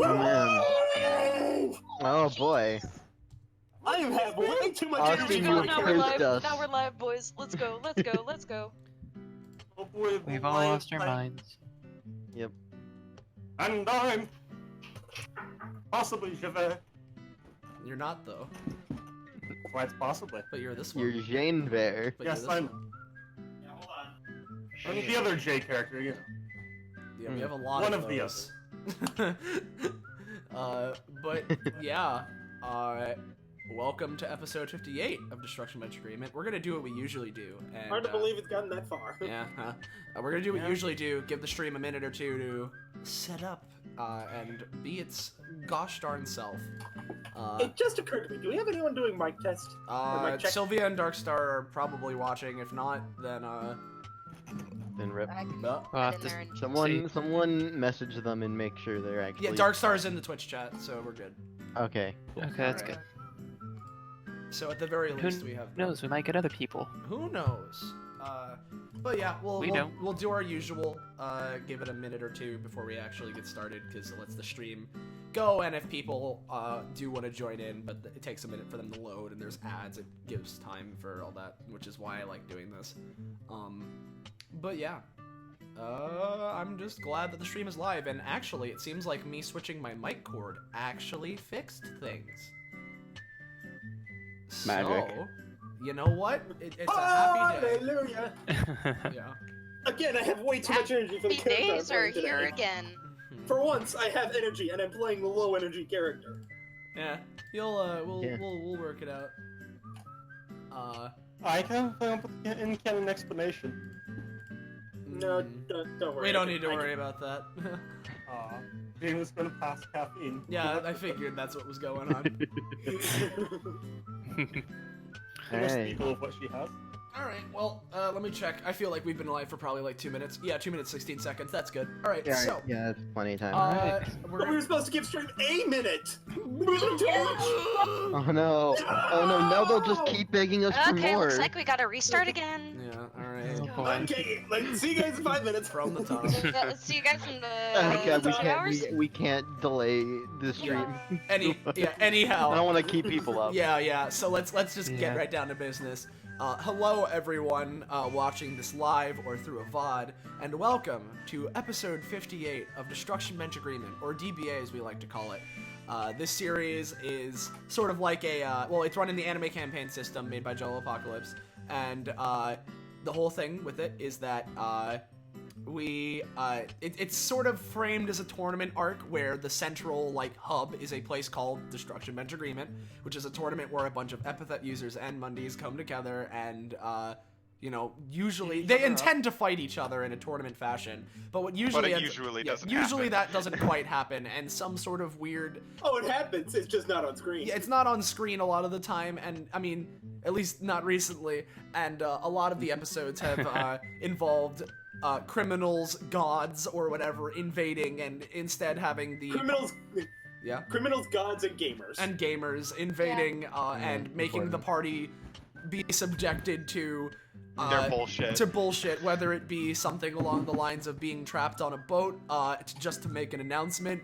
Oh man. Oh boy. I have way too much Austin, energy you for my have Now we're pissed character. live. us. Now we're live, boys. Let's go. Let's go. Let's go. Oh boy, We've all lost our minds. Yep. And I'm possibly Javert. You're not though, Why it's possibly. but you're this one. You're Jane Bear. But Yes, you're this I'm. one. Yeah, hold on. I'm the other J character, you know. Yeah, we have a lot One of of the those. But yeah, welcome to episode 58 of Destruction Match Agreement. We're gonna do what we usually do. And, Hard to believe it's gotten that far. Yeah, we're gonna do what we usually do. Give the stream a minute or two to set up and be its gosh darn self. It just occurred to me, do we have anyone doing mic test? Or mic check? Sylvia and Darkstar are probably watching. If not, then Then rip. I can no. Well, get in there and Someone message them and make sure they're actually. Yeah, Darkstar's in the Twitch chat, so we're good. Okay. Okay, that's Alright. good. So at the very Who least, we have. knows? We might get other people. Who knows? But yeah, We don't. we'll do our usual. Give it a minute or two before we actually get started, because it lets the stream go. And if people do want to join in, but it takes a minute for them to load, and there's ads, it gives time for all that, which is why I like doing this. But yeah. I'm just glad that the stream is live, and actually, it seems like me switching my mic cord actually fixed things. Magic. So, you know what? It's a happy day. Hallelujah! Yeah. Again, I have way too much energy for the happy character I'm days are playing today. here again. For once, I have energy, and I'm playing the low energy character. Yeah. We'll work it out. I can come up with an in-canon explanation. No, don't worry. We don't need to worry about that. Jane was gonna pass caffeine. Yeah, I figured that's what was going on. Hey. People of what she has. Alright, well, let me check. I feel like we've been live for probably like 2 minutes. Yeah, 2 minutes, 16 seconds. That's good. Alright, Yeah, so. yeah, that's plenty of time. But we were supposed to give stream a minute! Oh no! Oh no! Now they'll just keep begging us for Okay, more. looks like we gotta restart again. Yeah, alright. Oh, boy. Okay, let's see you guys in 5 minutes. From the top. Yeah, see you guys in Oh god, 2 hours. we can't delay the stream. Anyhow. I don't want to keep people up. Yeah, so let's just get Yeah. right down to business. Hello everyone watching this live or through a VOD, and welcome to episode 58 of Destruction Bench Agreement, or DBA as we like to call it. This series is sort of like a, well, it's run in the anime campaign system made by Joel Apocalypse, and the whole thing with it is that it's sort of framed as a tournament arc where the central like hub is a place called Destruction Bench Agreement, which is a tournament where a bunch of epithet users and mundies come together and usually they intend to fight each other in a tournament fashion, but what usually usually that doesn't quite happen, and some sort of weird Oh, it happens, it's just not on screen. it's not on screen a lot of the time, and I mean, at least not recently, and a lot of the episodes have involved criminals, gods, or whatever invading, and instead having the Criminals, gods, and gamers. invading and making the party be subjected to their bullshit. To bullshit, whether it be something along the lines of being trapped on a boat just to make an announcement,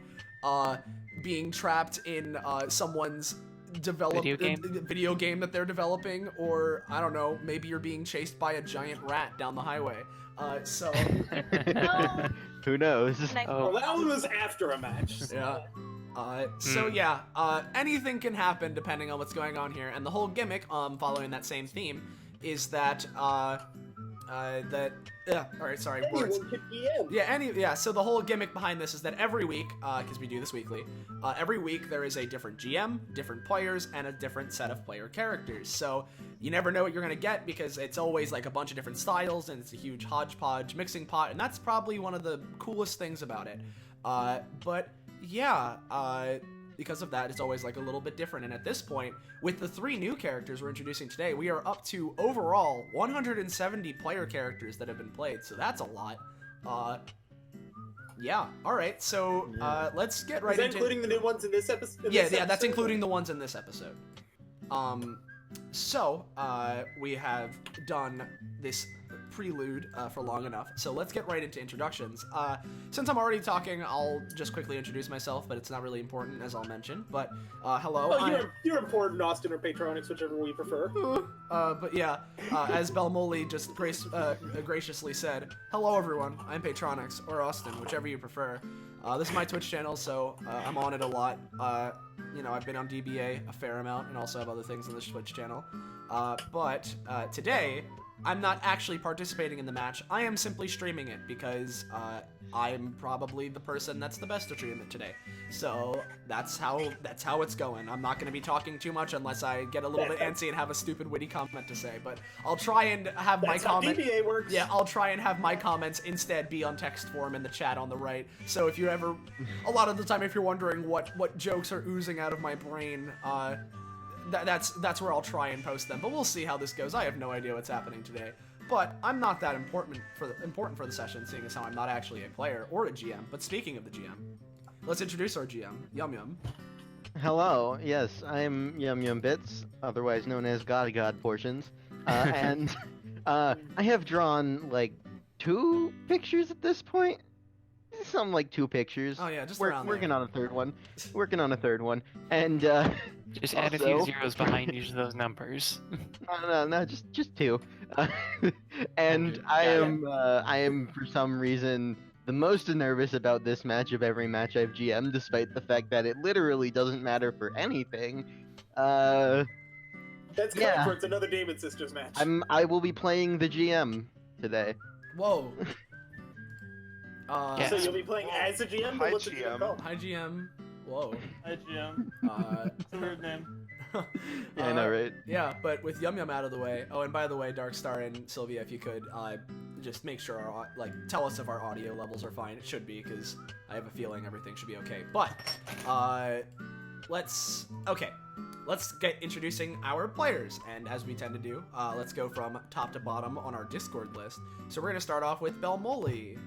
being trapped in someone's video game that they're developing, or I don't know, maybe you're being chased by a giant rat down the highway. So No. Who knows? Well, that one was after a match. yeah. So yeah, anything can happen depending on what's going on here, and the whole gimmick, following that same theme, is that alright, sorry, words. Anyone could be in. So the whole gimmick behind this is that every week, because we do this weekly, every week there is a different GM, different players, and a different set of player characters. So you never know what you're gonna get, because it's always like a bunch of different styles, and it's a huge hodgepodge mixing pot, and that's probably one of the coolest things about it. But yeah, because of that, it's always like a little bit different. And at this point, with the 3 new characters we're introducing today, we are up to overall 170 player characters that have been played. So that's a lot. Yeah. All right. So let's get right into. Is that including the new ones in this episode? Yeah, that's including the ones in this episode. So we have done this prelude for long enough, so let's get right into introductions. Since I'm already talking, I'll just quickly introduce myself, but it's not really important, as I'll mention. But hello. Oh, you're important, Austin or Patronix, whichever we prefer. But yeah, as Belmoli just graciously said, hello everyone, I'm Patronix, or Austin, whichever you prefer. This is my Twitch channel, so I'm on it a lot. You know, I've been on DBA a fair amount, and also have other things on this Twitch channel. But today, I'm not actually participating in the match. I am simply streaming it because I'm probably the person that's the best to stream it today. So that's how it's going. I'm not going to be talking too much unless I get a little bit antsy and have a stupid witty comment to say. But I'll try and have my comment. That's how DBA works. Yeah, I'll try and have my comments instead be on text form in the chat on the right. So if you ever, a lot of the time, if you're wondering what jokes are oozing out of my brain, that's where I'll try and post them. But we'll see how this goes. I have no idea what's happening today. But I'm not that important for the session, seeing as how I'm not actually a player or a GM. But speaking of the GM, let's introduce our GM, Yum Yum. Hello, yes, I'm Yum Yum Bits, otherwise known as God Portions, and I have drawn like 2 pictures at this point. Something like 2 pictures. Oh yeah, just working on a third one. Working on a third one, and Just add a few zeros behind each of those numbers. no, just 2. And I am for some reason the most nervous about this match of every match I've GM'd, despite the fact that it literally doesn't matter for anything. That's correct, yeah. for it's another Demon Sisters match. I will be playing the GM today. Whoa. Yeah. So you'll be playing as a GM? Hi, What's the GM. called? Hi GM. Whoa. Hi, GM. It's a weird name. Yeah, I know, right? Yeah, but with Yum Yum out of the way. Oh, and by the way, Darkstar and Sylvia, if you could, just make sure tell us if our audio levels are fine. It should be, because I have a feeling everything should be okay. But, let's get introducing our players. And as we tend to do, let's go from top to bottom on our Discord list. So we're gonna start off with Belmoli.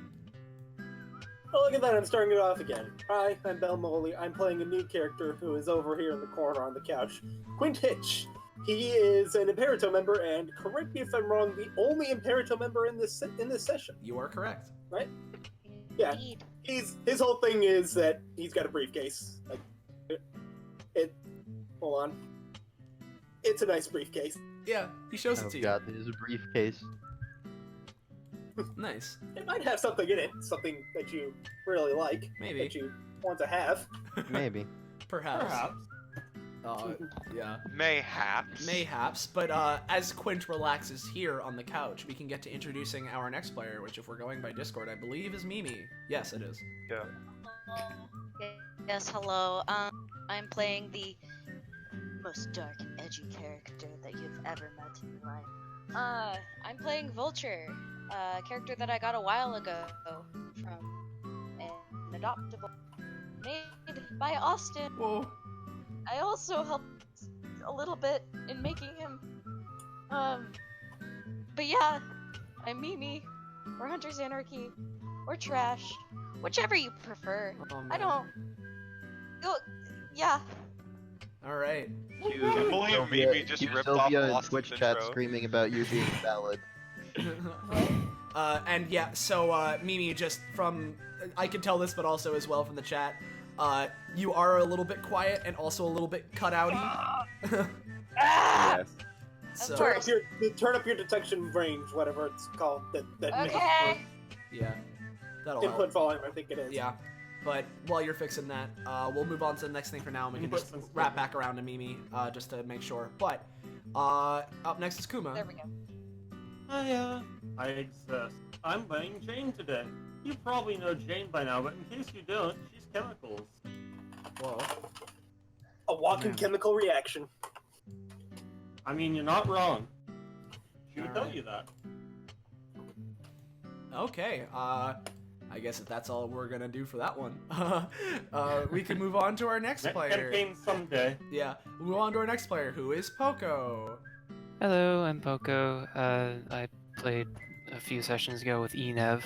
Oh, look at that, I'm starting it off again. Hi, I'm Belmoli. I'm playing a new character who is over here in the corner on the couch. Quint Hitch. He is an Imperito member, and correct me if I'm wrong, the only Imperito member in this session. You are correct. Right? Yeah. Indeed. His whole thing is that he's got a briefcase. Hold on. It's a nice briefcase. Yeah, he shows it to you. God, this is a briefcase. Nice. It might have something in it, something that you really like. Maybe. That you want to have. Maybe. Perhaps. Yeah. Mayhaps. But as Quint relaxes here on the couch, we can get to introducing our next player, which if we're going by Discord, I believe is Mimi. Yes, it is. Yeah. Yes, hello. I'm playing the most dark and edgy character that you've ever met in your life. I'm playing Vulture, a character that I got a while ago from an adoptable made by Austin. Whoa. I also helped a little bit in making him. But yeah, I'm Mimi, or Hunter's Anarchy, or Trash, whichever you prefer. Oh, man. I don't. Yeah. All right. I believe Mimi just ripped off Sylvia in Austin's Twitch chat intro. screaming about you being valid. And yeah, so Mimi, just from I can tell this, but also as well from the chat, you are a little bit quiet and also a little bit cut outy. Yes. So Of course. Turn up your detection range, whatever it's called. That Okay. yeah, that'll input help. volume, I think it is. Yeah. But while you're fixing that, we'll move on to the next thing for now, and we can just wrap back around to Mimi, just to make sure. But up next is Kuma. There we go. Hiya, I exist. I'm playing Jane today. You probably know Jane by now, but in case you don't, she's chemicals. Whoa. A walking Man. chemical reaction. I mean, you're not wrong. She would tell Alright. you that. Okay. I guess if that's all we're gonna do for that one, we can move on to our next Next player. campaign someday. Yeah, we'll move on to our next player, who is Poco. Hello, I'm Poco. I played a few sessions ago with Enev,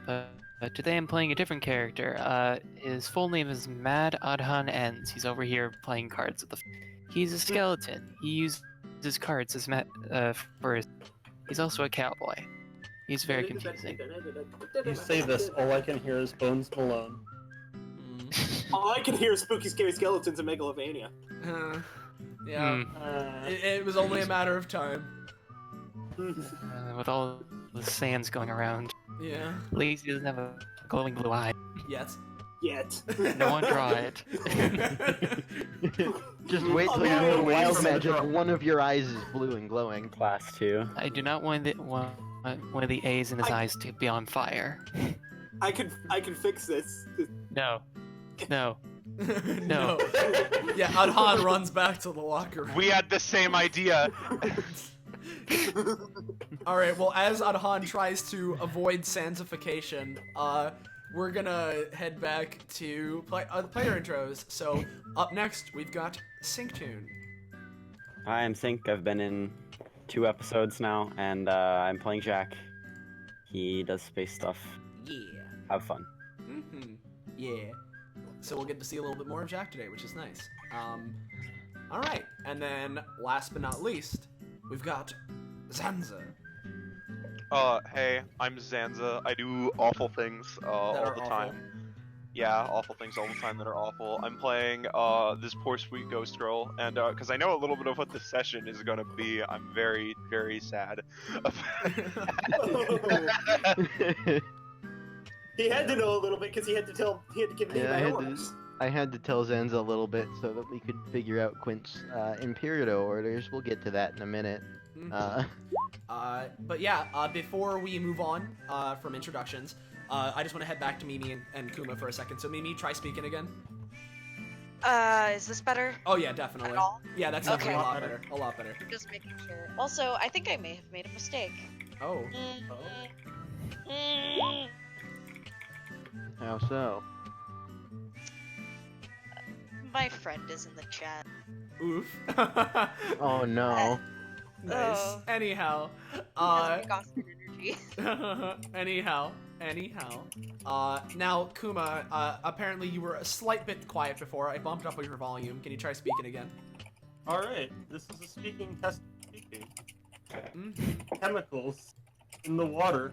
but today I'm playing a different character. His full name is Mad Adhan Ends. He's over here playing cards with the. He's a skeleton. He uses cards as for his. He's also a cowboy. He's very confusing. You say this, all I can hear is Bones Malone. All I can hear is spooky, scary skeletons and Megalovania. Yeah. It was only a matter of time. With all the sands going around. Yeah. At least he doesn't have a glowing blue eye. Yes. Yet. No one draw it. Just wait till you roll wild magic. One of your eyes is blue and glowing. Class 2. I do not want one of the A's in his eyes to be on fire. I can fix this. No. No. No. Yeah, Adhan runs back to the locker room. We had the same idea. Alright, well, as Adhan tries to avoid sansification, we're gonna head back to player intros. So, up next, we've got Synctune. Hi, I'm Sync. I've been in 2 episodes now, and I'm playing Jack. He does space stuff. Yeah. Have fun. Yeah. So we'll get to see a little bit more of Jack today, which is nice. Alright, and then, last but not least, we've got Zanza. Hey, I'm Zanza. I do awful things all the time. Yeah, awful things all the time that are awful. I'm playing this poor sweet ghost girl, and because I know a little bit of what this session is gonna be, I'm very, very sad. He had to know a little bit because he had to give me my orders. I had to tell Zenza a little bit so that we could figure out Quint's Imperito orders. We'll get to that in a minute. But yeah, before we move on from introductions, I just want to head back to Mimi and Kuma for a second. So Mimi, try speaking again. Is this better? Oh yeah, definitely. At all? Yeah, that's Okay. definitely a lot better. A lot better. Just making sure. Also, I think I may have made a mistake. Oh. How so? My friend is in the chat. Oof. Oh no. Nice. Oh. Anyhow, Has Gossip energy. anyhow. Now Kuma, apparently you were a slight bit quiet before. I bumped up your volume. Can you try speaking again? Alright, this is a speaking test. Chemicals in the water.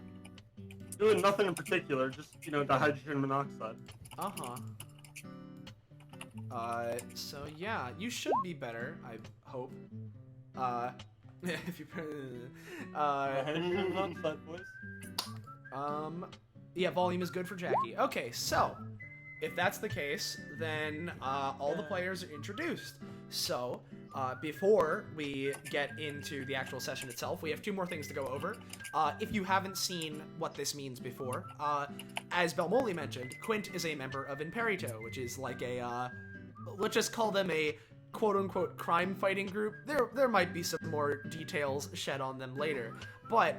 Doing nothing in particular, just, dihydrogen monoxide. So yeah, you should be better, I hope. If you Dihydrogen monoxide, boys. yeah, volume is good for Jackie. Okay, so if that's the case, then all the players are introduced. So before we get into the actual session itself, we have 2 more things to go over. If you haven't seen what this means before, as Belmoli mentioned, Quint is a member of Imperito, which is like a, let's just call them a quote-unquote crime-fighting group. There might be some more details shed on them later, but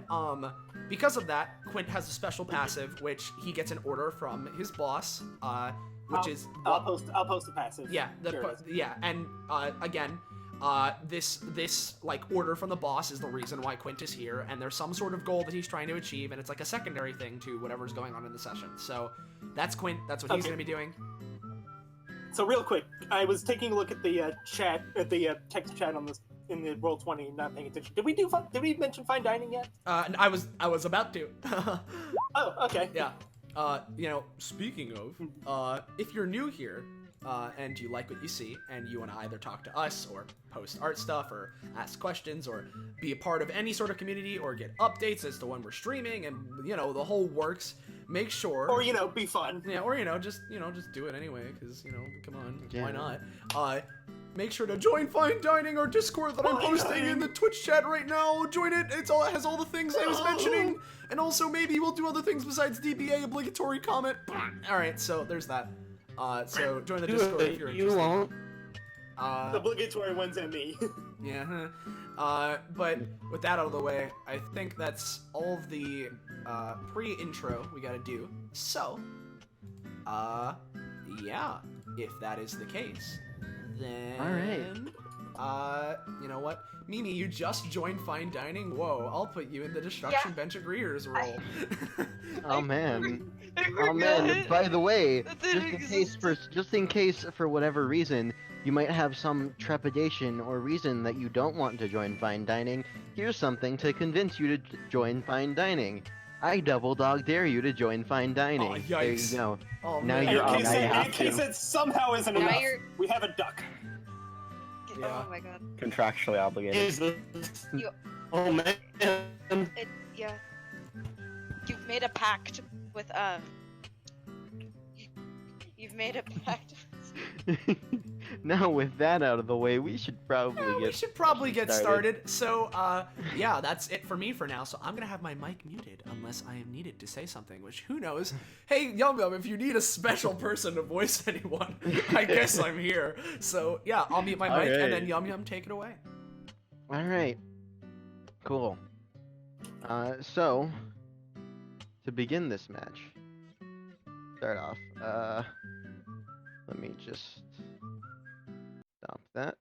because of that, Quint has a special passive, which he gets an order from his boss, which is... I'll post the passive. Yeah, and again, this like order from the boss is the reason why Quint is here, and there's some sort of goal that he's trying to achieve, and it's like a secondary thing to whatever's going on in the session. So that's Quint. That's what he's going to be doing. So real quick, I was taking a look at the text chat on this in the Roll20, not paying attention. Did we mention fine dining yet? I was about to. Oh, okay. Yeah. Speaking of, if you're new here, and you like what you see, and you want to either talk to us, or post art stuff, or ask questions, or be a part of any sort of community, or get updates as to when we're streaming, and, the whole works, make sure... Or, be fun. Yeah, or, just do it anyway, because, come on, why not? Make sure to join Fine Dining, our Discord that I'm posting in the Twitch chat right now. Join it. It has all the things I was mentioning. And also, maybe we'll do other things besides DBA obligatory comment. Alright, so there's that. So join the Discord if you're interested. You won't. The obligatory ones and me. Yeah. But with that out of the way, I think that's all of the pre-intro we gotta do. So, yeah, if that is the case, then... Alright. You know what? Mimi, you just joined Fine Dining? Whoa, I'll put you in the Destruction Bench of Greeters role. Oh man. Oh man, by the way, just in case for whatever reason you might have some trepidation or reason that you don't want to join Fine Dining, here's something to convince you to join Fine Dining. I double dog dare you to join fine dining. Oh, There you yikes. go. Oh, Now man. you're now you obligated have in case to. it somehow isn't Now enough, you're- we have a duck. Yeah. Oh my god. Contractually obligated. Jesus. You- Oh man. Yeah. You've made a pact with You've made a pact. Now with that out of the way, we should probably Yeah, get we should probably get started. So, yeah, that's it for me for now. So I'm gonna have my mic muted unless I am needed to say something, which who knows? Hey, Yum Yum, if you need a special person to voice anyone, I guess I'm here. So yeah, I'll mute my mic and then Alright. Yum Yum, take it away. All right. Cool. So to begin this match, start off. Let me just stop that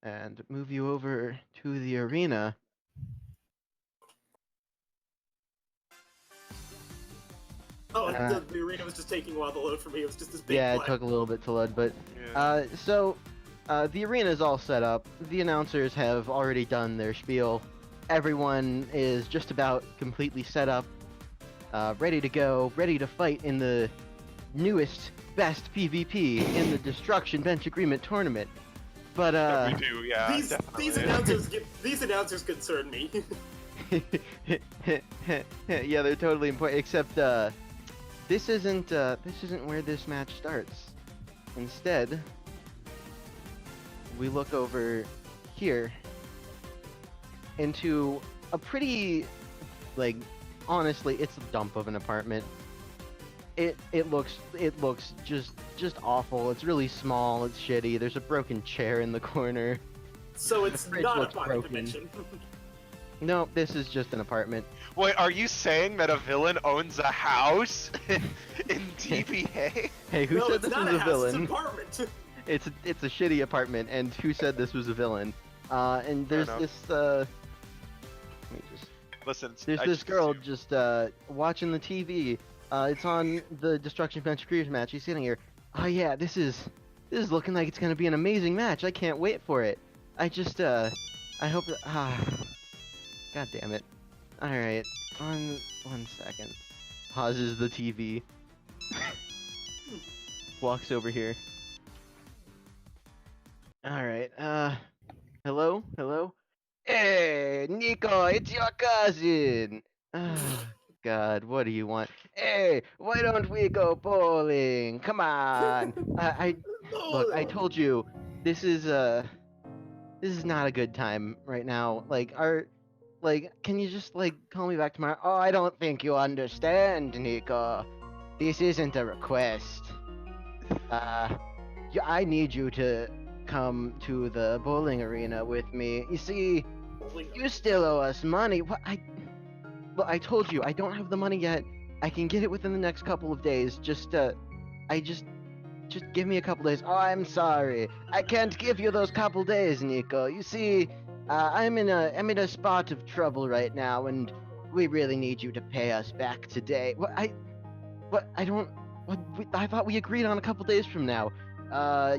and move you over to the arena. Oh, Uh, the arena was just taking a while to load for me. It was just this big Yeah, it flag. took a little bit to load, but Yeah. the arena is all set up. The announcers have already done their spiel. Everyone is just about completely set up, ready to go, ready to fight in the newest, best PvP in the Destruction Bench Agreement tournament. But Yeah, we do, yeah, these definitely. these announcers concern me. yeah, they're totally important. Except this isn't where this match starts. Instead, we look over here into a pretty, like, honestly, it's a dump of an apartment. It looks just awful. It's really small. It's shitty. There's a broken chair in the corner. So it's fridge not a looks pocket broken. dimension. No, this is just an apartment. Wait, are you saying that a villain owns a house in TPA? Hey, who no, said it's this not was a a house, villain? it's an apartment. It's a shitty apartment, and who said this was a villain? And there's enough. this let me just. Listen, There's I this just girl assumed. just watching the TV. It's on the Destruction Bench Crews match. She's sitting here. Oh yeah, this is looking like it's gonna be an amazing match. I can't wait for it. I hope that God damn it. Alright, on 1 second. Pauses the TV. Walks over here. Alright, hello? Hello? Hey, Nico, it's your cousin! Ah, God, what do you want? Hey, why don't we go bowling? Come on! Look, I told you, this is not a good time right now. Can you just, call me back tomorrow? Oh, I don't think you understand, Nico. This isn't a request. I need you to come to the bowling arena with me. You see, you still owe us money. Look, I told you, I don't have the money yet. I can get it within the next couple of days. Just give me a couple days. Oh, I'm sorry. I can't give you those couple days, Nico. You see, I'm in a spot of trouble right now, and we really need you to pay us back today. I thought we agreed on a couple days from now.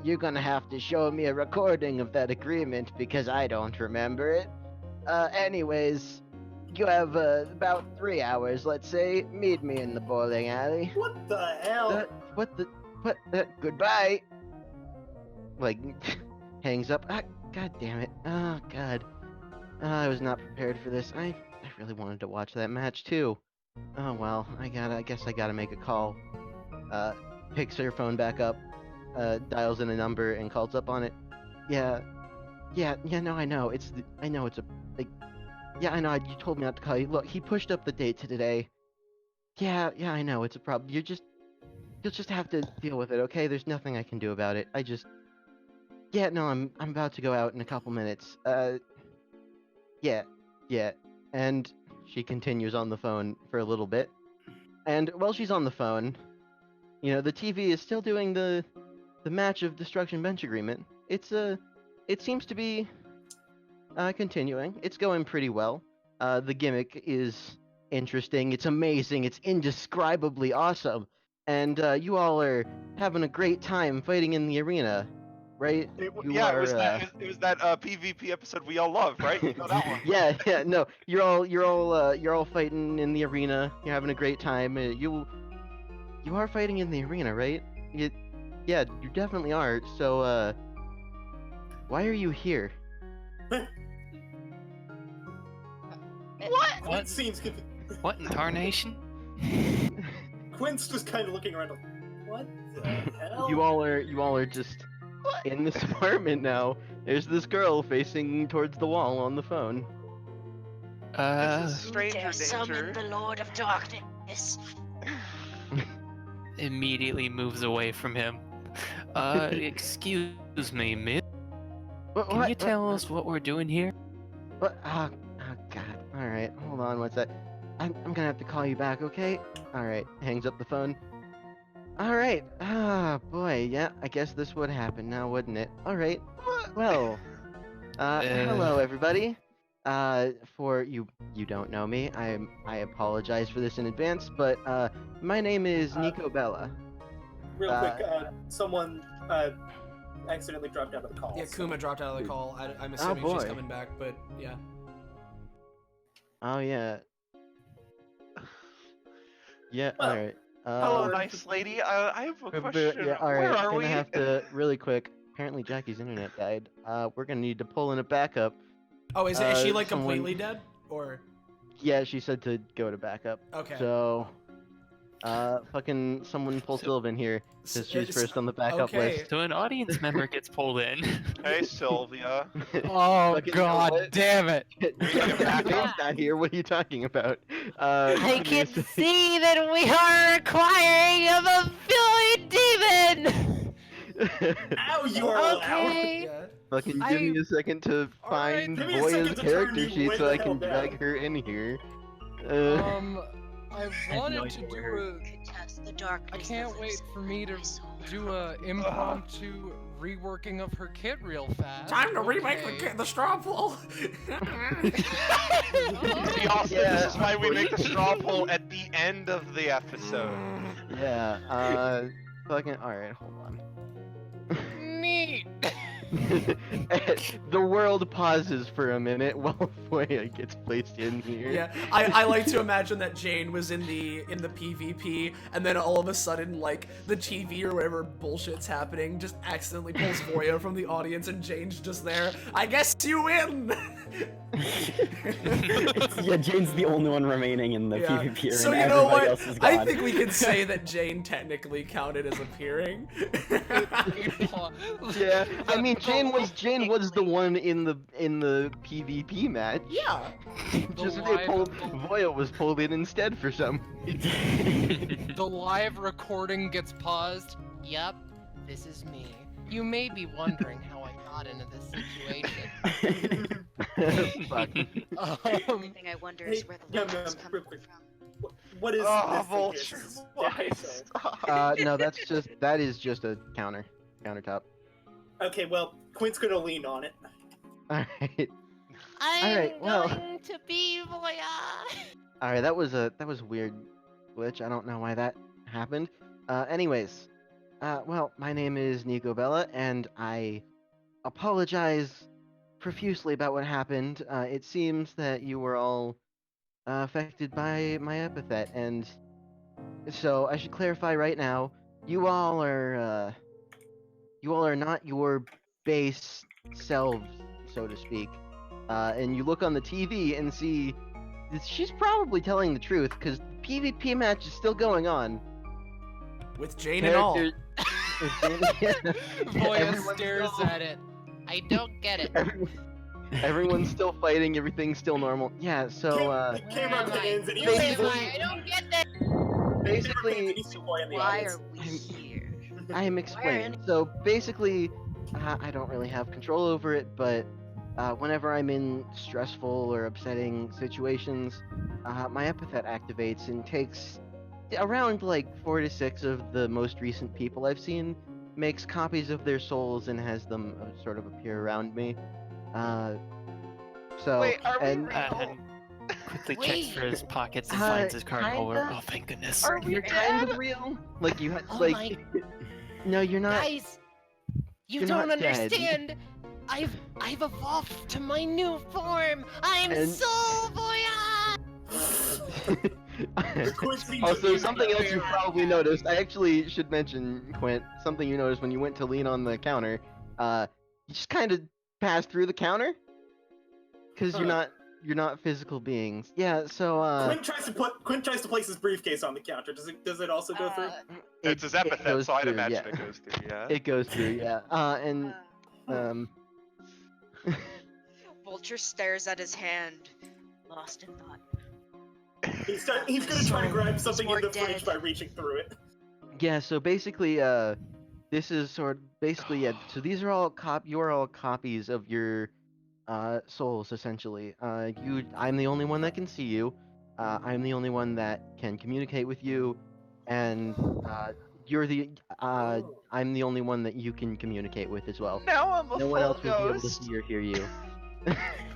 You're gonna have to show me a recording of that agreement because I don't remember it. Anyways, you have about 3 hours, let's say. Meet me in the bowling alley. What the hell? Goodbye. Like, hangs up. God damn it. Oh, God. I was not prepared for this. I really wanted to watch that match, too. Oh, well, I guess I gotta make a call. Picks her phone back up, dials in a number, and calls up on it. Yeah, no, I know. I know it's a, yeah, I know, you told me not to call you. Look, he pushed up the date to today. Yeah, I know, it's a problem. You'll just have to deal with it, okay? There's nothing I can do about it. Yeah, no, I'm about to go out in a couple minutes. Yeah. And she continues on the phone for a little bit. And while she's on the phone, the TV is still doing the match of Destruction Bench Agreement. It seems to be continuing. It's going pretty well. The gimmick is interesting. It's amazing. It's indescribably awesome. And you all are having a great time fighting in the arena. right? You yeah, are, it was that PvP episode we all love, right? You know that one. yeah, no, you're all fighting in the arena. You're having a great time. You are fighting in the arena, right? Yeah, you definitely are. So, why are you here? What? Quint seems confused. What in tarnation? Quint's just kind of looking around. What the hell? You all are just in this apartment now. There's this girl facing towards the wall on the phone. This is Who stranger dare summon danger. the Lord of Darkness? Immediately moves away from him. Excuse me, miss. Can you tell us what we're doing here? What? Oh, God. All right, hold on one sec. I'm gonna have to call you back, okay? All right, hangs up the phone. All right. Ah, boy. Yeah, I guess this would happen now, wouldn't it? All right. Well, hello everybody. For you don't know me. I apologize for this in advance, but my name is Nico Bella. Real quick, someone accidentally dropped out of the call. Yeah, so- Kuma dropped out of the call. I'm assuming she's boy. coming back, but yeah. Oh yeah. Yeah. Well, All right. Hello, nice lady. I have a question. Yeah, all right. Where are Gonna we? have to really quick. Apparently Jackie's internet died. We're gonna need to pull in a backup. Oh, is she like someone- completely dead? Or Yeah, she said to go to backup. okay. So, fucking someone pull Sylvan here, because she's first on the backup okay. list. So an audience member gets pulled in. Hey, Sylvia. Oh Fucking god what? damn it! Jackie's not here. What are you talking about? I give me a can sec- see that we are acquiring of a filly demon! Ow, you are loud. Okay. Yeah. Fucking give I- me a second to Alright, find give me a Boya's second to turn character you sheet way so the I hell can down. drag her in here. I no wanted idea to do where- a... Contest the I darkness. can't that wait lives for me in to my soul. do a impromptu reworking of her kit real fast. Time to remake Okay. the straw poll. See, Austin, this is why we make the straw poll at the end of the episode. Yeah, fucking, alright, hold on. Neat! The world pauses for a minute while Boya gets placed in here. Yeah, I like to imagine that Jane was in the PvP, and then all of a sudden, like, the TV or whatever bullshit's happening just accidentally pulls Voya from the audience, and Jane's just there. I guess you win. Yeah, Jane's the only one remaining in the Yeah. PvP arena. So you know Everybody what? else is gone. I think we can say that Jane technically counted as appearing. Yeah, I mean Jane was the one in the PvP match. Yeah. Just The they live- pulled Voya was pulled in instead for some. The live recording gets paused. Yup, this is me. You may be wondering how I got into this situation. Fuck. Only thing I wonder is Hey, where the yeah, light is ma'am, coming real quick. from. What is Oh, this Vulture, thing here? why? Okay, so- Stop. No, that is just a countertop. Okay, well, Quint's gonna lean on it. All right. I'm Alright, well- going to be Voya. All right, that was a weird glitch. I don't know why that happened. Anyways, well, my name is Nico Bella, and I apologize profusely about what happened. It seems that you were all affected by my epithet, and so I should clarify right now: you all are not your base selves, so to speak. And you look on the TV and see she's probably telling the truth because the PvP match is still going on. With Jane and all. Voya Everyone's stares still- at it. I don't get it. Everyone's still fighting. Everything's still normal. Yeah. So Camera pans and you Where see am Voya- I don't get that. basically, and you see Voya in the Why audience. are we here? I am explaining. So basically, I don't really have control over it, but whenever I'm in stressful or upsetting situations, my epithet activates and takes around like 4 to 6 of the most recent people I've seen, makes copies of their souls and has them sort of appear around me. So Wait, are we and real? And quickly checks for his pockets and Uh, finds his card holder. kinda. Oh, thank goodness. you're kind of real. Like you had Oh like my- no, you're not. Guys, You You're don't not dead. understand. I've evolved to my new form. I'm And- Soul Boya. Also, something else you probably noticed. I actually should mention, Quint, something you noticed when you went to lean on the counter. You just kind of passed through the counter, because you're not physical beings. Yeah. So Quint tries to place his briefcase on the counter. Does it also go through? It's his it epithet, goes so I'd through, imagine yeah. it goes through, yeah. It goes through, yeah. Vulture stares at his hand, lost in thought. He's gonna try to grab something in more the fridge dead. by reaching through it. Yeah. So basically, this is yeah. So these are all you're all copies of your souls, essentially. I'm the only one that can see you. I'm the only one that can communicate with you, and I'm the only one that you can communicate with as well. Now I'm a No one full else will be able to ghost. see or hear you.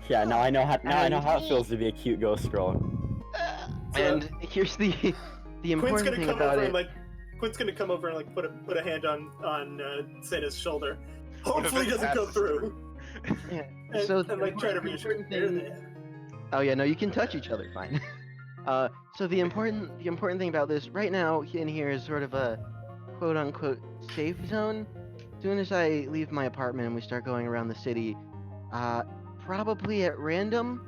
Yeah, now I know how it And- feels to be a cute ghost girl. And here's the Quint's important gonna thing come about over it. and Quint's gonna come over and put a hand on Sena's shoulder. Hopefully, it doesn't go through. Yeah. And, So and try to the reassure. important There, thing- there. Oh yeah, no, you can touch each other, fine. So the important thing about this right now in here is sort of a quote unquote safe zone. As soon as I leave my apartment and we start going around the city, probably at random,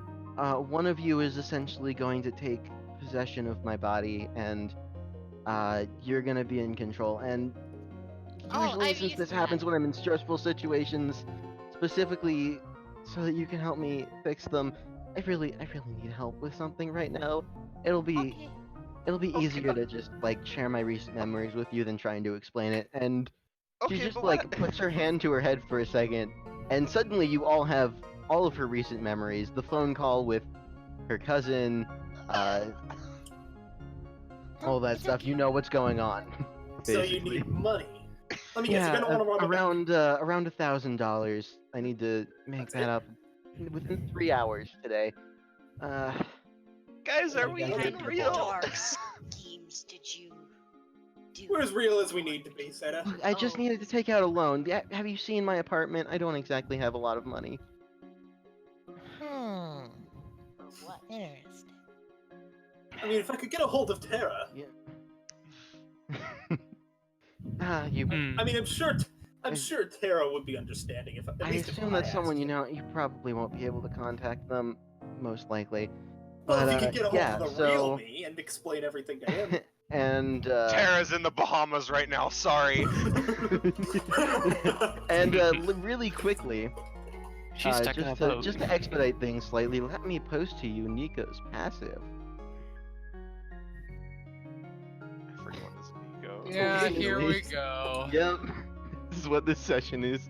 one of you is essentially going to take possession of my body, and you're gonna be in control. And usually, I'm since used this to happens that. when I'm in stressful situations, specifically so that you can help me fix them, I really need help with something right now. It'll be easier to just like share my recent memories with you than trying to explain it. And she Okay, just but like what? puts her hand to her head for a second, and suddenly you all have all of her recent memories. The phone call with her cousin, all that It's stuff. okay. You know what's going on. So you Basically. need money. Let me guess. Yeah, You're gonna want to run the bank. around $1,000. I need to make That's that it? up within 3 hours today. Guys, are What we kind even of real? dark schemes did you do? We're as real as we need to be, Seta. Look, I just needed to take out a loan. Yeah, have you seen my apartment? I don't exactly have a lot of money. Hmm. For what? Interesting. I mean, if I could get a hold of Terra, Yeah. You. Hmm. I mean, I'm sure I- Terra would be understanding if at I least if assume I that's someone asked you her. know. You probably won't be able to contact them, most likely. Well, But if you could get a hold yeah, of the real so me and explain everything to him. and Tara's in the Bahamas right now, sorry. and really quickly, She's stuck in a boat. just to expedite things slightly, let me post to you Nico's passive. Everyone is Nico. Yeah, here we Occasionally. go. Yep, this is what this session is.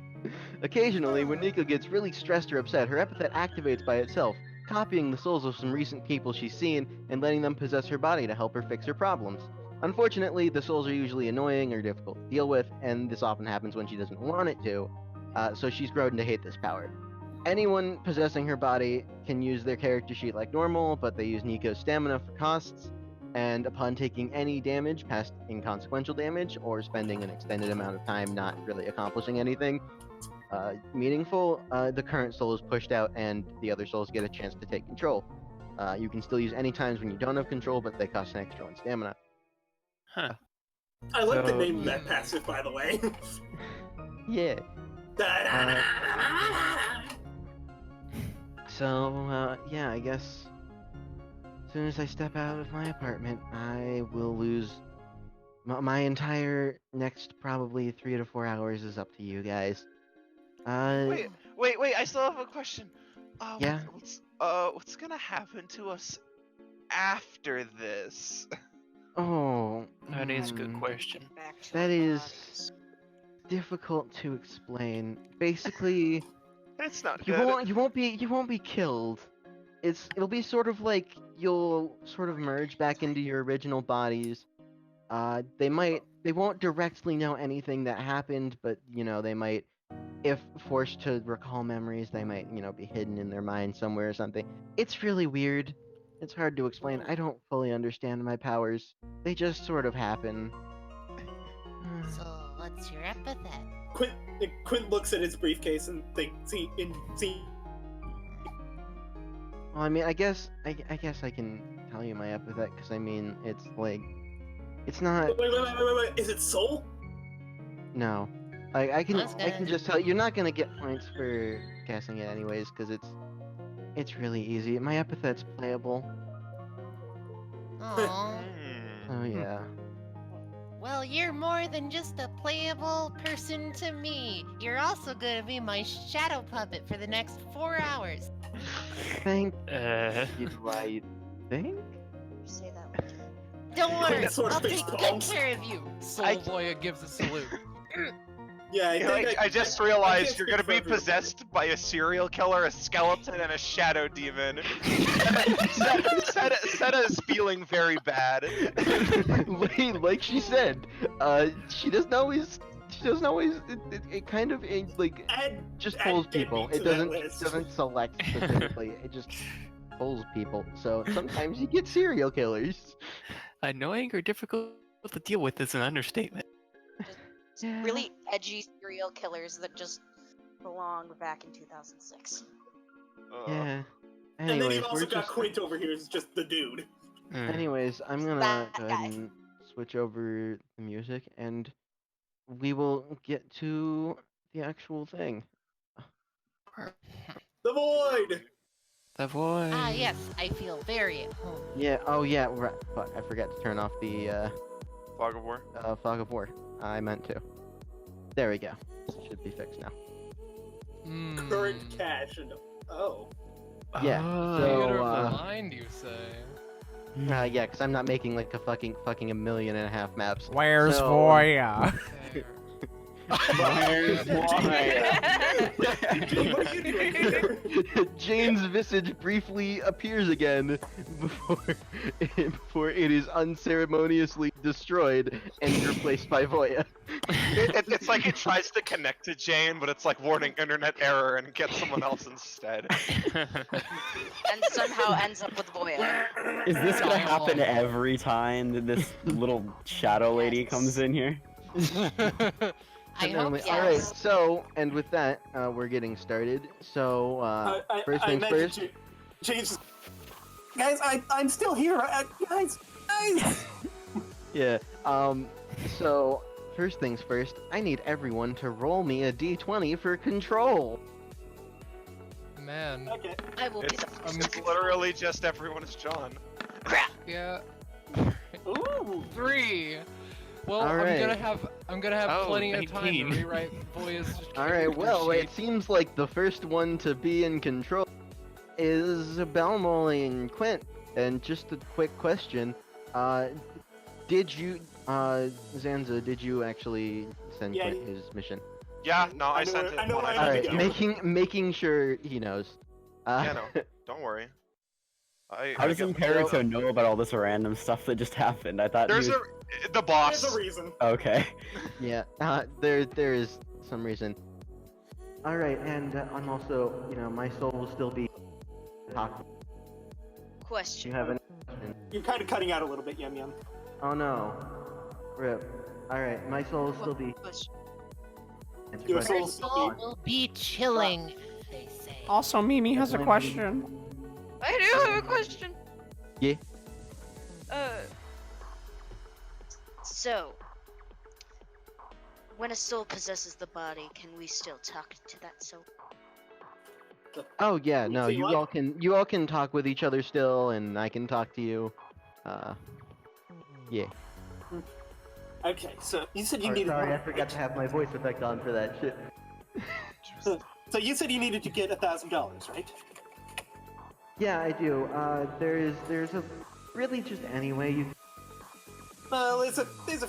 Occasionally, when Nico gets really stressed or upset, her epithet activates by itself, copying the souls of some recent people she's seen and letting them possess her body to help her fix her problems. Unfortunately, the souls are usually annoying or difficult to deal with, and this often happens when she doesn't want it to, so she's grown to hate this power. Anyone possessing her body can use their character sheet like normal, but they use Nico's stamina for costs, and upon taking any damage past inconsequential damage or spending an extended amount of time not really accomplishing anything meaningful, the current soul is pushed out and the other souls get a chance to take control. You can still use any times when you don't have control, but they cost an extra on stamina. Huh. I like the So- name of that passive, by the way. Yeah. So, yeah, I guess as soon as I step out of my apartment, I will lose my entire next probably 3 to 4 hours is up to you guys. Wait, I still have a question. Yeah? What's gonna happen to us after this? Oh, That is a good question. Back to That our is- bodies. difficult to explain. Basically, It's not you good. won't be killed. It'll be sort of like you'll sort of merge back into your original bodies. They won't directly know anything that happened, but they might, if forced to recall memories, they might be hidden in their mind somewhere or something. It's really weird. It's hard to explain. I don't fully understand my powers. They just sort of happen. So, what's your epithet? Quint looks at his briefcase and thinks Well, I mean, I guess I can tell you my epithet because I mean, it's like, it's not. Wait. Is it Soul? No, I can That's good. just tell you're not gonna get points for guessing it anyways because it's really easy. My epithet's playable. Aww. Oh yeah. Well, you're more than just a playable person to me. You're also gonna be my shadow puppet for the next 4 hours. Thank you. I think. Say that one. Don't worry, Quint sort of I'll take face good palms. care of you. Soulboya gives a salute. Yeah, You know, I just I realized can't you're speak gonna for be everyone. possessed by a serial killer, a skeleton, and a shadow demon. Seta is feeling very bad. Like she said, she doesn't always. It kind of like just add pulls deadbeat people. to It that list. doesn't select specifically. It just pulls people. So sometimes you get serial killers. Annoying or difficult to deal with is an understatement. Yeah. Really edgy serial killers that just belong back in 2006. Yeah. And then Anyways, you've also we're got just. Quint over here, is just the dude. Anyways, I'm gonna That go guy. ahead and switch over the music, and we will get to the actual thing. The Void! The voice. Ah, yes, I feel very at home. Yeah. Oh yeah. Right. Fuck. I forgot to turn off the Fog of War. fog of war. I meant to. There we go. Should be fixed now. Current cash and... Oh. Yeah. Theater So of the mind, you say? yeah, because I'm not making like a fucking $1.5 million maps. Where's So- Voya? There. Where's Jane, what are you doing here? Jane's visage briefly appears again before it is unceremoniously destroyed and replaced by Voya. It's like it tries to connect to Jane, but it's like warning internet error and gets someone else instead. And somehow ends up with Voya. Is this gonna happen Dialogue. every time that this little shadow lady Yes. comes in here? I hope yes. All right, so and with that, we're getting started. So first things imagine first. Jane's just... Guys, I'm still here. Guys! Yeah. So first things first, I need everyone to roll me a d20 for control. Man. Okay. I will be It's, the first. it's literally just everyone is John. Crap. Yeah. Ooh! 3. Well, All right. I'm gonna have Oh, plenty of time to 19. rewrite Voya's All right. Well, character it seems like the first one to be in control is Belmole and Quint. And just a quick question: did you, Zanza? Did you actually send Yeah, Quint his mission? Yeah, no, I know sent where- it. I know when where I All need right, to go. making sure he knows. Yeah, no, don't worry. How does get- Imperito know about all this random stuff that just happened? I thought There's he was... the boss. There's a reason. Okay. Yeah, there is some reason. All right, and I'm also, my soul will still be talking. Do you Question. have any question? You're kind of cutting out a little bit, Yum Yum. Oh no, rip. All right, my soul will still be. Question. Answer Your question. Your soul- soul will be chilling, they say. Also, Mimi has a Definitely. question. I do have a question. Yeah. So, when a soul possesses the body, can we still talk to that soul? Oh yeah, no, So you you all can talk with each other still, and I can talk to you. Yeah. Okay, so you said you Or, needed... sorry, I forgot to have my voice effect on for that shit. So you said you needed to get $1,000, right? Yeah, I do. There's a really just any way you. Well, there's a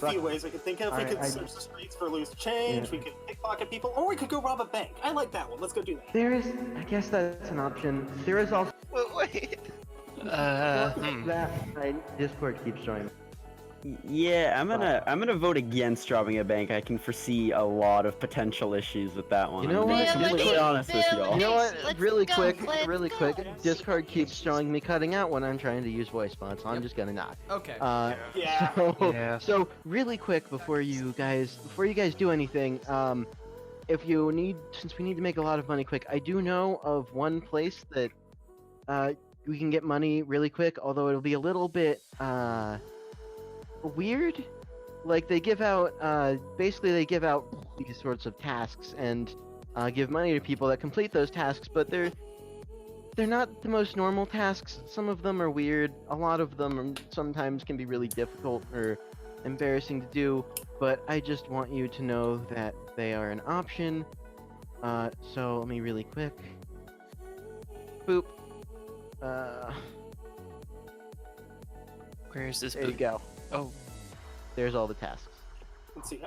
few ways I could think of. We Alright, could search the streets for loose change, Yeah. we could pickpocket people, or we could go rob a bank. I like that one. Let's go do that. There is, I guess that's an option. There is also Wait. that Discord keeps showing. Yeah, I'm gonna vote against robbing a bank. I can foresee a lot of potential issues with that one. You know I'm what? gonna be Really quite honest with y'all. You know what? Let's Really go, quick, let's go. Discord keeps showing me cutting out when I'm trying to use voice bots, so I'm Yep. just gonna not. Okay. Yeah. So really quick before you guys do anything, if you need, since we need to make a lot of money quick, I do know of one place that we can get money really quick, although it'll be a little bit weird. Like they give out basically they give out these sorts of tasks and give money to people that complete those tasks, but they're not the most normal tasks. Some of them are weird. A lot of them sometimes can be really difficult or embarrassing to do, but I just want you to know that they are an option. So let me really quick. Boop. Where is this There you boot? go. Oh, There's all the tasks. Let's see.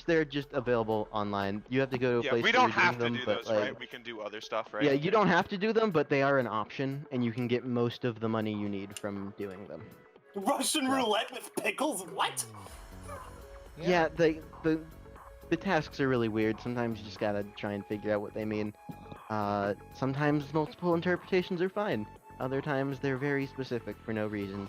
They're just available online. You have to go to a Yeah, place we where don't you're doing have to them, do but those, right? We can do other stuff, right? yeah, you don't have to do them, but they are an option, and you can get most of the money you need from doing them. Russian roulette with pickles? What? Yeah, the tasks are really weird. Sometimes you just gotta try and figure out what they mean. Sometimes multiple interpretations are fine. Other times they're very specific for no reason.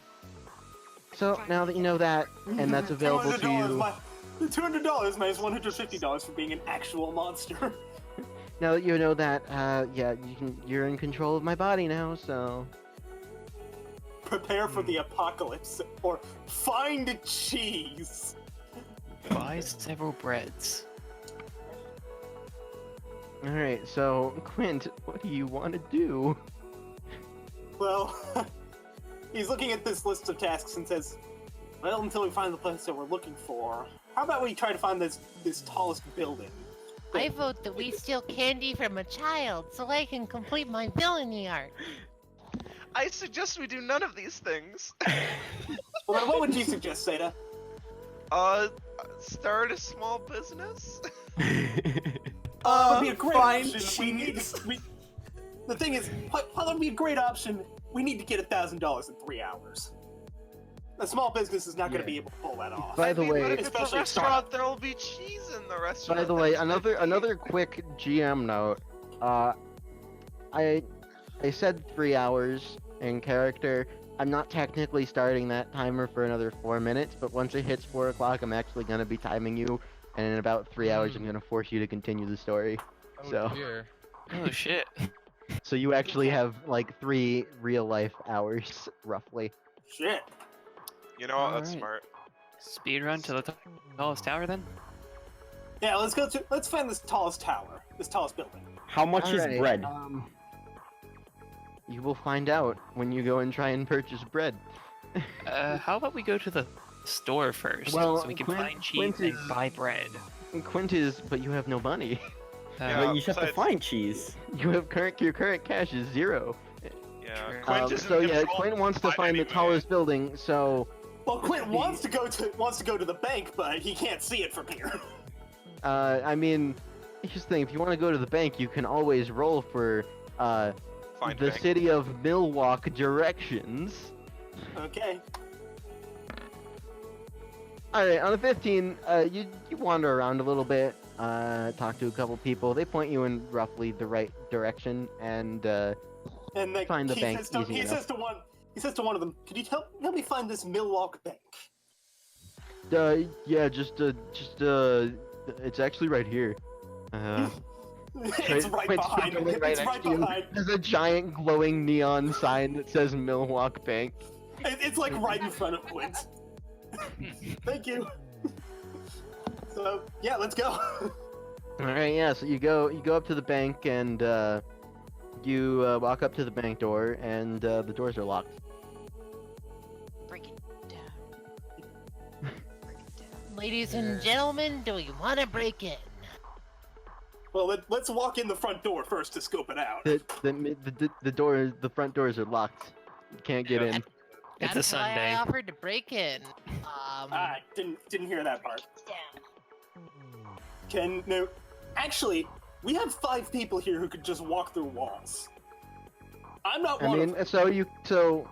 So now that you know that, and that's available to you. $200 minus $150 for being an actual monster. Now that you know that, yeah, you're in control of my body now, so. Prepare for the apocalypse, or find a cheese. buy several breads. Alright, so, Quint, what do you want to do? Well, he's looking at this list of tasks and says, well, until we find the place that we're looking for, how about we try to find this tallest building? I vote that we steal candy from a child so I can complete my villainy art. I suggest we do none of these things. Well, what would you suggest, Seda? Start a small business? That would be a great find option. cheese. The thing is, while that would be a great option, we need to get $1,000 in 3 hours. A small business is not going to be able to pull that off. By the I mean, way, but if it's a especially restaurant, there'll be cheese in the restaurant. By the way, another quick GM note. I said 3 hours in character. I'm not technically starting that timer for another 4 minutes, but once it hits 4 o'clock, I'm actually gonna be timing you, and in about 3 hours, I'm gonna force you to continue the story. So, Dear. Oh shit. so you actually have like 3 real life hours, roughly. Shit. You know what? That's Alright. smart. Speed run to the tallest tower then? Yeah, let's find this tallest tower, this tallest building. How much Alright, is bread? You will find out when you go and try and purchase bread. How about we go to the store first, Well, so we can Quint- find cheese Quint and is- buy bread. Quint is, but you have no money. Yeah, But you just have to besides- find cheese. You have your current cash is 0. Yeah. True. Quint isn't So yeah, controlled Quint wants to by find the anyway. tallest building. So Well, Quint wants to go to the bank, but he can't see it from here. I mean, here's the thing: if you want to go to the bank, you can always roll for Find the bank. city of Milwaukee directions. Okay. All right, on the 15, you wander around a little bit, talk to a couple people. They point you in roughly the right direction, and And like, Find the he bank says to, easy he enough. says to one of them, "Could you help me find this Milwaukee bank?" yeah, it's actually right here. It's right Quint's behind. totally right It's next right to you. behind. There's a giant glowing neon sign that says Milwaukee Bank. It's like right in front of Quint. Thank you. So yeah, let's go. All right, yeah. So you go up to the bank, and you walk up to the bank door, and the doors are locked. Break it down. Break it down. Ladies and gentlemen, do you want to break in? Well, let's walk in the front door first to scope it out. The front doors are locked. You can't get in. It's a That's why Sunday. I offered to break in. I didn't hear that part. Down. No, actually, we have 5 people here who could just walk through walls. I'm not I one mean, of them. so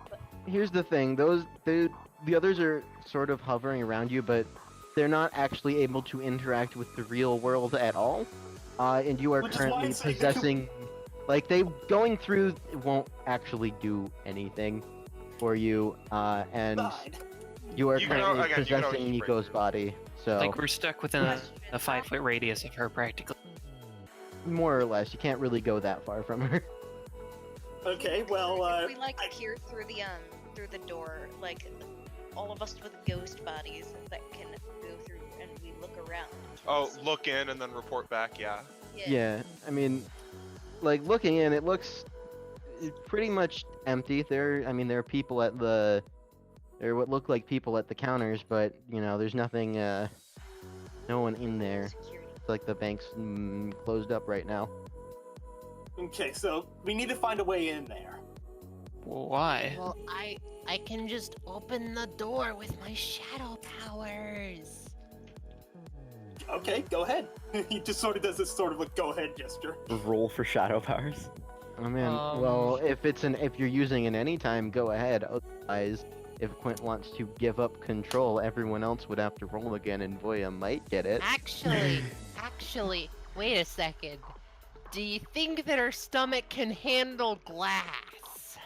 here's the thing. The others are sort of hovering around you, but they're not actually able to interact with the real world at all. And you are Which is why currently I'm saying possessing, like going through won't actually do anything for you, and Died. you are You can currently again, you can always possessing just break Nico's through. body. So Like we're stuck within a 5-foot radius of her practically. more or less, you can't really go that far from her. Okay, well, If we like peer through the door, like all of us with ghost bodies that can go through, and we look around. Oh, look in and then report back. Yeah. Yeah, I mean, like looking in, it looks pretty much empty. There are people at there are what look like people at the counters, but there's nothing, no one in there. Security. It's like the bank's closed up right now. okay, so we need to find a way in there. Why? Well, I can just open the door with my shadow powers. Okay, go ahead. He just sort of does this sort of like go ahead gesture. Roll for shadow powers. Oh man, well, if you're using an anytime, go ahead. Otherwise, if Quint wants to give up control, everyone else would have to roll again, and Voya might get it. Actually, wait a second. Do you think that her stomach can handle glass?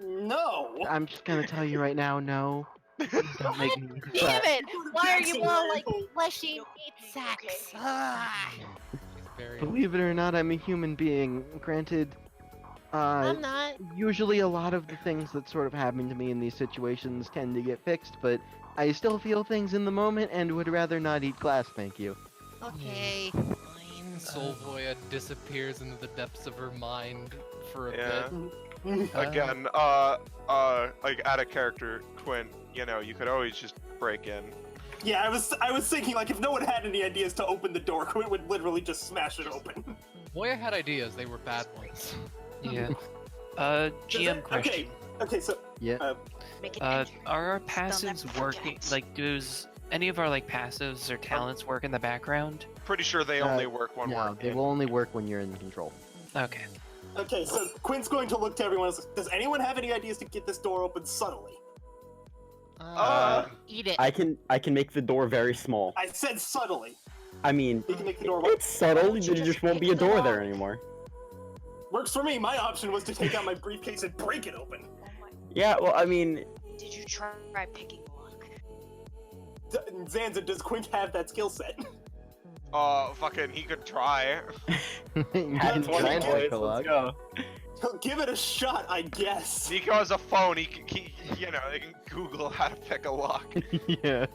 No. I'm just gonna tell you right now, no. Don't make me. Damn it! Why are you all like Jackson, fleshy meat sacks? Ah. Very Believe it or not, I'm a human being. Granted, I'm not. usually a lot of the things that sort of happen to me in these situations tend to get fixed, but I still feel things in the moment and would rather not eat glass, thank you. Okay, fine. Soul Voya disappears into the depths of her mind for a Yeah. bit. Again, like out of character, Quinn. You could always just break in. Yeah, I was thinking like if no one had any ideas to open the door, Quinn would literally just smash it open. Voya had ideas, they were bad ones. Yeah. GM question. Okay, so Yeah. Make it Are enter. our They'll passives never working? forget. Like, does any of our passives or talents work in the background? Pretty sure they only work when No, we're they in. will only work when you're in control. Okay. okay, so Quinn's going to look to everyone else. Does anyone have any ideas to get this door open subtly? Eat it. I can make the door very small. I said subtly. I mean, You can make the door it's subtle. don't you There just just won't be a pick the door lock? there anymore. Works for me. My option was to take out my briefcase and break it open. Oh my- Yeah, well, I mean, Did you try picking the lock? Zanza, does Quinn have that skill set? Fucking, he could try. You at can 20 try and boys, pick a let's lock. go. Give it a shot, I guess. Nico has a phone. They can Google how to pick a lock. Yeah.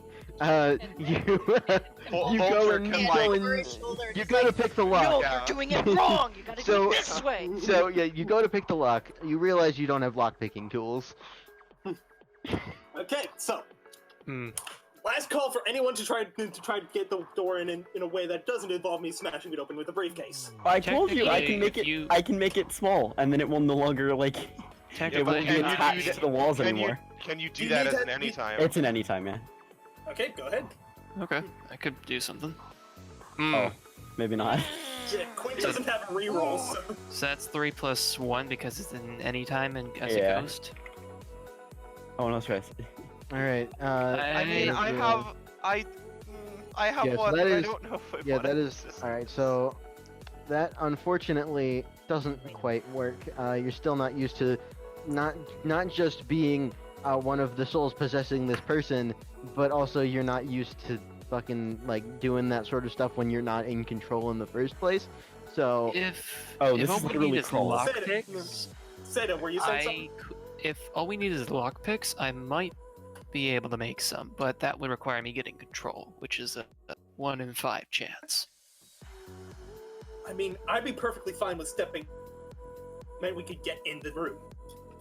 You you go Vulture and can, you like- go Over and his shoulder, you just go to like, pick the No, lock. Yeah. you're doing it wrong. You gotta So- do it this way. So yeah, you go to pick the lock. You realize you don't have lock picking tools. Okay, so Hmm. last call for anyone to try to get the door in a way that doesn't involve me smashing it open with a briefcase. I told you I Technically, can make if it. you- I can make it small, and then it will no longer like. It Technically, won't be can you attached do to the walls Can anymore. you do You that need as an that- anytime? It's an anytime, yeah. Okay, go ahead. okay, I could do something. Oh, maybe not. Yeah, Quinn doesn't have a reroll, so So that's 3 + 1 because it's in any time and as Yeah. a ghost. Oh no, stress. All right. I mean, I have Yeah, so one, that but I is- don't know if I Yeah, want that to is all right. So that unfortunately doesn't quite work. You're still not used to not just being one of the souls possessing this person, but also you're not used to fucking doing that sort of stuff when you're not in control in the first place. So If Oh, if this all is we literally need is crawl. lockpicks, Seda, were you saying something? if all we need is lockpicks, I might be able to make some, but that would require me getting control, which is a 1 in 5 chance. I mean, I'd be perfectly fine with stepping. Man, we could get in the room.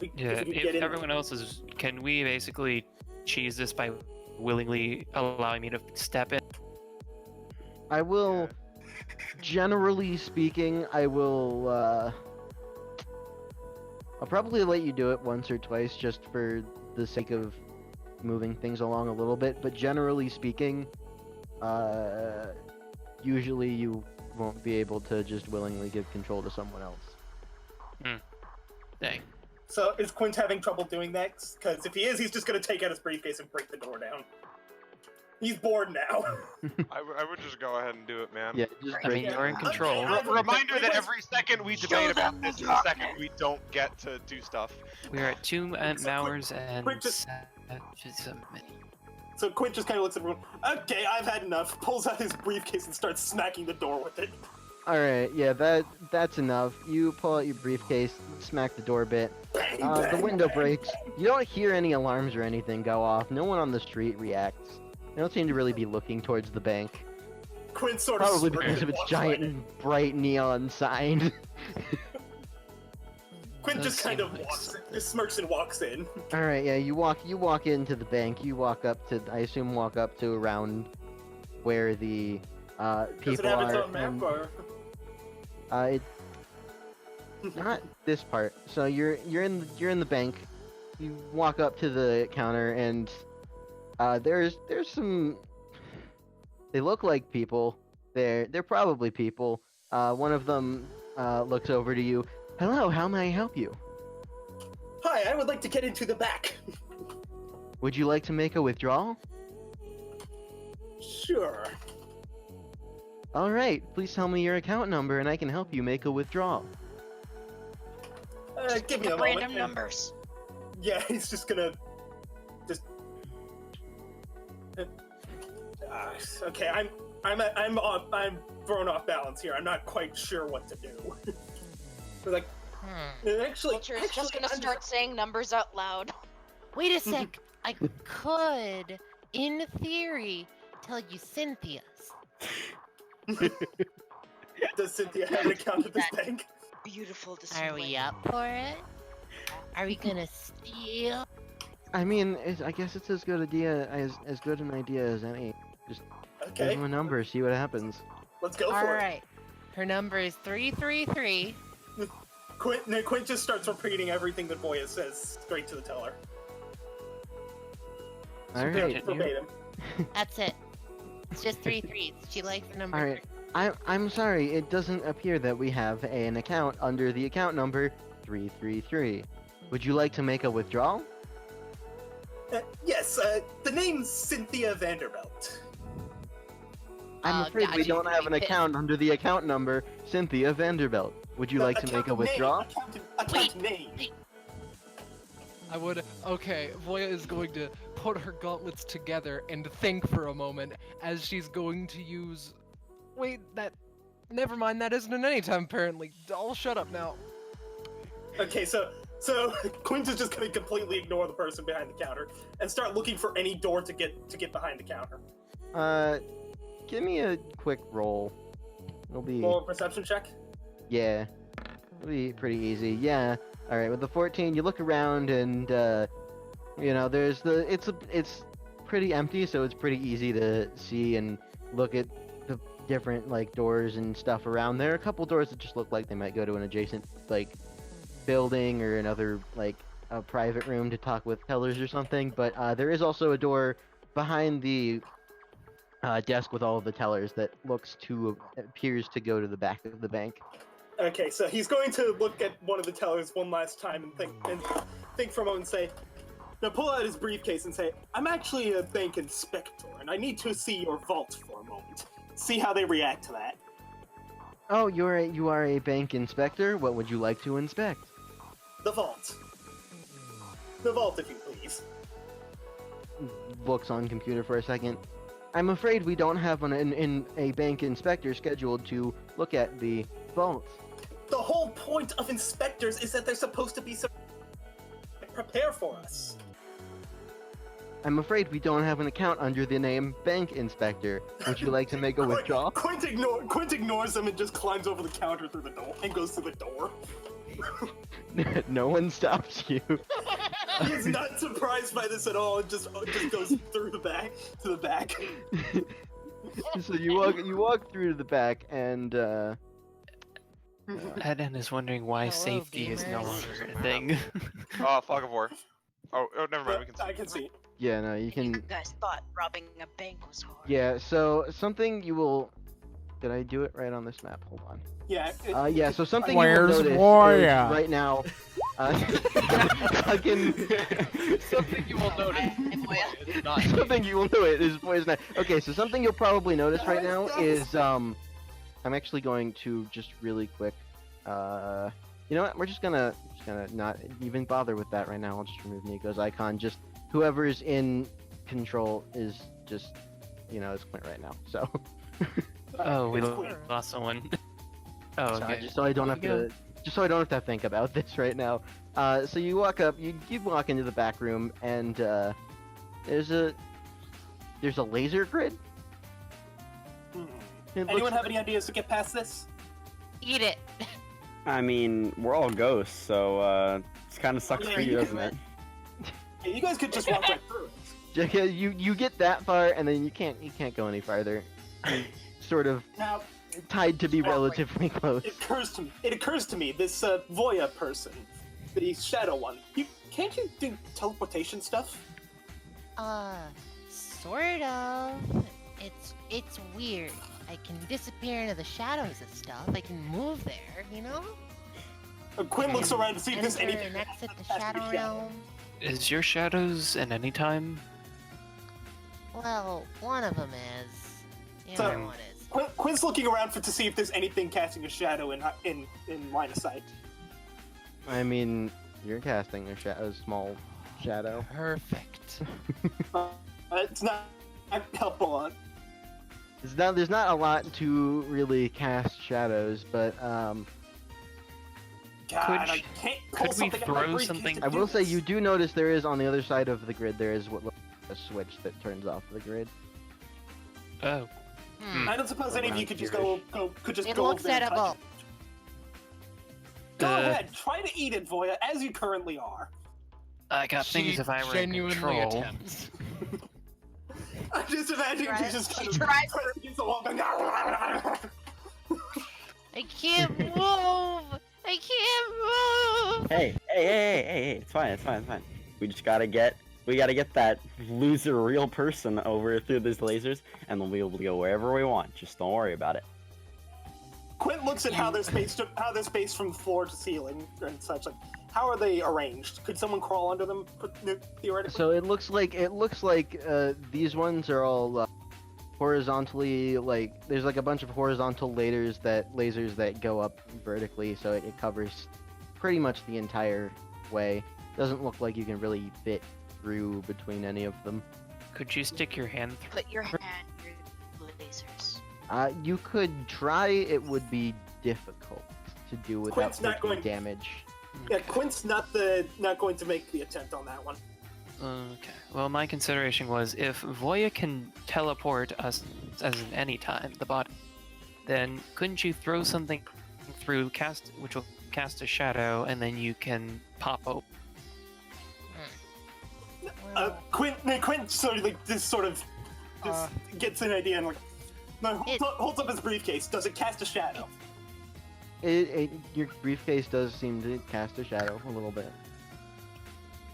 Yeah, we could if get in everyone else is, can we basically cheese this by willingly allowing me to step in? I will, generally speaking, I will. I'll probably let you do it once or twice just for the sake of moving things along a little bit. But generally speaking, usually you won't be able to just willingly give control to someone else. Dang. So is Quint having trouble doing that? Because if he is, he's just gonna take out his briefcase and break the door down. He's bored now. I would just go ahead and do it, man. Yeah, just I mean, break. you're in control. Reminder that every second we debate about this is the second we don't get to do stuff. We're at 2 hours and Quick, just- 7 minutes. So Quint just kind of looks at everyone. Okay, I've had enough. Pulls out his briefcase and starts smacking the door with it. All right, yeah, that's enough. You pull out your briefcase, smack the door a bit. Bang, The bang, window bang. breaks. You don't hear any alarms or anything go off. No one on the street reacts. They don't seem to really be looking towards the bank. Quint sort of Probably smirks because of and its walks giant right in. bright neon sign. Quint Does just kind seem of like walks, something. just smirks and walks in. All right, yeah, you walk into the bank. You walk up to, I assume, walk up to around where the Does it people have its are. own map and, or? it not this part. So you're in the bank. You walk up to the counter and there's some. They look like people. They're probably people. One of them looks over to you. Hello, how may I help you? Hi, I would like to get into the back. Would you like to make a withdrawal? Sure. All right, please tell me your account number and I can help you make a withdrawal. Give me a Random moment. numbers. Yeah, he's just gonna just. Okay, I'm thrown off balance here. I'm not quite sure what to do. We're like, actually, Vulture is just gonna I'm start saying numbers out loud. Wait a sec. I could, in theory, tell you Cynthia's. Does Cynthia have an account at this bank? Beautiful to Are we up for it? Are we gonna steal? I mean, I guess it's as good good an idea as any. Just give Okay, him a number, see what happens. let's go All for it. right. Her number is 333. Quint just starts repeating everything that Voya says straight to the teller. All right, Continue. Verbatim. That's it. It's just 3 threes. She likes the number all right. I'm sorry, it doesn't appear that we have an account under the account number 333. Would you like to make a withdrawal? Yes, the name's Cynthia Vanderbilt. I'm afraid we gotcha, don't have an like this. account under the account number Cynthia Vanderbilt. Would you like to make a withdrawal? Account name. I would. Okay, Voya is going to put her gauntlets together and think for a moment as she's going to use. Wait, that. Never mind, that isn't an anytime apparently. I'll shut up now. Okay, so Quint is just gonna completely ignore the person behind the counter and start looking for any door to get behind the counter. Give me a quick roll. It'll be Roll a perception check. yeah, it'll be pretty easy. Yeah. All right, with the 14, you look around and you know, it's pretty empty, so it's pretty easy to see and look at the different like doors and stuff around there. A couple doors that just look like they might go to an adjacent like building or another like a private room to talk with tellers or something. But there is also a door behind the desk with all of the tellers that appears to go to the back of the bank. Okay, so he's going to look at one of the tellers one last time and think for a moment and say, now pull out his briefcase and say, I'm actually a bank inspector and I need to see your vault for a moment. See how they react to that. Oh, you are a bank inspector? What would you like to inspect? The vault. The vault, if you please. Looks on computer for a second. I'm afraid we don't have a bank inspector scheduled to look at the vault. The whole point of inspectors is that they're supposed to be prepare for us. I'm afraid we don't have an account under the name Bank Inspector. Would you like to make a withdrawal? Quint ignores him and just climbs over the counter through the door and goes to the door. No one stops you. He's not surprised by this at all and just goes through the back to the back. So you walk through to the back and Eden is wondering why Hello, safety is no gamers. longer a thing. Oh, fog of war. Oh, never mind. We can see. I can see. yeah, no, you can You guys thought robbing a bank was hard. yeah, so something you will did I do it right on this map? Hold on. Yeah. Yeah, so something Where's you will notice Warrior? is right now Fucking Something you will notice. It's not something you will know it is poison. Okay, so something you'll probably notice right now is I'm actually going to just really quick. You know what? We're just gonna not even bother with that right now. I'll just remove Nico's icon. Just whoever's in control is just is Quint right now. So. Oh, we It's Quint. lost someone. Oh, Sorry, okay. just so I don't have Go. to. Just so I don't have to think about this right now. So you walk up, you walk into the back room, and there's a laser grid. It Anyone looks- have any ideas to get past this? Eat it. I mean, we're all ghosts, so it kind of sucks Yeah, for you, you doesn't can- it? Yeah, you guys could just walk right through it. Yeah, you get that far, and then you can't go any farther. You're sort of Now, tied to be Well, relatively close. it occurs to me, this Voya person, the Shadow one, can't you do teleportation stuff? Sort of. It's weird. I can disappear into the shadows and stuff. I can move there, you know? Quinn looks around to see if there's Enter anything. and exit the Has to be shadow shadow. realm. Is your shadows an anytime? Well, one of them is. The So- other one is. Quinn's looking around to see if there's anything casting a shadow in line of sight. I mean, you're casting a small shadow. Perfect. It's not helpful. There's not a lot to really cast shadows, but God, Could I can't pull could we something out of my throw briefcase something- to I do will say this. you do notice there is on the other side of the grid there is what looks like a switch that turns off the grid. Oh. Hmm. I don't suppose any of you could just Around It go looks over there and touch edible. it. Go Uh, ahead, try to eat it, Voya, as you currently are. I got things She if I were in genuinely control. attempts. I'm just imagining Tried- you just kind she of tried press against the wall. Going, I can't move. I can't move. Hey, it's fine. We just gotta get that loser real person over through these lasers, and then we'll be able to go wherever we want. Just don't worry about it. Quint looks at how they're spaced from floor to ceiling and such. Like, how are they arranged? Could someone crawl under them theoretically? So it looks like these ones are all horizontally, like there's like a bunch of horizontal lasers that go up vertically, so it covers pretty much the entire way. Doesn't look like you can really fit through between any of them. Could you stick your hand through? Put your hand through the lasers. You could try. It would be difficult to do without Quint's not taking going- damage. Yeah, Quint's not going to make the attempt on that one. Okay. Well, my consideration was if Voya can teleport us as an anytime, the bot, then couldn't you throw something through which will cast a shadow, and then you can pop open? Well, Quint sort of gets an idea and holds up his briefcase. Does it cast a shadow? Your briefcase does seem to cast a shadow a little bit.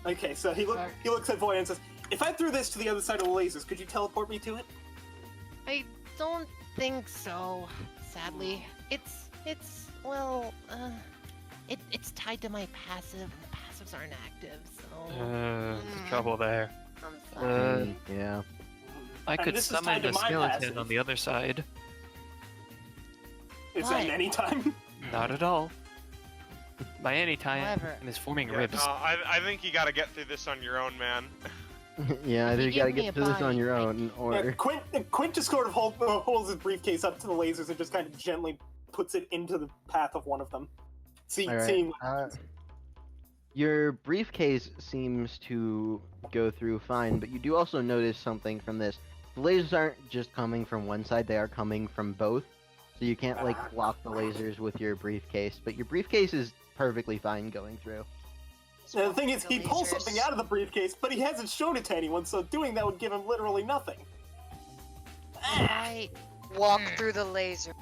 Okay, so he looks at Voya and says, "If I threw this to the other side of the lasers, could you teleport me to it?" I don't think so. Sadly, it's tied to my passive. And the passives aren't active, so Trouble there. I'm sorry. Yeah. I And could this is summon tied to a my skeleton passive. on the other side. Is What? that any time? Not at all. By any time, However- is forming Yeah, ribs. no, I think you gotta get through this on your own, man. Yeah, either you you gotta give me get a through this on body, your like- own, Yeah, or Quint just sort of holds his briefcase up to the lasers and just kind of gently puts it into the path of one of them. All right. Seeing Your briefcase seems to go through fine, but you do also notice something from this. The lasers aren't just coming from one side, they are coming from both. So you can't like block the lasers with your briefcase, but your briefcase is perfectly fine going through. the thing is, he pulls something out of the briefcase, but he hasn't shown it to anyone, so doing that would give him literally nothing. I Walk through the laser.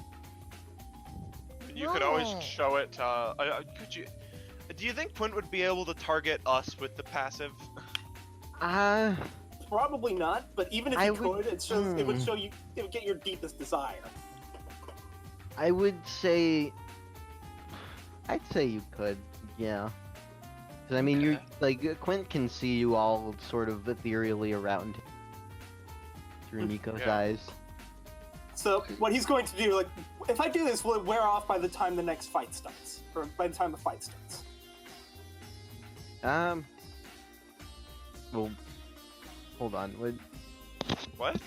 You could always No. show it. Could you? Do you think Quint would be able to target us with the passive? Probably not, but even if I he would- could, it would show you, it would get your deepest desire. I would say, I'd say you could, yeah. 'Cause, I mean, you're like Quint can see you all sort of ethereally around him through Nico's eyes. So what he's going to do, like, if I do this, will it wear off by the time the next fight starts, or by the time the fight starts? Well, hold on. What?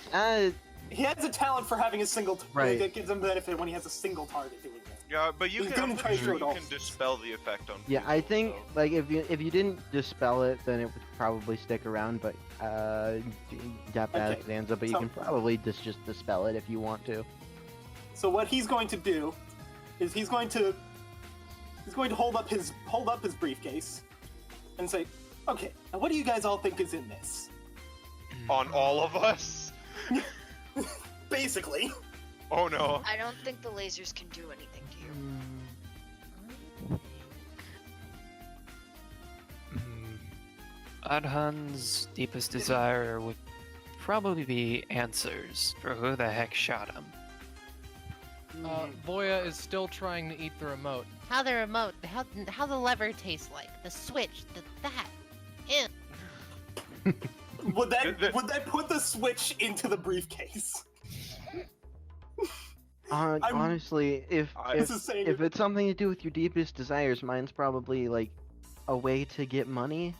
He has a talent for having a single. Right. That gives him benefit when he has a single target doing that. Yeah, but you He's can, gonna I'm try pretty to sure do it you all. can dispel the effect on Yeah, people, I think so. like if you didn't dispel it, then it would probably stick around. But got bad Okay, Zanza, but you so- can probably just dispel it if you want to. So what he's going to do is he's going to hold up his briefcase and say, "Okay, now what do you guys all think is in this?" On all of us? Basically. Oh no. I don't think the lasers can do anything to you. Adhan's deepest desire would probably be answers for who the heck shot him. Voya is still trying to eat the remote. How the remote, how the lever tastes like, the switch, that. Ew. Would that put the switch into the briefcase? Honestly, if This is saying if it's something to do with your deepest desires, mine's probably like a way to get money.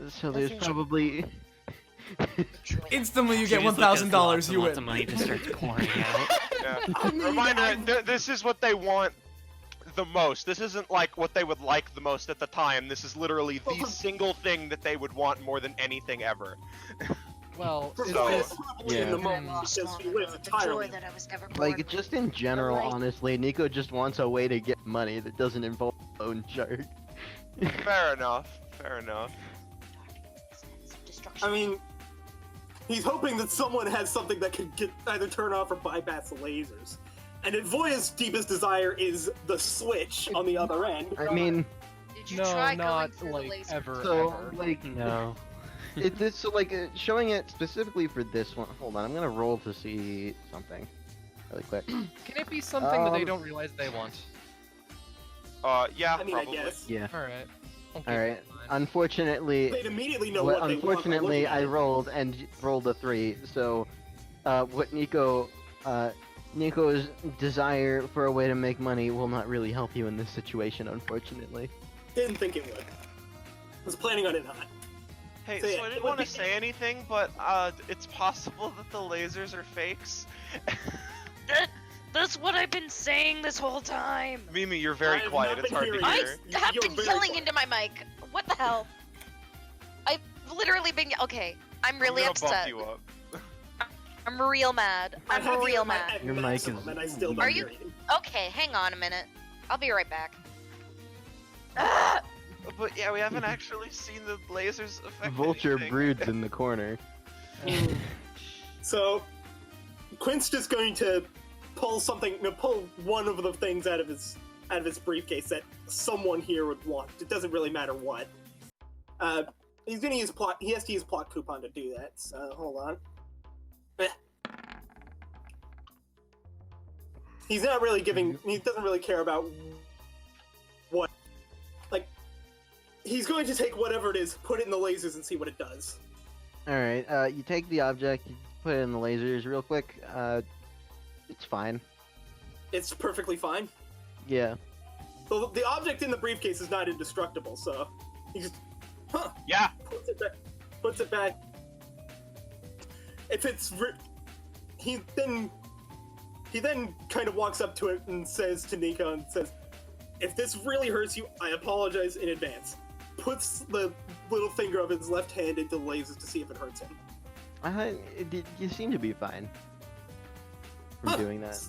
So there's it? probably Instantly, you get She just looked at $1,000. lots and You lots win. of money just starts pouring out. Yeah. Reminder, this is what they want the most. This isn't like what they would like the most at the time. This is literally the single thing that they would want more than anything ever. Well, For is So- this probably in the I moment lost because all he the lives joy entirely. that I was ever born like with. just in general, Like- honestly, Nico just wants a way to get money that doesn't involve loan shark. Fair enough. Fair enough. Destruction. I mean, he's hoping that someone has something that can either turn off or bypass the lasers. And if Voya's deepest desire is the switch on the other end, I mean, Did you no, try not going through like the laser? ever. so like No. this so like showing it specifically for this one. Hold on, I'm gonna roll to see something really quick. Can it be something that they Um, don't realize they want? Yeah, I mean, probably. I guess. Yeah. All right. All right. Unfortunately, They'd immediately know Well, what they want. by unfortunately, looking at I it. rolled and rolled a 3. So, what Nico's desire for a way to make money will not really help you in this situation, unfortunately. Didn't think it would. Was planning on it not. Hey, So, so yeah, I it didn't would want to be- say anything, but it's possible that the lasers are fakes. That's what I've been saying this whole time. Mimi, you're very I have quiet. not It's been hard to hearing hear. you. I have You're been very yelling quiet. into my mic. What the hell? I've literally been. Okay, I'm really I'm gonna upset. bump you up. I'm real mad. I I'm have you real at my- mad. at Your mic maximum, is and I still weak. don't Are hear you- Okay, hang on a minute. I'll be right back. But yeah, we haven't actually seen the lasers affect Vulture anything. broods in the corner. So, Quint's just going to pull one of the things out of his briefcase that someone here would want. It doesn't really matter what. He's gonna use plot. He has to use plot coupon to do that. So hold on. He's not really giving. He doesn't really care about what. Like, he's going to take whatever it is, put it in the lasers, and see what it does. Alright, you take the object, you put it in the lasers real quick. It's fine. It's perfectly fine. Yeah. The object in the briefcase is not indestructible, so he just Yeah. puts it back. If it's he then kind of walks up to it and says to Nico and says, "If this really hurts you, I apologize in advance." Puts the little finger of his left hand into the lasers to see if it hurts him. You seem to be fine from doing that.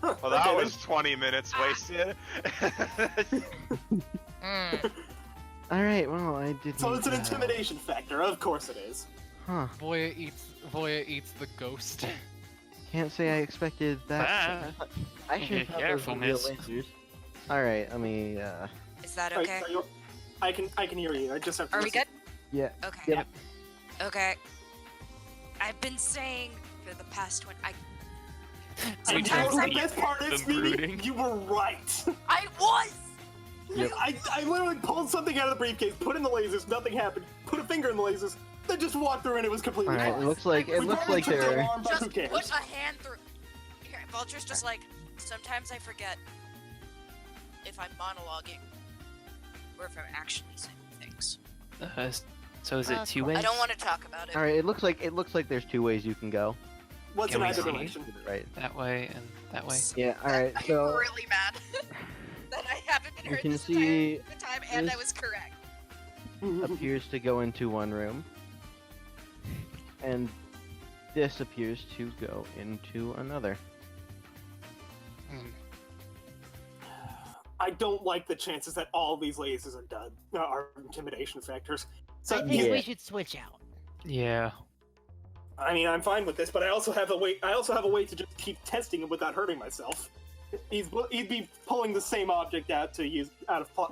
Well, that was 20 minutes wasted. Alright, well, I didn't. So it's an intimidation factor. Of course it is. Huh. Voya eats the ghost. Can't say I expected that. I should have Careful, those real miss. lasers. Alright, let me, Is that Alright, okay? so I can hear you. I just have to Are we listen. good? yeah. Okay. Yep. Okay. I've been saying for the past 20. And Sometimes the I- best part is, the Mimi, brooding. you were right. I was. Yep. I literally pulled something out of the briefcase, put in the lasers, nothing happened. Put a finger in the lasers, then just walked through and it was completely All right, fine. it looks like We probably took the they're. alarm, but who Just cares? put a hand through. Here, Vulture's just like, sometimes I forget if I'm monologuing or if I'm actually saying things. So is it two ways? I don't want to talk about it. All right, it looks like there's two ways you can go. What's Can in we either see? direction? Right. That way and that way. Yeah. All right. So I'm really mad that I haven't been you heard can this see entire time and I this- was correct. appears to go into one room, and this appears to go into another. I don't like the chances that all these lasers are done are intimidation factors. So I think Yeah. we should switch out. Yeah. I mean, I'm fine with this, but I also have a way. I also have a way to just keep testing him without hurting myself. He'd be pulling the same object out to use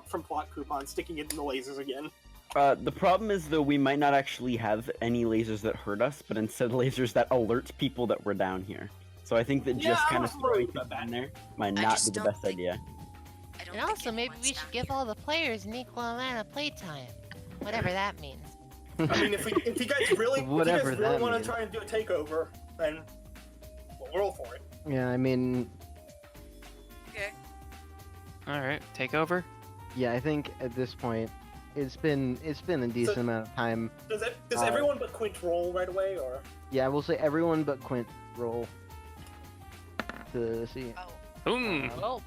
from plot coupon, sticking it in the lasers again. The problem is, though, we might not actually have any lasers that hurt us, but instead lasers that alert people that we're down here. So I think that Yeah, just I kind of was throwing worried about people in that. there might I not just be the don't best think- idea. I don't And think also, maybe anyone's we should down give here. all the players an equal amount of playtime. Whatever that means. I mean, if you guys really, Whatever if you guys really that want means. to try and do a takeover, then we'll roll for it. Yeah. I mean, Okay. All right. Take over. yeah. I think at this point, it's been a decent amount of time. Does everyone but Quint roll right away, or? Yeah, we'll say everyone but Quint roll to see. Oh. Boom. Well,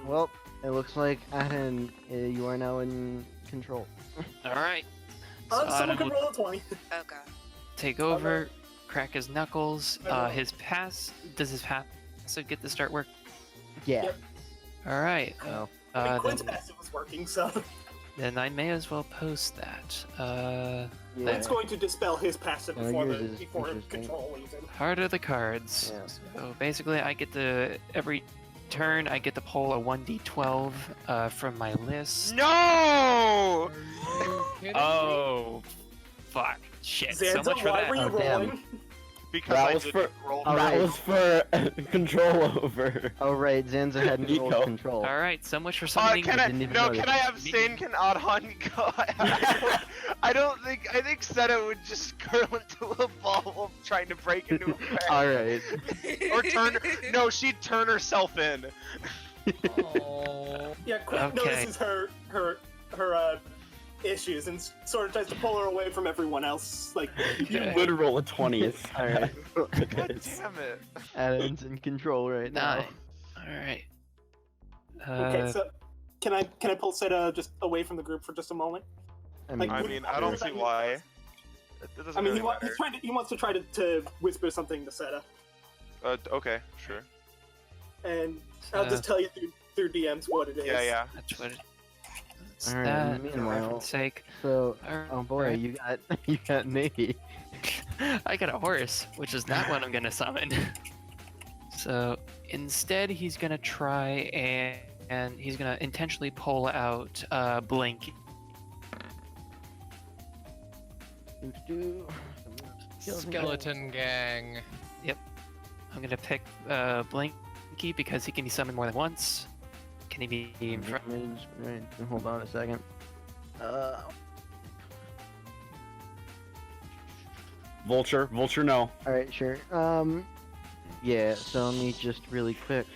Well, it looks like Aden, you are now in control. All right. So Someone Adam can will roll a 20. Oh god. take over, crack his knuckles. I will. His pass. Does his pass get the start work? Yeah. Yep. All right. Oh. I mean, Then, Quint's passive was working, so then I may as well post that. Yeah. Quint's going to dispel his passive Oh, before yours is before interesting. control leaves him. Heart of the cards. Yeah. So basically, I get to every turn I get to pull a 1d12 from my list. No! are you kidding me? Oh, fuck! Shit! So Zanza, much for why that. were you Oh, damn. rolling? Because That I was didn't for- roll. All that right. was for control over. Oh right, Zanza hadn't Nico. rolled control. All right, so much for something. Can I? didn't even No, notice. can I have Sainkin Adhan go? I don't think. I think Seta would just curl into a ball of trying to break into a pair. All right. Or turn. No, she'd turn herself in. Oh. Yeah, Quint Okay. notices her issues and sort of tries to pull her away from everyone else. Like, You Okay. would roll a 20. It's All right. God damn it. Aden's in control right now. Nine. All right. okay, so can I pull Seta just away from the group for just a moment? I Would- mean, I don't see why. It doesn't I mean, really matter. he wants to try to whisper something to Seta, Okay, sure. and I'll just tell you through DMs what it is. Yeah, yeah. That's what. It's All right, that, for meanwhile- reference sake. So, All oh boy, right. you got me. I got a horse, which is not what I'm gonna summon. So instead, he's gonna try and he's gonna intentionally pull out Blink. Skeleton gang. I'm gonna pick Blinky because he can be summoned more than once. Can he be in front? Right, hold on a second. Vulture, no. All right, sure. Yeah. So let me just really quick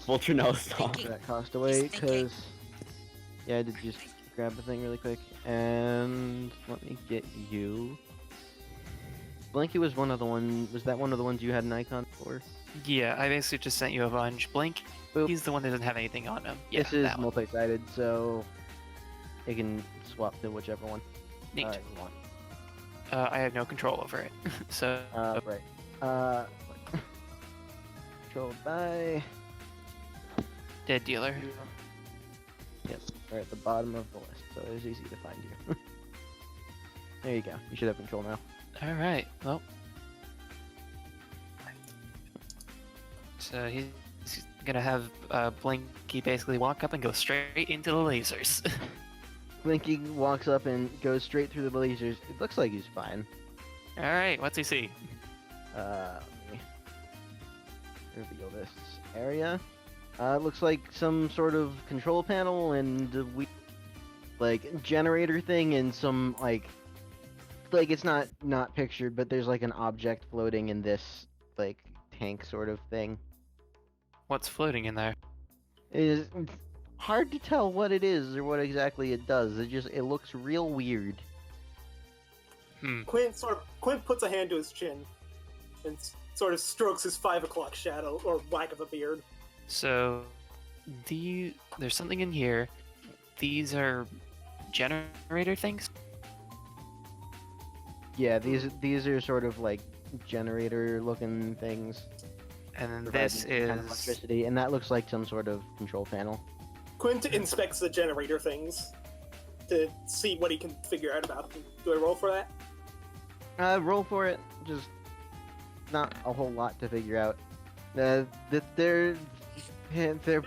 Vulture no, stop. put that cost away thinking. because yeah, I did just grab the thing really quick and let me get you. Blinky was one of the ones. Was that one of the ones you had an icon for? Yeah, I basically just sent you a bunch. Blink. Boop. He's the one that doesn't have anything on him. Yeah, This is that one. multi-sided, so it can swap to whichever one Neat. you want. I have no control over it. So Right. Controlled by. dead dealer. Yep, we're at the bottom of the list, so it was easy to find you. There you go. You should have control now. All right. Well. So he's gonna have Blinky basically walk up and go straight into the lasers. Blinky walks up and goes straight through the lasers. It looks like he's fine. All right. What's he see? Let me reveal this area. It looks like some sort of control panel and like generator thing and some like it's not pictured, but there's like an object floating in this like tank sort of thing. What's floating in there? It's hard to tell what it is or what exactly it does. It looks real weird. Quinn puts a hand to his chin and sort of strokes his 5 o'clock shadow or lack of a beard. So, there's something in here. These are generator things? Yeah, these are sort of like generator-looking things. And then providing this some kind of is... electricity, and that looks like some sort of control panel. Quint inspects the generator things to see what he can figure out about them. Do I roll for that? Roll for it. Just not a whole lot to figure out. They're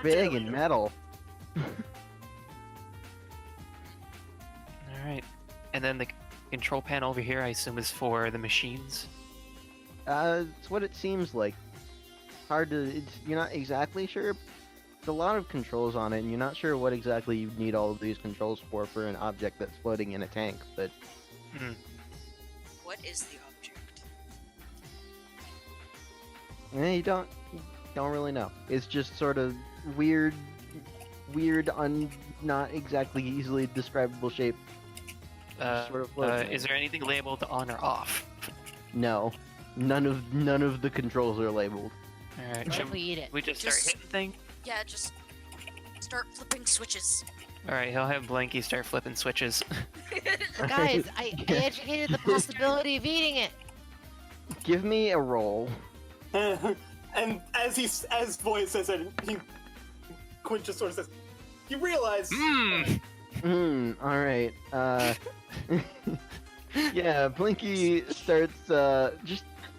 big and metal. Alright. And then the control panel over here, I assume, is for the machines? It's what it seems like. You're not exactly sure. There's a lot of controls on it, and you're not sure what exactly you need all of these controls for an object that's floating in a tank, but... What is the object? You don't really know. It's just sort of weird, not exactly easily describable shape. Sort of floating. Is there anything labeled on or off? No. None of the controls are labeled. Alright, What should if we eat it? we just start hitting things? Yeah, just start flipping switches. Alright, he'll have Blanky start flipping switches. Guys, I educated the possibility of eating it. Give me a roll. And as Voya says it, Quint just sort of says, "You realize?" Alright. Yeah, Blinky starts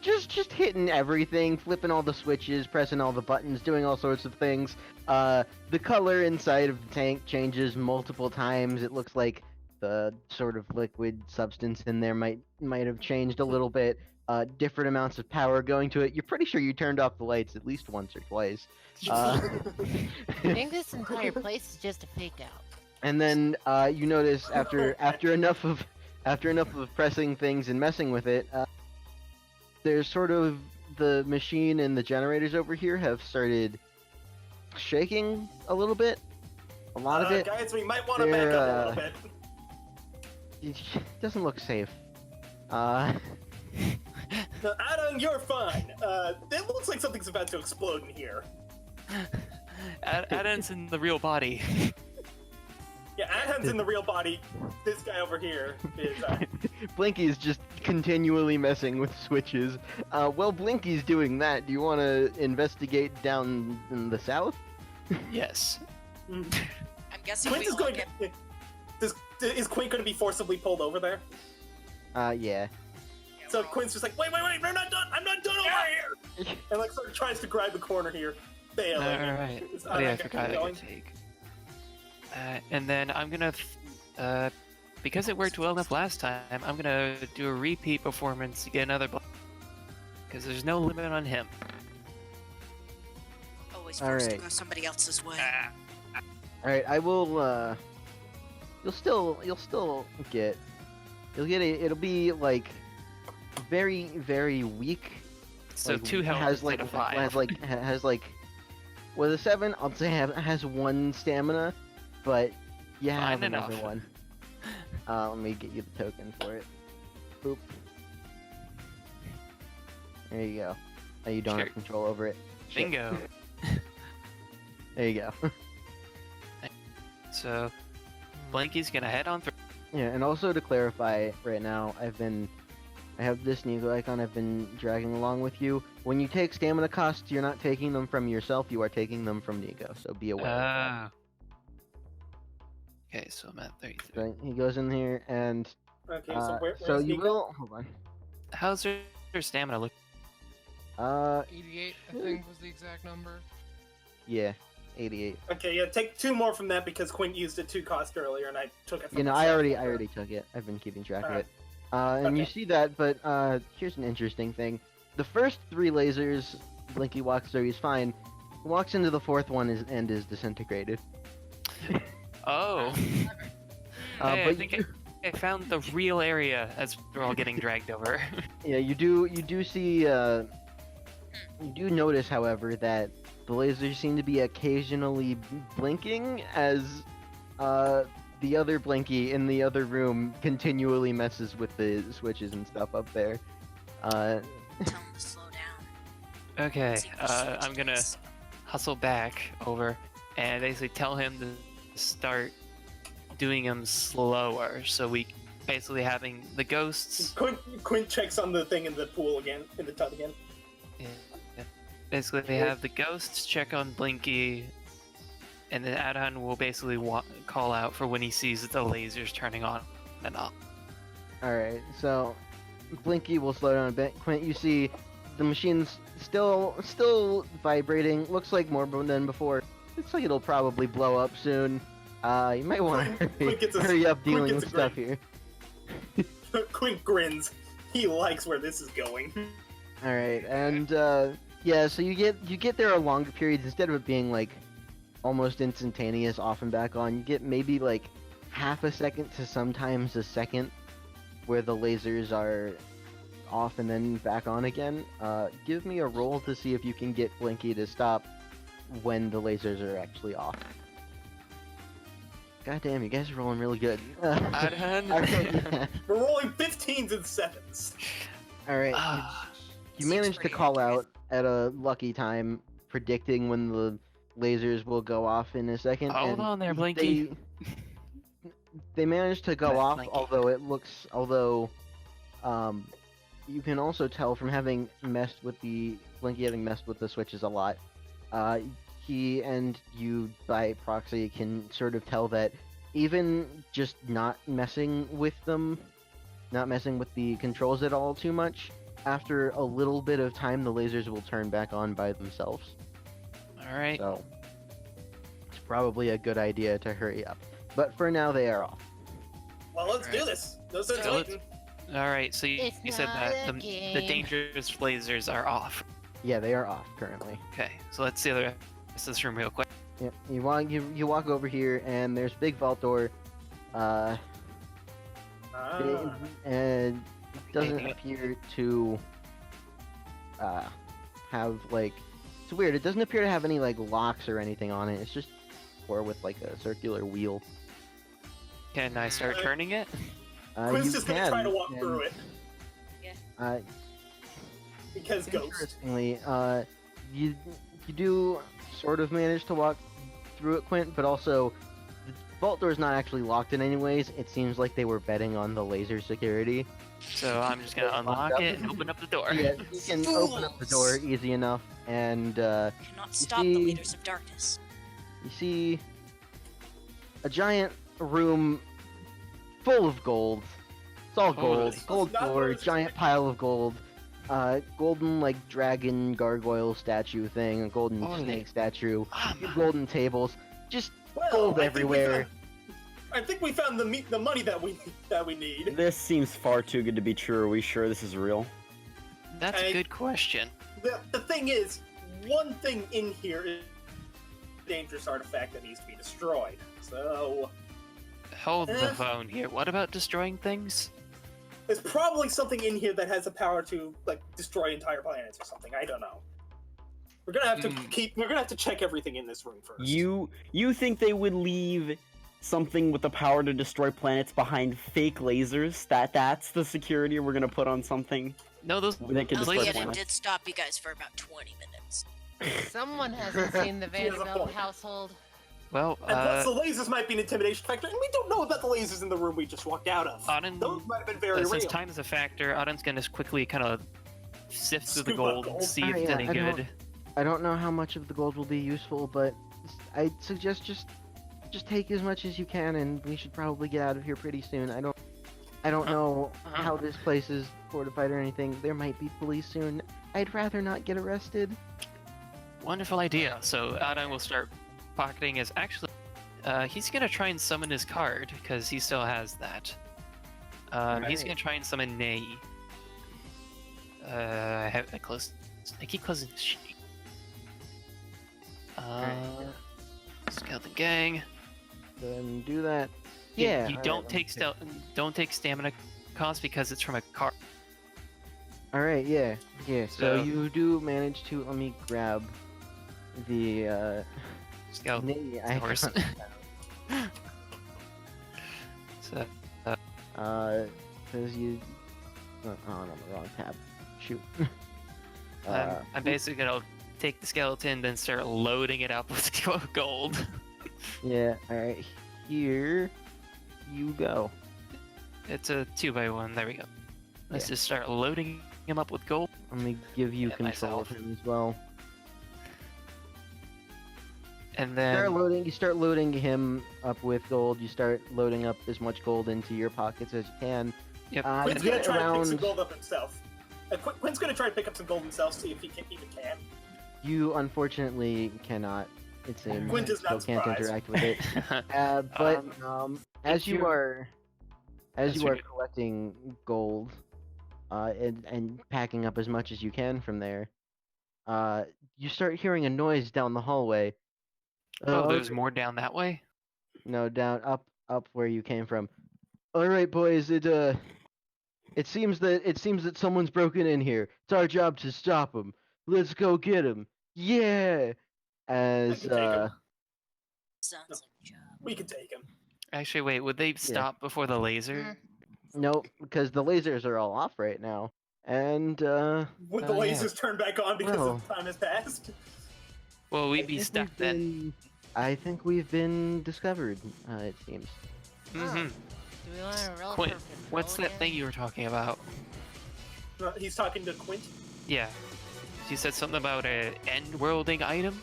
just hitting everything, flipping all the switches, pressing all the buttons, doing all sorts of things. The color inside of the tank changes multiple times. It looks like the sort of liquid substance in there might have changed a little bit. Different amounts of power going to it. You're pretty sure you turned off the lights at least once or twice. I think this entire place is just a fake out. And then you notice after enough of pressing things and messing with it, there's sort of the machine and the generators over here have started shaking a little bit. A lot of it. Guys, we might want to back up a little bit. It doesn't look safe. No, Adam, you're fine. It looks like something's about to explode in here. Adam's in the real body. Yeah, Adam's in the real body. This guy over here is. Blinky is just continually messing with switches. While Blinky's doing that, do you want to investigate down in the south? Yes. I'm guessing Quint we is all going. get... Is Quint going to be forcibly pulled over there? Yeah. Yeah, So we're all- Quint's just like, wait, we're not done. I'm not done over here. And like sort of tries to grab the corner here, failing. Alright. It's- Oh yeah, I okay, forgot I keep going. could take. And then I'm gonna, because it worked well enough last time, I'm gonna do a repeat performance to get another block. Because there's no limit on him. Always forced to Alright. go somebody else's way. All right, I will. You'll still get. You'll get it. It'll be like very, very weak. So Like, 2 health has like instead of 5. has like with a 7, I'll say has 1 stamina, but you have Fine another enough. one. Let me get you the token for it. Boop. There you go. Now you don't Sure. have control over it. Shit. Bingo. There you go. So, Blanky's gonna head on through. Yeah, and also to clarify, right now, I have this Nico icon I've been dragging along with you. When you take stamina costs, you're not taking them from yourself, you are taking them from Nico, so be aware of Ah. Okay, so I'm at 33. that. Right, he goes in here, and Okay, so where's so you Nico? will, hold on. How's your stamina look? 88, I think, was the exact number. Yeah, 88. Okay, yeah, take 2 more from that because Quint used a 2 cost earlier and I took it from You know, myself. I already took it. I've been keeping track of Alright. it. And you Okay. see that, but here's an interesting thing. The first 3 lasers Blinky walks through, he's fine. walks into the fourth one and is disintegrated. Oh. Hey, I But think I found the real area as we're all getting dragged over. yeah, you do see you do notice, however, that the lasers seem to be occasionally blinking as the other Blinky in the other room continually messes with the switches and stuff up there. Tell him to slow down. Okay, See if he shoots I'm gonna us. hustle back over and basically tell him to start doing them slower, so we basically having the ghosts. Quint checks on the thing in the pool again, in the tub again. Yeah. Basically, they have the ghosts check on Blinky, and then Adhan will basically call out for when he sees the lasers turning on and off. Alright, so Blinky will slow down a bit. Quint, you see the machine's still vibrating. Looks like more than before. Looks like it'll probably blow up soon. You might want to hurry up dealing with stuff here. Quint grins. He likes where this is going. Alright, and yeah, so you get there a longer period instead of it being like almost instantaneous off and back on. You get maybe like half a second to sometimes a second where the lasers are off and then back on again. Give me a roll to see if you can get Blinky to stop when the lasers are actually off. God damn, you guys are rolling really good. Adhan? Okay, We're rolling 15s and 7s. Alright, you managed to call out at a lucky time, predicting when the lasers will go off in a second. Hold and on there, Blinky. They managed to go Right, off, Blinky. although you can also tell from having messed with Blinky having messed with the switches a lot. He and you, by proxy, can sort of tell that even just not messing with them, not messing with the controls at all too much, after a little bit of time, the lasers will turn back on by themselves. Alright. So, it's probably a good idea to hurry up. But for now, they are off. Well, let's do this. No sense So let's- waiting. Alright, so you It's said not that a the game. dangerous lasers are off. Yeah, they are off currently. Okay, so let's see the rest of this room real quick. Yep. You walk over here, and there's a big vault door. And it doesn't appear to have like. It's weird. It doesn't appear to have any like locks or anything on it. It's just door with like a circular wheel. Can I start turning it? Quint's You just gonna can, try to walk and, through it. Because ghosts. Interestingly, you do sort of manage to walk through it, Quint, but also the vault door is not actually locked in any ways. It seems like they were betting on the laser security. So I'm just gonna unlock it and open up the door. Yeah, you can open up the door easy enough, and Cannot stop the see- leaders of darkness. you see a giant room full of gold. It's all gold. Holy. Gold Not door, worth it. giant pile of gold. Golden like dragon gargoyle statue thing, a golden Holy. snake statue, Ah, golden tables, just Well, gold I think we everywhere. I think we found the money that we need. This seems far too good to be true. Are we sure this is real? That's a I- good question. The thing is, one thing in here is a dangerous artifact that needs to be destroyed. So Hold the phone here. What about destroying things? there's probably something in here that has the power to like destroy entire planets or something. I don't know. We're gonna have to We're gonna have to check everything in this room first. You think they would leave something with the power to destroy planets behind fake lasers? That's the security we're gonna put on something? No, those They can destroy lasers- Elliot planets. did stop you guys for about 20 minutes. Someone hasn't seen the He has a Vanderbilt point. household. Well, And plus, the lasers might be an intimidation factor, and we don't know about the lasers in the room we just walked out of. Auden, Those might have been very since real. time is a factor, Auden's gonna quickly kind of sift through the Scoop up gold, gold. see if Oh, it's yeah, any I don't- good. I don't know how much of the gold will be useful, but I'd suggest just take as much as you can, and we should probably get out of here pretty soon. I don't know how this place is fortified or anything. There might be police soon. I'd rather not get arrested. Wonderful idea. So Auden will start pocketing his. Actually, he's gonna try and summon his card because he still has that. He's gonna try and summon Ney. I keep closing the sheet. the gang. Then do that. You- Yeah. You, all don't right, take don't take stamina cost because it's from a car. All right. Yeah. Yeah. So So- you do manage to. Let me grab the. Skeleton I horse. can't- So, because you. Oh, I'm on the wrong tab. Shoot. I'm basically gonna take the skeleton, then start loading it up with gold. Yeah. All right. Here you go. It's a 2x1. There we go. Let's Yeah. just start loading him up with gold. Let me give you Get control myself. of him as well. And You then start loading him up with gold. You start loading up as much gold into your pockets as you can. Yep. You Quinn's gonna get try to pick some around. gold up himself. Quinn's gonna try to pick up some gold himself, see if he even can. You unfortunately cannot. It seems. Quint is not so can't surprised. interact with it. But as if you you're- are, as That's you are right. collecting gold, and packing up as much as you can from there, you start hearing a noise down the hallway. oh, there's more down that way. No, down up where you came from. All right, boys. It seems that someone's broken in here. It's our job to stop them. Let's go get him. Yeah. As can take 'em. Sounds like a job. We can take him. Actually, wait. Would they stop before the laser? nope, because the lasers are all off right now. And Would the Oh, yeah. lasers turn back on because Well. time has passed? Well, I we'd be think stuck we've then. been- I think we've been discovered. It seems. Mm-hmm. Do we want to roll Quint, for control what's that again? thing you were talking about? He's talking to Quint. Yeah. You said something about a end-worlding item?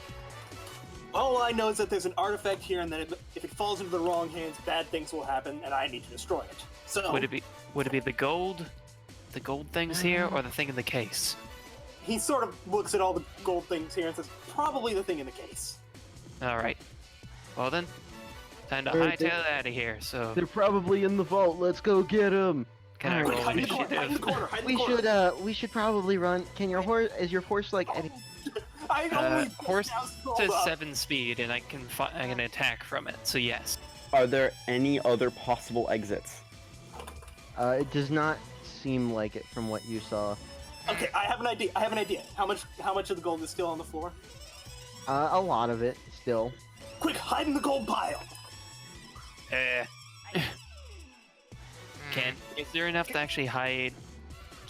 All I know is that there's an artifact here, and that if it falls into the wrong hands, bad things will happen, and I need to destroy it. So Would it be the gold things here, or the thing in the case? he sort of looks at all the gold things here and says, "Probably the thing in the case." All right. Well then, time to Alright, hightail it out of here. So They're probably in the vault. Let's go get them. can I Alright. roll Hide in the corner. Hide in the initiative? corner. Hide in the We corner. should probably run. Can your horse? Is your horse like? I only Horse now scrolled says up. 7 speed, and I can attack from it. So yes. Are there any other possible exits? It does not seem like it from what you saw. Okay, I have an idea. How much of the gold is still on the floor? A lot of it still. Quick, hide in the gold pile. Is there enough to actually hide?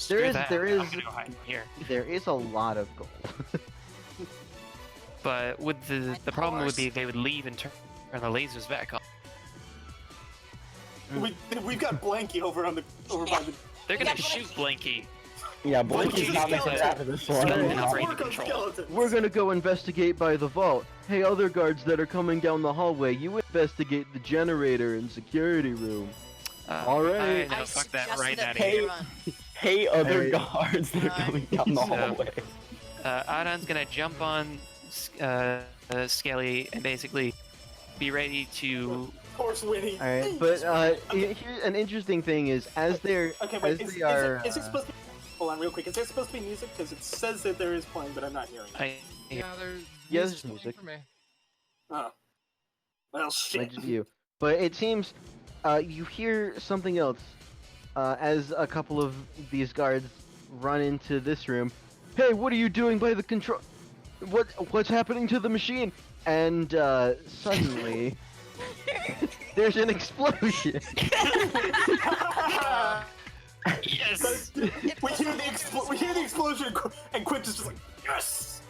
There is. that. There I'm is. gonna go hide in here. There is a lot of gold. But would the problem would be they would leave and turn the lasers back on. We've got Blanky over by the. They're gonna Yeah, shoot Blanky. Yeah, Blanky's Blanky's not skeleton. making it out of this one. Skeleton Let's operating work on control. skeletons. We're gonna go investigate by the vault. Hey, other guards that are coming down the hallway, you investigate the generator and security room. All right. No, fuck that suggest right that out of we here. run. Hey, other Hey. guards that are coming down the So- hallway. Adon's gonna jump on Skelly and basically be ready to. Horse Winnie. All right, but here's an interesting thing is as they're Okay, wait. as they are. Is it supposed to be? Hold on, real quick. Is there supposed to be music? Because it says that there is playing, but I'm not hearing it. Yeah, there's Yes, music's playing music. for me. Oh. Well, shit. Might just be you. But it seems you hear something else as a couple of these guards run into this room. Hey, what are you doing by the control? What's happening to the machine? And suddenly there's an explosion. Yes. We hear the explosion, and Quint is just like, yes.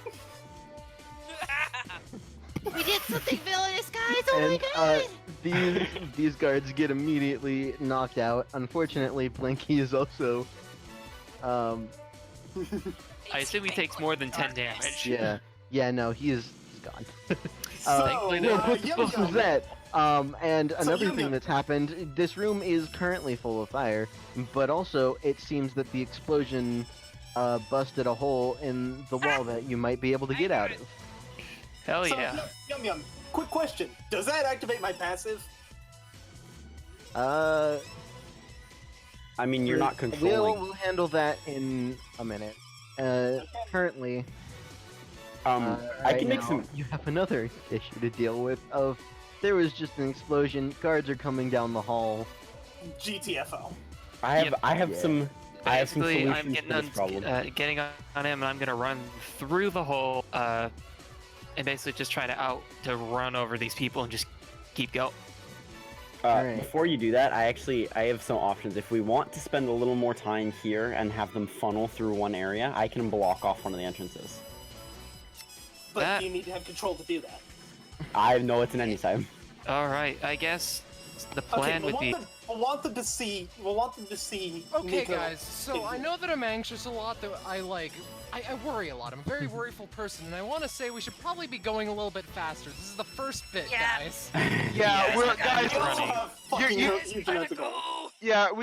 We did something villainous, guys! Oh my And god! these guards get immediately knocked out. Unfortunately, Blinky is also I assume he takes more than 10 damage. yeah, no, he's gone. Thankfully, no, uh, what Yum was Yum. that? And another Yum thing Yum. that's happened, this room is currently full of fire, but also it seems that the explosion busted a hole in the wall that you might be able to get out of. Hell So, yeah. Yum Yum. Quick question: does that activate my passive? Uh, I mean, you're not controlling. We'll handle that in a minute. Currently, I right can make now, some. You have another issue to deal with. There was just an explosion. Guards are coming down the hall. GTFO. I have Yeah. some. I have some Basically, I'm solutions getting to this problem. getting on him, and I'm gonna run through the hole, and basically just try to run over these people and just keep going. Alright. Before you do that, I have some options. If we want to spend a little more time here and have them funnel through one area, I can block off one of the entrances. But you need to have control to do that. I know it's an anytime. All right, I guess the plan would be. We'll want them to see. Okay, Nico. guys. So I know that I'm anxious a lot. That I worry a lot. I'm a very worryful person, and I want to say we should probably be going a little bit faster. This is the first bit, guys. Yeah, we're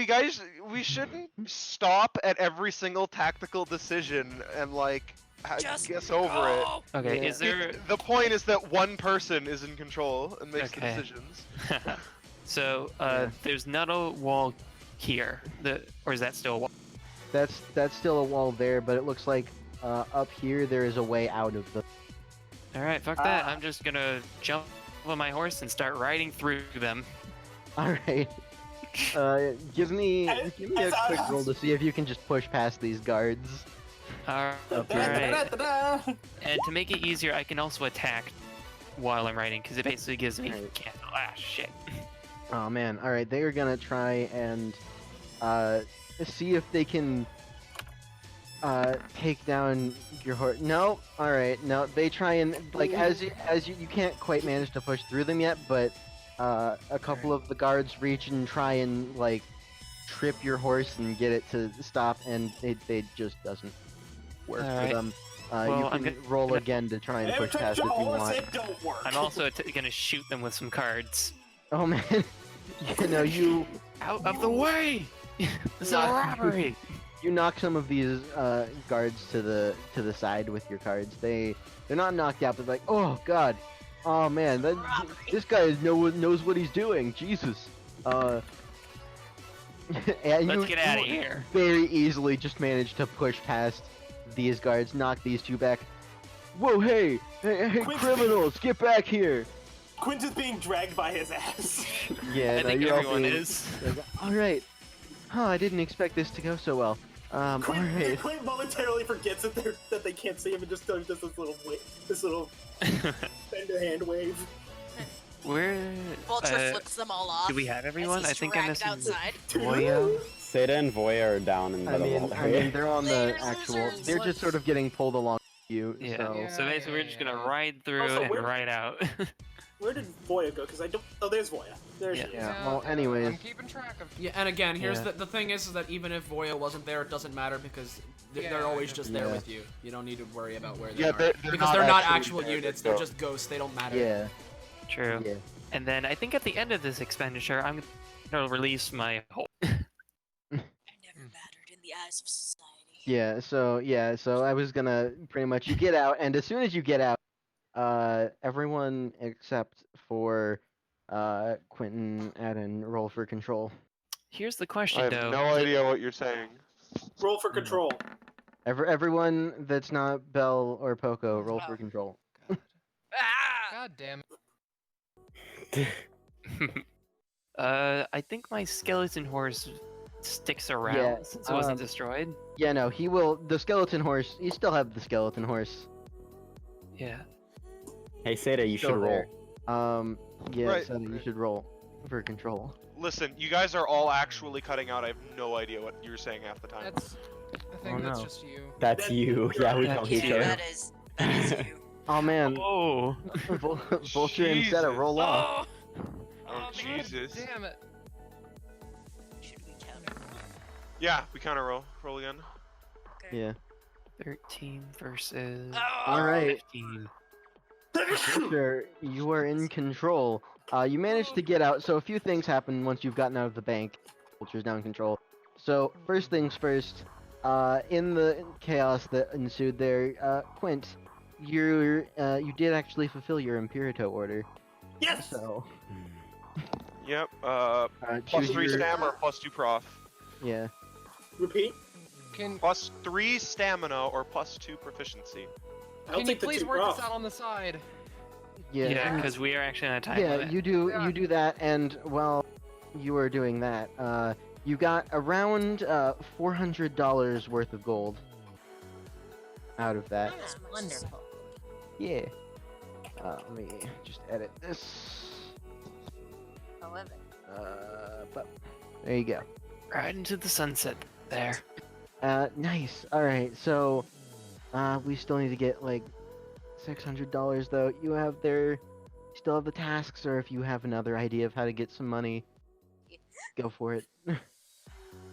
guys. We shouldn't stop at every single tactical decision and like guess over it. Okay, is there? The point is that one person is in control and makes the decisions. So there's not a wall here. Or is that still a wall? That's still a wall there, but it looks like up here there is a way out of the. All right, fuck that. I'm just gonna jump on my horse and start riding through them. All right. Give me a quick roll to see if you can just push past these guards. All right. And to make it easier, I can also attack while I'm riding because it basically gives me cancel. Ah, shit. Oh man! All right, they are gonna try and see if they can take down your horse. No, all right, no. They try and like as you can't quite manage to push through them yet, but a couple of the guards reach and try and like trip your horse and get it to stop, and it just doesn't work for them. Well, you can roll again to try and push past if you want. I'm also gonna shoot them with some cards. Oh man, you out of the way! This is a robbery. You knock some of these guards to the side with your cards. They're not knocked out, but like, oh god, oh man, this guy knows what he's doing. Jesus. And Let's get out of here. Very easily just managed to push past these guards, knock these two back. Whoa, hey, criminals, get back here! Quint is being dragged by his ass. Yeah, I think everyone is. All right. Huh, I didn't expect this to go so well. All right. Quint momentarily forgets that they can't see him and just does this little bend a hand wave. Where? Vulture flips them all off. Do we have everyone? I think I'm missing outside. Voya. Seda and Voya are down in the middle. I mean, they're on the actual. They're just sort of getting pulled along with you. Yeah. So basically, we're just gonna ride through and ride out. Where did Voya go? Because I don't. Oh, there's Voya. There she is. Yeah. Well, anyways. I'm keeping track of. Yeah, and again, here's the thing is that even if Voya wasn't there, it doesn't matter because they're always just there with you. You don't need to worry about where they are. Because they're not actual units. They're just ghosts. They don't matter. Yeah. True. Yeah. And then I think at the end of this expenditure, I'm gonna release my whole. I never mattered in the eyes of society. So I was gonna pretty much you get out, and as soon as you get out, everyone except for Quentin, Adam, roll for control. Here's the question, I have though. no idea what you're saying. Roll for control. Everyone that's not Bell or Poco, roll for control. God damn it. I think my skeleton horse sticks around since it wasn't destroyed. Yeah, no, he will. The skeleton horse. You still have the skeleton horse. Yeah. Hey, Seda, you should roll. Yeah, Right. Seda, you should roll for control. Listen, you guys are all actually cutting out. I have no idea what you're saying half the time. I think that's just you. That's you. Yeah, we know each other. That is you. Oh man. Oh. Vulture and Seda, roll off. Oh Jesus. Damn it. Should we counter? Yeah, we counter roll. Roll again. Okay. Yeah. 13 versus. All right. 15. Vulture, you are in control. You managed to get out. So a few things happen once you've gotten out of the bank. Vulture's now in control. So first things first. In the chaos that ensued there, Quint, you did actually fulfill your Imperato order. Yes. So. Yep. Plus 3 stamina or plus 2 prof. Yeah. Repeat. Plus 3 stamina or plus 2 proficiency. I'll Can you take the please two work off. this out on the side? Yeah, because we are actually on a time Yeah, limit. you do that, and while you are doing that, you got around $400 worth of gold out of that. Ah, wonderful. Yeah. Let me just edit this. However, But there you go. Right into the sunset there. Nice. All right, so we still need to get like $600 though. Still have the tasks, or if you have another idea of how to get some money, go for it.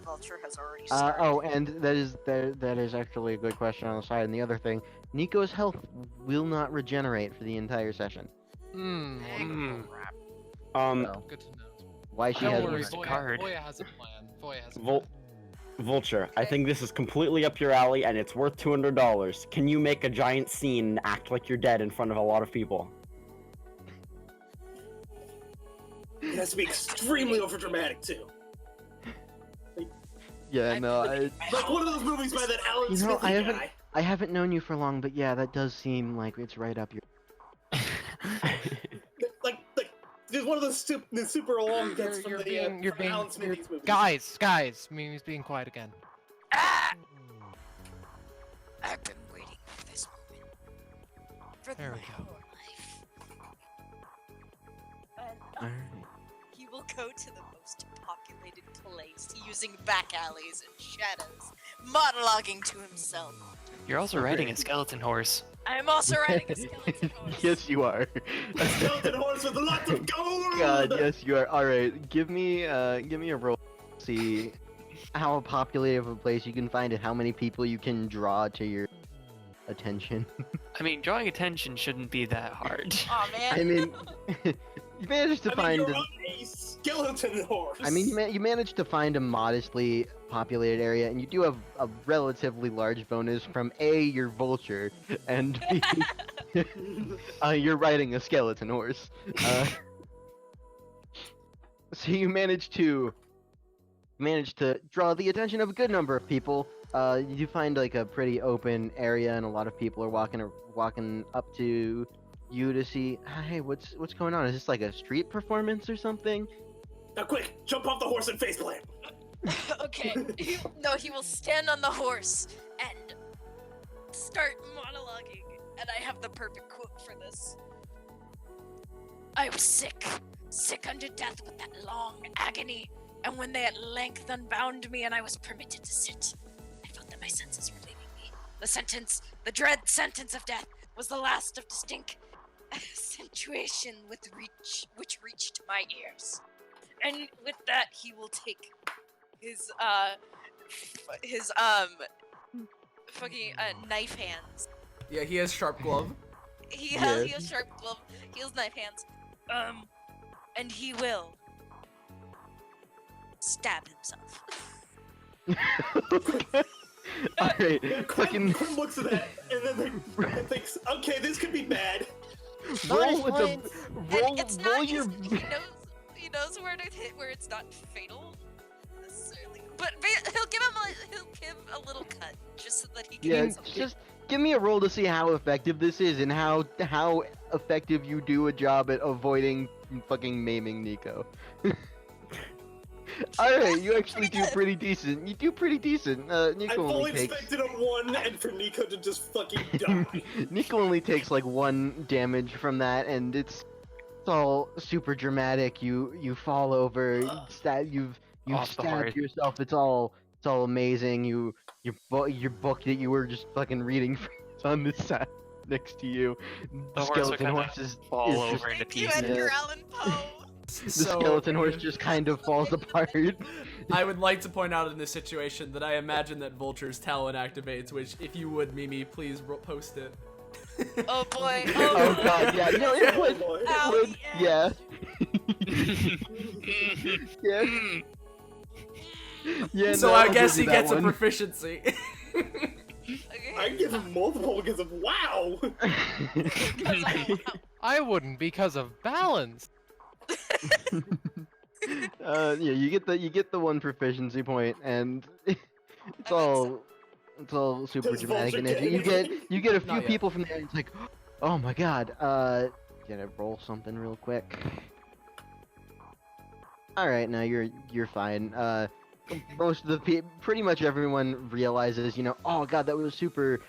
Vulture has already started. Oh, and that is actually a good question on the side. And the other thing, Nico's health will not regenerate for the entire session. So, Good to know. why she Don't has worry, used a Voya, card. Voya has a plan. Voya has a plan. Vulture, I think this is completely up your alley, and it's worth $200. Can you make a giant scene and act like you're dead in front of a lot of people? It has to be extremely overdramatic too. Yeah, no, Like one of those movies by that Alan you know, Smithy guy. I haven't known you for long, but yeah, that does seem like it's right up your. Like there's one of those super long gets from You're the being, from Alan Smithy's movies. guys, Mimi's being quiet again. I've been waiting for this moment. For There we my go. whole life. and Alright. he will go to the most populated place using back alleys and shadows, monologuing to himself. You're also riding a skeleton horse. I'm also riding a skeleton horse. Yes, you are. A skeleton horse with lots of gold. God, yes, you are. All right, give me a roll. See how populated of a place you can find and how many people you can draw to your attention. I mean, drawing attention shouldn't be that hard. Aw, man. I mean, you managed to find. you're on a skeleton horse. I mean, you managed to find a modestly populated area, and you do have a relatively large bonus from A, your vulture, and B, you're riding a skeleton horse. So you managed to draw the attention of a good number of people. You find like a pretty open area, and a lot of people are walking up to you to see. Hey, what's going on? Is this like a street performance or something? Now quick, jump off the horse and faceplant. Okay. He will stand on the horse and start monologuing. And I have the perfect quote for this. I was sick unto death with that long agony. And when they at length unbound me and I was permitted to sit, I felt that my senses were leaving me. The dread sentence of death, was the last of distinct accentuation which reached my ears. And with that, he will take his fucking knife hands. Yeah, he has sharp glove. He has sharp glove. He has knife hands. And he will stab himself. Alright, fucking Quinn looks at that and then thinks, okay, this could be bad. roll with the points. roll, It's roll not. your. He knows where to hit, where it's not fatal necessarily. But he'll give a little cut just so that he can. Yeah, get something. just give me a roll to see how effective this is and how effective you do a job at avoiding fucking maiming Nico. Alright, you actually do pretty decent. You do pretty decent. I Nico fully only takes. expected a 1 and for Nico to just fucking die. Nico only takes like 1 damage from that, and it's all super dramatic. You fall over. You've Off the stabbed heart. yourself. It's all amazing. Your book that you were just fucking reading is on this side next to you. The horse would kind horse of is fall is over into Thank you, pieces. Edgar Allan Poe. The skeleton horse just kind of falls apart. I would like to point out in this situation that I imagine that Vulture's talent activates, which, if you would, Mimi, please post it. Oh boy. Oh god, yeah. No, it would. boy. It Ow, would. Yeah. Yeah. So no, I I'll guess give he you that gets a one. proficiency. I give him multiple because of wow. I wouldn't because of balance. Yeah, you get the 1 proficiency point, and it's all It's all super Does dramatic Vulture and get edgy. anything? You get a few Not yet. people from there. And it's like, oh my god. Gonna roll something real quick. All right, now you're fine. Most of the pretty much everyone realizes, oh god, that was super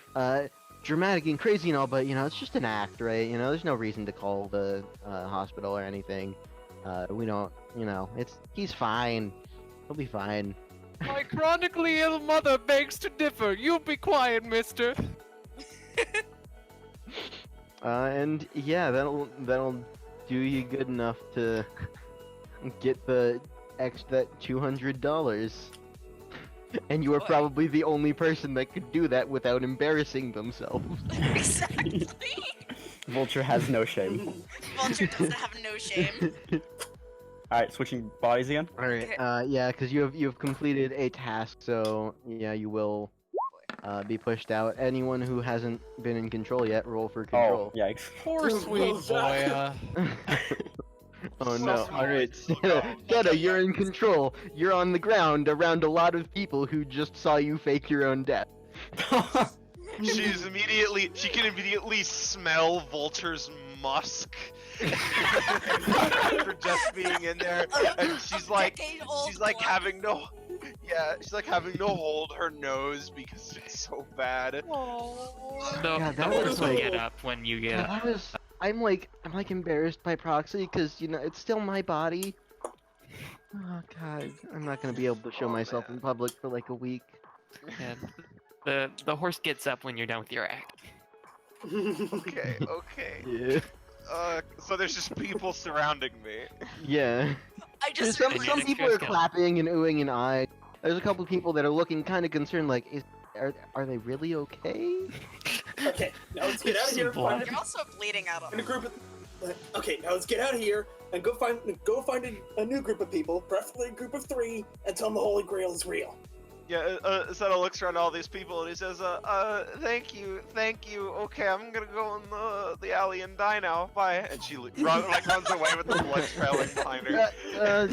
dramatic and crazy and all, but it's just an act, right? There's no reason to call the hospital or anything. We don't, he's fine. He'll be fine. My chronically ill mother begs to differ. You be quiet, mister. And yeah, that'll do you good enough to get that $200. And you are probably the only person that could do that without embarrassing themselves. Exactly. Vulture has no shame. Vulture doesn't have no shame. Alright, switching bodies again. All right. Yeah, because you've completed a task, so yeah, you will be pushed out. Anyone who hasn't been in control yet, roll for control. Oh, yikes. Poor sweet boy. Oh no! All right, Seta, you're in control. You're on the ground around a lot of people who just saw you fake your own death. She can immediately smell Vulture's musk after just being in there, and she's like having to hold her nose because it's so bad. The Yeah, that horse was will like- get up when you get up. I'm like embarrassed by proxy because it's still my body. Oh god, I'm not gonna be able to show myself in public for like a week. Yeah, the horse gets up when you're done with your act. Okay. Yeah. So there's just people surrounding me. Yeah. I just Some realized people are clapping and oohing and eyeing. There's a couple people that are looking kind of concerned, like, are they really okay? Okay, now let's get out of here. you're also bleeding out on In a group of, okay, now let's get out of here and go find a new group of people, preferably a group of 3, and tell them the Holy Grail is real. Yeah, Zeta looks around all these people and he says, thank you. Okay, I'm gonna go in the alley and die now. Bye. And she runs away with the blood trailing behind her.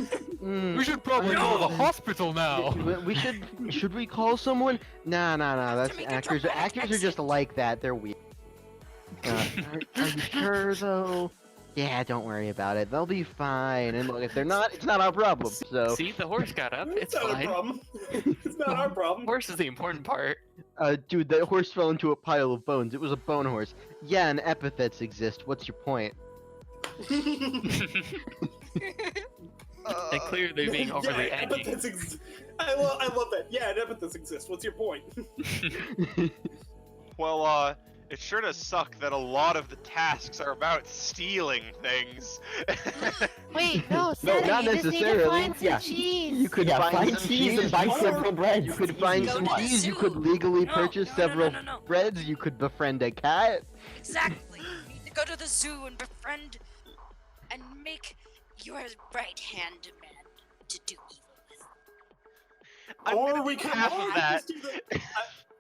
We should probably go to the hospital now. We should we call someone? Nah. That's actors. Actors are just like that. They're weird. Are you sure though? Yeah, don't worry about it. They'll be fine. And look, if they're not, it's not our problem. So. See, the horse got up. It's not fine. our problem. It's not our problem. Horse is the important part. Dude, that horse fell into a pile of bones. It was a bone horse. Yeah, and epithets exist. What's your point? And clearly they're being overly yeah, edgy. I love that. Yeah, and epithets exist. What's your point? Well, it sure does suck that a lot of the tasks are about stealing things. Wait, no, No, Seta, not you just need to necessarily. find some Yeah. cheese. You could Yeah, find some cheese and buy or several breads. You could find Go some to the cheese. You zoo. could legally No, purchase no, several no. breads. You could befriend a cat. Exactly. You need to go to the zoo and befriend and make your right hand man to do evil with. Or we could that.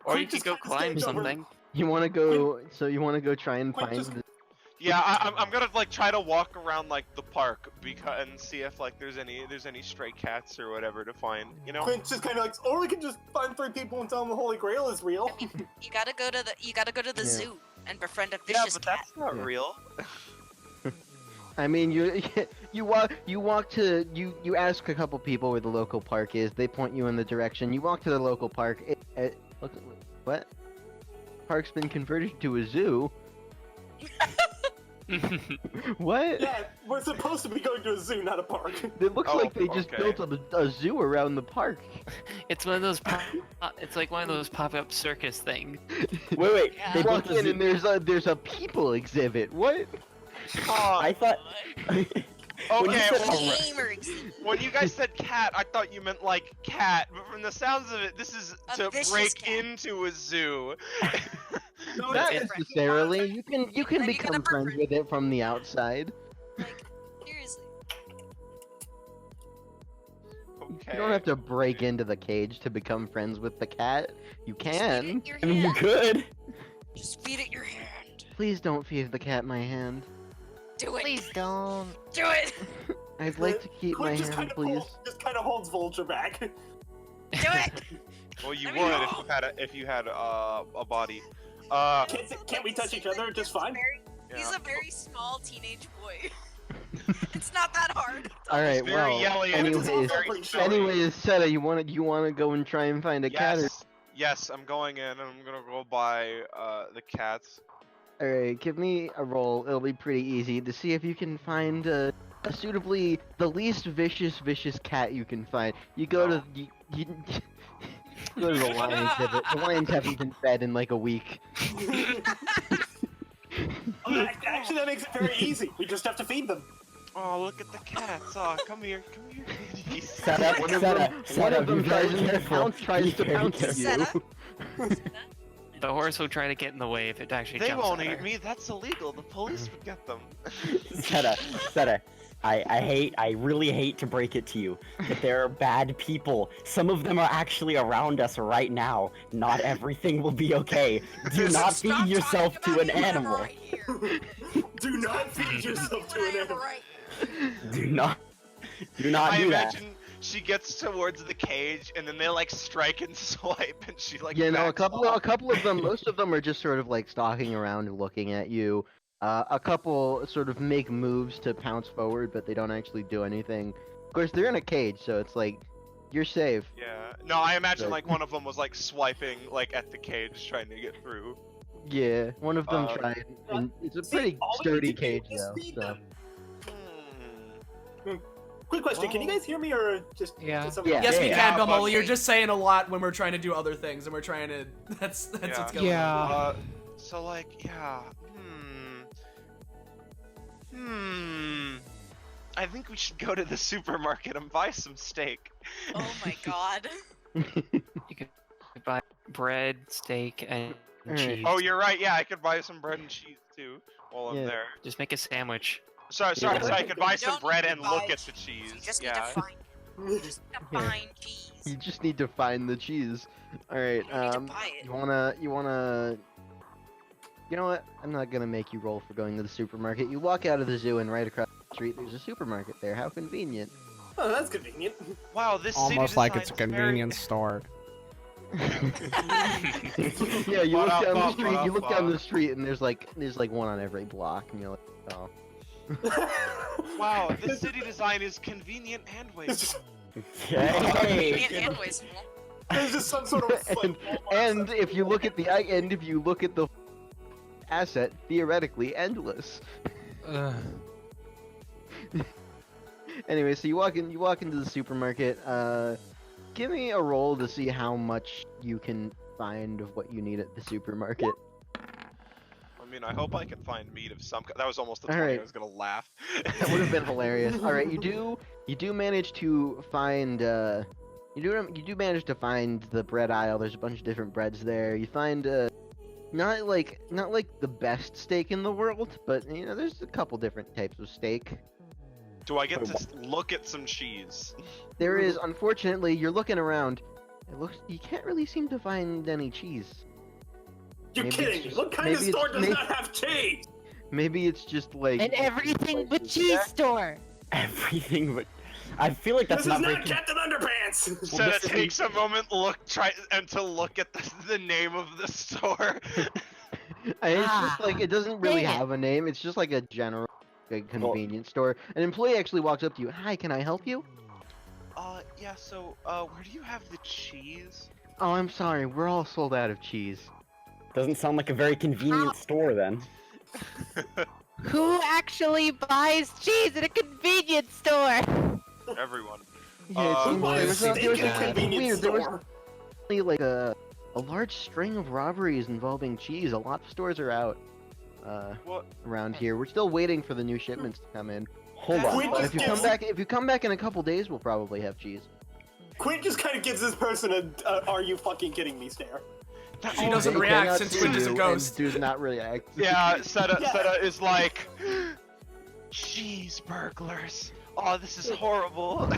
Or you could go climb something. You want to go? So you want to go try and Quint find? just- Yeah, I'm gonna try to walk around the park and see if there's any stray cats or whatever to find. Quint's just kind of like, or we could just find 3 people and tell them the Holy Grail is real. You gotta go to the Yeah. zoo and befriend a Yeah, vicious but cat. that's not Yeah. real. I mean, you ask a couple people where the local park is. They point you in the direction. You walk to the local park. What? Park's been converted to a zoo. What? Yeah, we're supposed to be going to a zoo, not a park. It looks Oh, like they just okay. built a zoo around the park. It's one of those. It's like one of those pop-up circus things. Wait, Yeah. they You built walk the in zoo. and there's a people exhibit. What? I thought. When you Okay, said well, a- Gamer exhibit. when you guys said cat, I thought you meant cat, but from the sounds of it, this is A to vicious break cat. into a zoo. No, Not it's necessarily. You can Then you gotta become friends befriend- with it from the outside. Seriously. Okay. You don't have to break into the cage to become friends with the cat. You Just feed can. it your I mean, you hand. could. Just feed it your hand. Please don't feed the cat my hand. Do it. Please don't. Do it. I'd like to keep my Quint just hand, kind of please. just kind of holds Vulture back. Do it. Well, you I mean, would no. if you had a body. Can't we touch each other just fine? He's a very small teenage boy. It's not that hard. All right, He's very well, yelly and It's anyways, also pretty short. Seta, you wanna go and try and find a cat? Or... Yes, I'm going in and I'm gonna go buy the cats. All right, give me a roll. It'll be pretty easy to see if you can find a suitably the least vicious cat you can find. You go to you go to the lions. The lions haven't been fed in like a week. Actually, that makes it very easy. We just have to feed them. Oh, look at the cats! Oh, come here. Seta, One Seta, of them be very careful. tries to Be very pounce at you. Seta? The horse will try to get in the way if it actually They jumps won't at her. eat me. That's illegal. The police would get them. Seta, I really hate to break it to you, but there are bad people. Some of them are actually around us right now. Not everything will be okay. Do not Stop feed yourself talking to about an me animal. whenever I hear. Do not feed yourself to When an I am animal. right. Do not I do that. imagine she gets towards the cage and then they like strike and swipe and she like Yeah, no, a backs couple off. of them, most of them are just sort of like stalking around and looking at you. A couple sort of make moves to pounce forward, but they don't actually do anything. Of course, they're in a cage, so it's like you're safe. Yeah. No, I imagine Right. like one of them was like swiping like at the cage trying to get through. Yeah, one of them Uh, tried, and it's a See, pretty all we sturdy need to do cage is though. feed So. them. Hmm. Quick question: Can you guys hear me, or just Yeah. something Yeah. else? Yes, we Yeah, can, but- Belmoli. You're just saying a lot when we're trying to do other things, and we're trying to. That's Yeah. what's going Yeah. on. So like, yeah. I think we should go to the supermarket and buy some steak. Oh my god. You could buy bread, steak, and Alright. cheese. Oh, you're right. Yeah, I could buy some bread and cheese too while I'm Yeah. there. Just make a sandwich. Sorry, Yeah. I could buy You some don't bread need to and buy look at the cheese, cheese. You just Yeah. need to find cheese. You just need to find the cheese. All right. You don't need to buy it. You wanna. You know what? I'm not gonna make you roll for going to the supermarket. You walk out of the zoo and right across the street, there's a supermarket there. How convenient. Oh, that's convenient. Wow, this city Almost like it's a design's convenience store. Yeah, you look down the street. You look Ba-da-ba-ba-ba. down the street, and there's like one on every block, and you're like, oh. Wow, this city design is convenient and wasteful. Hey. Convenient and wasteful. There's just some sort of and, and if you look at the asset, theoretically endless. Ugh. Anyway, so you walk into the supermarket. Give me a roll to see how much you can find of what you need at the supermarket. I mean, I hope I can find meat of some. That was almost the All 20. right. I was gonna laugh. That would have been hilarious. All right, you do manage to find you do manage to find the bread aisle. There's a bunch of different breads there. You find not like the best steak in the world, but you know there's a couple different types of steak. Do I get to look at some cheese? There is, unfortunately, you're looking around. You can't really seem to find any cheese. You're Maybe kidding it's me. just- What kind of maybe it's- store does maybe- not have cheese? Maybe it's just like An everything but cheese store. Everything, but I feel like that's This is not not very. Captain Underpants! So it takes a moment to look at the name of the store. It's just like it doesn't really dang it. have a name. It's just like a general convenience store. An employee actually walks up to you. Hi, can I help you? Yeah. So, where do you have the cheese? Oh, I'm sorry. We're all sold out of cheese. Doesn't sound like a very convenient store then. Who actually buys cheese at a convenience store? Everyone. Yeah, it seems Why there is was steak there was in a something convenience weird. There was store? only like a large string of robberies involving cheese. A lot of stores are out What? around here. We're still waiting for the new shipments to come in. Hold on. Quint But just if you come back in a couple days, we'll probably have cheese. Quint just kind of gives this person a "Are you fucking kidding me?" stare. She doesn't They react cannot since see Quint is a you ghost. and does not react. Yeah, Seta is like, cheese burglars. Oh, this is horrible.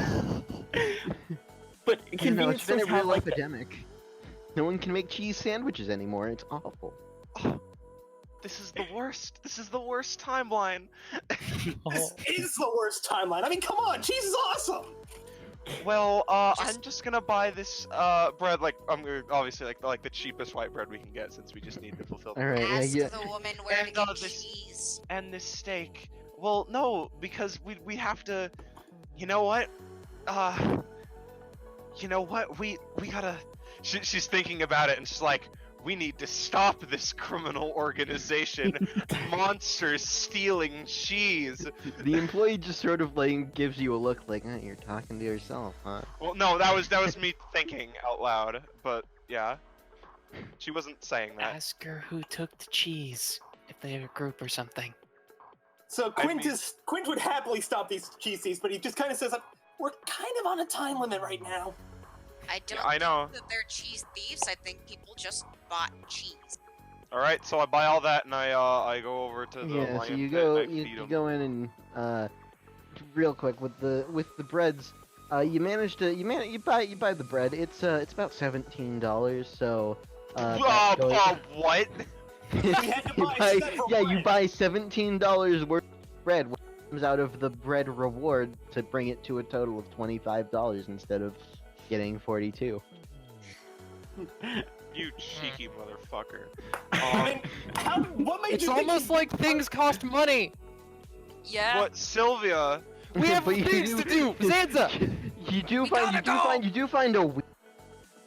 But You know, convenience it's been a stores have real like that. epidemic. No one can make cheese sandwiches anymore. It's awful. This is the worst. This is the worst timeline. This is the worst timeline. I mean, come on, cheese is awesome. Well, I'm just gonna buy this bread. Like, I'm gonna obviously like the cheapest white bread we can get, since we just need to fulfill. All right, yeah, Ask yeah. the woman where to And, get this- cheese. And this steak. Well, no, because we have to. You know what? You know what? We gotta. She's thinking about it, and she's like, we need to stop this criminal organization. Monsters stealing cheese. The employee just sort of like gives you a look like, you're talking to yourself, huh? Well, no, that was me thinking out loud. But yeah, she wasn't saying that. Ask her who took the cheese, if they have a group or something. So Quint would happily stop these cheese thieves, but he just kind of says, "We're kind of on a time limit right now." I don't I know. think that they're cheese thieves. I think people just bought cheese. All right, so I buy all that, and I go over to the Yeah, lion so you pit go and I feed you 'em. go in and real quick with the breads, you manage to you buy the bread. It's about $17, so that goes- What? you buy $17 worth of bread, which comes out of the bread reward to bring it to a total of $25 instead of getting 42. You cheeky motherfucker. I mean, what made It's you think almost like things cost money. Yeah. What, Sylvia? We have But you things to do. Zanza. You do find a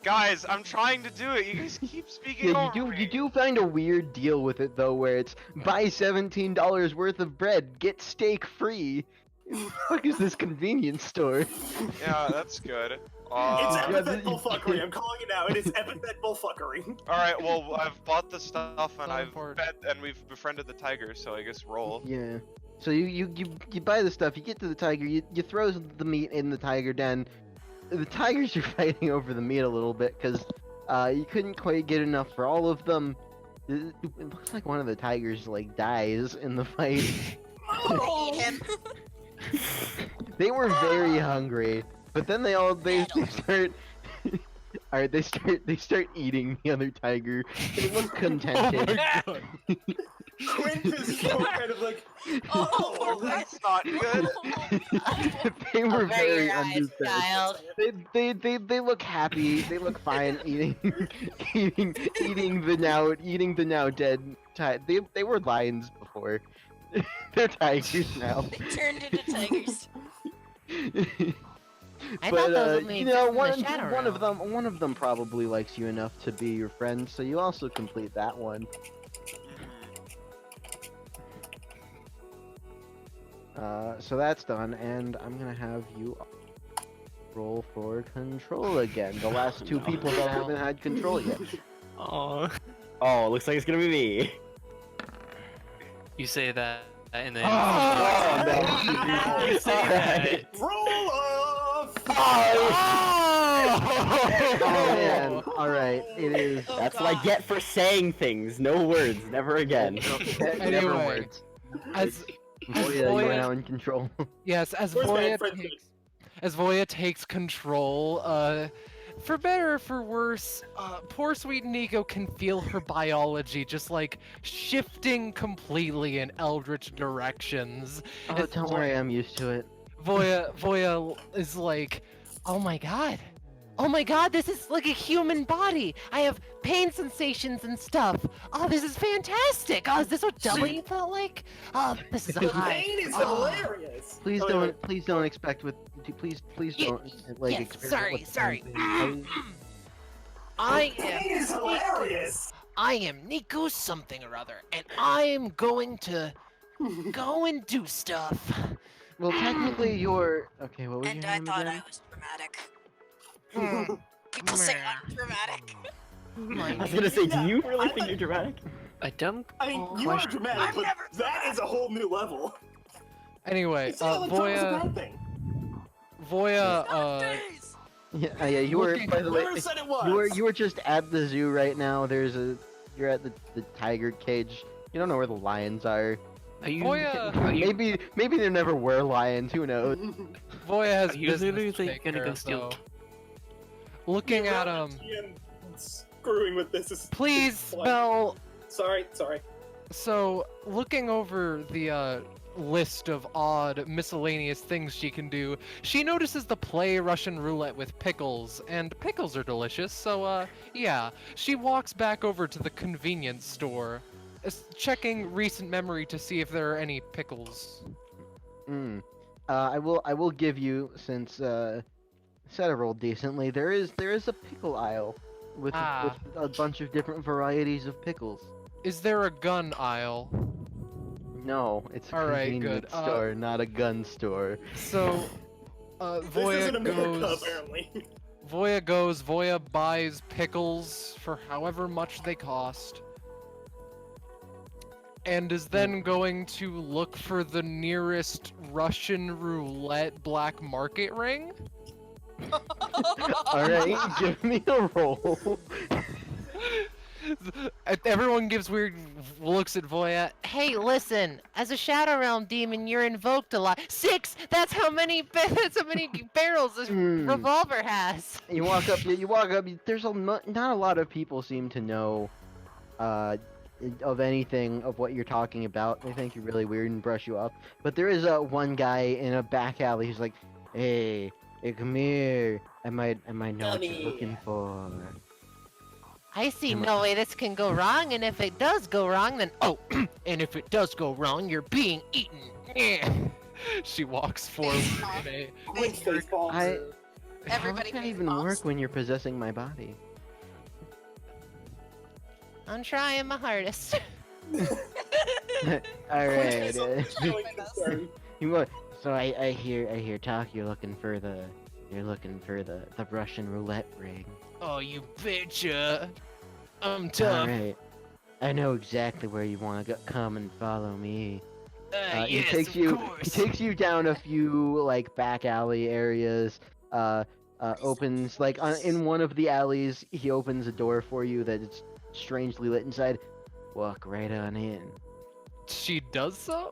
Guys, I'm trying to do it. You guys keep speaking Yeah, over me. you do find a weird deal with it though, where it's buy $17 worth of bread, get steak free. What the fuck is this convenience store? Yeah, that's good. It's yeah, epithet bullfuckery. I'm calling it out. It is epithet bullfuckery. All right. Well, I've bought the stuff and Going I've forward. bet and we've befriended the tiger, so I guess roll. Yeah. So you buy the stuff, you get to the tiger, you throw the meat in the tiger den. The tigers are fighting over the meat a little bit because you couldn't quite get enough for all of them. It looks like one of the tigers like dies in the fight. Eat him. They were very hungry, but then they start. All right, they start eating the other tiger. They look contented. Quint is so kind of like, Oh, That's not good. They were Over very your eyes, undisturbed. child. They look happy. They look fine eating the now dead tiger. They were lions before. They're tigers now. they turned into tigers. I But thought those would make you know, sense in the shadow realm. one of them probably likes you enough to be your friend, so you also complete that one. So that's done, and I'm gonna have you roll for control again. The last two No. people that haven't had control yet. Oh, Oh, looks like it's gonna be me. you say that, and then Oh, no. you say that. roll off. Oh man! All right, it is. Oh, That's what I get for saying things. No words, never again. Never Anyway, words. As Oh yeah, you are Voya- now in control. yes, as Where's Voya Manfred? takes control, for better or for worse, poor sweet Nico can feel her biology just like shifting completely in eldritch directions. Oh, As don't worry, I'm used to it. Voya is like, oh my god. Oh my god, this is like a human body! I have pain sensations and stuff! Oh, this is fantastic! Oh, is this what W felt like? Oh, this is The high. pain is Oh. hilarious. Please Oh, don't expect with. Please Yeah, don't like yes, experiment sorry, with sorry. I Pain is am hilarious. I am Nico something or other, and I am going to go and do stuff. Well, technically, you're okay. What was And your I name thought again? I was dramatic. People say I'm dramatic. I was gonna say, do you really I think thought- you're dramatic? A dumb I mean, you are question. dramatic, I'm but never that is a whole new level. Anyway, It's not like drama's a Voya, bad thing. Voya, Nowadays. Yeah, you were. Looking- By the way, Whoever said it was. you were just at the zoo right now. You're at the tiger cage. You don't know where the lions are. Are you? Voya, Are you? Maybe there never were lions. Who knows? Voya has Are you business literally to take gonna care go of, steal- though. Looking at GM screwing with this is. please fun. spell. Sorry. So looking over the list of odd miscellaneous things she can do, she notices the play Russian roulette with pickles, and pickles are delicious, so yeah. She walks back over to the convenience store, checking recent memory to see if there are any pickles. I will give you, since Seta rolled decently, there is a pickle aisle with a bunch of different varieties of pickles. Is there a gun aisle? No, it's a Alright, convenience good. store, not a gun store. So, This Voya isn't America, goes. apparently. Voya buys pickles for however much they cost, and is then going to look for the nearest Russian roulette black market ring. Alright, give me a roll. Everyone gives weird looks at Voya. Hey, listen. As a Shadow Realm demon, you're invoked a lot. 6. That's how many barrels this revolver has. You walk up. There's not a lot of people seem to know of anything of what you're talking about. They think you're really weird and brush you off. But there is one guy in a back alley who's like, "Hey, come here. I might know what you're looking for." I see no way this can go wrong, and if it does go wrong, then and if it does go wrong, you're being eaten. She walks forward. How does that even work when you're possessing my body? I'm trying my hardest. Alright. So I hear talk. You're looking for the Russian roulette ring. Oh, you betcha. I'm tough. Alright. I know exactly where you want to go. Come and follow me. Yes, He takes you down a few like back alley areas. Opens like in one of the alleys. He opens a door for you that is strangely lit inside. Walk right on in. She does so.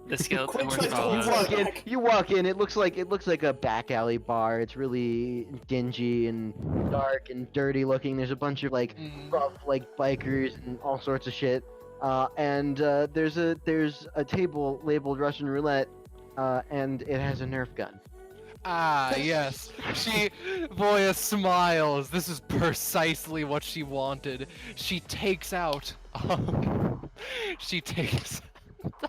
The skeleton Quick, You walk in. It looks like a back alley bar. It's really dingy and dark and dirty looking. There's a bunch of like rough like bikers and all sorts of shit. And there's a table labeled Russian roulette, and it has a Nerf gun. Ah, yes. Voya smiles. This is precisely what she wanted. She takes out.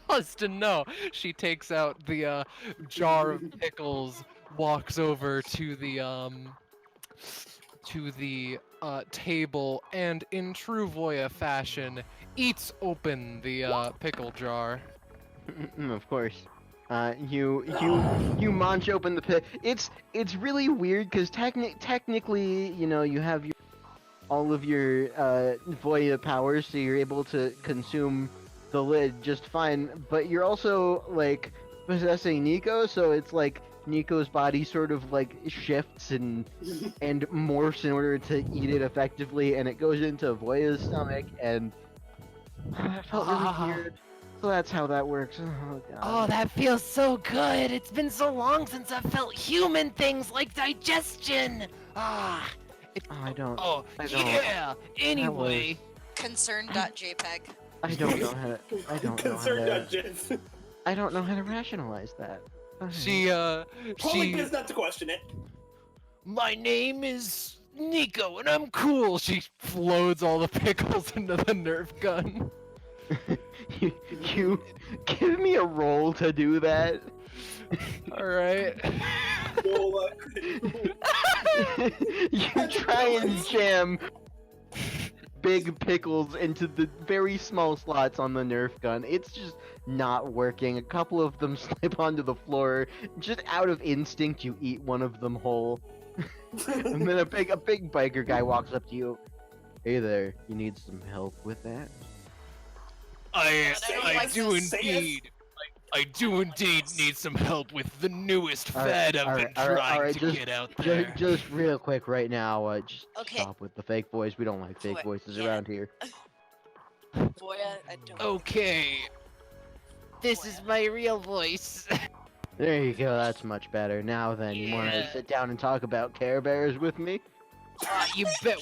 Dustin, no. She takes out the jar of pickles, walks over to the table, and in true Voya fashion, eats open the pickle jar. Of course. You munch open the pit. It's really weird because technically, you know, you have all of your Voya powers, so you're able to consume the lid just fine. But you're also like possessing Nico, so it's like Nico's body sort of like shifts and morphs in order to eat it effectively, and it goes into Voya's stomach, and it felt really weird. So that's how that works. Oh, God. Oh, that feels so good. It's been so long since I've felt human things like digestion. Ah. I don't. Oh, I don't. yeah. Anyway. Concern.jpg. I don't know how to. I don't know how Concerned to. I don't know how to rationalize that. Probably best not to question it. My name is Nico, and I'm cool. She loads all the pickles into the Nerf gun. you give me a roll to do that. Alright. You try and jam big pickles into the very small slots on the Nerf gun. It's just not working. A couple of them slip onto the floor. Just out of instinct, you eat one of them whole. And then a big biker guy walks up to you. Hey there, you need some help with that? I do indeed need some help with the newest fad I've been trying to get out there. Just real quick right now, just Okay. stop with the fake voice. We don't like fake voices around here. Voya, I don't. Okay. This is my real voice. There you go, that's much better. Now then, you want to sit down and talk about Care Bears with me? You bet.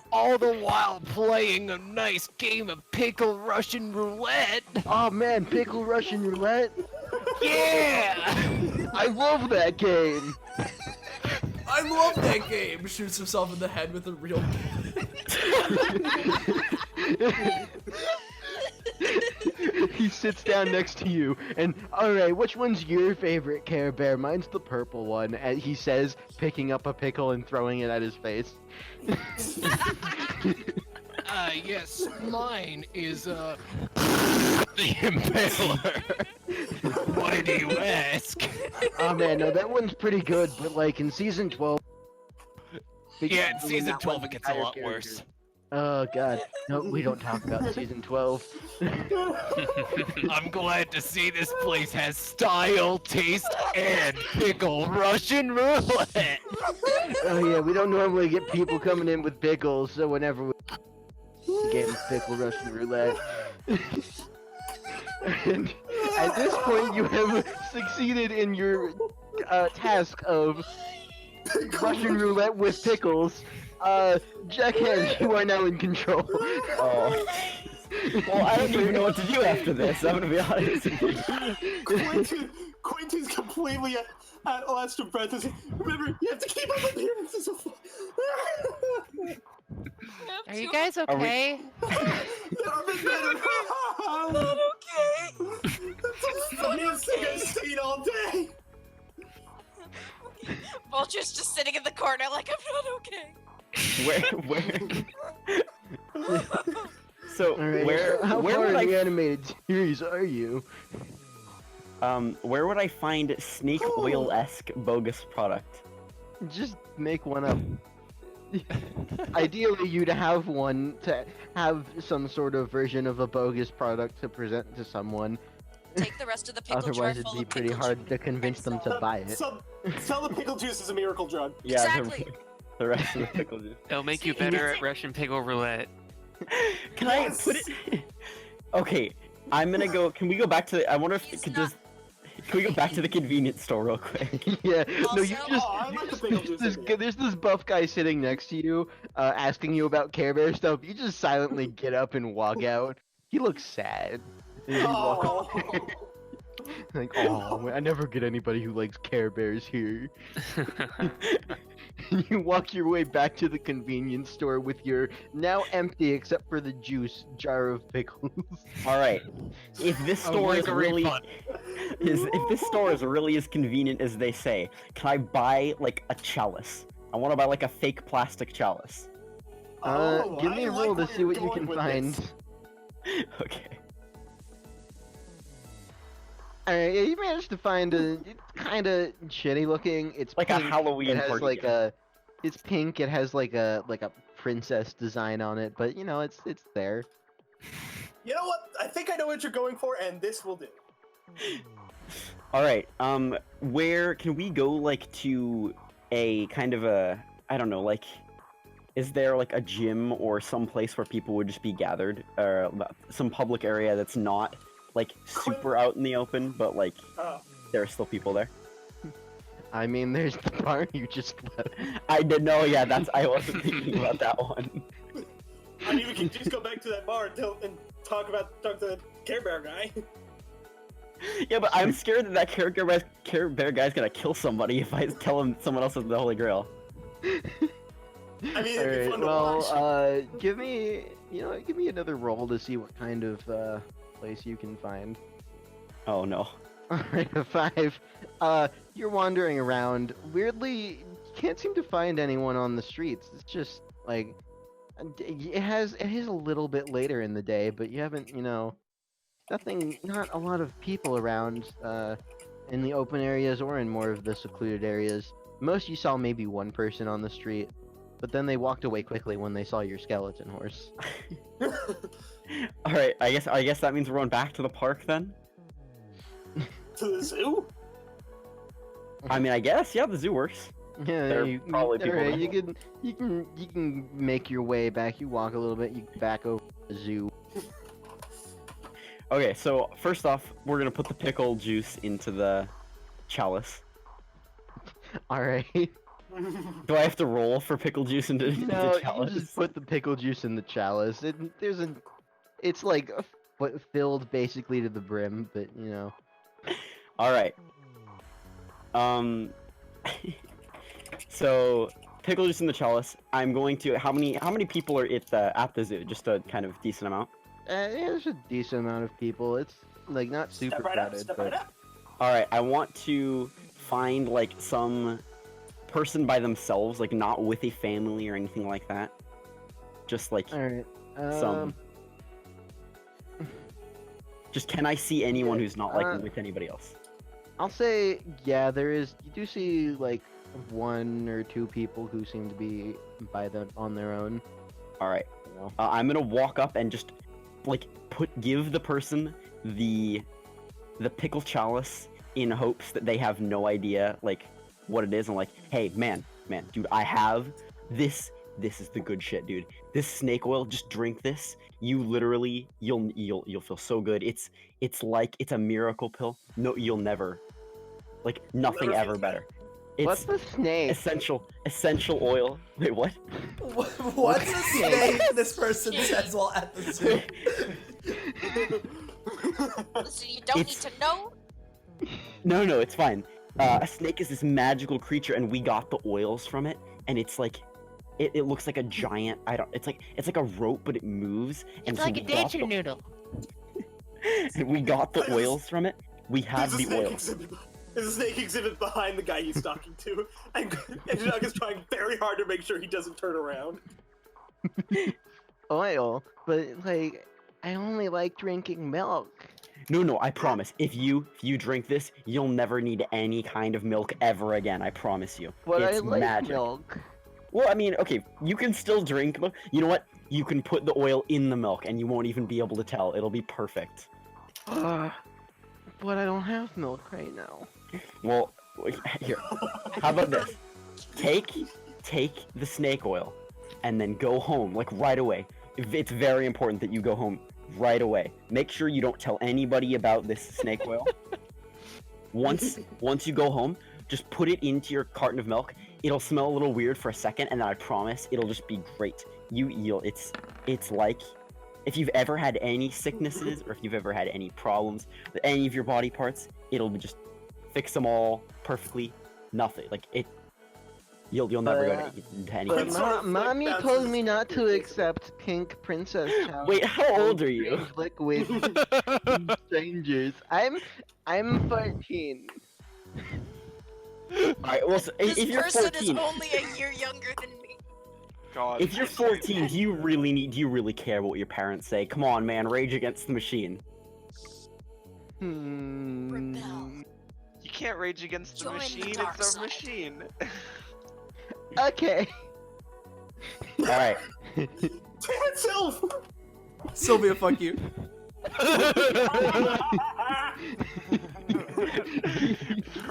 All the while playing a nice game of pickle Russian roulette. Oh man, pickle Russian roulette? Yeah! I love that game. I love that game. Shoots himself in the head with a real He sits down next to you, and alright, which one's your favorite Care Bear? Mine's the purple one, and he says, picking up a pickle and throwing it at his face. Yes, mine is, the Impaler. Why do you ask? Oh man, no, that one's pretty good, but like in Season 12... Yeah, in Season that 12 one's it gets a entire lot character. worse. Oh god, no, we don't talk about Season 12. I'm glad to see this place has style, taste, and pickle Russian roulette. Oh yeah, we don't normally get people coming in with pickles, so whenever we game of pickle Russian roulette. And at this point, you have succeeded in your task of Russian roulette with pickles. Jackhead, you are now in control. Oh. Well, I don't even know what to do after this. I'm gonna be honest with you. Quentin's completely at last of breath. Remember, you have to keep up appearances. Are you guys okay? Never been better. I'm not okay. That's the funniest thing I've seen all day. Vulture's just sitting in the corner like, I'm not okay. Where? So Alright, where? how Where far would in the I? animated series are you? Where would I find snake oil-esque bogus product? Just make one up. Ideally, you'd have one to have some sort of version of a bogus product to present to someone. Take the rest of the pickle jar Otherwise, it'd full be of pretty pickle hard to convince them to buy it. Sell the pickle juice as a miracle drug. Yeah, Exactly. the rest of the pickle juice. It'll make you better at Russian pickle roulette. Can I put it? Okay, I'm gonna go. Can we go back to the? I wonder if it could just. Can we go back to the convenience store real quick? Yeah, no, you Also- just, I like the pickle juice there's this buff guy sitting next to you, asking you about Care Bear stuff. You just silently get up and walk out. He looks sad. And you walk away. Like, oh, I never get anybody who likes Care Bears here. You walk your way back to the convenience store with your now empty, except for the juice, jar of pickles. All right. If this store is really, if this store is really as convenient as they say, can I buy like a chalice? I want to buy like a fake plastic chalice. Give me a roll to see what you can find. Okay. Alright, yeah, you managed to find a. It's kind of shitty looking. It's Like pink. a Halloween It has party like game. a. It's pink. It has like a princess design on it, but you know it's there. You know what? I think I know what you're going for, and this will do. All right. Where can we go? Like to a kind of a. I don't know. Like, is there like a gym or some place where people would just be gathered, or some public area that's not like super out in the open, but like there are still people there? I mean, there's the bar you just left. I did know. Yeah, I wasn't thinking about that one. I mean, we can just go back to that bar and talk to the Care Bear guy. Yeah, but I'm scared that Care Bear guy's gonna kill somebody if I tell him someone else is the Holy Grail. I mean, it'd be Alright, fun to well, watch. give me another roll to see what kind of place you can find. Oh no. Alright, a 5. You're wandering around. Weirdly, you can't seem to find anyone on the streets. It's just like it is a little bit later in the day, but you haven't, not a lot of people around in the open areas or in more of the secluded areas. Most you saw maybe one person on the street, but then they walked away quickly when they saw your skeleton horse. All right, I guess that means we're going back to the park then. To the zoo? I mean, I guess the zoo works. Yeah, There are probably people alright, there. you can make your way back. You walk a little bit, you back over to the zoo. Okay, so first off, we're gonna put the pickle juice into the chalice. Alright. Do I have to roll for pickle juice into No, the you chalice? just put the pickle juice in the chalice. It's like filled basically to the brim, but All right. So Pickle just in the chalice. I'm going to. How many people are at the zoo? Just a kind of decent amount. Yeah, there's a decent amount of people. It's like not super Step right up, crowded, step but right up. All right. I want to find like some person by themselves, like not with a family or anything like that. Just like all right. some. Just can I see anyone who's not like uh, with anybody else? I'll say yeah. There is. You do see like 1 or 2 people who seem to be on their own. All right. You know? I'm gonna walk up and just like give the person the pickle chalice in hopes that they have no idea like what it is. And like, hey, man, dude, I have this. This is the good shit, dude. This snake oil, just drink this. You literally, you'll feel so good. It's a miracle pill. No, you'll never, like nothing ever better. What's It's the snake? essential oil. Wait, what? What's a snake? This person says while at the zoo. So you don't need to know? No, it's fine. A snake is this magical creature, and we got the oils from it, and it's like, it looks like a giant. It's like a rope, but it moves. And It's so like a we got danger noodle. and we got the oils from it. We have the oils. There's a snake exhibit behind the guy he's talking to, and Doug is trying very hard to make sure he doesn't turn around. Oil, but like I only like drinking milk. No, I promise. If you drink this, you'll never need any kind of milk ever again. I promise you. But It's I like magic. milk. Well, I mean, okay, you can still drink milk. You know what? You can put the oil in the milk, and you won't even be able to tell. It'll be perfect. But I don't have milk right now. Well, here. How about this? Take the snake oil, and then go home, like right away. It's very important that you go home right away. Make sure you don't tell anybody about this snake oil. Once you go home, just put it into your carton of milk. It'll smell a little weird for a second, and then I promise it'll just be great. It's like if you've ever had any sicknesses or if you've ever had any problems with any of your body parts, it'll just fix them all perfectly. Nothing like it. You'll never go to any. But mommy told me not to accept pink princess chalice. Wait, how old are you? Strange liquid from strangers. I'm 14. Alright, well, so This if you're person 14, is only a year younger than me. God. if you're 14, do you really care about what your parents say? Come on, man, Rage Against the Machine. Rebel. You can't rage against the Join the machine, dark it's a side. machine. Okay. Alright. Damn it, Sylph! Sylvia, fuck you.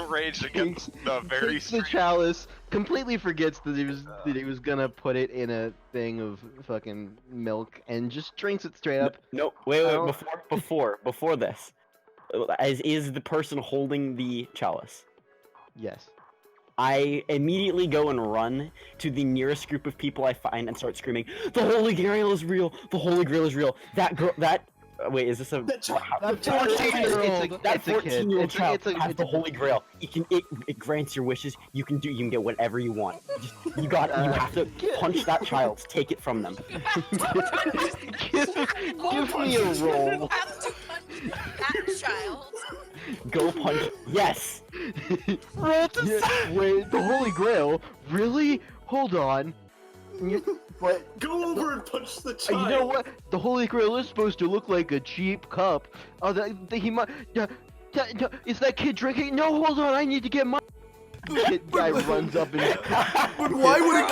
Rage against the very Takes the street. chalice, completely forgets that he was gonna put it in a thing of fucking milk, and just drinks it straight up. No, wait, Oh. before this. Is the person holding the chalice? Yes. I immediately go and run to the nearest group of people I find and start screaming, "The Holy Grail is real! The Holy Grail is real!" Wait, is this a... That 14-year-old. That 14-year-old child it's has the Holy Grail. It grants your wishes. You can get whatever you want. You have to punch that child. Take it from them. Give me a roll. You have to punch that child. Go punch. Yes. Yeah, wait, the Holy Grail? Really? Hold on. What? Go over and punch the You child. know what? The Holy Grail is supposed to look like a cheap cup. Oh, he might. Is that kid drinking? No, hold on. I need to get my. Kid guy runs up and. But why would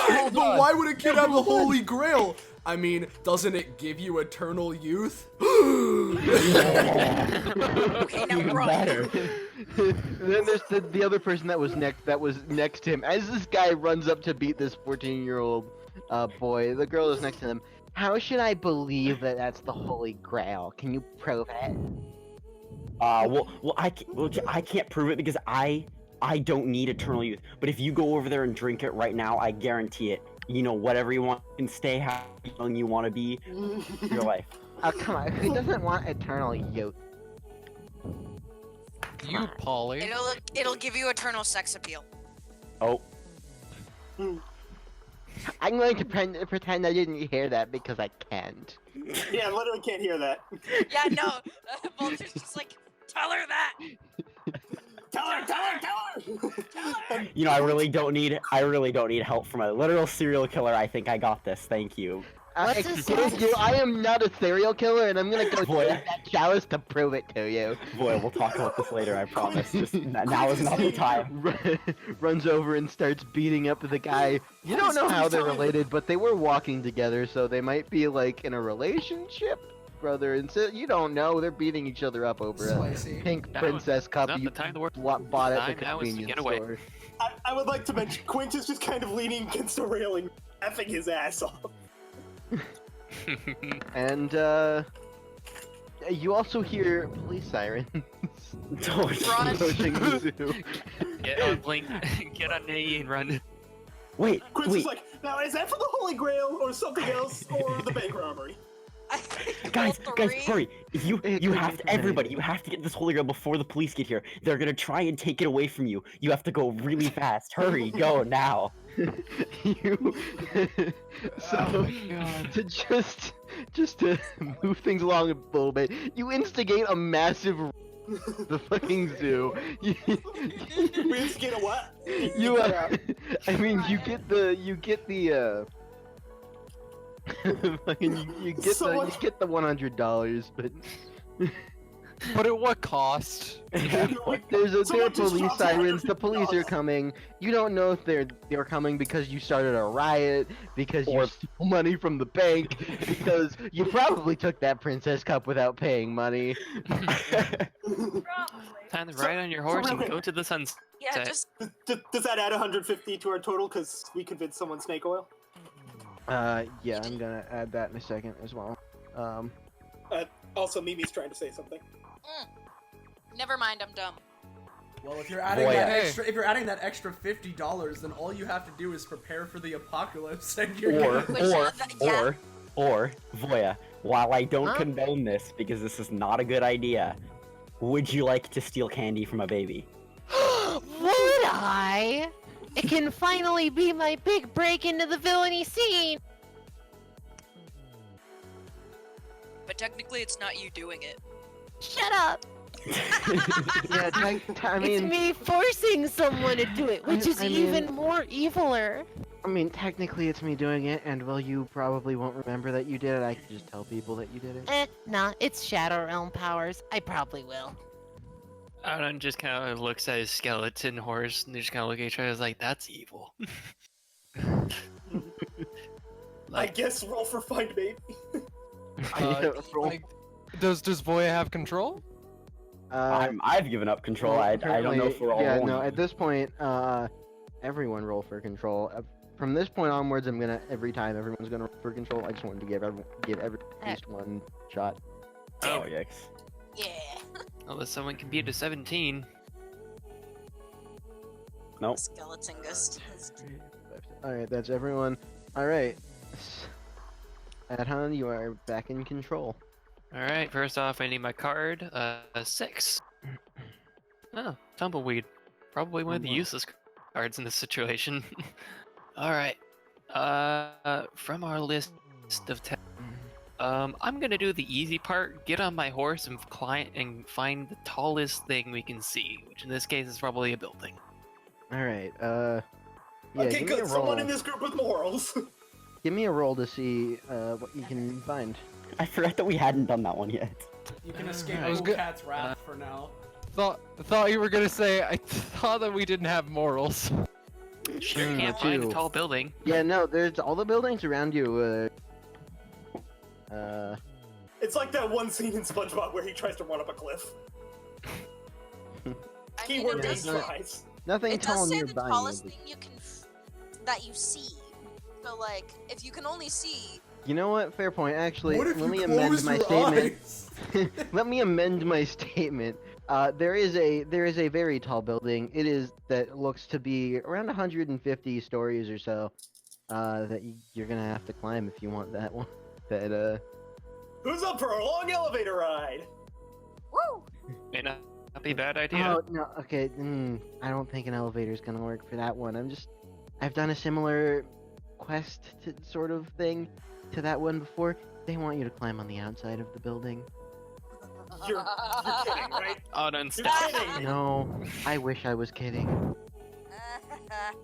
a kid have the Holy Grail? I mean, doesn't it give you eternal youth? Okay, now run. And then there's the other person that was next to him. As this guy runs up to beat this 14-year-old boy, the girl is next to him. How should I believe that that's the Holy Grail? Can you prove it? I can't prove it because I don't need eternal youth. But if you go over there and drink it right now, I guarantee it. You know, whatever you want, and stay how young you want to be, your life. Oh, come on. Who doesn't want eternal youth? You, Polly. It'll give you eternal sex appeal. Oh, I'm going to pretend I didn't hear that because I can't. Yeah, I literally can't hear that. Yeah, no. Vulture's just like, tell her that. Tell her! you know, I really don't need help from a literal serial killer. I think I got this. Thank you. What's his Excuse sex? you, I am not a serial killer, and I'm gonna go Boy. take that chalice to prove it to you. Boy, we'll talk about this later. I promise. Just now is not the time. Runs over and starts beating up the guy. You don't know how they're related, but they were walking together, so they might be like in a relationship, brother and sister. You don't know. They're beating each other up over a Spicy. pink Now princess cup not you the time to work. bought at the Time now is to convenience get away. store. I would like to mention, Quint is just kind of leaning against the railing, laughing his ass off. And you also hear police sirens Run. approaching the zoo. Get on Blink, get on A and run. Wait, Quint's wait, is like, now is that for the Holy Grail or something else or the bank robbery? guys, All guys, three? hurry! You have to, everybody, you have to get this holy grail before the police get here. They're gonna try and take it away from you. You have to go really fast. Hurry, go now. You so to just to move things along a little bit, you instigate a massive the fucking zoo. We instigate a what? You I mean you get the fucking you get the $100, but But at what cost? there are Someone just police dropped sirens. The $150. police are coming. You don't know if they're coming because you started a riot, because you stole money from the bank, because you probably took that princess cup without paying money. Time to ride on your horse real and quick. go to the sunset. Yeah, just Does that add 150 to our total because we convinced someone snake oil? Yeah, I'm gonna add that in a second as well. Also, Mimi's trying to say something. never mind. I'm dumb. Well, if you're adding Boy, that hey. extra, if you're adding that extra $50, then all you have to do is prepare for the apocalypse, and you're good. Or, Voya, while I don't Huh? condone this because this is not a good idea, would you like to steal candy from a baby? Would I? It can finally be my big break into the villainy scene. But technically, it's not you doing it. Shut up. Yeah, I It's mean, me forcing someone to do it, which is I mean- even more eviler. technically it's me doing it, and well, you probably won't remember that you did it. I can just tell people that you did it. Nah, it's Shadow Realm powers. I probably will. Alan just kind of looks at his skeleton horse and they just kind of look at each other. Is like, that's evil. I guess roll for find baby. Like, does Voya have control? I've given up control. I don't know if we're all Yeah, rolling. no. At this point, everyone roll for control. From this point onwards, I'm gonna every time everyone's gonna roll for control. I just wanted to give every at least one shot. Oh, yikes. Yeah. Unless someone can beat a 17. Nope. Skeleton ghost. All right, that's everyone. All right, Adhan, you are back in control. Alright, first off, I need my card. 6. Oh, Tumbleweed. Probably one of the useless cards in this situation. Alright. From our list of I'm gonna do the easy part, get on my horse and climb and find the tallest thing we can see, which in this case is probably a building. All right. Yeah, Okay, give me a good. Someone roll. in this group with morals. Give me a roll to see what you can find. I forgot that we hadn't done that one yet. You can escape I was Cool good- Cat's wrath for now. Thought you were gonna say I thought that we didn't have morals. Sure Mm, can't find a too. tall building. Yeah, no, there's all the buildings around you. It's like that one scene in SpongeBob where he tries to run up a cliff. I mean, Keyword it base does, not- tries. Nothing it tall does say the nearby. tallest you. thing you can that you see. So like, if you can only see, You know what? Fair point. Actually, What if let me you amend close my your statement. eyes? Let me amend my statement. There is a very tall building. It is that looks to be around 150 stories or so. That you're gonna have to climb if you want that one. That Who's up for a long elevator ride? woo! And be a bad idea. Oh no, okay. I don't think an elevator's gonna work for that one. I've done a similar quest to sort of thing to that one before. They want you to climb on the outside of the building. You're kidding, right? Oh, no, You're stop. kidding. No, I wish I was kidding.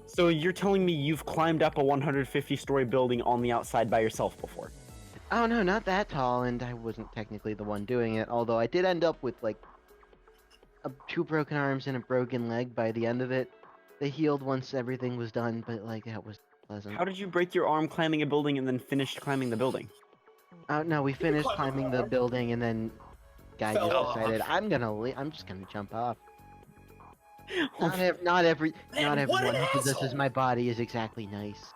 So you're telling me you've climbed up a 150-story building on the outside by yourself before? Oh no, not that tall, and I wasn't technically the one doing it. Although I did end up with like two broken arms and a broken leg by the end of it. They healed once everything was done, but like that was pleasant. How did you break your arm climbing a building and then finish climbing the building? No, we finished climbing the building, and then guy Fell just off. decided I'm just gonna jump off. Oh, Not everyone what an who possesses asshole! my body is exactly nice.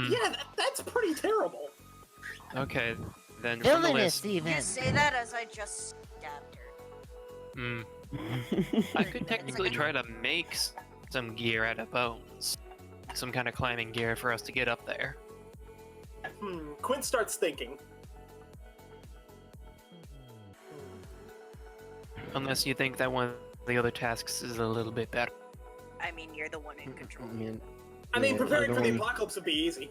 Yeah, that's pretty terrible. Okay, then from the Villainous, list. even. You say that as I just stabbed her. Hmm. I could technically try to make some gear out of bones. Some kind of climbing gear for us to get up there. Quinn starts thinking. Unless you think that one of the other tasks is a little bit better. I mean, you're the one in control. I mean, yeah, preparing you're for the the one- apocalypse would be easy.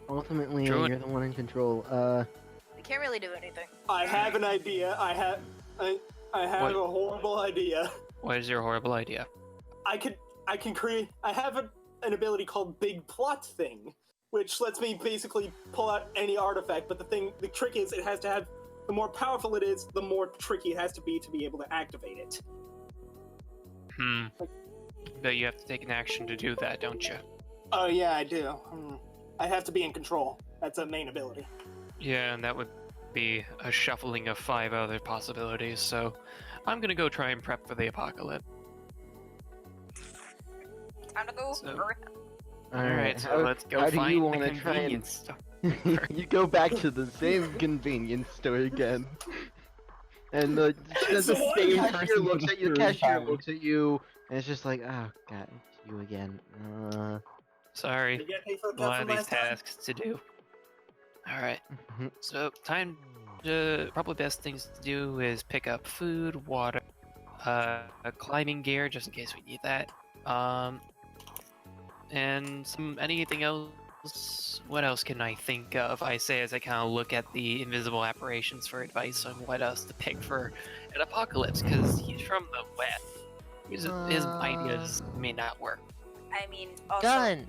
Ultimately, True. you're the one in control. You can't really do anything. I have an idea. I have What? a horrible idea. What is your horrible idea? I can create. I have an ability called Big Plot Thing, which lets me basically pull out any artifact. But the trick is, it has to have. The more powerful it is, the more tricky it has to be able to activate it. But you have to take an action to do that, don't you? Oh yeah, I do. I have to be in control. That's a main ability. Yeah, and that would be a shuffling of 5 other possibilities, so I'm gonna go try and prep for the apocalypse. Time to go. So- Hurry. Alright, so how- let's go how do you find the wanna try and- convenience store. You go back to the same convenience store again. And the the same cashier person looks for at you. the The third cashier time. looks at you, and it's just like, oh god, it's you again. Sorry, Did you get paid for the a cup lot from of these last time? tasks to do. Alright, so time to... Probably best things to do is pick up food, water, a climbing gear, just in case we need that. And anything else. What else can I think of? I say as I kind of look at the invisible apparitions for advice on what else to pick for an apocalypse, because he's from the west. His ideas may not work. I mean, also Gun.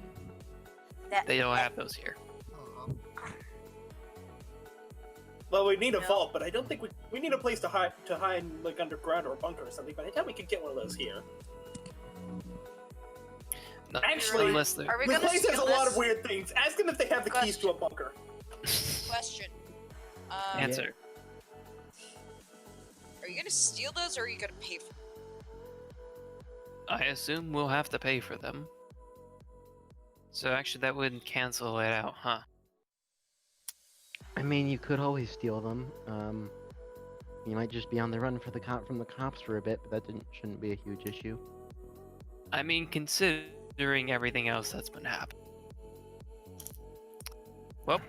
that They don't have those here. Well, we need a No. vault, but I don't think we need a place to hide like underground or a bunker or something. But I doubt we could get one of those here. No, Actually, unless they're... Are we The gonna place has a steal lot this? of weird things. Ask them if they have the keys to a bunker. Question. Answer. Are you gonna steal those, or are you gonna pay for them? I assume we'll have to pay for them. So actually that wouldn't cancel it out, huh? I mean, you could always steal them. You might just be on the run for from the cops for a bit, but that shouldn't be a huge issue. I mean, considering everything else that's been happening. Well,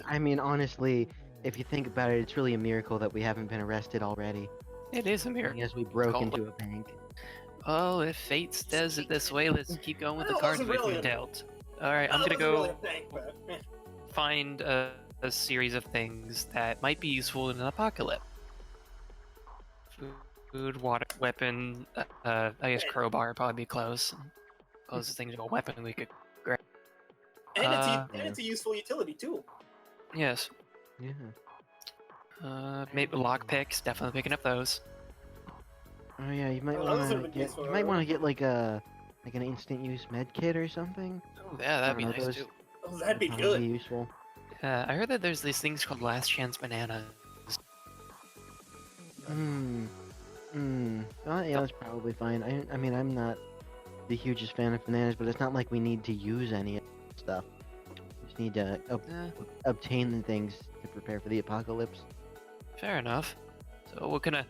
I mean, honestly, if you think about it, it's really a miracle that we haven't been arrested already. it is a miracle. As we broke Called- into a bank. Oh, if fate does it this way, let's keep going with the Well, it cards wasn't we've really been a- dealt. Alright, I'm Well, gonna it wasn't really go a bank, but, find a series of things that might be useful in an apocalypse. Food, water, weapon, I guess crowbar would probably be close. Closest thing to a weapon we could grab. and it's a useful utility too. Yes. Yeah. Maybe lockpicks, definitely picking up those. Oh yeah, you might Oh, those want would've to been get. useful, You might right? want to get like an instant use med kit or something. Oh, yeah, that'd be I don't know, nice those- too. Oh, that'd be Probably good. useful. I heard that there's these things called last chance bananas. Oh, yeah, that's probably fine. I mean, I'm not the hugest fan of bananas, but it's not like we need to use any of that stuff. We just need to obtain the things to prepare for the apocalypse. Fair enough. So we're gonna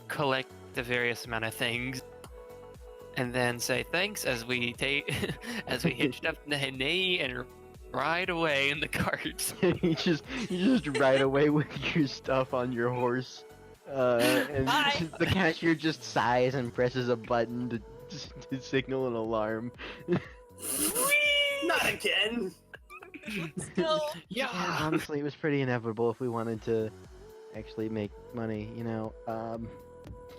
collect the various amount of things, and then say thanks as we take as we hitched up the hay and ride away in the cart. you just ride away with your stuff on your horse. And Bye. the cashier just sighs and presses a button to signal an alarm. Not again. Let's go. Yeah, honestly, it was pretty inevitable if we wanted to actually make money, you know. Well,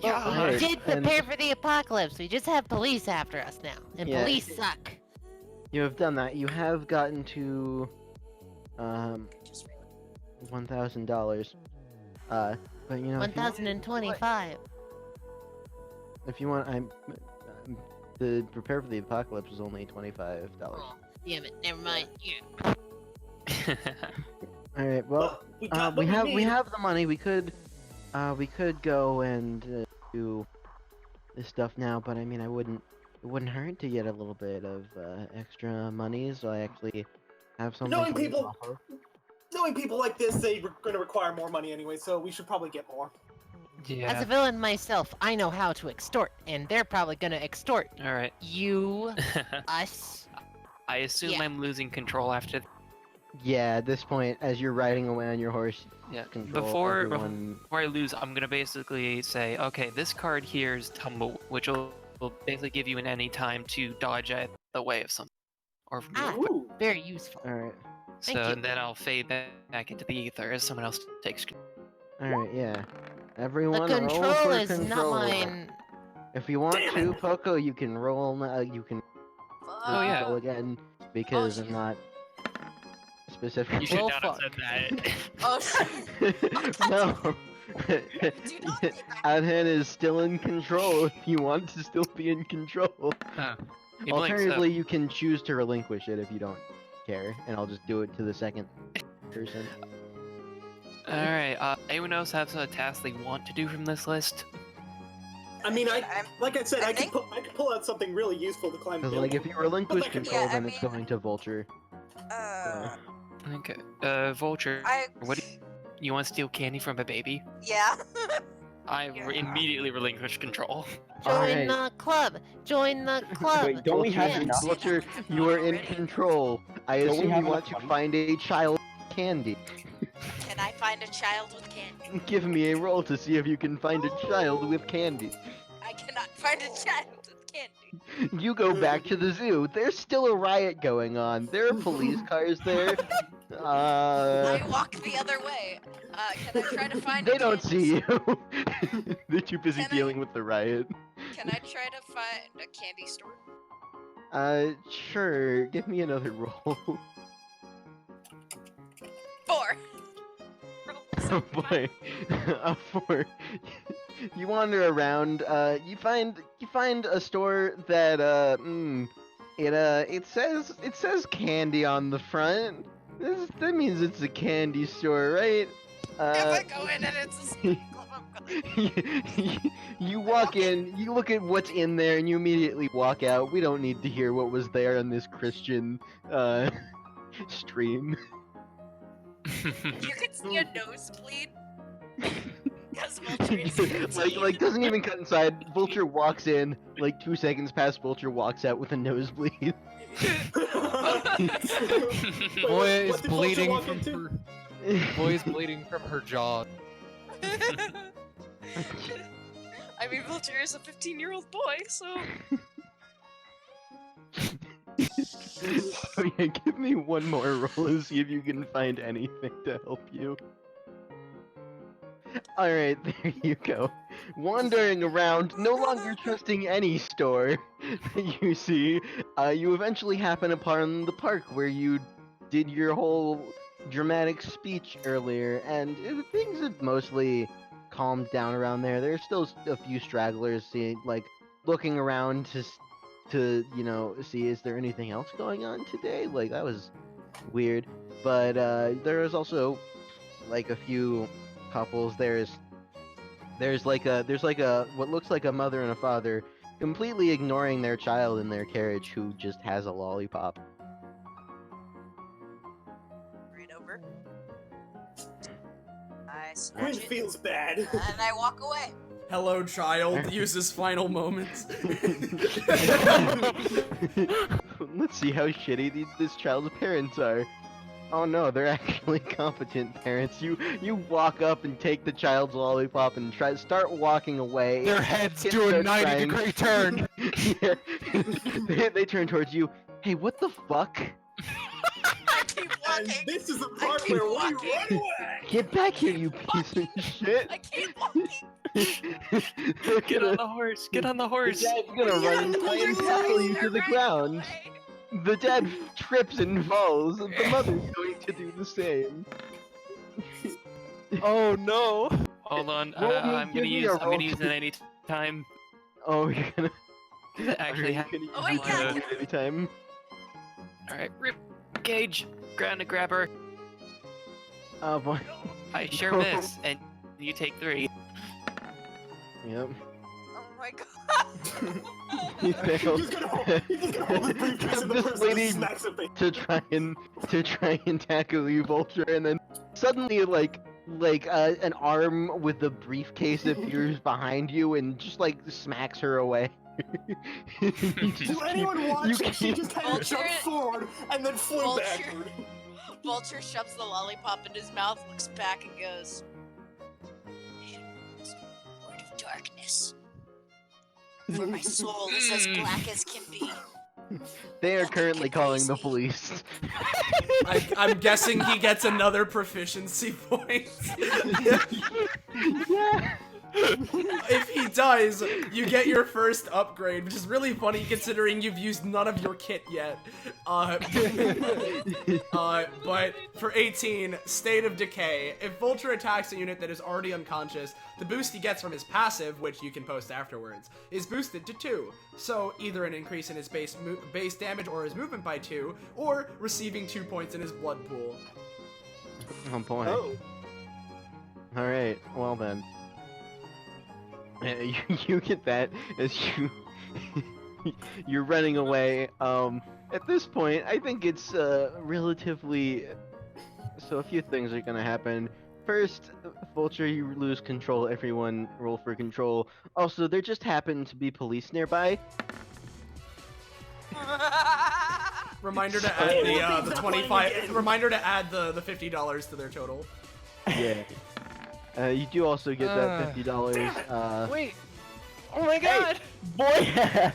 we Alright, did and prepare for the apocalypse. We just have police after us now, and Yeah. police suck. you have done that. You have gotten to Just $1,000. But you know, if you want- 1,025. if you want, the prepare for the apocalypse is only $25. Oh, damn it. Never mind. Yeah. All right. Well, we got what we need. have the money. We could go and do this stuff now. But I mean, it wouldn't hurt to get a little bit of extra money, so I actually have something. Knowing to live people- off of. Knowing people like this, they're going to require more money anyway, so we should probably get more. As a Yeah. villain myself, I know how to extort, and they're probably gonna extort All right. you, us. I assume Yeah. I'm losing control after. Yeah, at this point, as you're riding away on your horse, Yeah. control Before everyone. before I lose, I'm gonna basically say, okay, this card here is tumble, which will basically give you an any time to dodge out the way of something, or Ah. Ooh. Very useful. All right. Thank so you. and then I'll fade back into the ether as someone else takes. All right. Yeah. The Everyone roll control for is control. not mine. If you want Damn to, it. Poco, you can roll. You can Oh, yeah. roll again because I'm shit. not specific. You should Well, not have fuck. said that. Oh shit. No. Do not be back. Adhan is still in control if you want to still be in control. He blinks, Alternatively, you can choose to relinquish it if you don't care, and I'll just do it to the second person. All right. Anyone else have a task they want to do from this list? I mean, I'm- like I said, I I think- could pull out something really useful to climb the Because, like, if you relinquish But, like, control, yeah, I then it's mean- going to Vulture. Okay. Vulture. I. What? You want to steal candy from a baby? Yeah. I Yeah. Immediately relinquish control. Join Alright. the club. Join the club. Wait, don't we have Yeah. enough? Vulture, you are in control. I Don't we assume have you want enough to money? find a child candy. Can I find a child with candy? Give me a roll to see if you can find a child with candy. I cannot find a child with candy. You go back to the zoo. There's still a riot going on. There are police cars there. I walk the other way. Can I try to find? They a don't candy see you. They're too busy Can I- dealing with the riot. Can I try to find a candy store? Sure. Give me another roll. 4. Oh boy. A 4. You wander around. You find a store that it says candy on the front. That means it's a candy store, right? If I go in and it's a Sneak Club, I'm gonna. You walk in, you look at what's in there, and you immediately walk out. We don't need to hear what was there on this Christian stream. You can see a nosebleed. Because Vulture is 15. like doesn't even cut inside. Vulture walks in, like 2 seconds past Vulture walks out with a nosebleed. Boy is what did Vulture bleeding walk from into? her. Boy is bleeding from her jaw. I mean, Vulture is a 15-year-old boy, so. Oh yeah, give me one more roll and see if you can find anything to help you. Alright, there you go. Wandering around, no longer trusting any store that you see, you eventually happen upon the park where you did your whole dramatic speech earlier, and things have mostly calmed down around there. There's still a few stragglers, looking around to see is there anything else going on today? Like, that was weird. But there is also like a few couples. There's like a what looks like a mother and a father completely ignoring their child in their carriage who just has a lollipop. Right over. I Quinn snatch it, feels bad. and I walk away. Hello, child. Uses final moments. Let's see how shitty this child's parents are. Oh no, they're actually competent parents. You walk up and take the child's lollipop and start walking away. Their heads Kids do a start 90-degree turn. Yeah. they turn towards you. Hey, what the fuck? I keep And walking. this is the part keep where we walking. run away. Get back here, you piece of shit! I keep walking. They're Get gonna- on the horse. Get on the The horse. dad's gonna run and try and tackle you to the ground. The dad trips and falls. The mother's going to do the same. Oh no. Hold on. Roll me- I'm give gonna me use. a I'm roll gonna use it any time. Oh, you're gonna Actually, you're gonna Oh, use wait, yeah. it anytime. all right. Rip cage. Ground to grab her. Oh boy. I sure miss, and you take 3. Yep. Oh my god. He failed. He's gonna hold the briefcase and the This person lady- just smacks him. to try and tackle you, Vulture, and then suddenly an arm with a briefcase appears behind you and just like smacks her away. You just To anyone keep- watching, you she keep- just kind of Vulture- jumped forward and then flew Vulture- backward. Vulture shoves the lollipop in his mouth, looks back, and goes, "Word of darkness. For my soul is as black as can be." They are Nothing currently can calling praise the me. police. I'm guessing he gets another proficiency point. Yeah. If he does, you get your first upgrade, which is really funny considering you've used none of your kit yet. But for 18, State of Decay. If Vulture attacks a unit that is already unconscious, the boost he gets from his passive, which you can post afterwards, is boosted to 2. So either an increase in his base damage or his movement by 2, or receiving 2 points in his blood pool. Oh boy. Oh. Alright, well then. You get that as you're running away. At this point, I think it's relatively. So a few things are gonna happen. First, Vulture, you lose control. Everyone roll for control. Also, there just happen to be police nearby. Reminder to Hey, add well, the things are 25. playing again. Reminder to add the $50 to their total. Yeah. You do also get that $50. Wait. Oh my god. Boy!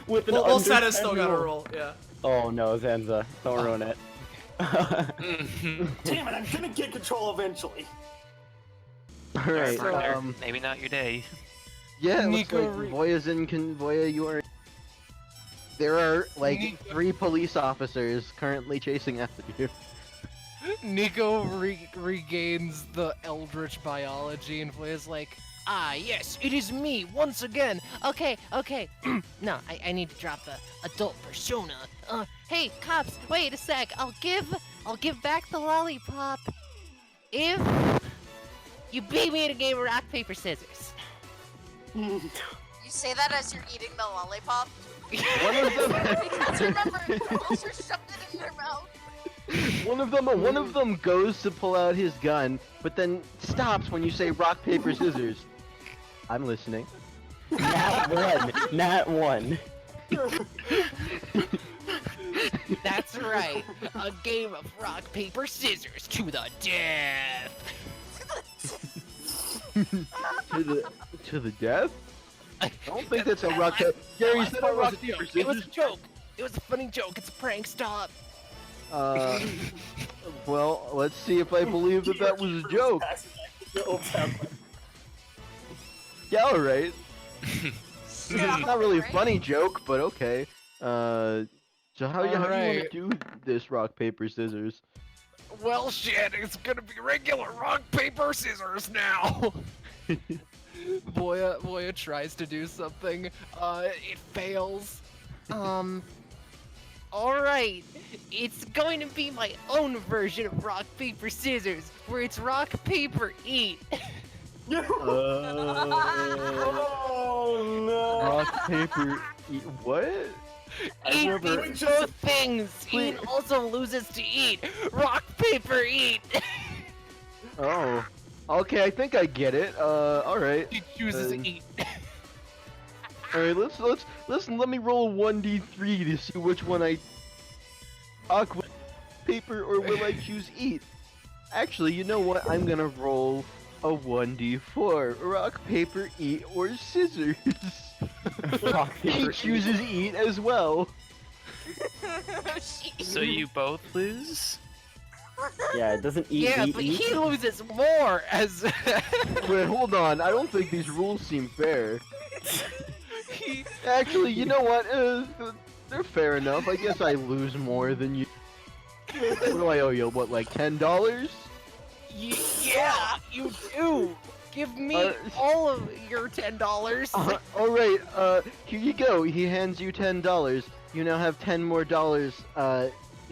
With an Well, Seta's still gotta understandable- roll. Yeah. Oh no, Zanza, don't ruin it. Damn it, I'm gonna get control eventually. All right. Partner, maybe not your day. Yeah, it looks Nico like Voya's in Voya, you are. There are like Nico- 3 police officers currently chasing after you. Nico regains the eldritch biology and is like, Ah, yes, it is me once again. Okay. No, I need to drop the adult persona. Hey, cops, wait a sec. I'll give back the lollipop if you beat me in a game of rock, paper, scissors. You say that as you're eating the lollipop? One of them, Because remember, Vulture shoved it in their mouth. one of them goes to pull out his gun, but then stops when you say rock paper scissors. I'm listening. Nat 1. That's right. A game of rock, paper, scissors to the death. To the death? I don't think that's a rock paper. Gary, is that a rock paper It was a scissors? joke. It was a funny joke. It's a prank. Stop. Well, let's see if I believe that was a joke. Yeah, alright. It's not really a funny joke, but okay. So how do you want Alright. to do this rock, paper, scissors? well, shit, it's gonna be regular rock, paper, scissors now. Voya tries to do something. It fails. Alright. It's going to be my own version of rock, paper, scissors, where it's rock, paper, eat. Oh no! Rock, paper, eat. What? I Eat never. means both things. Eat also loses to eat. Rock, paper, eat. Oh. Okay, I think I get it. Alright. She chooses Um, to eat. Alright, let's let me roll 1d3 to see which one I. Awkward. paper, or will I choose eat? Actually, you know what? I'm gonna roll a 1d4. Rock, paper, eat, or scissors. Rock, He paper, chooses eat as well. So you both lose? Yeah, it doesn't eat. Yeah, eat, but eat. he loses more as. Wait, hold on. I don't think these rules seem fair. Actually, you know what? They're fair enough. I guess I lose more than you. What do I owe you? What, like $10? Yeah, you do. Give me all of your $10. Alright, here you go. He hands you $10. You now have $10 more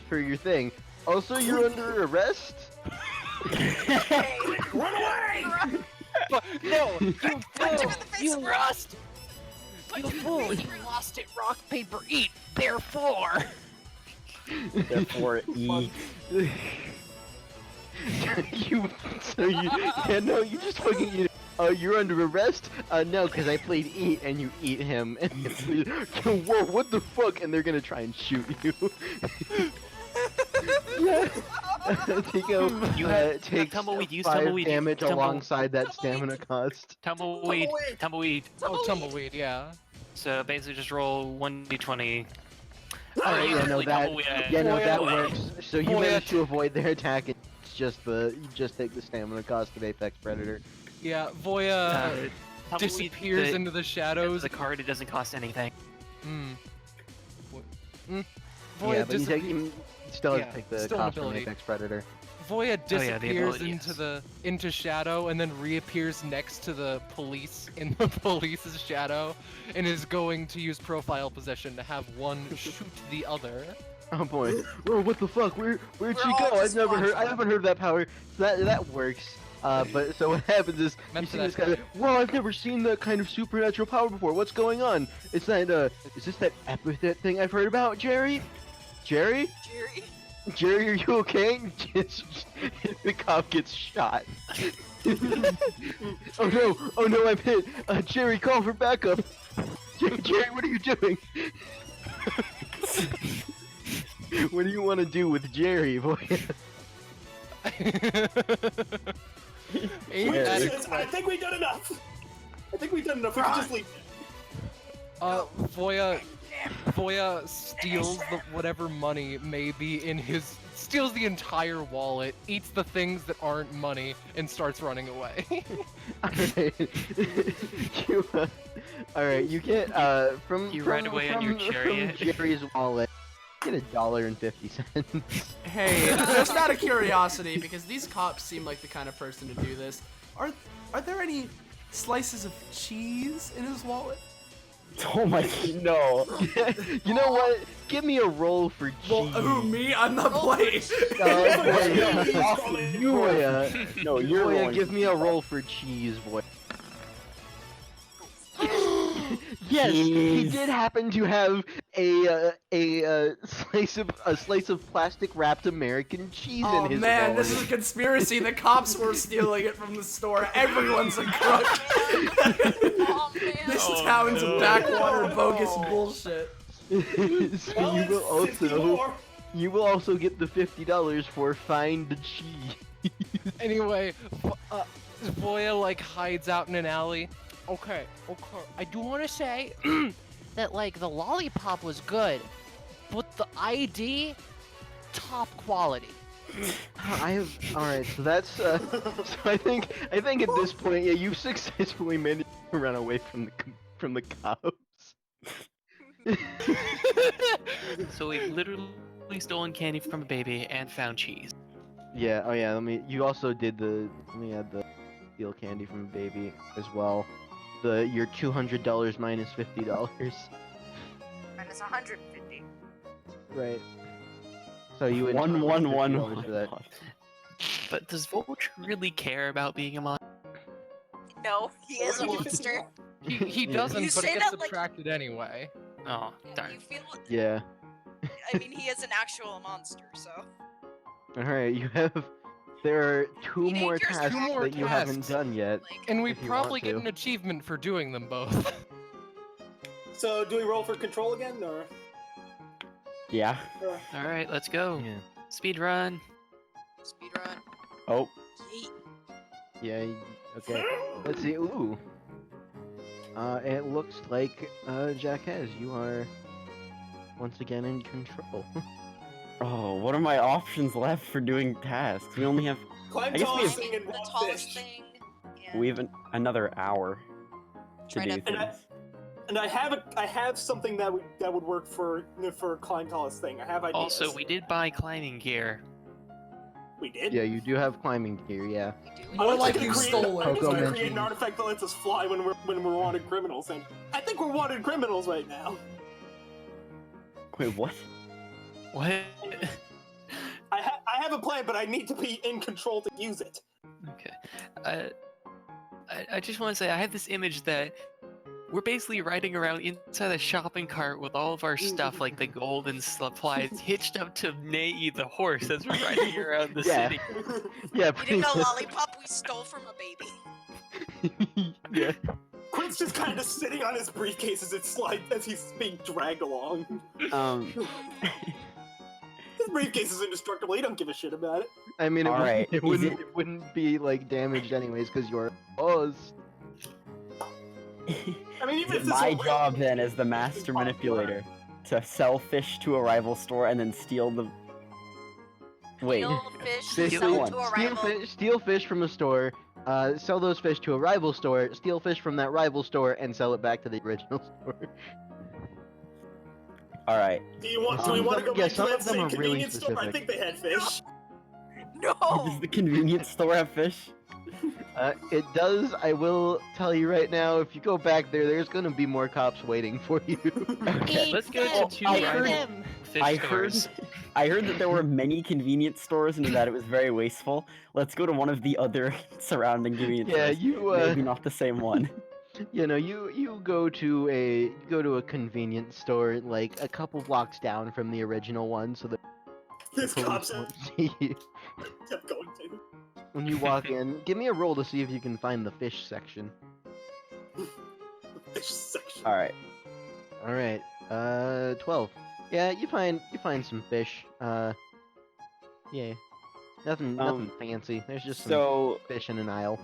for your thing. Also, you're under arrest? Run away! No, you Punch him fool! in the face You and run. lost! You fool! You lost it. Rock, paper, eat. Therefore. Therefore, eat. you just fucking you're under arrest? No, because I played eat and you eat him. And whoa, what the fuck? And they're gonna try and shoot you. Nico, take tumbleweed, use 5 tumbleweed, damage alongside that stamina cost. Tumbleweed. Oh, tumbleweed, yeah. So basically just roll 1d20. Alright, yeah, no, that Boy, works. So you boy, managed to avoid their attack. It's just you just take the stamina cost of Apex Predator. Yeah, Voya Tumbleweed, disappears into the shadows. The card, it doesn't cost anything. Voya Yeah, but you still have to take the still an cost from ability. Apex Predator. Voya Oh, yeah, the disappears ability, into shadow and then reappears next to the police in the police's shadow and is going to use profile possession to have one shoot the other. Oh boy. Oh, what the fuck? Where'd she all go? I just haven't heard of that power. So that works. But so what happens is you Meant see for this that guy. Whoa, I've never seen that kind of supernatural power before. What's going on? Is this that epithet thing I've heard about, Jerry? Jerry? Jerry, are you okay? The cop gets shot. Oh no, I'm hit. Jerry, call for backup. Jerry, what are you doing? What do you want to do with Jerry, boy? Ain't that a I think we've done enough. We can just leave. Voya steals whatever money may be in steals the entire wallet, eats the things that aren't money, and starts running away. Alright, you get, You ride away in your chariot. From Jerry's wallet, get $1.50. Hey, just out of curiosity, because these cops seem like the kind of person to do this, are there any slices of cheese in his wallet? Oh my no. You know what? Give me a roll for cheese. Well, who, me? I'm not playing. No, you're give me a roll for cheese, boy. Yes, he did happen to have a slice of plastic wrapped American cheese in his man, wallet. this is a conspiracy. The cops were stealing it from the store. Everyone's a crook. Oh man. This town's backwater bogus bullshit. So you will also get the $50 for find the cheese. Anyway, Voya like hides out in an alley. Okay. I do want to say that like the lollipop was good, but the ID, top quality. Alright, so that's so I think at this point, yeah, you've successfully managed to run away from the cops. So we've literally stolen candy from a baby and found cheese. Yeah, oh yeah, you also did let me add the steal candy from a baby as well. Your $200 minus $50. Minus 150. Right. So you would $1, $1, for that. But does Vulture really care about being a monster? No, he is a monster. He Yeah. doesn't, You but say it gets that like- subtracted anyway. Oh, darn. You feel? Yeah. I mean, he is an actual monster, so. Alright, there are two more Teenagers tasks Two more that you haven't tasks. done yet. Like, And we If you probably want get to. an achievement for doing them both. So, do we roll for control again, or? Yeah. Alright, let's go. Yeah. Speed run. Speedrun. Oh, Yeet. Yeah. Okay. Let's see. Ooh. It looks like Jaquez, you are once again in control. oh, what are my options left for doing tasks? We only have Climb I guess we have- tallest thing and The one tallest fish. thing. And we have another hour to Try do to- things. And I have something that would work for climb tallest thing. I have ideas. Also, we did buy climbing gear. We did. Yeah, you do have climbing gear. Yeah. we do More I'd like to you create- stole it. I'd like to Coco create mentioned- an artifact that lets us fly when we're wanted criminals, and I think we're wanted criminals right now. Wait, what? What? I have a plan, but I need to be in control to use it. Okay. I just want to say I have this image that we're basically riding around inside a shopping cart with all of our stuff, like the gold and supplies, hitched up to Nei the horse as we're riding around the Yeah. city. Yeah. You Pretty didn't know much. lollipop we stole from a baby. Yeah. Quint's just kind of sitting on his briefcase as he's being dragged along. His briefcase is indestructible. He don't give a shit about it. I mean, Alright, it is wouldn't be like damaged anyways because you're us. I mean, even if Is it this my whole job railroad then as the is master popular- manipulator to sell fish to a rival store and then steal the... Wait, Steal fish, Steal sell one. to a Steal rival. steal fish from a store, sell those fish to a rival store, steal fish from that rival store, and sell it back to the original store. alright. Do we want to Some go of them- back yeah, to some that of them same are really convenience store? I specific. think they had fish. No! Does the convenience store have fish? It does. I will tell you right now. If you go back there, there's gonna be more cops waiting for you. Okay. Let's go them, to two I rival heard- fish I heard, stores. I heard that there were many convenience stores and that it was very wasteful. Let's go to one of the other surrounding convenience Yeah, stores. you Maybe not the same one. you go to a convenience store like a couple blocks down from the original one, so that This the cop's police won't see you. I'm going to. When you walk in, give me a roll to see if you can find the fish section. Fish section. Alright. All right, 12. Yeah, you find some fish. Yeah, nothing fancy. There's just some So, fish in an aisle.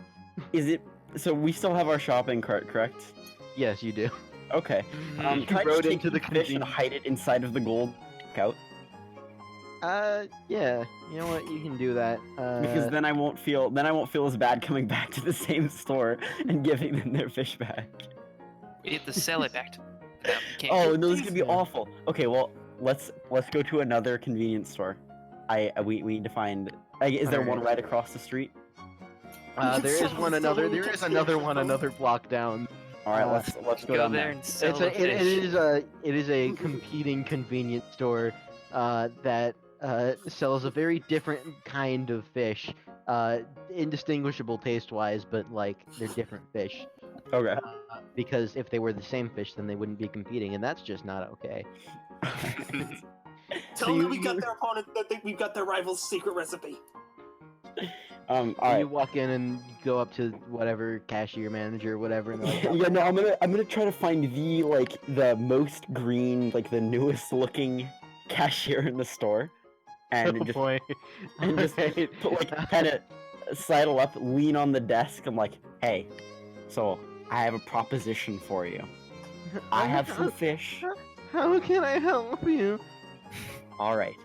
is it... So we still have our shopping cart, correct? Yes, you do. Okay. You Can I rode just take into the the fish and convenience- hide it inside of the gold out? Yeah. You know what? You can do that. Because then I won't feel as bad coming back to the same store and giving them their fish back. We have to sell it back to them. We can't- Oh no, this is gonna be Yeah. awful. Okay, well let's go to another convenience store. We need to find. Is there one Alright. right across the street? There is one another. There is another one another block down. All right, Uh, let's go Go down there there. and sell It's the it fish. is a competing convenience store that sells a very different kind of fish, indistinguishable taste-wise, but like they're different fish. Okay. Because if they were the same fish, then they wouldn't be competing, and that's just not okay. Tell So me you- we got you- their opponent. That think we've got their rival's secret recipe. All And right. you walk in and you go up to whatever cashier manager, whatever, and they're like, Yeah, no, I'm gonna try to find the most green, like the newest looking cashier in the store, and oh just boy. and just Alright. put, like kind of sidle up, lean on the desk. I'm like, hey, so I have a proposition for you. I have some fish. How can I help you? All right,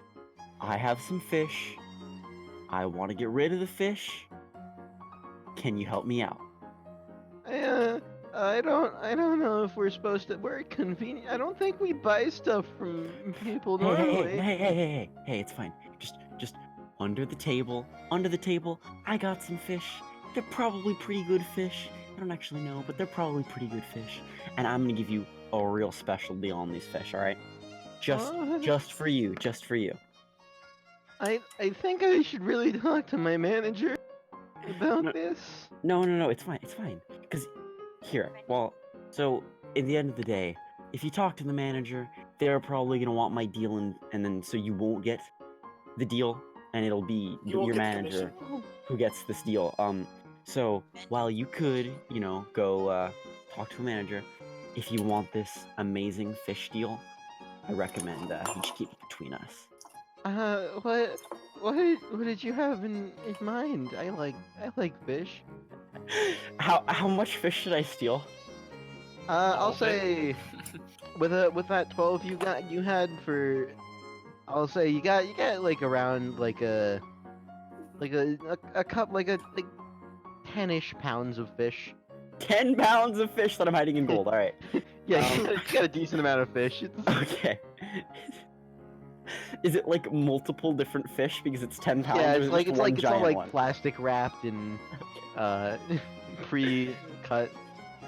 I have some fish. I want to get rid of the fish. Can you help me out? I don't know if we're supposed to. We're convenient. I don't think we buy stuff from people Hey, normally. hey, it's fine. Just under the table. I got some fish. They're probably pretty good fish. I don't actually know, but they're probably pretty good fish. And I'm gonna give you a real special deal on these fish. All right? Just for you. I think I should really talk to my manager about No. this. No, it's fine. Because here, well, so at the end of the day, if you talk to the manager, they're probably gonna want my deal, and then so you won't get the deal, and it'll be You won't your get the manager commission. who gets this deal. So while you could, go talk to a manager, if you want this amazing fish deal, I recommend you just keep it between us. What did you have in mind? I like fish. How much fish should I steal? I'll All of it. say with that 12 you had for, I'll say you got like around a cup like 10-ish pounds of fish. 10 pounds of fish that I'm hiding in gold. All right. Yeah, you got a decent amount of fish. Okay. Is it like multiple different fish because it's 10 pounds? Yeah, or it's is it like just one it's all giant like one? plastic wrapped and pre-cut.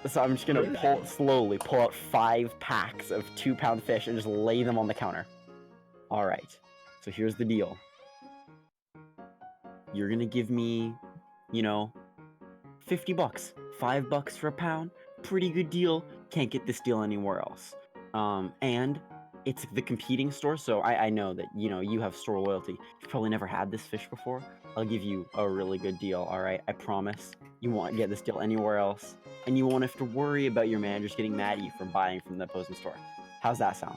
So I'm just gonna slowly pull out 5 packs of 2-pound fish and just lay them on the counter. All right. So here's the deal. You're gonna give me, you know, $50. $5 for a pound. Pretty good deal. Can't get this deal anywhere else. And it's the competing store, so I know that, you know, you have store loyalty. You've probably never had this fish before. I'll give you a really good deal, alright? I promise. You won't get this deal anywhere else. And you won't have to worry about your managers getting mad at you for buying from the opposing store. How's that sound?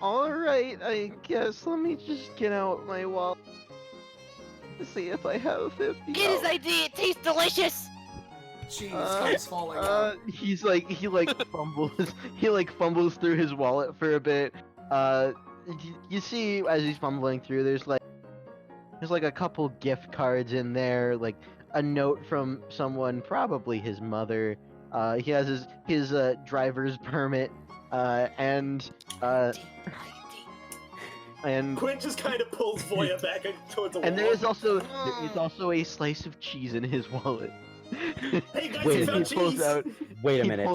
All right, I guess. Let me just get out my wallet to see if I have 50. Get his ID. It tastes delicious. Cheese comes falling out. He fumbles through his wallet for a bit. You see as he's fumbling through, there's like a couple gift cards in there, like a note from someone, probably his mother. He has his driver's permit, and Quinn just kind of pulls Voya back towards the wall. and there is also a slice of cheese in his wallet. Hey guys, Wait, you found cheese! Wait a minute.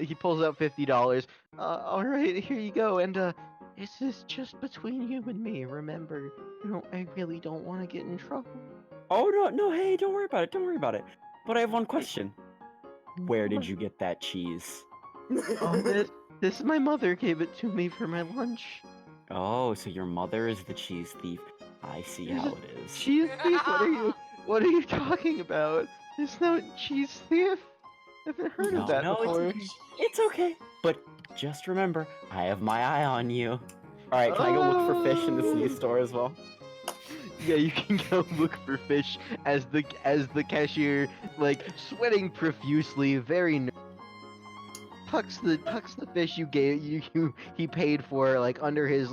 He pulls out $50. All right, here you go. And this is just between you and me. Remember, I really don't want to get in trouble. Oh, no, hey, don't worry about it. But I have one question. Where did you get that cheese? Oh, this my mother gave it to me for my lunch. Oh, so your mother is the cheese thief. I see how it is. Cheese thief? What are you talking about? There's no cheese thief. I haven't heard of that before. It's okay. But just remember, I have my eye on you. Alright, can I go look for fish in this new store as well? Yeah, you can go look for fish as the cashier, like, sweating profusely, very tucks the fish he paid for, like, under his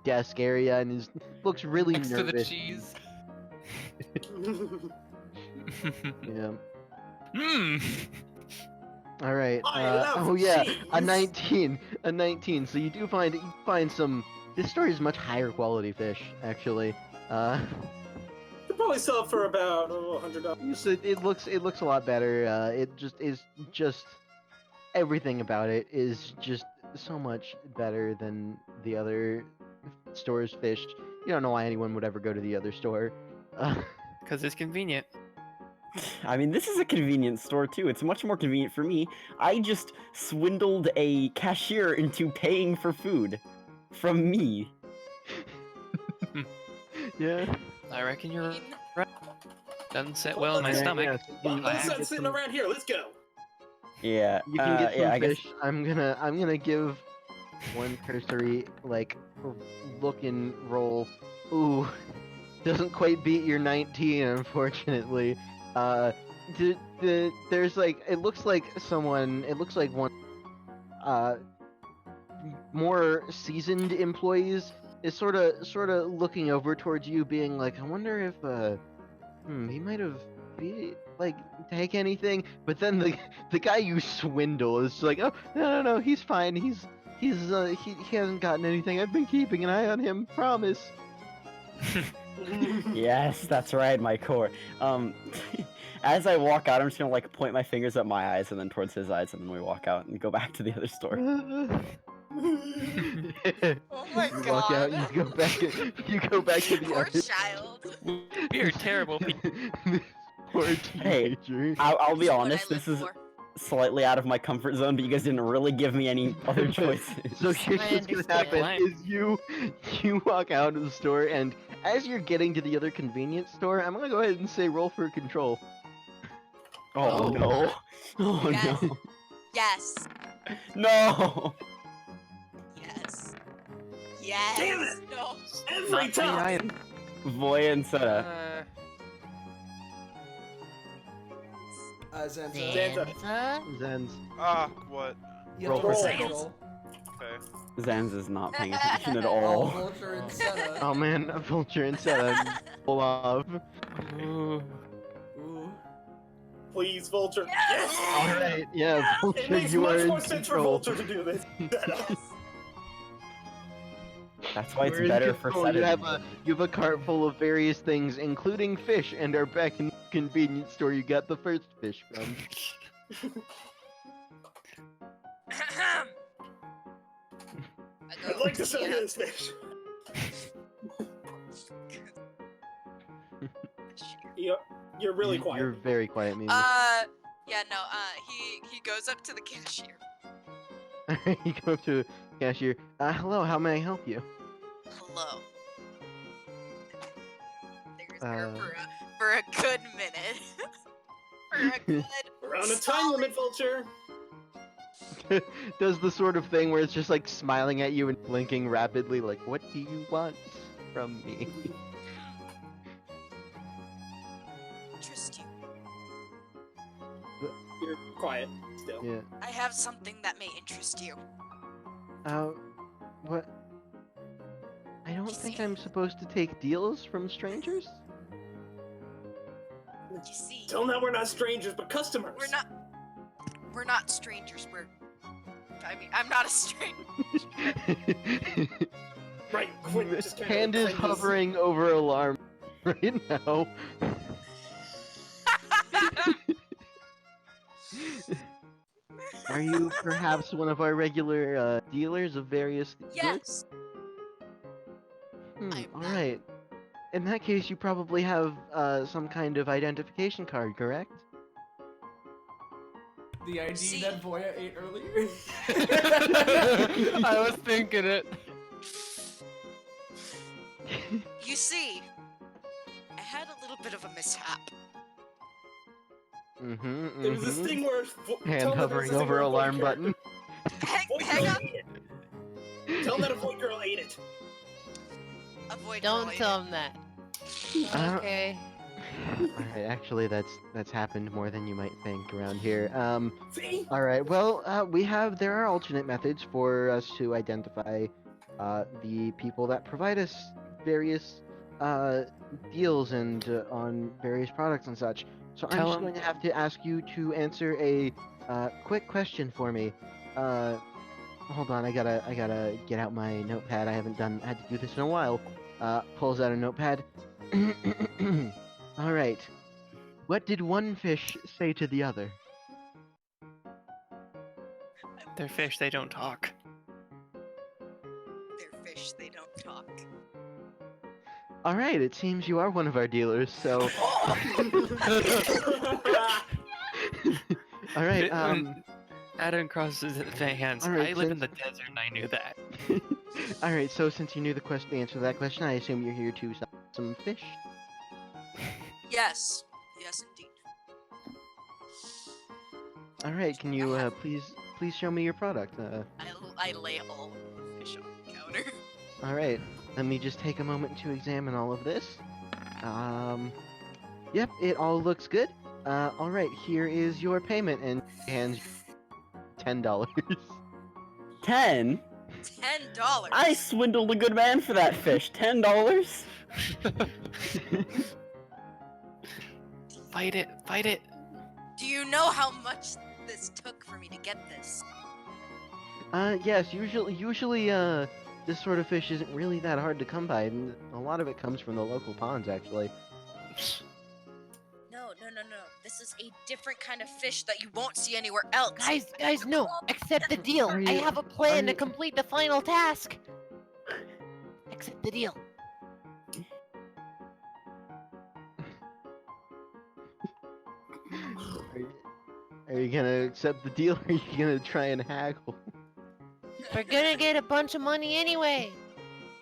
desk area, and looks really Next nervous. to the cheese. Yeah. Hmm. All right. I love Oh yeah, cheese. a 19. So you do find some. This store is much higher quality fish, actually. Could probably sell it for about $100. So it looks a lot better. It just everything about it is just so much better than the other store's fish. You don't know why anyone would ever go to the other store. Because it's convenient. I mean, this is a convenience store too. It's much more convenient for me. I just swindled a cashier into paying for food from me. Yeah. I reckon you're right. Doesn't sit well in my stomach. Well, let's sitting around here. Let's go. Yeah. You can get some I guess. fish. I'm gonna give one cursory look and roll. Ooh, doesn't quite beat your 19, unfortunately. There's like it looks like one more seasoned employees is sort of looking over towards you, being like, I wonder if he might have take anything. But then the guy you swindle is like, oh no, he's fine. He hasn't gotten anything. I've been keeping an eye on him. Promise. Yes, that's right, my core. As I walk out, I'm just gonna like point my fingers at my eyes and then towards his eyes, and then we walk out and go back to the other store. Oh my You walk out. god. You go back to the Poor other. child. We are terrible people. Poor Hey, teenager. I'll be This is what I honest. live This is for. slightly out of my comfort zone, but you guys didn't really give me any other choices. So here's I what's gonna understand. happen: is you walk out of the store, and as you're getting to the other convenience store, I'm gonna go ahead and say roll for control. Oh no! Oh Yes. no! Yes. No! Yes. Yes. Damn it! No. Every Not the time! item. Voya and Seta. Zanza. Zanza. Zanza. Zens. What? You Roll have to roll percent. roll. Okay. Zanza's not paying attention at Oh, all. Vulture and Senna. Oh man, a vulture instead of pull off. Ooh. Ooh. Please, Vulture. Yes! Alright, yeah, It vulture, makes you are much in more sense for control. Vulture to do this. That's why it's You're in better for control. Seta. You have a cart full of various things, including fish, and are back in the convenience store you got the first fish from. I'd like to sell you this fish. You're really quiet. You're very quiet, Mimi. Yeah, no, he goes up to the cashier. You go up to a cashier. Hello, how may I help you? Hello. There's her for a good minute. For a good Around a time limit, Vulture. Does the sort of thing where it's just like smiling at you and blinking rapidly, like, what do you want from me? interest you. You're quiet still. Yeah. I have something that may interest you. What? I don't think I'm supposed to take deals from strangers? You see, Till now we're not strangers, but customers. we're not strangers. I'm not a stranger. Right, Quinn just kind Hand of is hovering over alarm right now. Are you perhaps one of our regular dealers of various goods? Yes. I'm All not. right. In that case, you probably have some kind of identification card, correct? The ID See. that Voya ate earlier. I was thinking it. You see, I had a little bit of a mishap. There was this thing where Hand hovering over alarm button. Hang on. Tell that a boy girl ate it. Avoid Don't related. tell him that. Okay. Alright, actually that's happened more than you might think around here. See? Alright, well, there are alternate methods for us to identify the people that provide us various deals and on various products and such. So I'm Tell just 'em- going to have to ask you to answer a quick question for me. Hold on, I gotta get out my notepad. I haven't had to do this in a while. Pulls out a notepad. All right. What did one fish say to the other? They're fish, they don't talk. They're fish, they don't talk. All right. It seems you are one of our dealers. So. All right. Adam crosses his hands. Alright, I live in the desert and I knew that. All right. So since you knew the answer to that question, I assume you're here to sell some fish. Yes. Yes, indeed. All right. Can you please show me your product? I lay all of the fish on the counter. All right. Let me just take a moment to examine all of this. Yep, it all looks good. All right, here is your payment, and hands $10. 10? $10. I swindled a good man for that fish. $10? Fight it, fight it. Do you know how much this took for me to get this? Yes, usually, this sort of fish isn't really that hard to come by, and a lot of it comes from the local ponds, actually. No. This is a different kind of fish that you won't see anywhere else. Guys, no! Accept the deal! Are I you- have a plan are to you- complete the final task! Accept the deal. Are you gonna accept the deal, or are you gonna try and haggle? We're gonna get a bunch of money anyway!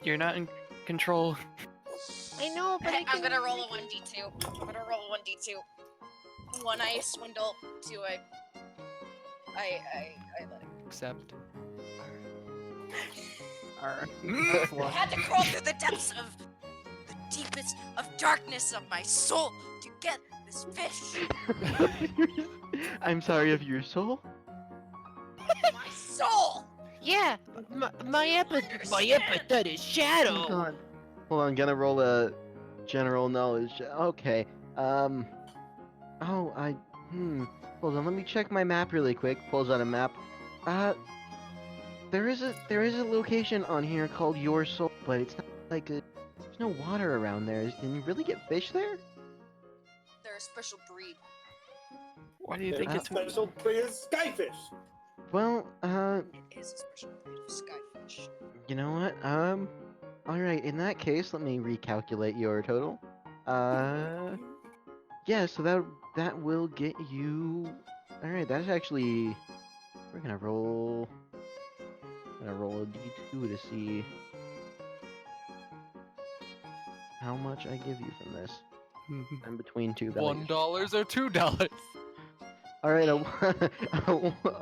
You're not in control. I know, but I'm gonna roll a 1d2. I'm gonna roll a 1d2. 1 I swindle, 2 I I let it. Accept. I had to crawl through the depths of the deepest of darkness of my soul to get this fish. I'm sorry of your soul. My soul. Yeah, my epithet is shadow. Hold on, gonna roll a general knowledge. Okay. Oh, Hold on, let me check my map really quick. Pulls out a map. There is a location on here called Your Soul, but it's not like there's no water around there. Can you really get fish there? They're a special breed. Why do you They're think a it's special breed of skyfish. Well, It is a special breed of skyfish. you know what? Alright, in that case, let me recalculate your total. Yeah, so that will get you... Alright, that's actually... We're gonna roll a d2 to see how much I give you from this. I'm between two values. $1 or $2? Alright, a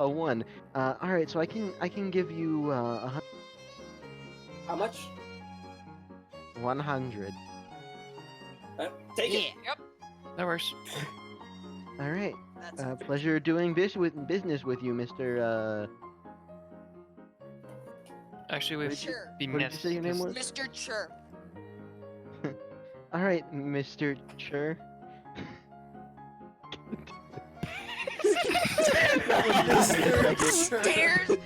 1. Alright, so I can give you, How much? 100. Take it. Yep. that works? Alright. That's Pleasure doing business with you, Mr. Actually, we would Sure. be What did you missed. say your name 'cause- was? Mr. Chirp. Alright, Mr. Chur. Stairs. No,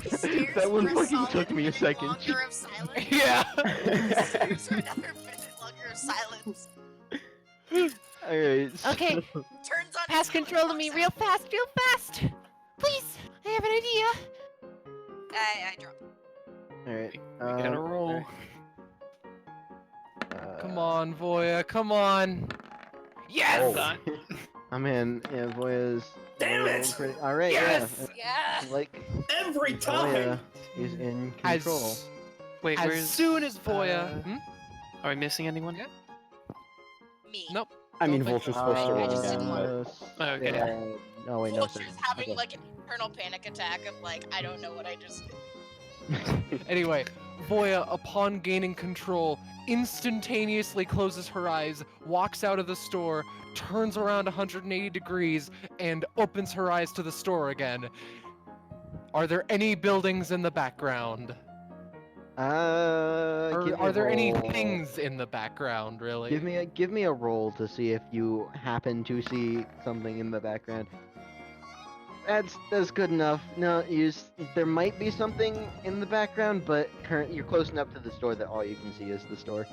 stairs. That one for a fucking solid took me a minute second. Longer of silence. Yeah. Stairs for another minute longer of silence. Alright. Okay, Turns on. pass his control to walks me out. real fast. Please, I have an idea. I drop. Alright. We gotta roll. Come on, Voya, come on. Yes! Oh. I'm in. Yeah, Voya's. Damn Voya it! rolled pretty... Alright, Yes! Yeah. Like, Every Voya time. is in control. Wait, As where's... soon as Voya... Are we missing anyone? Yeah. Me. Nope. I mean, Don't think Vulture's so. supposed to I roll. just didn't want Oh, okay. No, wait, no. Vulture's sorry. having Okay. like an internal panic attack of like, I don't know what I just did. Anyway, Voya, upon gaining control, instantaneously closes her eyes, walks out of the store, turns around 180 degrees, and opens her eyes to the store again. Are there any buildings in the background? Give me Are a there any roll. things in the background, really? Give me a roll to see if you happen to see something in the background. That's good enough. No, there might be something in the background, but you're close enough to the store that all you can see is the store.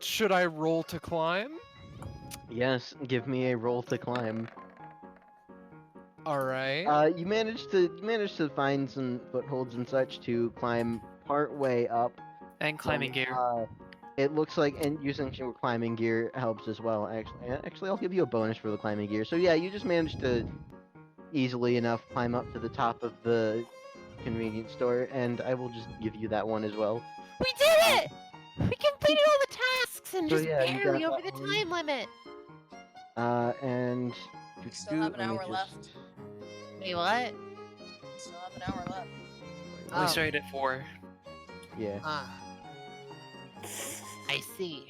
Should I roll to climb? Yes, give me a roll to climb. All right. You managed to find some footholds and such to climb part way up. And climbing gear. It looks like, and using your climbing gear helps as well. Actually, I'll give you a bonus for the climbing gear. So yeah, you just managed to easily enough climb up to the top of the convenience store, and I will just give you that one as well. We did it! We completed all the tasks and So just yeah, you barely got over that the one. time limit. And We still have an let me hour just- left. Wait, what? Still have an hour left. Oh. We started at 4. Yeah. I see.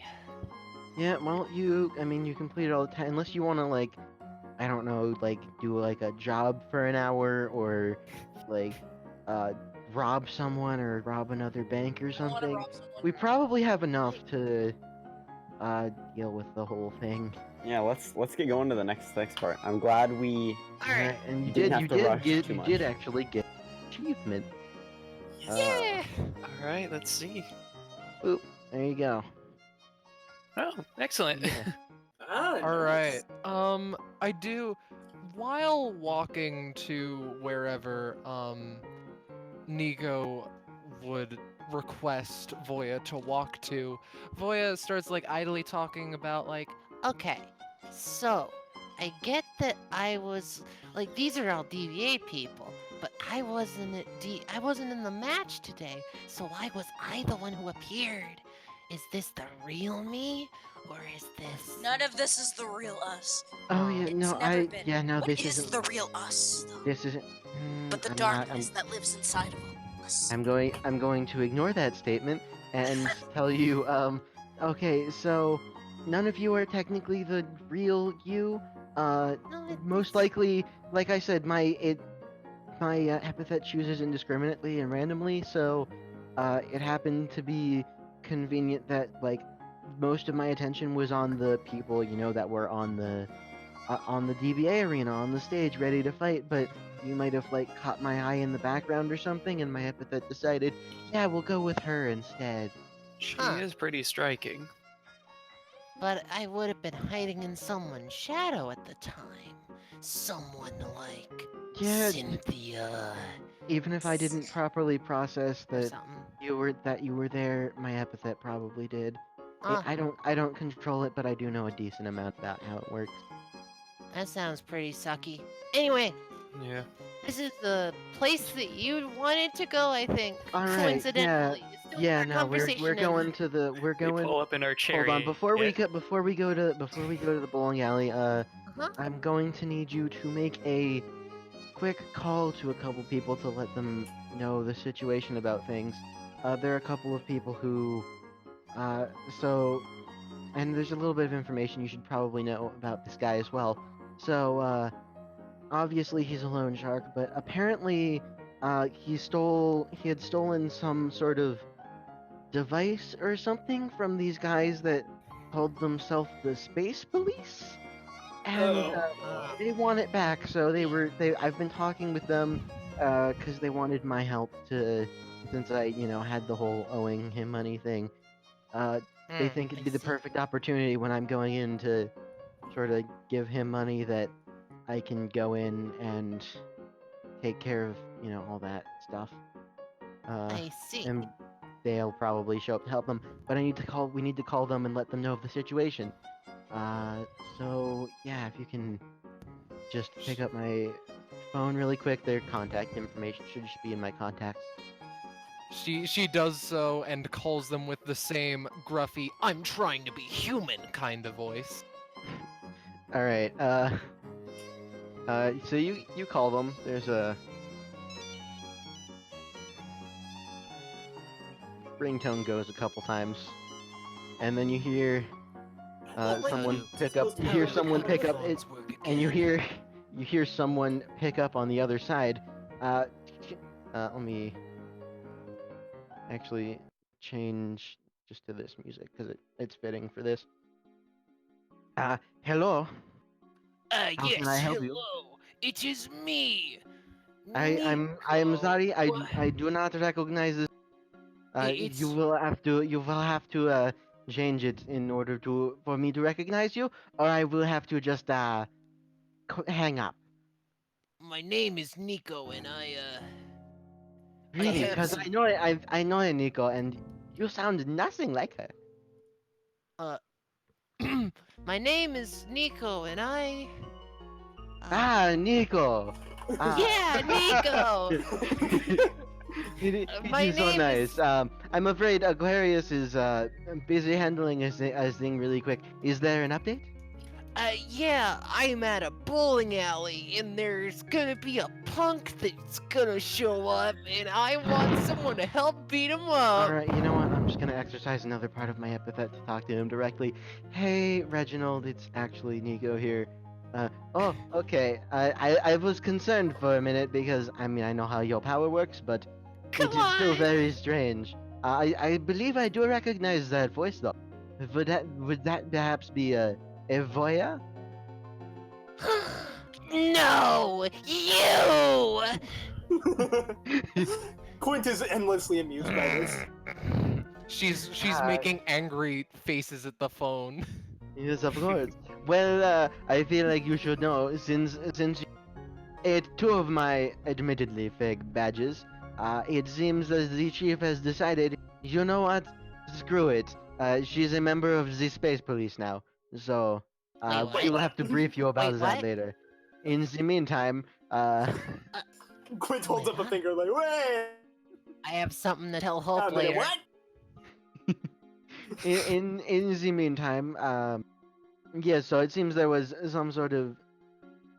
Yeah, well, you completed all the time, unless you want to, like, I don't know, like, do, like, a job for an hour, or, like, rob someone, or rob another bank or I don't wanna something. rob someone. We probably have enough to, deal with the whole thing. Yeah, let's get going to the next part. I'm glad we. Alright. And you Didn't have to rush too you much. did actually get achievement. Yeah! Alright, let's see. Boop, there you go. Oh, excellent. Yeah. All right. I do. While walking to wherever Nico would request Voya to walk to, Voya starts like idly talking about like, Okay, so I get that I was like these are all DVA people, but I wasn't in the match today, so why was I the one who appeared? is this the real me, or is this? None of this is the real us. Oh yeah, It's no, never been. yeah, no, What this is isn't. the real us, though? This isn't. But the I'm not. darkness that lives inside of us. I'm going to ignore that statement and tell you. Okay, so none of you are technically the real you. No, Most likely, like I said, my epithet chooses indiscriminately and randomly, so it happened to be convenient that like most of my attention was on the people that were on the DBA arena on the stage ready to fight, but you might have like caught my eye in the background or something, and my epithet decided, yeah, we'll go with her instead. She Huh. is pretty striking. But I would have been hiding in someone's shadow at the time. Someone like Yeah, Cynthia even if I didn't properly process or that something. you were there, my epithet probably did. Ah, I don't control it, but I do know a decent amount about how it works. that sounds pretty sucky. Anyway, Yeah. this is the place that you wanted to go, I think. All right, Coincidentally. It's still yeah, our no, conversation we're and- going to the we're We going. pull up in our chariot. Hold on, before we go to the bowling alley, Uh-huh. I'm going to need you to make a quick call to a couple people to let them know the situation about things. There are a couple of people who, uh, so, and there's a little bit of information you should probably know about this guy as well. So, obviously he's a loan shark, but apparently, he had stolen some sort of device or something from these guys that called themselves the Space Police, and they want it back. So I've been talking with them because they wanted my help to, since I had the whole owing him money thing. They think it'd be the perfect opportunity when I'm going in to sort of give him money that I can go in and take care of all that stuff. I see. And they'll probably show up to help them. But we need to call them and let them know of the situation. So yeah, if you can just pick up my phone really quick, their contact information should just be in my contacts. She does so and calls them with the same gruffy, I'm trying to be human kind of voice. All right. So you call them. There's a ringtone goes a couple times, and then you hear someone pick up. You hear someone pick up it, and you hear someone pick up on the other side. Let me actually change just to this music because it's fitting for this. Hello. How yes, can I help you? hello. It is me. I'm Nico. sorry. I do not recognize this. It's You will have to change it in order for me to recognize you, or I will have to just hang up. my name is Nico, and I Really? have Because some- I know Nico, and you sound nothing like her. my name is Nico, and I. Nico. Yeah, Nico. It My is so name nice. is- I'm afraid Aquarius is busy handling his thing really quick. Is there an update? Yeah, I'm at a bowling alley, and there's gonna be a punk that's gonna show up, and I want someone to help beat him up. Alright, you know what? I'm just gonna exercise another part of my epithet to talk to him directly. Hey, Reginald, it's actually Nico here. Oh, okay. I was concerned for a minute because, I mean, I know how your power works, but Come it is still on. very strange. I believe I do recognize that voice, though. Would that perhaps be a Voya? No, you. Quint is endlessly amused by this. She's Ah. making angry faces at the phone. Yes, of course. Well, I feel like you should know, since you ate two of my admittedly fake badges, it seems that the chief has decided, you know what? Screw it. She's a member of the Space Police now, so Wait, what? she will have to brief you about Wait, that what? later. In the meantime, Quint holds Wait, up a huh? finger like, wait! I have something to tell A Hope minute, later. what? in the meantime, yes. So it seems there was some sort of.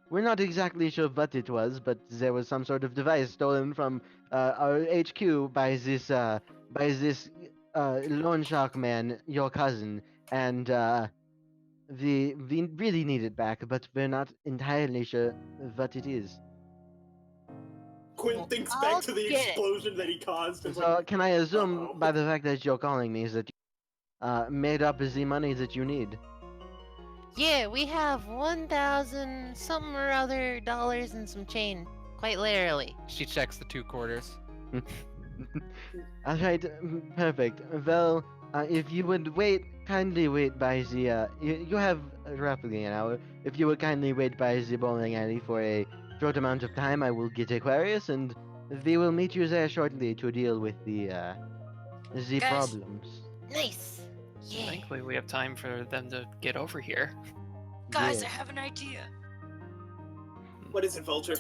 We're not exactly sure what it was, but there was some sort of device stolen from our HQ by this loan shark man, your cousin, and we really need it back, but we're not entirely sure what it is. Quinn thinks I'll back to the get it. explosion that he caused. And So can I assume uh-oh. by the fact that you're calling me is that you made up the money that you need? Yeah, we have 1,000 something or other dollars and some change. Quite literally. She checks the 2 quarters. Alright, perfect. Well, if you would kindly wait by the, you have roughly an hour. If you would kindly wait by the bowling alley for a short amount of time, I will get Aquarius, and we will meet you there shortly to deal with the Guys. problems. Nice. Yeah. Thankfully, we have time for them to get over here. Guys, Yeah. I have an idea. What is it, Vulture?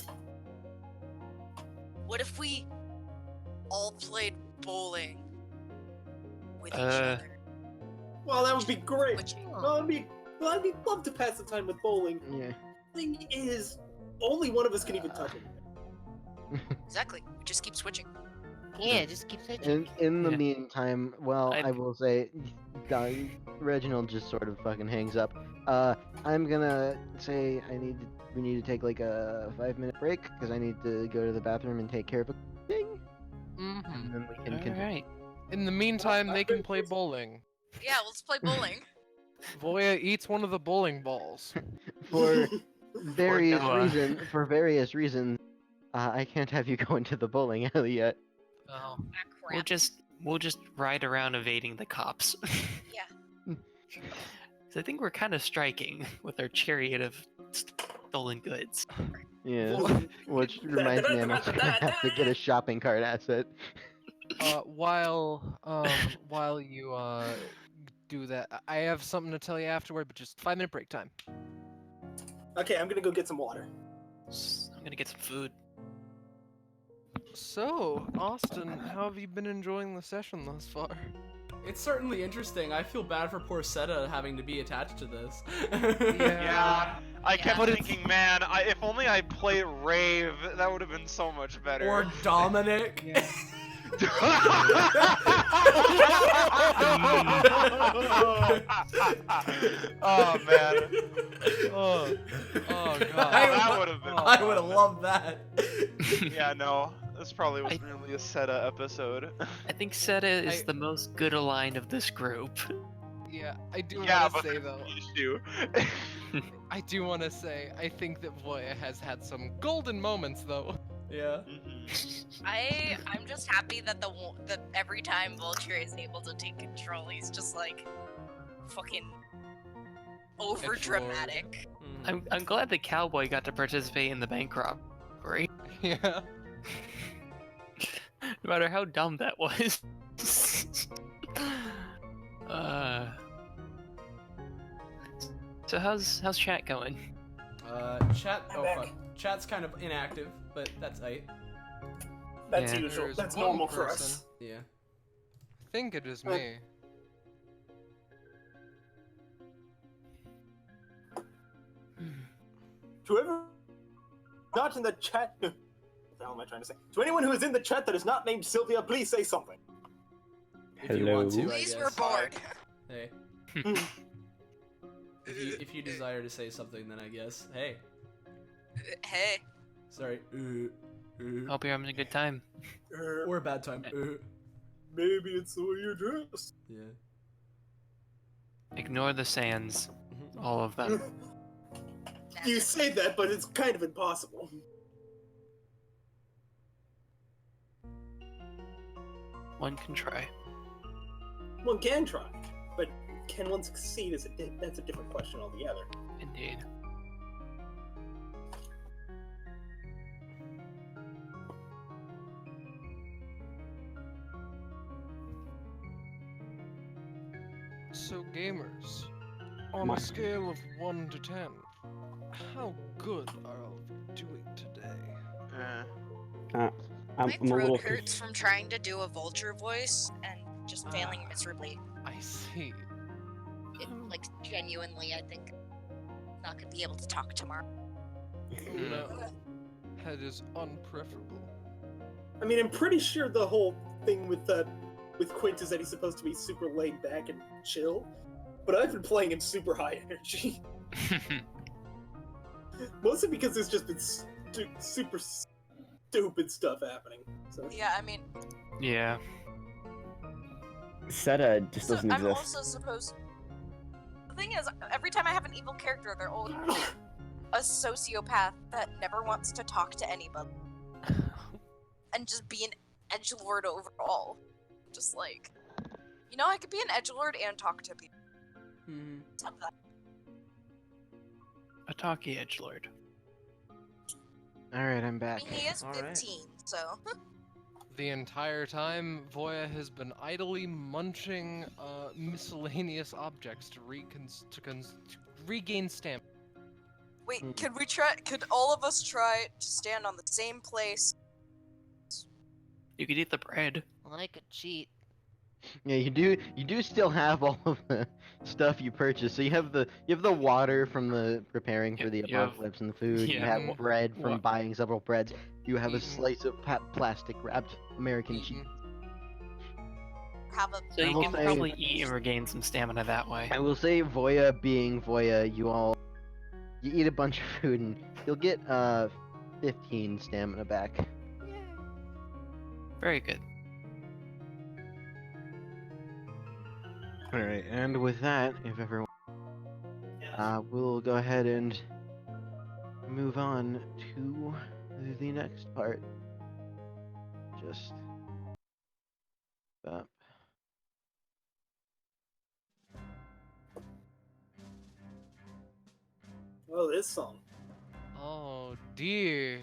What if we all played bowling with each Uh, other? Well, that would be great. Switching. Well, I'd love to pass the time with bowling. Yeah. Thing is, only one of us can even touch it. Exactly. We just keep switching. Yeah, just keep searching. In the Yeah. meantime, well, I will say, Reginald just sort of fucking hangs up. I'm gonna say we need to take like a 5-minute break because I need to go to the bathroom and take care of a thing, and Mm-hmm. then we can continue. Alright. In the meantime, they can play bowling. Yeah, let's play bowling. Voya eats one of the bowling balls. For various Noah. various reasons, I can't have you go into the bowling alley yet. Oh, Ah, we'll crap. just ride around evading the cops. Yeah. 'Cause I think we're kind of striking with our chariot of stolen goods. Yeah, which reminds me, I'm also gonna have to get a shopping cart asset. While you do that, I have something to tell you afterward, but just 5-minute break time. Okay, I'm gonna go get some water. I'm gonna get some food. So, Austin, how have you been enjoying the session thus far? It's certainly interesting. I feel bad for poor Seta having to be attached to this. Yeah, I kept But it's- thinking, man, if only I played Rave, that would have been so much better. Or Dominic. Yeah. Oh man, Oh god. that would have been. I would have loved that. Yeah, no, this probably wasn't really a Seta episode. I think Seta is I- the most good aligned of this group. Yeah, I do Yeah, want but to say there's though. an issue. I do want to say I think that Voya has had some golden moments though. Yeah. I'm just happy that that every time Vulture is able to take control, he's just like fucking over dramatic. I'm glad the cowboy got to participate in the bank robbery. Yeah. No matter how dumb that was. So how's chat going? Chat. I'm Oh back. fuck. Chat's kind of inactive, but that's aight. That's Yeah. usual. There's That's one normal for person. us. Yeah. I think it is me. To everyone not in the chat. What the hell am I trying to say? To anyone who is in the chat that is not named Sylvia, please say something. If you want to, Hello? I Please, guess. we're bored. Hey. If you desire to say something, then I guess. Hey. Hey. Sorry. Hope you're having a good time. Or a bad time. Maybe it's the way you're dressed. Yeah. Ignore the sands. All of them. You say that, but it's kind of impossible. One can try. One can try, but can one succeed? That's a different question altogether. Indeed. So gamers, on My- a scale of 1 to 10, how good are all of you doing today? I'm My a little throat hurts from trying to do a Vulture voice and just failing miserably. I see. Like, genuinely, I think I'm not gonna be able to talk tomorrow. No. That is unpreferable. I mean, I'm pretty sure the whole thing with Quint is that he's supposed to be super laid back and chill, but I've been playing in super high energy. Mostly because there's just been super stupid stuff happening. So. Yeah, I mean, Yeah. Seta just so doesn't I'm exist. also supposed. The thing is, every time I have an evil character, they're always a sociopath that never wants to talk to anybody and just be an edgelord overall. Just like, I could be an edgelord and talk to people. Let's have that. A talkie edgelord. Alright, I'm I back. mean, he is All right. 15, so. The entire time, Voya has been idly munching miscellaneous objects to regain stamina. Wait, could all of us try to stand on the same place? You could eat the bread. Well, I could cheat. Yeah, you do still have all of the stuff you purchased. So you have the water from the preparing for the You have- apocalypse and the food. You yeah. have bread from What? buying several breads. You have a Eaten. slice of plastic wrapped American cheese. Have a. So I you will can say- probably eat and regain some stamina that way. I will say, Voya being Voya, you eat a bunch of food and you'll get 15 stamina back. Very good. All right, and with that, if everyone, we'll go ahead and move on to the next part. Just stop. Oh, this song. Oh dear.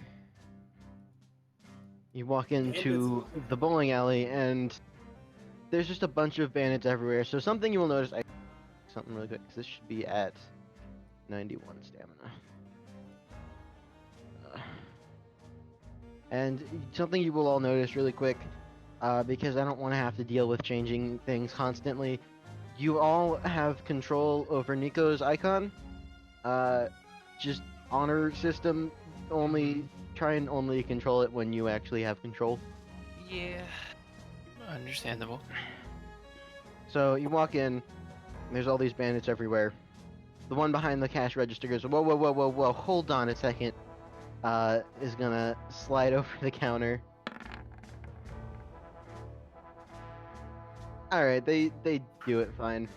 You walk into the bowling alley and there's just a bunch of bandits everywhere. So something you will notice, something really quick, 'cause this should be at 91 stamina. And something you will all notice really quick, because I don't want to have to deal with changing things constantly. You all have control over Nico's icon. Just honor system, try and only control it when you actually have control. Yeah. Understandable. So you walk in, there's all these bandits everywhere. The one behind the cash register goes, whoa, whoa, whoa, whoa, whoa, hold on a second. Is gonna slide over the counter. Alright, they do it fine.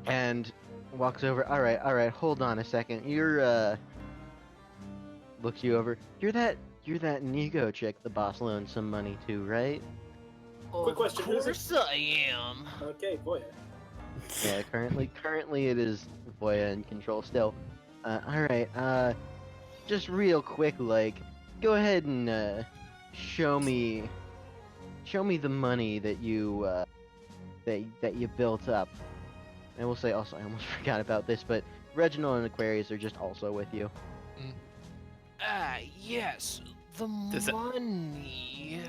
And walks over, alright, hold on a second. You're, looks you over. You're that Nico chick the boss loaned some money to, right? Quick question, Of who's it? course I am. Okay, boy. Yeah, currently it is Voya in control still. Alright, just real quick, like, go ahead and, show me the money that you, that you built up. I will say also, I almost forgot about this, but Reginald and Aquarius are just also with you. Yes, the Does it- money.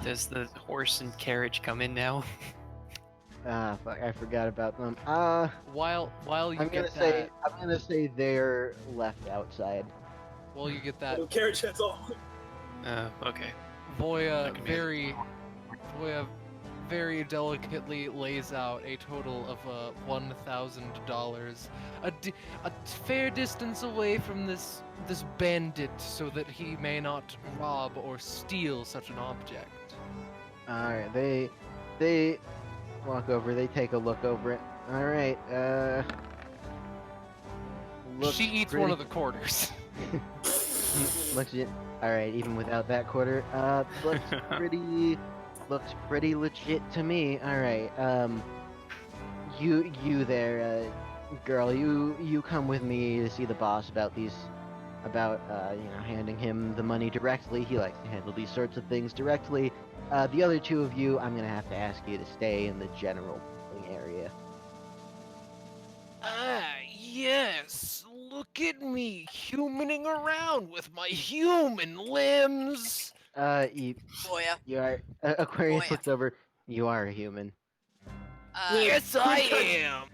Does the horse and carriage come in now? Ah, fuck, I forgot about them. While you I'm get gonna say they're left outside. while you get that, No carriage, that's all. Okay. Voya That could be very delicately lays out a total of $1,000, a fair distance away from this bandit, so that he may not rob or steal such an object. Alright, they walk over, they take a look over it. Alright, looks She eats one of the quarters. looks alright, even without that quarter. Looks pretty legit to me. Alright, you there, girl, you come with me to see the boss about handing him the money directly. He likes to handle these sorts of things directly. The other two of you, I'm gonna have to ask you to stay in the general area. Yes. Look at me, humaning around with my human limbs. You Boya. are Aquarius Boy. looks over. You are a human. Yes, I am.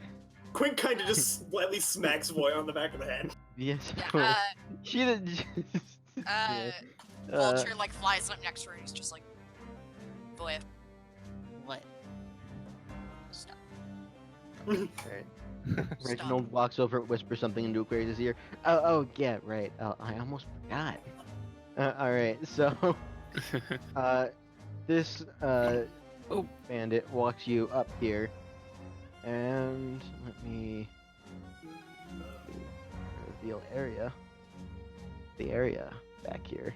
Quinn kind of just slightly smacks Voy on the back of the head. Yes, of Yeah, course. She did. Vulture like flies up next to her and he's just like, boy, What? stop. Alright. Reginald walks over, whispers something into Aquarius' ear. Oh, yeah, right. I almost forgot. Alright, so, this, bandit walks you up here, and let me reveal area. The area back here.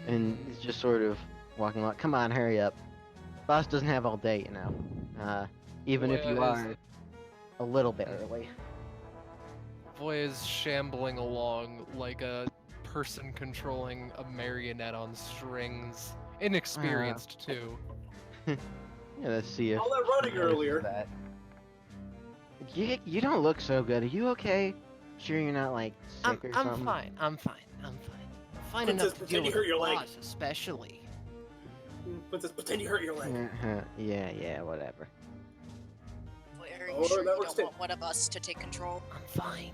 And he's just sort of walking along. Come on, hurry up. Boss doesn't have all day, you know. Even if you are a little bit early. Voy is shambling along like a person controlling a marionette on strings. Inexperienced, too. Yeah, let's see if... All that running earlier. That. You don't look so good. Are you okay? Sure you're not, like, sick or something? I'm fine. Fine Princess, enough to pretend deal you with hurt your leg. boss, especially. Princess, pretend you hurt your leg. Yeah, whatever. Boy, are you Oh, sure that you works don't too. want one of us to take control? I'm fine.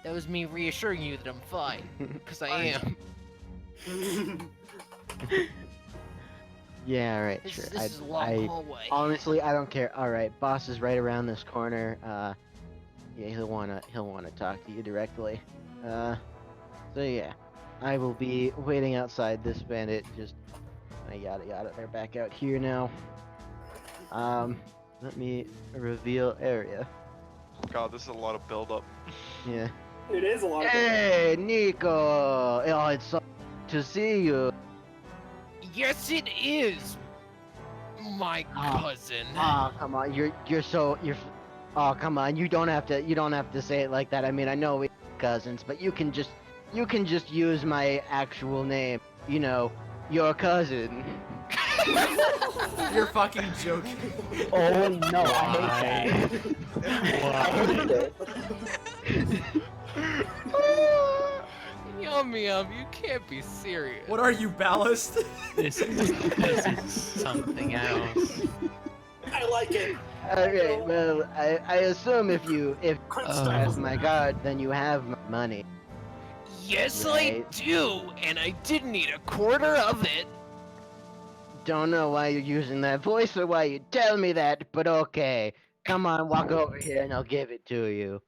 That was me reassuring you that I'm fine, because I am. Yeah, alright, This, sure. this is a long hallway. Honestly, I don't care. Alright, boss is right around this corner. Yeah, he'll wanna talk to you directly. So yeah. I will be waiting outside this bandit, just yada. They're back out here now. Let me reveal area. God, this is a lot of build-up. Yeah. It is a lot of Hey, Nico! Oh, it's so to see you. Yes, it is, my cousin. Oh, come on, you're. Oh, come on, you don't have to say it like that. I mean, I know we're cousins, but you can just use my actual name. You know, your cousin. You're fucking joking. Oh no, I hate that. I hate it. Yum, you can't be serious. What are you, ballast? This is something else. I like it. Alright, well, I assume if Quinn you styles. have my card, then you have my money. Yes, Right. I do, and I did need a quarter of it. Don't know why you're using that voice or why you tell me that, but okay. Come on, walk over here and I'll give it to you.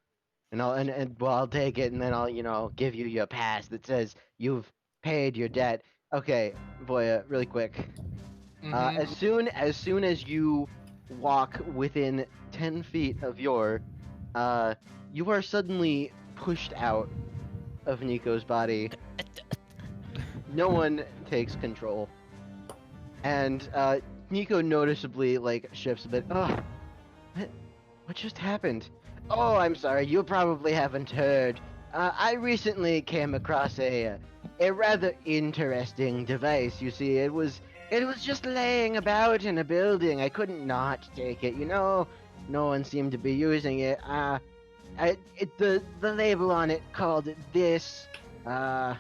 And I'll take it and then I'll, give you your pass that says you've paid your debt. Okay, Voya, really quick. As soon as you walk within 10 feet of you are suddenly pushed out of Nico's body. No one takes control. And Nico noticeably shifts a bit. Oh, what just happened? Oh, I'm sorry. You probably haven't heard. I recently came across a rather interesting device. You see, it was just laying about in a building. I couldn't not take it. No one seemed to be using it. The label on it called it this. Yeah,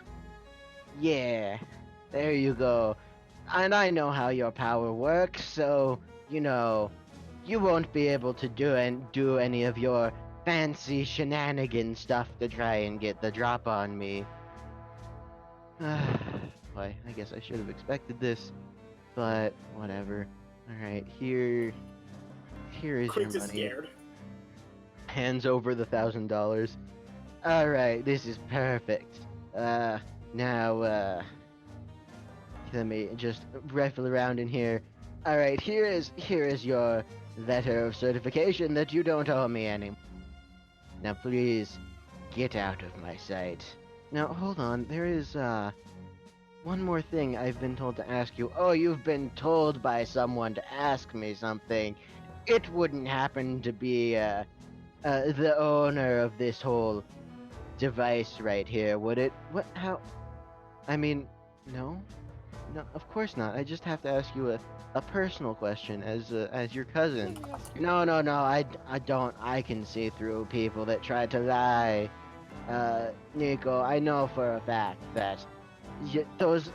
there you go. And I know how your power works, so, you won't be able to do any of your fancy shenanigan stuff to try and get the drop on me. Why, I guess I should have expected this, but whatever. Alright, here is Quinn your is money. scared. Hands over the $1,000. Alright, this is perfect. Now, let me just rifle around in here. Alright, here is your letter of certification that you don't owe me any. Now please, get out of my sight. Now, hold on, there is, one more thing I've been told to ask you. Oh, you've been told by someone to ask me something. It wouldn't happen to be, the owner of this whole device right here, would it? What, how? I mean, no? No, of course not. I just have to ask you a personal question as your cousin. No, I don't. I can see through people that try to lie. Nico, I know for a fact that those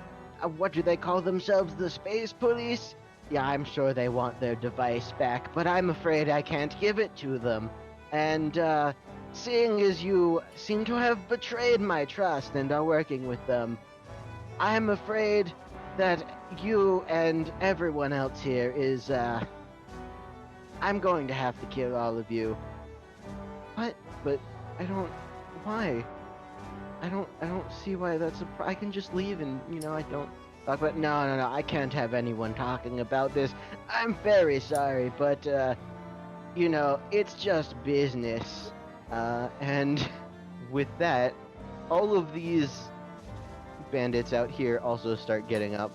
what do they call themselves? The space police? Yeah, I'm sure they want their device back, but I'm afraid I can't give it to them. And, seeing as you seem to have betrayed my trust and are working with them, I'm afraid that you and everyone else here is, I'm going to have to kill all of you. What? But I don't. Why? I don't see why that's I can just leave and, I don't talk about. No. I can't have anyone talking about this. I'm very sorry, but, it's just business. And with that, all of these bandits out here also start getting up.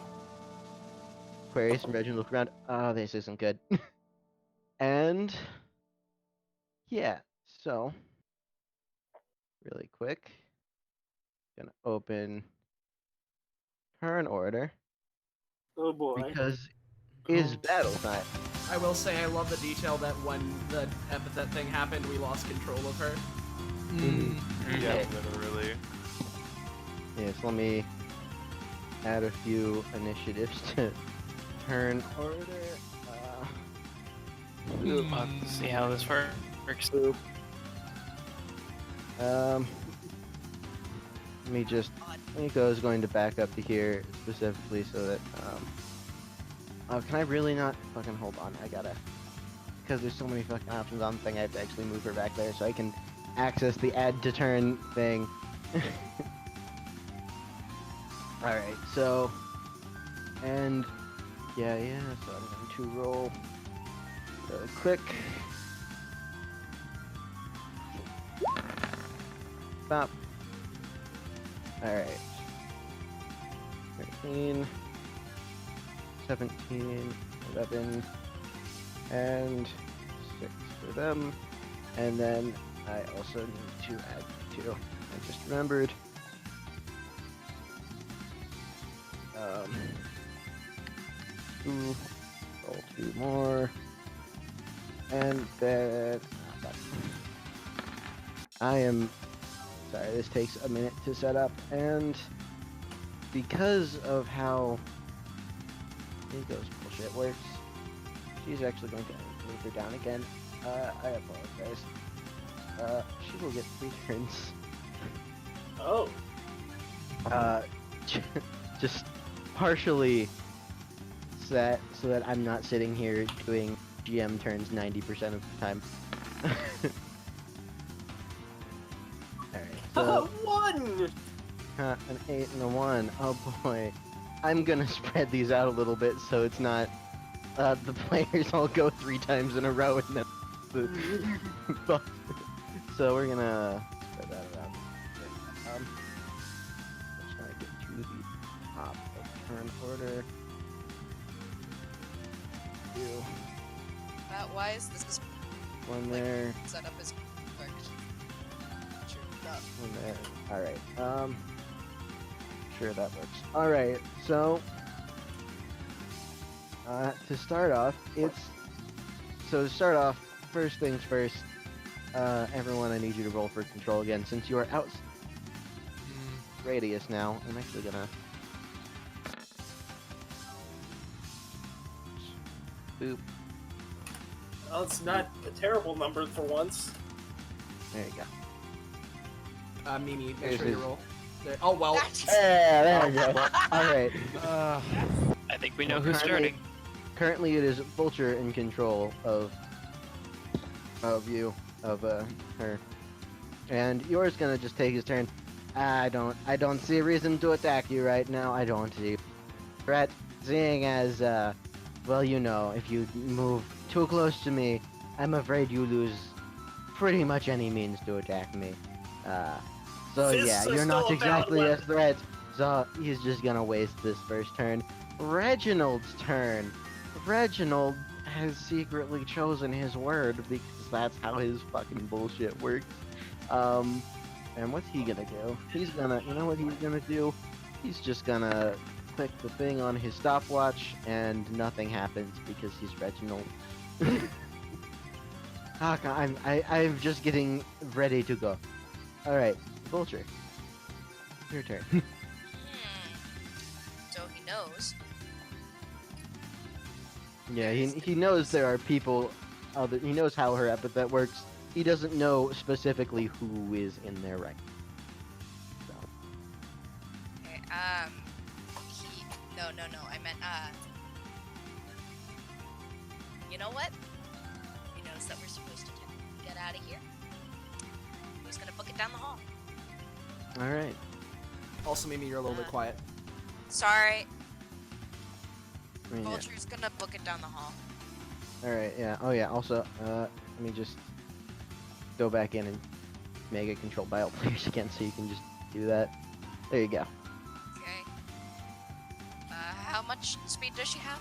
Aquarius and Reginald look around. Oh, this isn't good. And yeah, so really quick, gonna open turn order Oh boy. because it's battle time. I will say I love the detail that when the epithet thing happened, we lost control of her. Yeah, Okay. literally. Yes, let me add a few initiatives to turn order. Let's see how this works. Let me just. Nico is going to back up to here specifically so that. Oh, can I really not? Fucking hold on. I gotta. Because there's so many fucking options on the thing, I have to actually move her back there so I can access the add to turn thing. Alright, so. And. Yeah, so I'm going to roll. Really quick. Stop. Alright. 13, 17, 11, and 6 for them. And then I also need to add 2. I just remembered. Roll 2 more. And then I am sorry, this takes a minute to set up, and because of how Nico's bullshit works, she's actually going to move her down again. I apologize. She will get 3 turns. Oh. Just partially so that I'm not sitting here doing GM turns 90% of the time. Alright, so... 1! An 8 and a 1. Oh boy. I'm gonna spread these out a little bit so it's not... the players all go 3 times in a row and then... So we're gonna spread that around. Just trying to get to the top of turn order. Wise, this is 1 there. set up as perfect. One there. Alright, sure that works. Alright, so to start off, first things first, everyone, I need you to roll for control again. Since you are out radius now, I'm actually gonna boop. Oh, it's not a terrible number for once. There you go. Mimi, Here's make sure you his- roll. There. Oh, well. Yeah, there we go. Alright. I think we know who's starting. Currently it is Vulture in control of her. And yours gonna just take his turn. I don't see a reason to attack you right now. I don't see threat, seeing as well, if you move too close to me, I'm afraid you lose pretty much any means to attack me. So Fists yeah, are you're not still a valid exactly a weapon. threat. So he's just gonna waste this first turn. Reginald's turn. Reginald has secretly chosen his word because that's how his fucking bullshit works. And what's he gonna do? He's gonna, you know what he's gonna do? He's just gonna click the thing on his stopwatch and nothing happens because he's Reginald. I'm just getting ready to go. Alright, Vulture. Your turn. So he knows. Yeah, he knows there are people. He knows how her epithet works. He doesn't know specifically who is in there right. So. Okay, no, I meant, you know what? He knows that we're supposed to get out of here. He's gonna book it down the hall. All right. Also, Mimi, you're a little bit quiet. Sorry. I mean, yeah. Vulture's gonna book it down the hall. All right. Yeah. Oh yeah. Also, let me just go back in and make it controlled by all players again, so you can just do that. There you go. Okay. How much speed does she have?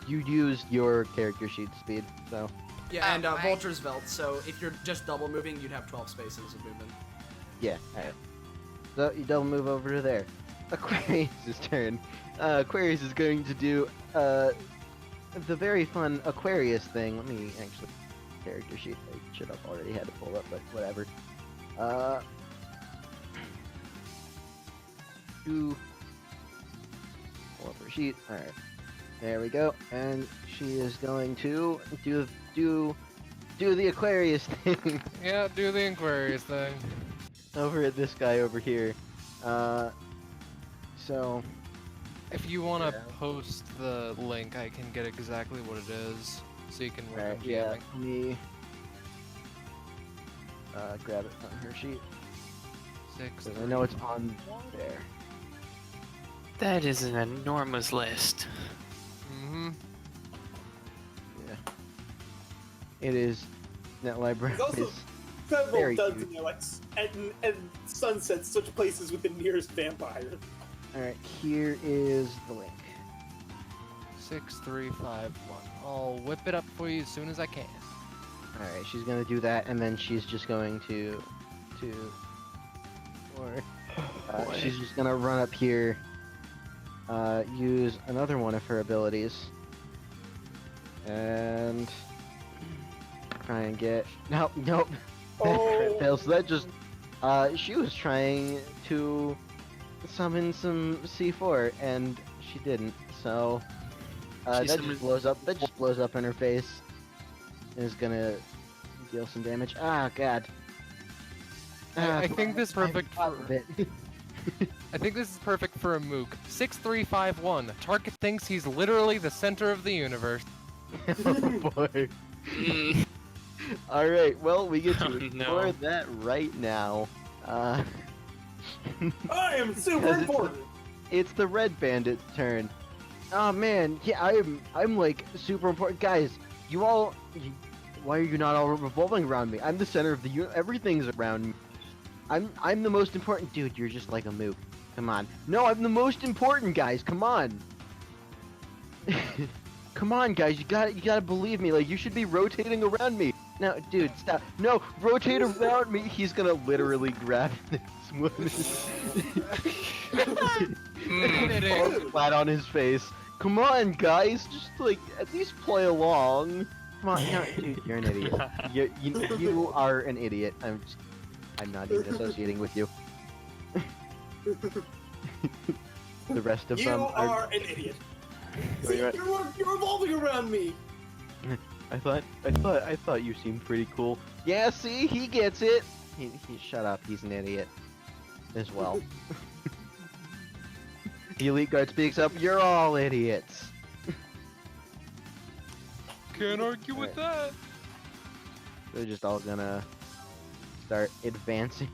You used your character sheet speed, so. Yeah, and right. Vulture's Velt, so if you're just double moving, you'd have 12 spaces of movement. Yeah. All right. So you double move over to there. Aquarius' turn. Aquarius is going to do the very fun Aquarius thing. Let me actually character sheet. I should have already had to pull up, but whatever. Pull up her sheet. All right. There we go. And she is going to do the Aquarius thing. Yeah, do the Aquarius thing. Over at this guy over here. So. If you want to post the link, I can get exactly what it is, so you can work on yeah, GMing. let me grab it on her sheet. 6. 'Cause I know it's on there. That is an enormous list. Mm-hmm. Yeah. It is. That library There's also is several very dozen, huge. you know, like, and sunsets, such places with the nearest vampire. Alright, here is the link. 6351. I'll whip it up for you as soon as I can. Alright, she's gonna do that, and then she's just going to she's just gonna run up here, use another one of her abilities, and try and get, nope, Oh. fails. So that just, she was trying to summon some C4, and she didn't, so, that just blows up in her face, and is gonna deal some damage. Ah, god. I think this is perfect I for... I think this is perfect for a mook. 6351. Target thinks he's literally the center of the universe. Oh boy. Alright, well, we get to explore no. that right now. I am super Because important! It's the red bandit's turn. Oh man, yeah, I'm like super important. Guys, why are you not all revolving around me? I'm the center of the universe. Everything's around me. I'm the most important. Dude, you're just like a mook. Come on. No, I'm the most important, guys. Come on. Come on, guys. You gotta believe me. Like, you should be rotating around me. No, dude, stop. No, rotate around me. He's gonna literally grab this one. Falls flat on his face. Come on, guys. Just, like, at least play along. Come on. No, dude, you're an idiot. You are an idiot. I'm not even associating with you. The rest of them You are an idiot. See, you're revolving around me. I thought you seemed pretty cool. Yeah, see, he gets it. He shut up. He's an idiot as well. The elite guard speaks up. You're all idiots. Can't argue with that. They're just all gonna start advancing.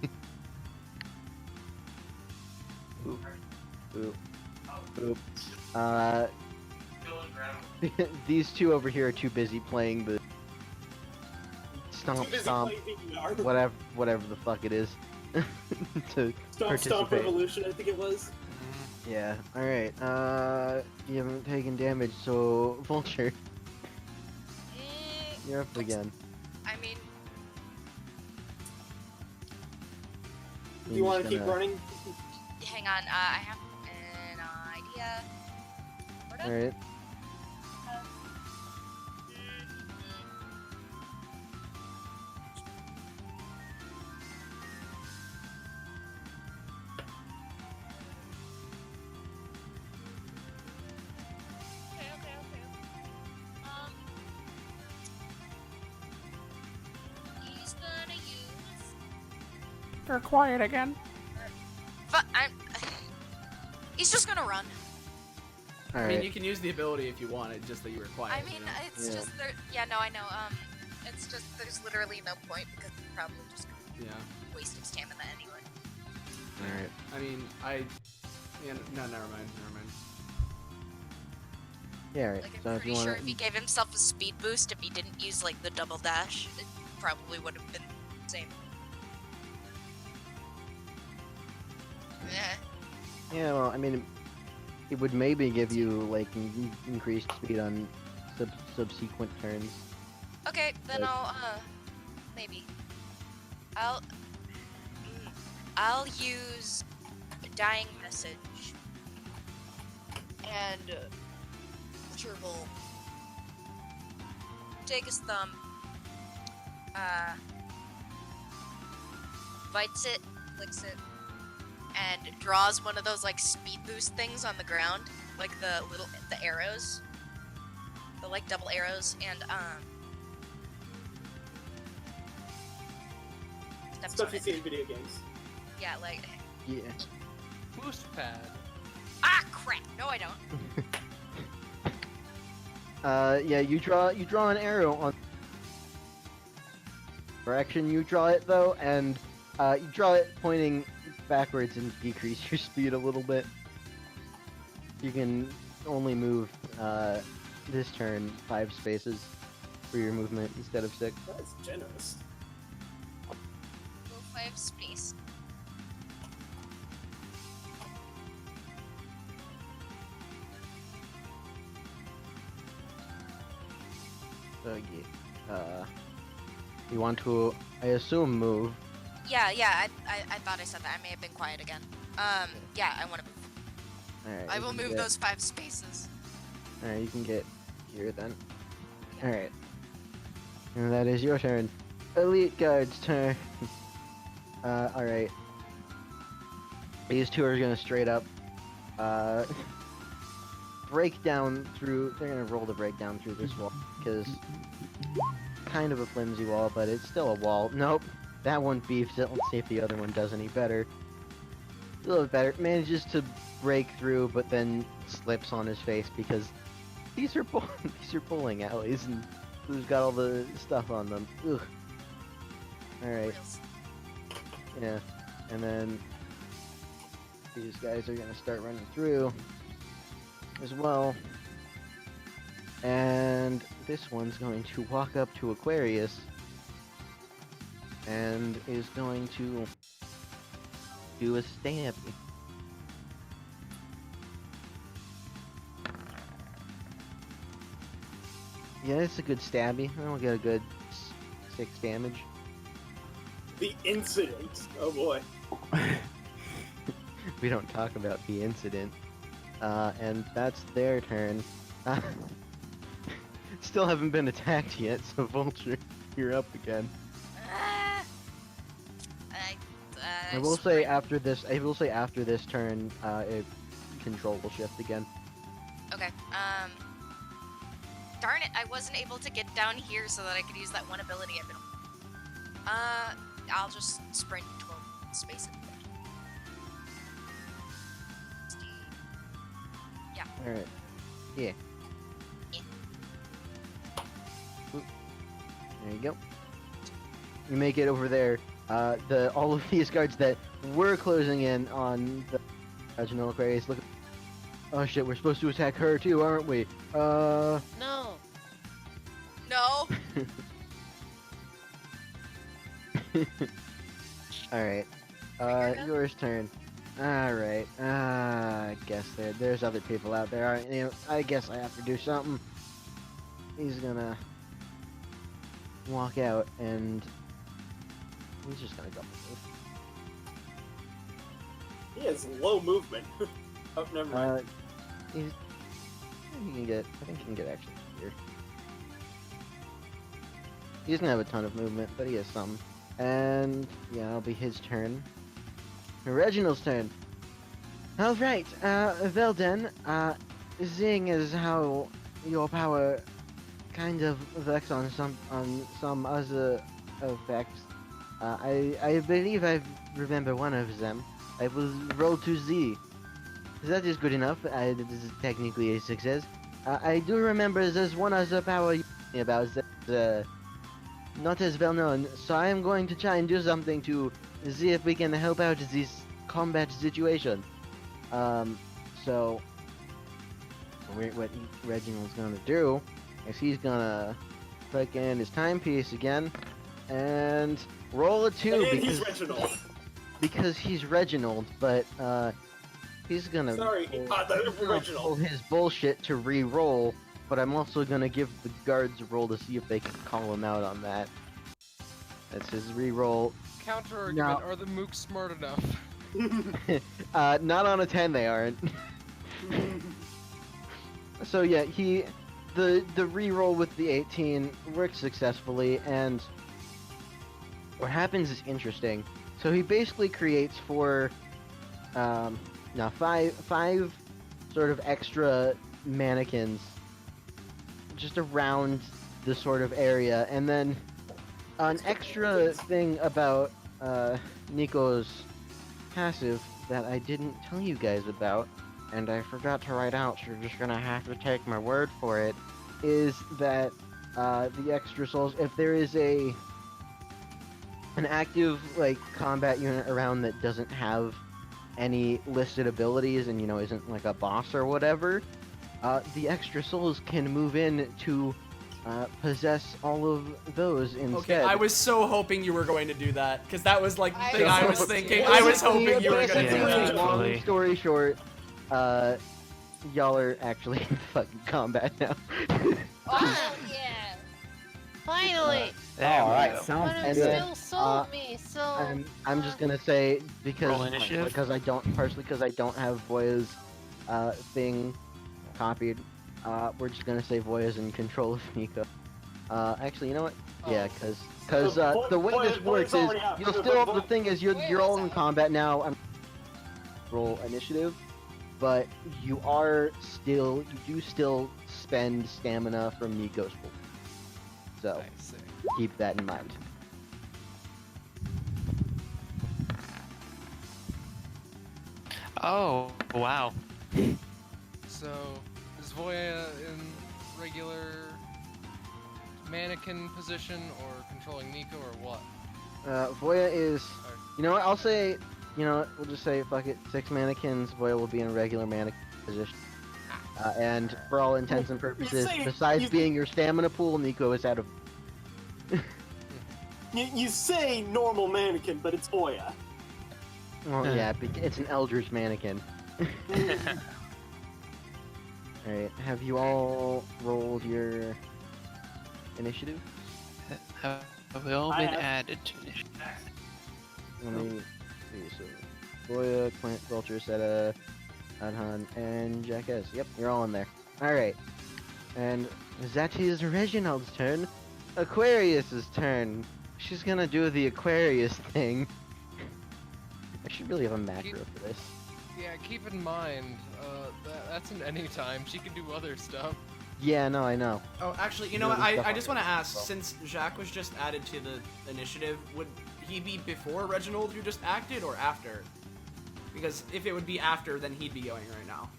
Oop. Oop. Oop. These two over here are too busy playing the stomp, whatever the fuck it is, to Stomp participate. Revolution, I think it was. Yeah. All right. You haven't taken damage, so Vulture, you're up again. I mean, Do you want to keep running? hang on. I have an idea. Sort of. All right. They're quiet again. But he's just gonna run. All I mean, right. you can use the ability if you want. It's just that you were quiet. I mean, you know? it's Yeah. just there. Yeah, no, I know. It's just there's literally no point because it's probably just Yeah. a waste of stamina anyway. All right. I mean, yeah, no, never mind. Yeah. All right. Like, I'm So if you pretty want sure if he gave himself a speed boost, if he didn't use like the double dash, it probably would have been the same. Yeah. Yeah. Well, I mean, it would maybe give you like increased speed on subsequent turns. Okay, then But- maybe. I'll use Dying Message. And Vulture will take his thumb, bites it, licks it, and draws one of those like speed boost things on the ground, like the arrows, the like double arrows, and steps Stuff on you it. see in video games. Yeah, like Yeah. Boost pad. crap. No, I don't. Yeah. You draw an arrow on direction you draw it though, and you draw it pointing backwards and decrease your speed a little bit. You can only move this turn 5 spaces for your movement instead of 6. That's generous. Go 5 space. So yeah. You want to, I assume, move. Yeah, I thought I said that. I may have been quiet again. Yeah, I want to move. Alright. I you will can move get- those 5 spaces. Alright, you can get here then. Alright. And that is your turn. Elite Guard's turn. Alright. These two are gonna straight up, break down through, they're gonna roll to break down through this wall, because kind of a flimsy wall, but it's still a wall. Nope, that one beefs it. Let's see if the other one does any better. A little bit better. Manages to break through, but then slips on his face because these are bowling alleys, and who's got all the stuff on them. Ugh. Alright, Reals. yeah. And then these guys are gonna start running through as well. And this one's going to walk up to Aquarius and is going to do a stab. Yeah, it's a good stabby. I'll get a good 6 damage. The incident. Oh boy. We don't talk about the incident. And that's their turn. Still haven't been attacked yet, so Vulture, you're up again. Ah! I will say after this turn, control will shift again. Okay. Darn it! I wasn't able to get down here so that I could use that one ability I've been. I'll just sprint 12 spaces. Yeah. Alright. Yeah. Yeah. Oop. There you go. You make it over there. All of these guards that were closing in on the original Aquarius look. Oh shit, we're supposed to attack her too, aren't we? No. No. Alright. Trigger? Yours turn. Alright. I guess there's other people out there. Alright, I guess I have to do something. He's gonna walk out and he's just gonna go move. He has low movement. Oh, never mind. He can get. I think he can get action here. He doesn't have a ton of movement, but he has some. And yeah, it'll be his turn. Reginald's turn. All right. Well then. Seeing as how your power kind of works on some other effects, I believe I remember one of them. I will roll to Z. That is good enough. This is technically a success. I do remember there's one other power you told me about that not as well known, so I am going to try and do something to see if we can help out this combat situation. So what Reginald's gonna do is he's gonna click in his timepiece again and roll a 2 And he's Reginald. because he's Reginald, but he's gonna Sorry, the pull original. his bullshit to re-roll, but I'm also gonna give the guards a roll to see if they can call him out on that. That's his re-roll. Counter argument: are the mooks smart enough? Not on a 10 they aren't. So yeah, the re-roll with the 18 works successfully, and what happens is interesting. So he basically creates five sort of extra mannequins just around the sort of area, and then an extra thing about Nico's passive that I didn't tell you guys about, and I forgot to write out, so you're just gonna have to take my word for it, is that the extra souls, if there is an active like combat unit around that doesn't have any listed abilities and isn't like a boss or whatever, the extra souls can move in to possess all of those instead. Okay, I was so hoping you were going to do that, because that was like the thing I was thinking. Basically- I was hoping you were going to do basically, that. long story short, y'all are actually in fucking combat now. Oh yeah! Finally! Alright, sounds But it good. still sold me, so. I'm just gonna say Roll initiative? because I don't have Voya's thing copied. We're just gonna say Voya's in control of Nico. Actually, you know what? Yeah, because the way this works is you'll still the thing is you're all in combat now. I'm roll initiative, but you do still spend stamina from Nico's pool. So I see. keep that in mind. Oh, wow. So, is Voya in regular mannequin position or controlling Nico or what? Voya is. You know what? I'll say. You know what? We'll just say fuck it. 6 mannequins. Voya will be in a regular mannequin position. And for all intents and purposes, besides being your stamina pool, Nico is out of. You say normal mannequin, but it's Oya. Well, yeah, it's an Eldritch mannequin. Alright, have you all rolled your initiative? Have we all been added to initiative? Let me see. So, Boya, Clint, Vulture, Seta, Adhan, and Jackass. Yep, you're all in there. Alright. And that is Reginald's turn. Aquarius's turn. She's gonna do the Aquarius thing. I should really have a macro for this. Yeah, keep in mind, that's an anytime. She can do other stuff. Yeah, no, I know. Oh, actually, you know what? I just want to ask, since Jacques was just added to the initiative, would he be before Reginald who just acted, or after? Because if it would be after, then he'd be going right now.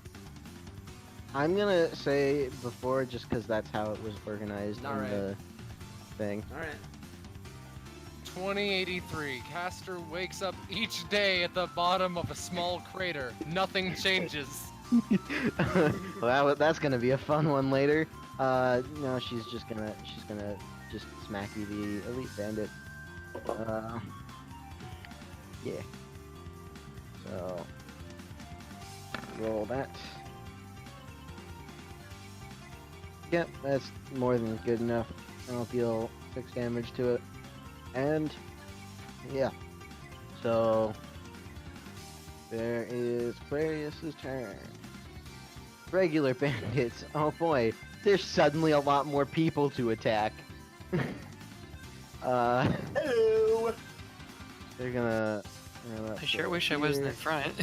I'm gonna say before, just because that's how it was organized in the thing. Alright. 2083. Caster wakes up each day at the bottom of a small crater. Nothing changes. Well, that's gonna be a fun one later. No, she's gonna just smack you, the elite bandit. Yeah. So roll that. Yep, that's more than good enough. I'll deal 6 damage to it. And yeah. So there is Aquarius's turn. Regular bandits. Oh boy, there's suddenly a lot more people to attack. Hello. They're gonna. I sure wish I wasn't in front.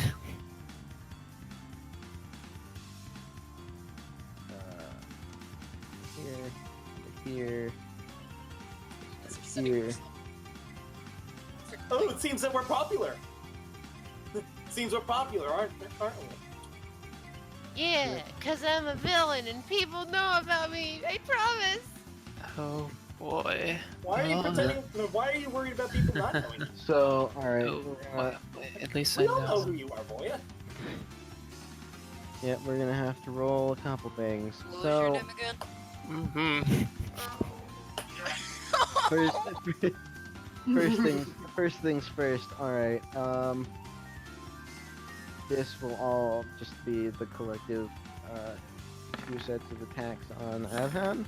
Here. Setting Here. yourself- Oh, it seems that we're popular. Seems we're popular, aren't we? Yeah, cause I'm a villain and people know about me. I promise. Oh boy. Why are you pretending? No, why are you worried about people not knowing you? So, alright. Oh, at least We I all know know. who you are, Voya. Yeah, we're gonna have to roll a couple things. What was your So, name again? Mm-hmm. first things first. Alright, this will all just be the collective, 2 sets of attacks on Avhan.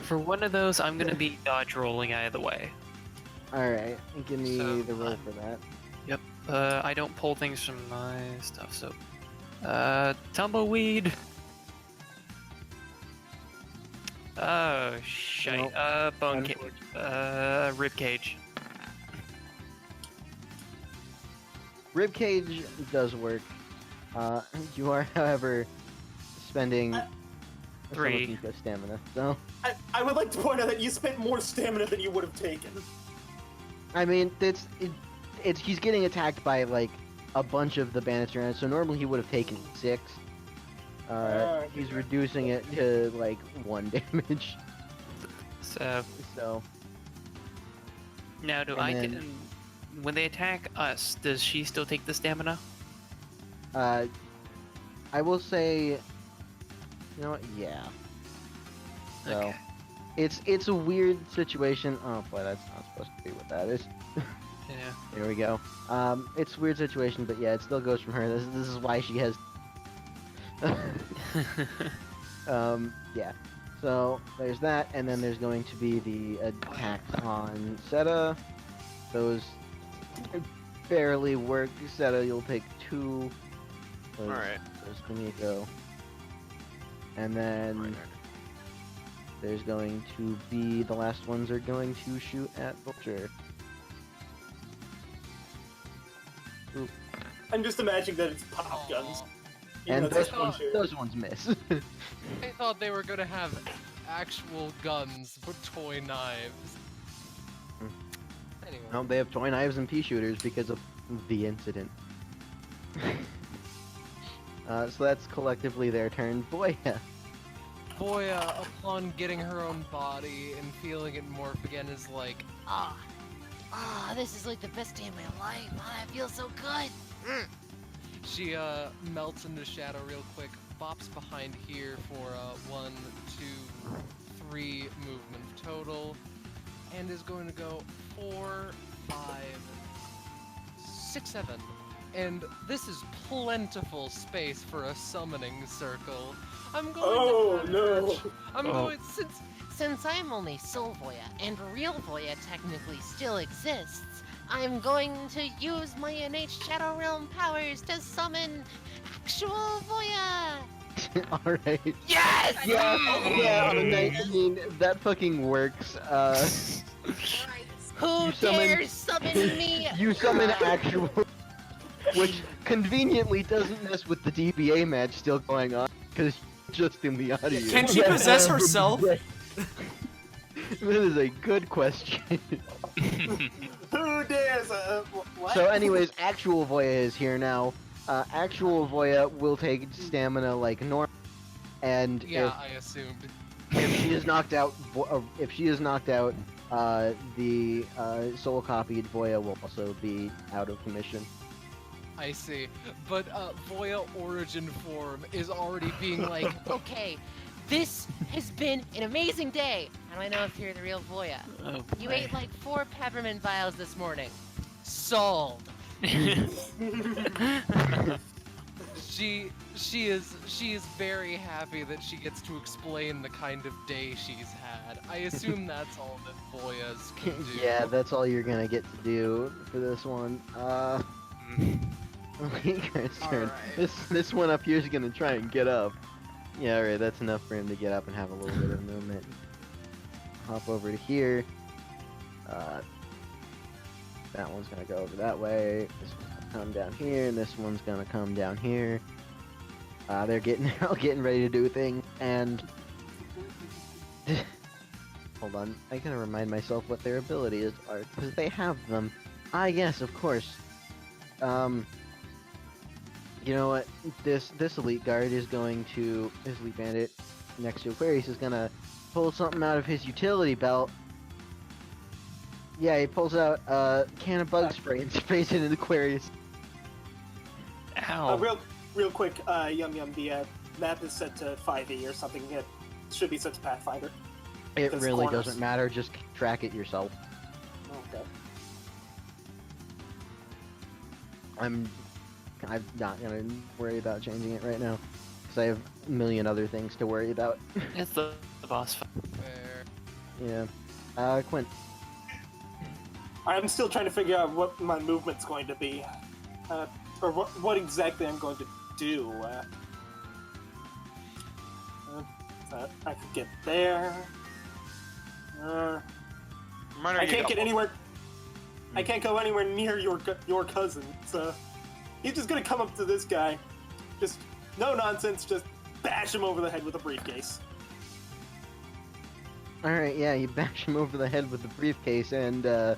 For one of those, I'm gonna be dodge rolling out of the way. Alright, give me So, the roll for that. Yep. I don't pull things from my stuff, so. Tumbleweed. Oh, shite. Nope. Bone cage. Rib cage. Ribcage does work. You are, however, spending some of 3. Nico's stamina, so... I would like to point out that you spent more stamina than you would have taken. I mean, he's getting attacked by, like, a bunch of the banister, so normally he would have taken 6. He's reducing it to, like, 1 damage. So... Now, when they attack us, does she still take the stamina? I will say... You know what? Yeah. So... Okay. It's a weird situation. Oh boy, that's not supposed to be what that is. Yeah. There we go. It's a weird situation, but yeah, it still goes from her. This is why she has... yeah. So, there's that, and then there's going to be the attacks on Seta. Those barely work. Seta, you'll take 2. Alright. There's the Nico. And then... There's going to be... The last ones are going to shoot at Vulture. Oop. I'm just imagining that it's pop guns. Even And though it's one shooter. those ones miss. I thought they were gonna have actual guns, but toy knives. Anyway. No, they have toy knives and pea shooters because of the incident. So that's collectively their turn. Boy, Voya, upon getting her own body and feeling it morph again, is like, This is like the best day of my life. I feel so good. she melts into shadow real quick, bops behind here for 1, 2, 3 movement total, and is going to go 4, 5, 6, 7. And this is plentiful space for a summoning circle. I'm going going Since I'm only Soul Voya and Real Voya technically still exists, I'm going to use my innate Shadow Realm powers to summon actual Voya! alright. Yes! Yeah, on a 19, that fucking works. Who You summon- dares summon me? You summon actual... Which conveniently doesn't mess with the DBA match still going on, because just in the audience. Can she possess herself? That is a good question. Who dares? What? So anyways, actual Voya is here now. Actual Voya will take stamina like normal, and Yeah, I assumed. if she is knocked out, the soul copied Voya will also be out of commission. I see. But Voya origin form is already being like, Okay, this has been an amazing day. How do I know if you're the real Voya? Oh, You boy. ate like 4 peppermint vials this morning. Sold. she is very happy that she gets to explain the kind of day she's had. I assume that's all that Voyas can do. Yeah, that's all you're gonna get to do for this one. Nico's turn. Alright. This one up here is gonna try and get up. Yeah, alright, that's enough for him to get up and have a little bit of movement. Hop over to here. That one's gonna go over that way. This one's gonna come down here, and this one's gonna come down here. They're all getting ready to do things, and hold on. I gotta remind myself what their abilities are, because they have them. Ah, yes, of course. You know what? This elite guard is going to this elite bandit next to Aquarius is gonna pull something out of his utility belt. Yeah, he pulls out a can of bug spray and sprays it in Aquarius. Ow. Real quick, Yum Yum, the map is set to 5e or something. It should be set to Pathfinder. It Those really corners. doesn't matter. Just track it yourself. Okay. I'm not gonna worry about changing it right now, because I have a million other things to worry about. It's the boss fight. Yeah. Quinn. I'm still trying to figure out what my movement's going to be, or what exactly I'm going to do. I could get there. I can't get anywhere. I can't go anywhere near your cousin. So he's just gonna come up to this guy, just no nonsense, just bash him over the head with a briefcase. Alright, yeah, you bash him over the head with the briefcase, and, on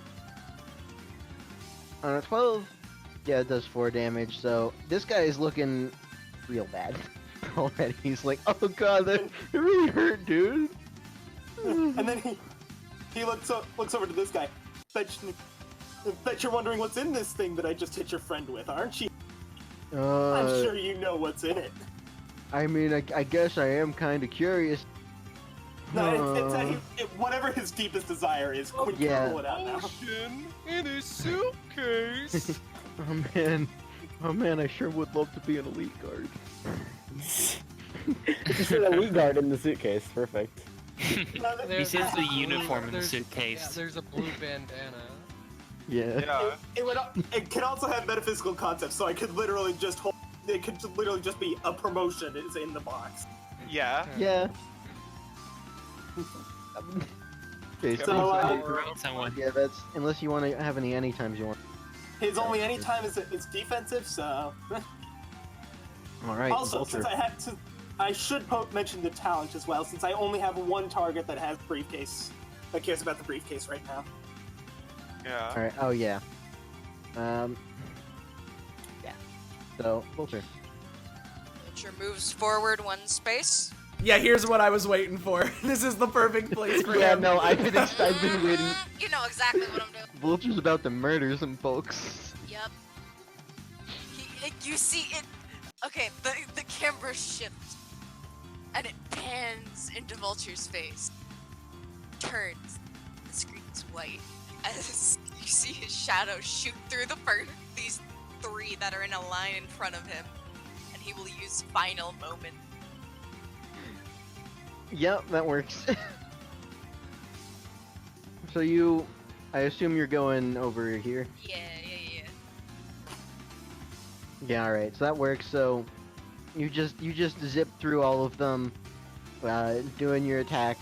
a 12, yeah, it does 4 damage, so this guy is looking real bad already. He's like, oh god, that really hurt, dude. And then he looks over to this guy. Bet you're wondering what's in this thing that I just hit your friend with, aren't you? I'm sure you know what's in it. I mean, I guess I am kind of curious. No, whatever his deepest desire is, Quinn can pull it out now. In his suitcase. Oh man, I sure would love to be an elite guard. Just an elite guard in the suitcase. Perfect. He says the uniform in the There's- suitcase. Yeah, there's a blue bandana. Yeah. It can also have metaphysical concepts, so I could literally just hold. It could literally just be a promotion is in the box. Yeah. Yeah. Okay, Someone. yeah, that's unless you want to have any times you want. His only any time is defensive, so. All right. Also, Vulture. since I should mention the talent as well, since I only have one target that has briefcase, that cares about the briefcase right now. Yeah. All right. Oh yeah. Yeah. So Vulture. Vulture moves forward 1 space. Yeah, here's what I was waiting for. This is the perfect place for Yeah, him. no, I've been waiting. You know exactly what I'm doing. Vulture's about to murder some folks. Yep. You see it. Okay, the camera shifts, and it pans into Vulture's face. Turns. The screen's white as you see his shadow shoot through these 3 that are in a line in front of him, and he will use final moment. Yep, that works. So I assume you're going over here. Yeah. Yeah, all right. So that works. So you just zip through all of them, doing your attack.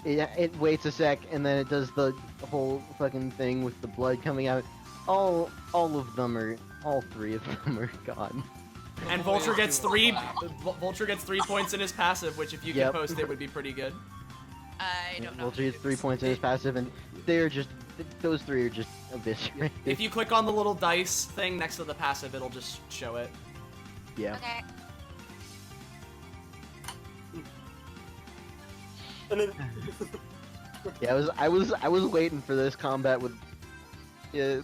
It waits a sec, and then it does the whole fucking thing with the blood coming out. All 3 of them are gone. And Vulture gets 3 points in his passive, which if you could post it would be pretty good. I don't know. Vulture gets 3 points in his passive, and those 3 are just eviscerated. If you click on the little dice thing next to the passive, it'll just show it. Yeah. Okay. And then Yeah, I was waiting for this combat with. Yeah.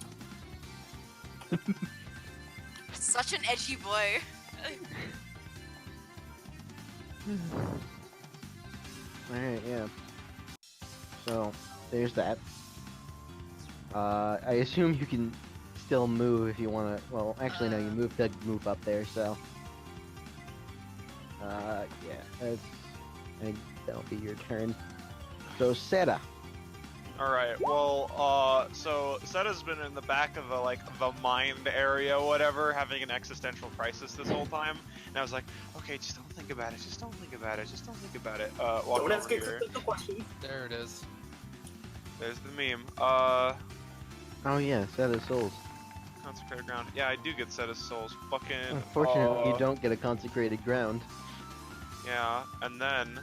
Such an edgy boy. Alright, yeah. So, there's that. I assume you can still move if you want to. Well, actually, no, you move up there, so. Yeah, that'll be your turn. So, Seta. Alright, well, so Seta's been in the back of the mind area or whatever, having an existential crisis this whole time, and I was like, okay, just don't think about it, just don't think about it. Walk don't ask over here. the question. There it is. There's the meme. Oh yeah, Seta's souls. Consecrated ground. Yeah, I do get Seta's souls. Fucking. Unfortunately, you don't get a consecrated ground. Yeah, and then,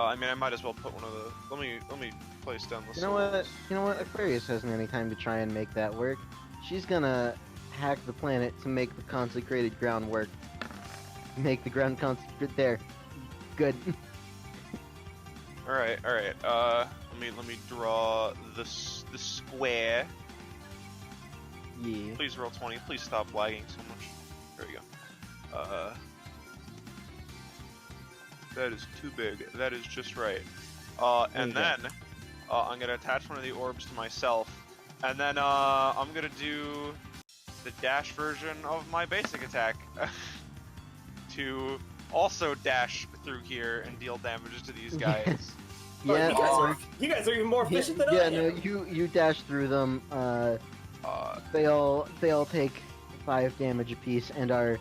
I mean, I might as well put one of the. Let me place down the. You know what? You know what? Aquarius hasn't any time to try and make that work. She's gonna hack the planet to make the consecrated ground work. Make the ground consecrate there. Good. All right. Let me draw the square. Yeah. Please roll 20. Please stop lagging so much. There we go. That is too big. That is just right. And then I'm gonna attach one of the orbs to myself, and then I'm gonna do the dash version of my basic attack to also dash through here and deal damages to these guys. Yeah. You guys are even more efficient than I Yeah. am. No, you dash through them. They all take 5 damage apiece and are.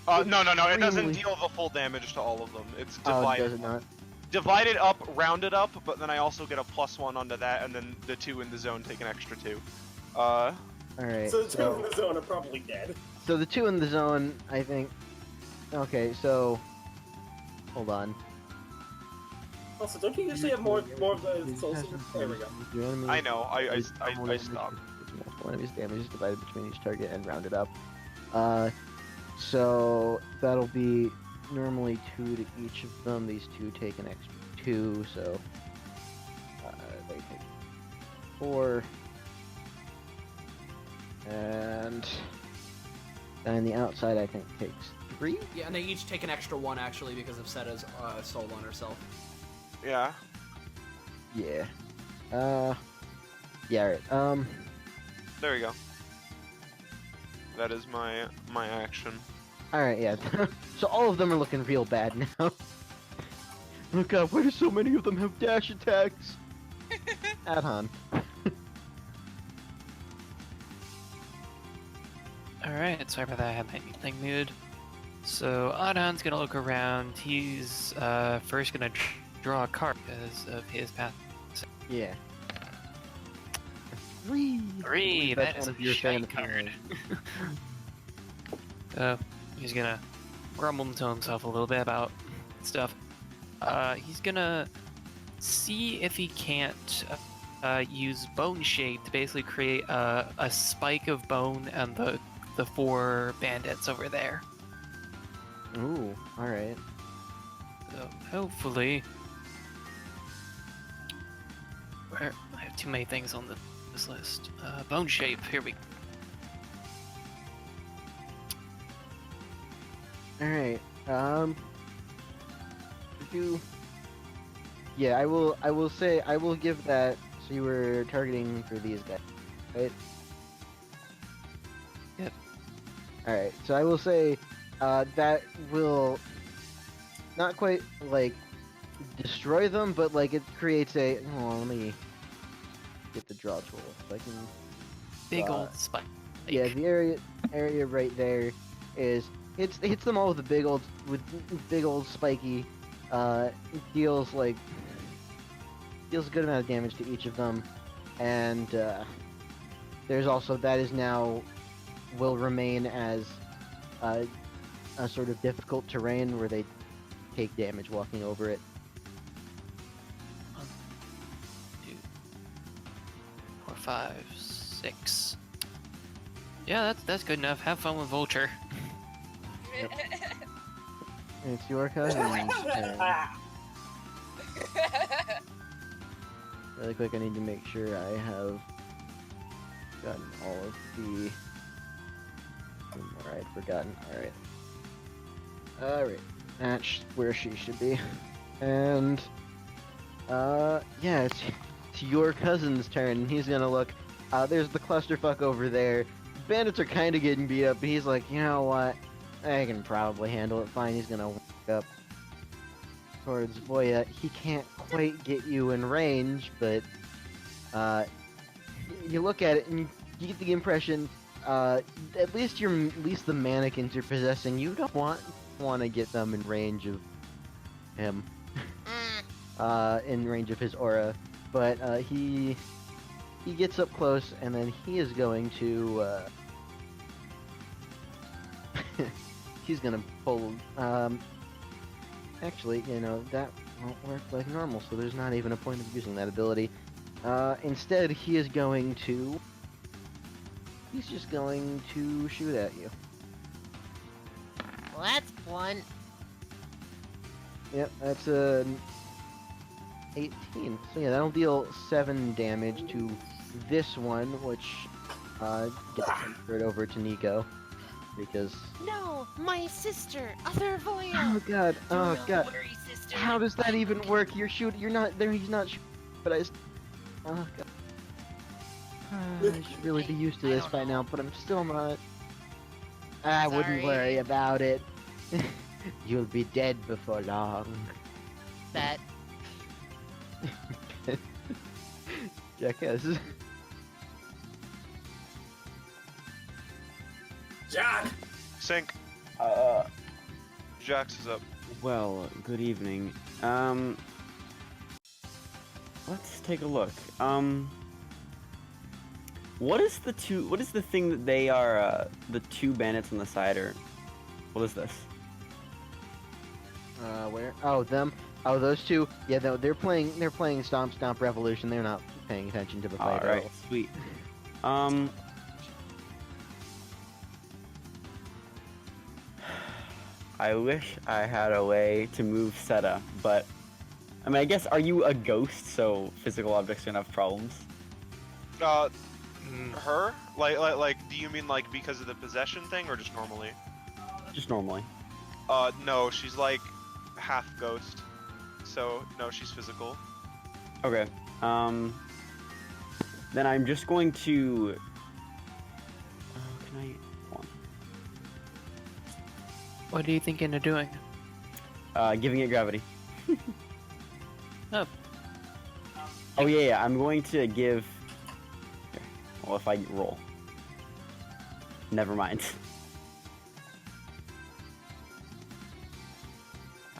No. It doesn't deal the full damage to all of them. It's divided. Oh, does it not? Divided up, rounded up, but then I also get a +1 onto that, and then the 2 in the zone take an extra 2. Alright. So the 2 in the zone are probably dead. So the 2 in the zone, I think. Okay, so. Hold on. Also, don't you usually have more of the souls? There we go. I know. I stopped. Multiple enemies damage is divided between each target and rounded up. So that'll be normally 2 to each of them. These 2 take an extra 2, so they take 4. And then the outside, I think, takes 3. Yeah, and they each take an extra 1 actually because of Seta's soul on herself. Yeah. Yeah. Yeah. Right. There we go. That is my action. All right. Yeah. So all of them are looking real bad now. Oh god, why do so many of them have dash attacks? Adhan. Alright, sorry about that, I had my thing muted. So, Adhan's gonna look around. He's first gonna draw a card because of his path. Yeah. 3. 3, that is one of a your shiny fantasy card. names. He's gonna grumble to himself a little bit about stuff. He's gonna see if he can't use bone shape to basically create a spike of bone on the 4 bandits over there. Ooh, alright. So hopefully, where I have too many things on this list. Bone shape. Here we. Alright. Yeah, I will say I will give that. So you were targeting for these guys, right? Yep. Alright, so I will say that will not quite like destroy them, but like it creates a. Hold on, let me get the draw tool so I can. Big old spike. Yeah, the area right there is it hits them all with a big old spiky. Deals a good amount of damage to each of them, and there's also that is now will remain as a sort of difficult terrain where they take damage walking over it. 1, 2, 4, 5, 6. Yeah, that's good enough. Have fun with Vulture. Yep. It's your cousin's turn. Really quick, I need to make sure I have gotten all of the. Alright, forgotten. Alright. That's where she should be. And, yeah, it's your cousin's turn. He's gonna look. There's the clusterfuck over there. Bandits are kind of getting beat up, but he's like, you know what? I can probably handle it fine. He's gonna walk up towards Voya. He can't quite get you in range, but you look at it and you get the impression, at least the mannequins you're possessing, you don't want to get them in range of him, in range of his aura. But he gets up close, and then he is going to. He's gonna pull. Actually, you know that won't work like normal, so there's not even a point of using that ability. Instead, he is going to... He's just going to shoot at you. Well, that's blunt. Yep, that's a 18. So yeah, that'll deal 7 damage to this one, which gets transferred over to Nico. Because... No, my sister, other Voya. Oh god, Do oh not god. worry, sister. How does that I'm even okay. work? You're shooting, you're not, there he's not shooting, but I... Oh god. I should really be used to I this don't by know. now, but I'm still not. I wouldn't worry Sorry. about it. You'll be dead before long. That. Jackass. Jack! Sync. Jax is up. Well, good evening. Let's take a look. What is the thing that they are, the 2 bandits on the side are? What is this? Where? Oh, them. Oh, those 2. Yeah, they're playing Stomp Stomp Revolution. They're not paying attention to the fight at Alright, all. sweet. I wish I had a way to move Seta, but... I mean, I guess, are you a ghost, so physical objects don't have problems? Her? Like, do you mean like because of the possession thing, or just normally? Just normally. No, she's like half ghost. So no, she's physical. Okay. Then I'm just going to... can I... Hold What are you thinking of doing? on. Giving it gravity. Oh. Oh yeah, I'm going to give... Here. Well, if I roll. Never mind.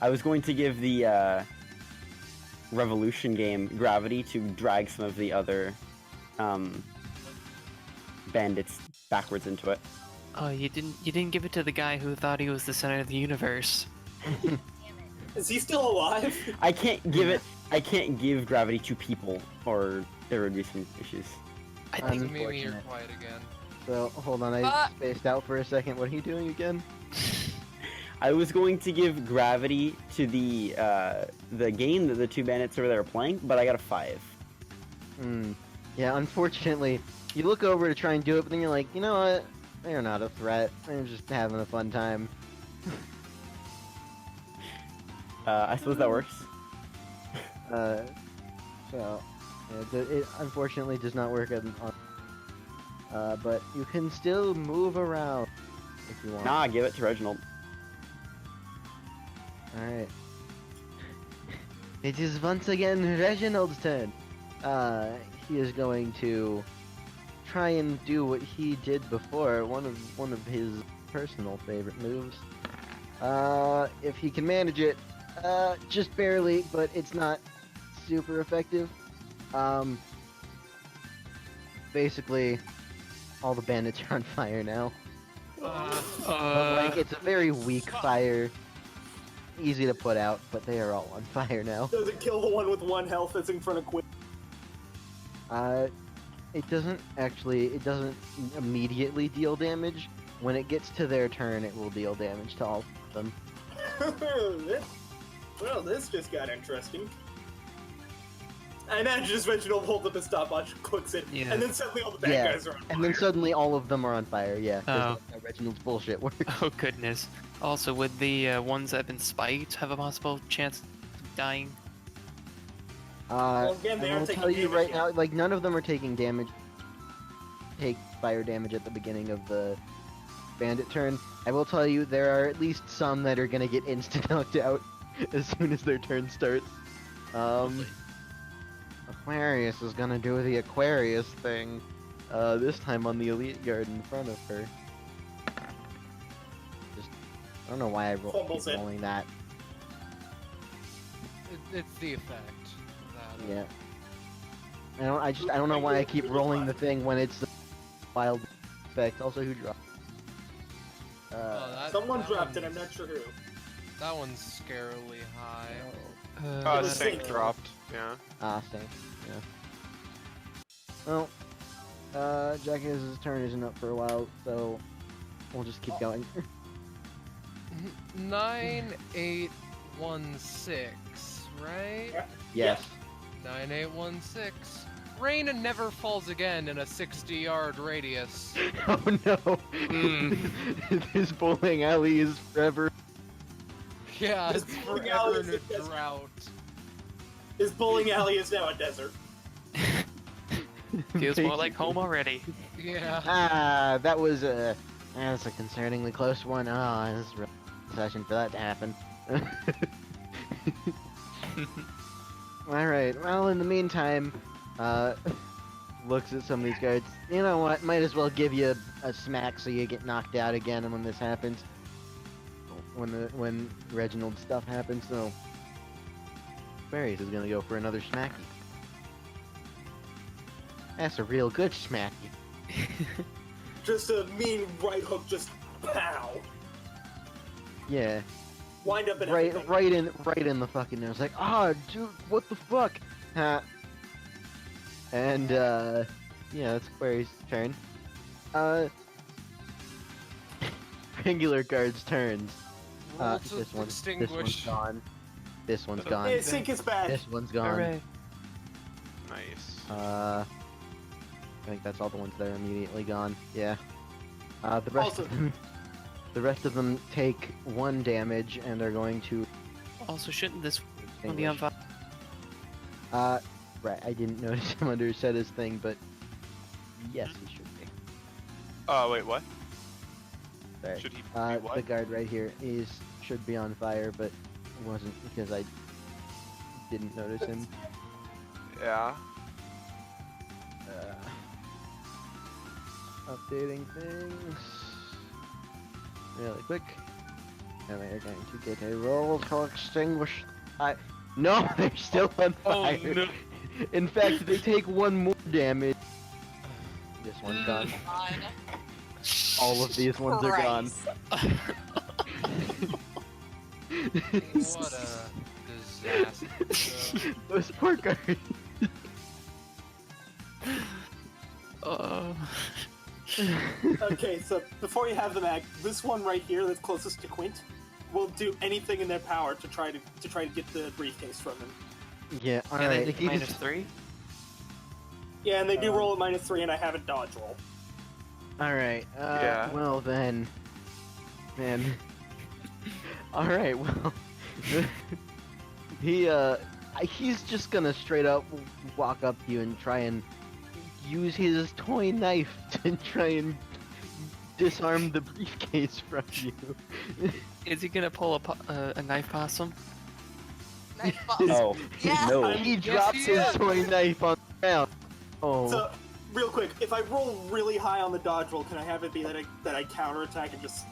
I was going to give the, Revolution game gravity to drag some of the other, bandits backwards into it. Oh, you didn't give it to the guy who thought he was the center of the universe. Is he still alive? I can't give gravity to people, or there would be some issues. I think Mimi, you're quiet again. So, hold on, I spaced out for a second. What are you doing again? I was going to give gravity to the game that the 2 bandits over there are playing, but I got a 5. Yeah, unfortunately, you look over to try and do it, but then you're like, you know what? They're not a threat. They're just having a fun time. I suppose that works. So, yeah, it unfortunately does not work on... but you can still move around if you want. Nah, give it to Reginald. Alright. It is once again Reginald's turn. He is going to try and do what he did before, one of his personal favorite moves. If he can manage it, just barely, but it's not super effective. Basically, all the bandits are on fire now. But, like, it's a very weak fire. Easy to put out, but they are all on fire now. Does it kill the one with 1 health that's in front of Quinn? It doesn't immediately deal damage. When it gets to their turn, it will deal damage to all of them. Well, this just got interesting. I imagine just Reginald holds up a stopwatch, clicks it, Yeah. and then suddenly all the bad guys are on fire. And then suddenly all of them are on fire, yeah. 'Cause Oh. that's how Reginald's bullshit works. Oh goodness. Also, would the ones that have been spiked have a possible chance of dying? Well, again, they I are will taking tell you damage right here. now, like, none of them are taking damage. Take fire damage at the beginning of the bandit turn. I will tell you, there are at least some that are gonna get instant knocked out as soon as their turn starts. Aquarius is gonna do the Aquarius thing. This time on the elite guard in front of her. I don't know why I keep Fumbles it. rolling that. It's the effect. That, Yeah. I don't know why I keep rolling the thing when it's the wild effect. Also, who dropped? that- Someone that dropped it, I'm one's- not sure who. That one's scarily high. It was Sync sync. dropped. Yeah. Ah, same. Yeah. Well, Jackass's turn isn't up for a while, so we'll just keep going. 9816, right? Yes. 9816. Rain never falls again in a 60-yard radius. Oh no! This bowling alley is forever. Yeah, This it's bowling forever alley in is a a desert. drought. This bowling alley is now a desert. Feels more like home already. Yeah. Ah, that's a concerningly close one. Ah, this is a real session for that to happen. Alright, well, in the meantime, looks at some of these guards. You know what, might as well give you a smack so you get knocked out again when this happens. When Reginald stuff happens, so... Berries is gonna go for another smacky. That's a real good smacky. Just a mean right hook, just pow. Yeah. Wind up and Right everything. in the fucking nose. Like, ah, dude, what the fuck? Ha. And, yeah, that's Query's turn. Regular guard's turns. Roll to This one's extinguish. gone. This one's gone. Hey, sync is back. This one's gone. Hooray. Nice. I think that's all the ones that are immediately gone. Yeah. The rest Also- of them, the rest of them take 1 damage, and they're going to Also, shouldn't this one be on extinguish. fire? Right. I didn't notice him under Seta's thing, but yes, he should be. Wait, what? Sorry. Should he be The what? guard right here should be on fire, but wasn't because I didn't notice him. Yeah. Updating things really quick, and they're going to get a roll to extinguish. No, they're still on fire. Oh no. In fact, they take 1 more damage. This one's gone. God. All of these ones are gone. Christ. What a disaster. Those poor guards. Okay, so before you have them act, this one right here that's closest to Quint will do anything in their power to try to get the briefcase from him. Yeah, And they alright. take -3? Yeah, and they do roll at -3, and I have a dodge roll. Alright, Yeah. well then. Man. Alright, well. He's just gonna straight up walk up to you and try and use his toy knife to try and disarm the briefcase from you. Is he gonna pull a knife possum? Knife boss. No. Yeah. No. He Yes, drops he his is. toy knife on the ground. Oh. So, real quick, if I roll really high on the dodge roll, can I have it be that I counterattack and just...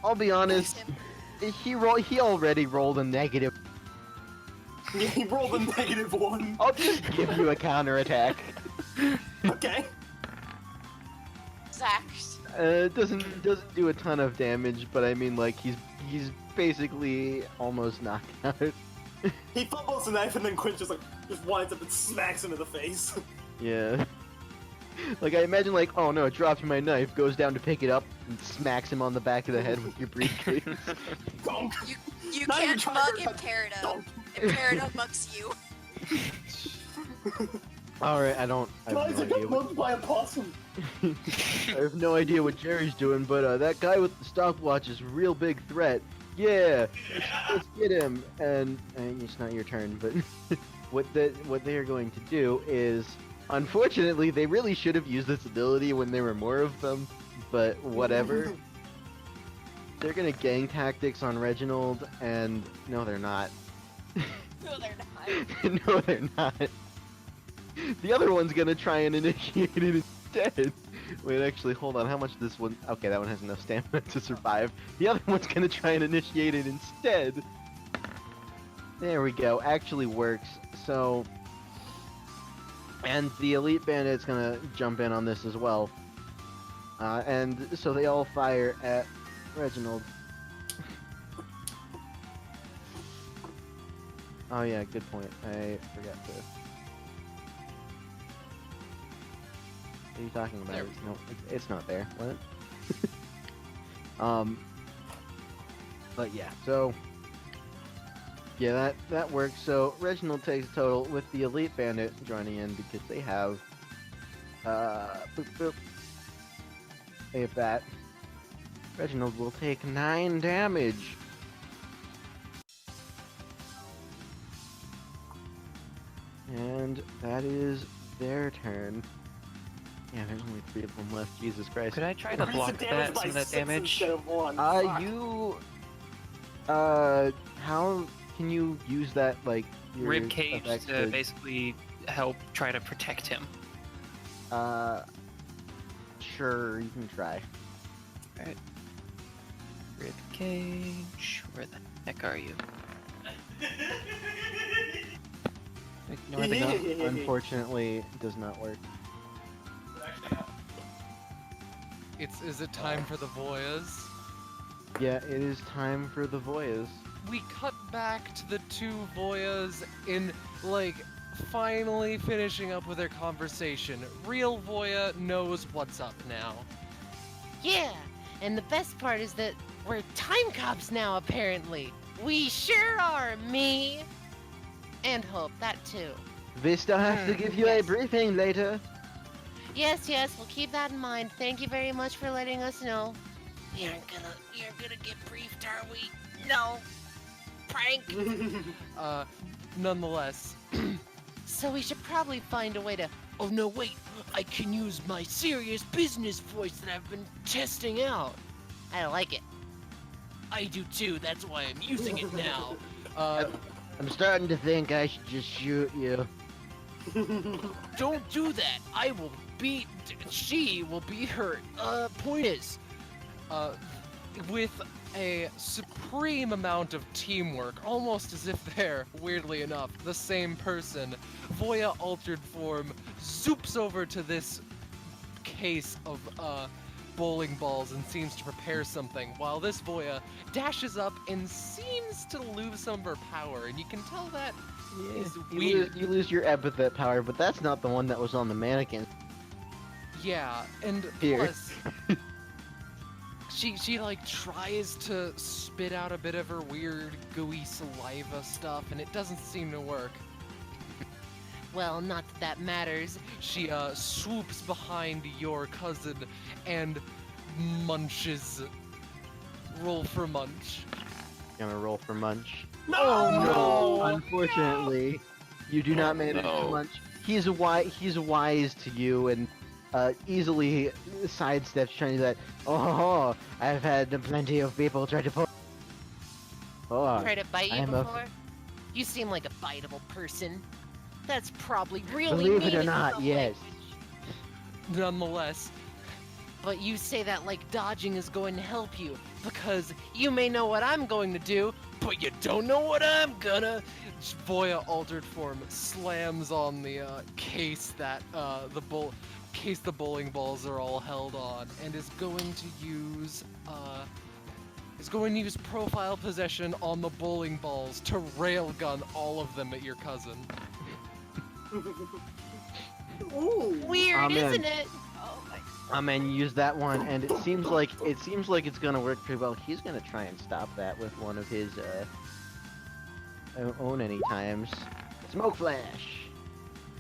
I'll be honest, he already rolled a negative. He rolled a -1. I'll just give you a counterattack. Okay. Exact. It doesn't do a ton of damage, but I mean, like, he's basically almost knocked out. He fumbles the knife, and then Quint just winds up and smacks him in the face. Yeah. Like, I imagine, like, oh no, it dropped my knife, goes down to pick it up, and smacks him on the back of the head with your briefcase. Donk. You Now you're can't trying mug to- Imperator. Donk. Imperator mugs you. Alright, I have Guys, no I got idea mugged by a possum. I have no idea what Jerry's doing, but that guy with the stopwatch is a real big threat. Yeah, let's get him. And it's not your turn, but what they are going to do is, unfortunately, they really should have used this ability when there were more of them, but whatever. They're gonna gang tactics on Reginald, and no, they're not. No, they're not. No, they're not. The other one's gonna try and initiate it instead. Wait, actually, hold on. How much this one? Okay, that one has enough stamina to survive. The other one's gonna try and initiate it instead. There we go. Actually works. So, and the elite bandit's gonna jump in on this as well. And so they all fire at Reginald. Oh yeah, good point. I forgot to. What are you talking about? There. It's not there. What? But yeah, so yeah, that works. So Reginald takes total with the Elite Bandit joining in because they have boop, boop. They have that. Reginald will take 9 damage. And that is their turn. Yeah, there's only 3 of them left. Jesus Christ. Could I try to Increase the block damage that, by some of that 6 damage? instead of 1. Fuck. How can you use that, like, your Rib cage effects to basically help try to protect him. Sure, you can try. Alright. Rib cage. Where the heck are you? Ignore the gun. Unfortunately, it does not work. Is it time for the Voyas? Yeah, it is time for the Voyas. We cut back to the 2 Voyas in, like, finally finishing up with their conversation. Real Voya knows what's up now. Yeah, and the best part is that we're time cops now, apparently. We sure are, me. And Hope, that too. Vista has to give you a yes. briefing later. Yes, we'll keep that in mind. Thank you very much for letting us know. You're gonna get briefed, are we? No. Prank. Nonetheless. So we should probably find a way to... Oh no, wait. I can use my serious business voice that I've been testing out. I like it. I do too, that's why I'm using it now. I'm starting to think I should just shoot you. Don't do that. She will be hurt. Point is, With a supreme amount of teamwork, almost as if they're, weirdly enough, the same person, Voya Altered Form zoops over to this case of bowling balls and seems to prepare something, while this Voya dashes up and seems to lose some of her power, and you can tell that is weird. You lose your epithet power, but that's not the one that was on the mannequin. Yeah, and Here. plus, she like tries to spit out a bit of her weird gooey saliva stuff, and it doesn't seem to work. well, not that matters. She swoops behind your cousin and munches. Roll for munch. Gonna roll for munch. No! Unfortunately, you do not manage to munch. He's wise to you and easily sidesteps trying to do that. Oh, I've had plenty of people try to pull. Oh, Try to bite you I'm a- before? You seem like a biteable person. That's probably really believe mean it or in not, some yes. language. Nonetheless, But you say that like dodging is going to help you, because you may know what I'm going to do, but you don't know what I'm gonna. Voya Altered Form slams on the case that the bowling balls are all held on, and is going to use profile possession on the bowling balls to railgun all of them at your cousin. Ooh. Weird, Amen. isn't it? And use that one, and it seems like it's gonna work pretty well. He's gonna try and stop that with one of his own any times. Smoke flash.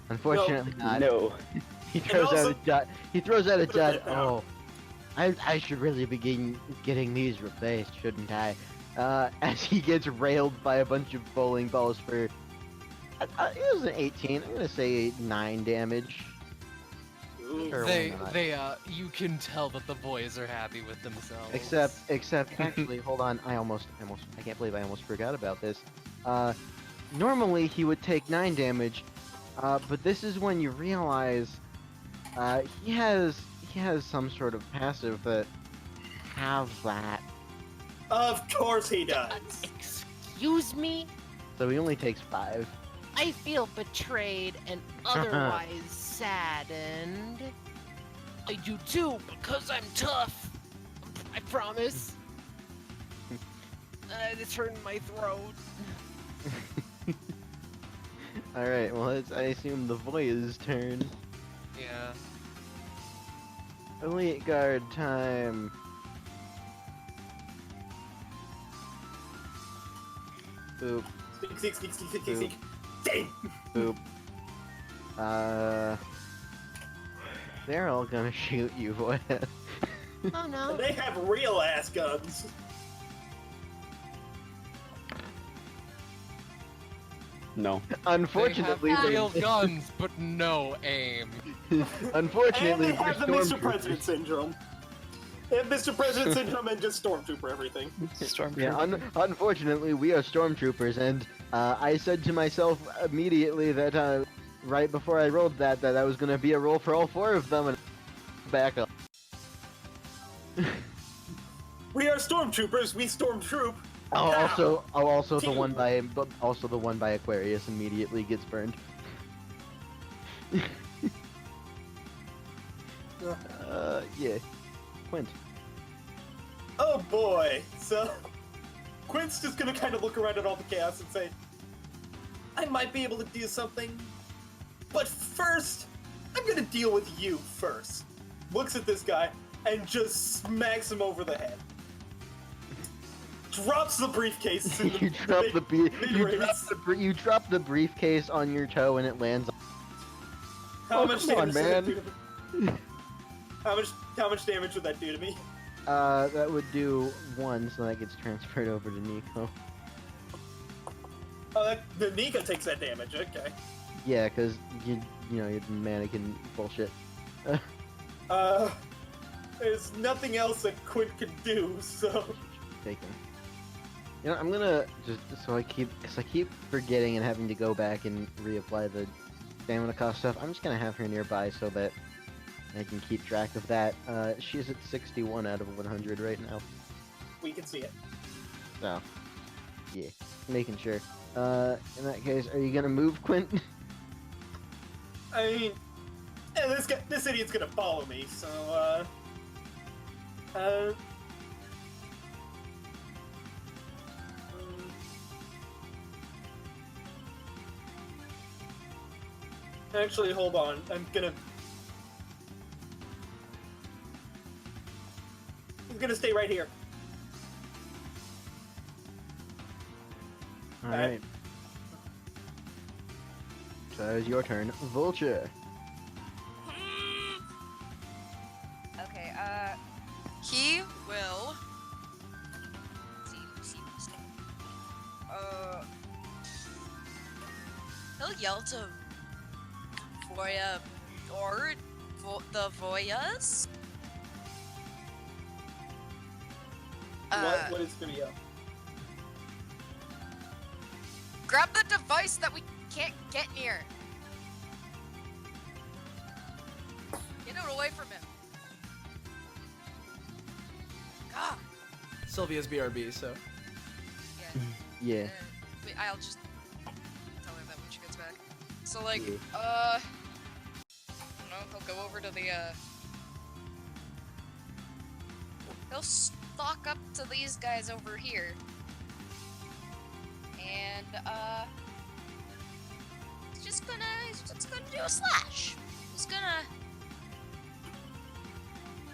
Unfortunately not. No. He throws out also- a dot. He throws out a dot. Yeah. Oh, I should really begin getting these replaced, shouldn't I? As he gets railed by a bunch of bowling balls for. It was an 18. I'm gonna say 9 damage. Ooh. Sure, why not? You can tell that the boys are happy with themselves. Except, actually, hold on. I can't believe I almost forgot about this. Normally he would take 9 damage, but this is when you realize, he has some sort of passive that have that. Of course he does. Excuse me? So he only takes 5. I feel betrayed and otherwise saddened. I do too, because I'm tough. I promise. It's hurting my throat. Alright, well, I assume the Voya's turn. Yeah. Elite Guard time. Boop, Sneak, sneak, sneak, sneak, sneak, sneak, sneak. Dang! boop. They're all gonna shoot you, Voya. Oh no. And they have real ass guns. No. Unfortunately, they have they- real guns, but no aim. Unfortunately, And they have the they're Mr. President stormtroopers. syndrome. They have Mr. President syndrome and just stormtrooper everything. Yeah, unfortunately, we are stormtroopers, and I said to myself immediately that right before I rolled that I was gonna be a roll for all 4 of them, and back up. We are stormtroopers. We stormtroop. Also Team. the one by Aquarius immediately gets burned. Yeah, Quint. Oh boy. So Quint's just gonna kind of look around at all the chaos and say, I might be able to do something, but first, I'm gonna deal with you first. Looks at this guy and just smacks him over the head. Drops the briefcase. In the You drop the briefcase on your toe and it lands. How Oh, much come on, damage did that man. do to me? How much damage would that do to me? That would do 1, so that gets transferred over to Nico. The Nico takes that damage. Okay. Yeah, because you're mannequin bullshit. There's nothing else that Quint can do, so. Taken. You know, I'm gonna because I keep forgetting and having to go back and reapply the stamina cost stuff. I'm just gonna have her nearby so that I can keep track of that. She's at 61 out of 100 right now. We can see it. So, yeah, making sure. In that case, are you gonna move, Quint? I mean, this idiot's gonna follow me, so, Actually, hold on. I'm gonna stay right here. Alright. So it's your turn. Vulture. Okay, he will. See, he'll yell to Voya or the Voyas. What is gonna yell? Grab the device that we can't get near. Get it away from him. God. Sylvia's BRB, so. Yeah. Wait, I'll just tell her that when she gets back. So like, Yeah. I don't know, he'll go over to the he'll stalk up to these guys over here. And he's just gonna do a slash.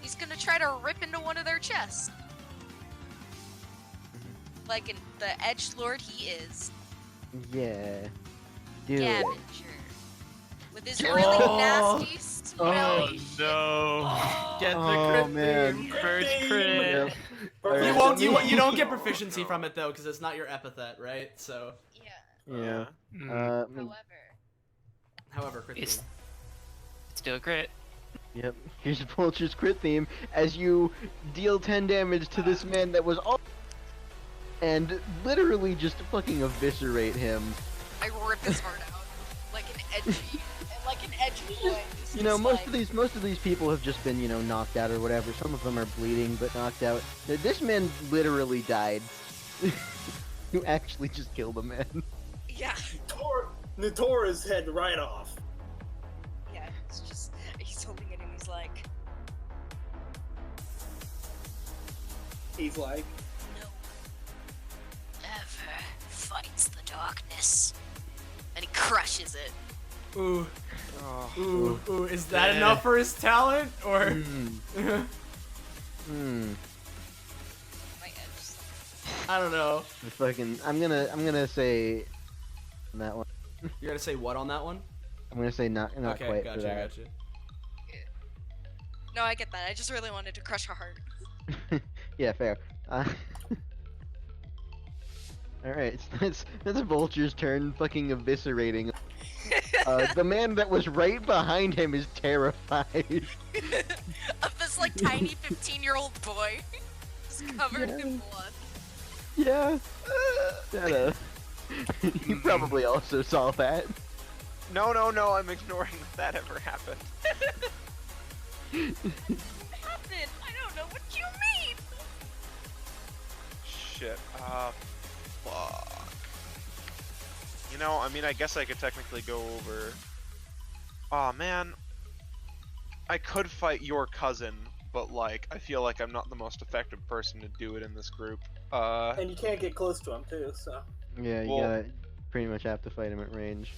He's gonna try to rip into one of their chests. Like the edgelord he is. Yeah. Do it. Scavenger. With his really nasty smelly shit. no! Get the Oh, crit man. theme, first crit. You don't get proficiency from it though, because it's not your epithet, right? So. Yeah. However, crit It's theme. still a crit. Yep. Here's Vulture's crit theme as you deal 10 damage to this man that was all and literally just fucking eviscerate him. I rip his heart out like an edgy boy. You know, most of these people have just been, knocked out or whatever. Some of them are bleeding but knocked out. This man literally died. You actually just killed a man. Yeah. Tore his head right off. Yeah, it's just he's holding it and he's like, no ever fights the darkness. And he crushes it. Ooh. Oh. Ooh. Is that enough for his talent, or? My edge. I don't know. I'm gonna say that one. You're gonna say what on that one? I'm gonna say not Okay, quite gotcha, for that. gotcha. No, I get that. I just really wanted to crush her heart. Yeah, fair. Alright, that's Vulture's turn fucking eviscerating. The man that was right behind him is terrified. Of this like tiny 15-year-old boy, just covered in blood. Yeah. You probably also saw that. No, I'm ignoring that ever happened. What happened? I don't know what you mean. Shit. Fuck. You know, I mean, I guess I could technically go over. Aw, man. I could fight your cousin, but like, I feel like I'm not the most effective person to do it in this group. And you can't get close to him too, so. Yeah, you gotta pretty much have to fight him at range.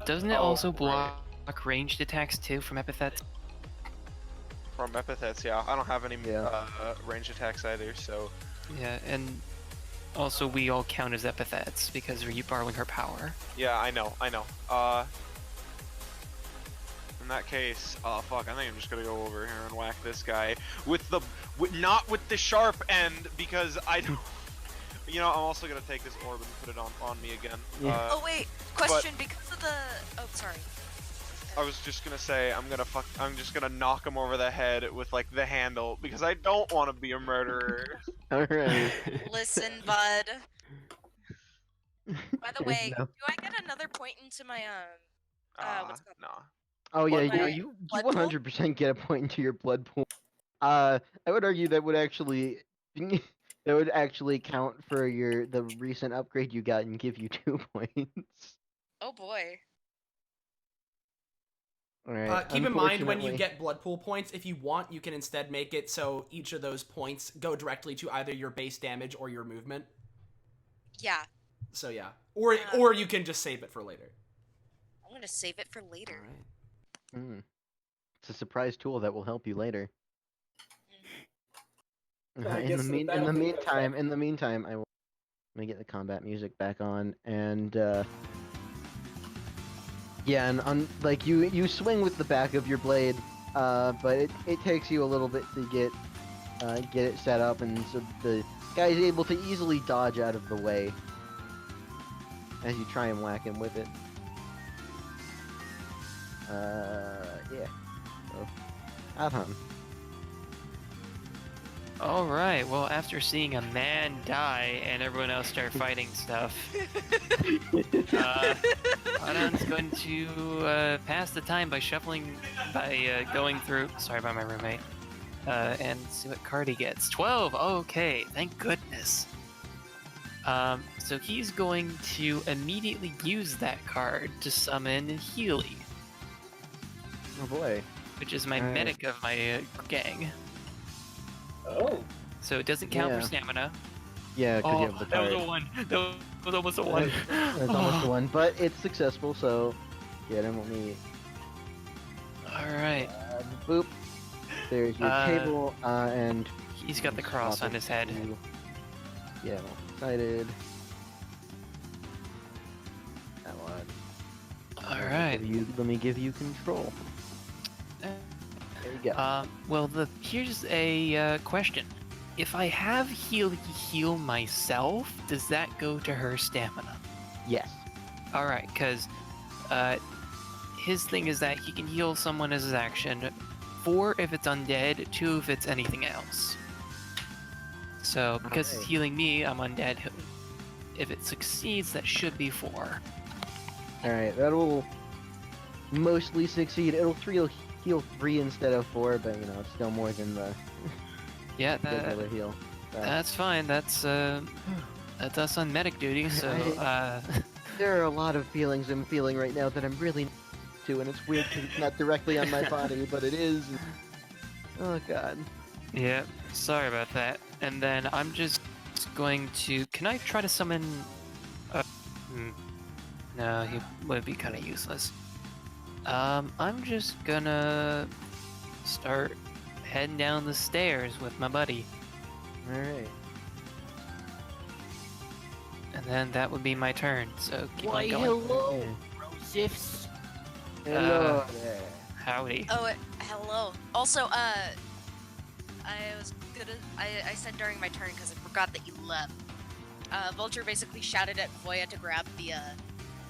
Doesn't it also block ranged attacks too from epithets? From epithets, yeah. I don't have any ranged attacks either, so. Yeah, and also we all count as epithets because we're borrowing her power. Yeah, I know. In that case, fuck, I think I'm just gonna go over here and whack this guy with the, not with the sharp end, because I don't, you know, I'm also gonna take this orb and put it on me again. Yeah. Oh wait, question because of the, oh sorry. I was just gonna say, I'm just gonna knock him over the head with like the handle, because I don't want to be a murderer. Alright. Listen, bud. By the way, No. do I get another point into my what's it called? Nah. Oh yeah, My you blood pool? 100% get a point into your blood pool. I would argue that would actually count for the recent upgrade you got and give you 2 points. Oh boy. All right. Keep in mind when you unfortunately- get blood pool points, if you want, you can instead make it so each of those points go directly to either your base damage or your movement. Yeah. So yeah, or you can just save it for later. I'm gonna save it for later. All right. It's a surprise tool that will help you later. I In guess the the meantime, battlefield I will. Let me get the combat music back on, and yeah, and like you swing with the back of your blade, but it takes you a little bit to get it set up, and so the guy is able to easily dodge out of the way as you try and whack him with it. Yeah. So, Adhan. Alright, well after seeing a man die and everyone else start fighting stuff, Adhan's going to pass the time by going through, sorry about my roommate, and see what card he gets. 12, okay, thank goodness. So he's going to immediately use that card to summon Healy, Oh boy. which is my Alright. medic of my gang. Oh. So it doesn't count Yeah. for stamina. Yeah, because you have the that was card. a 1. That was almost a 1. That's almost a 1, but it's successful, so get him. Let me Alright. boop. There's your table, and He's got the cross on his head. Yeah, well, excited. That one. Alright. Let me give you control. There you go. Well, here's a question. If I have heal myself, does that go to her stamina? Yes. Alright, because his thing is that he can heal someone as his action, 4 if it's undead, 2 if it's anything else. So, because he's Okay. healing me, I'm undead. If it succeeds, that should be 4. Alright, that'll mostly succeed. It'll heal 3 instead of 4, but you know, it's still more than the Yeah, regular heal. So, that's fine. That's us on medic duty, so there are a lot of feelings I'm feeling right now that I'm really not to, and it's weird because it's not directly on my body, but it is. Oh god. yeah, sorry about that. And then I'm just going to, can I try to summon No, he would be kind of useless. I'm just gonna start heading down the stairs with my buddy. Alright. And then that would be my turn, so keep Why, on going. hello, Rosifs. Hello there. Howdy. Oh, hello. Also, I said during my turn because I forgot that you left. Vulture basically shouted at Voya to grab the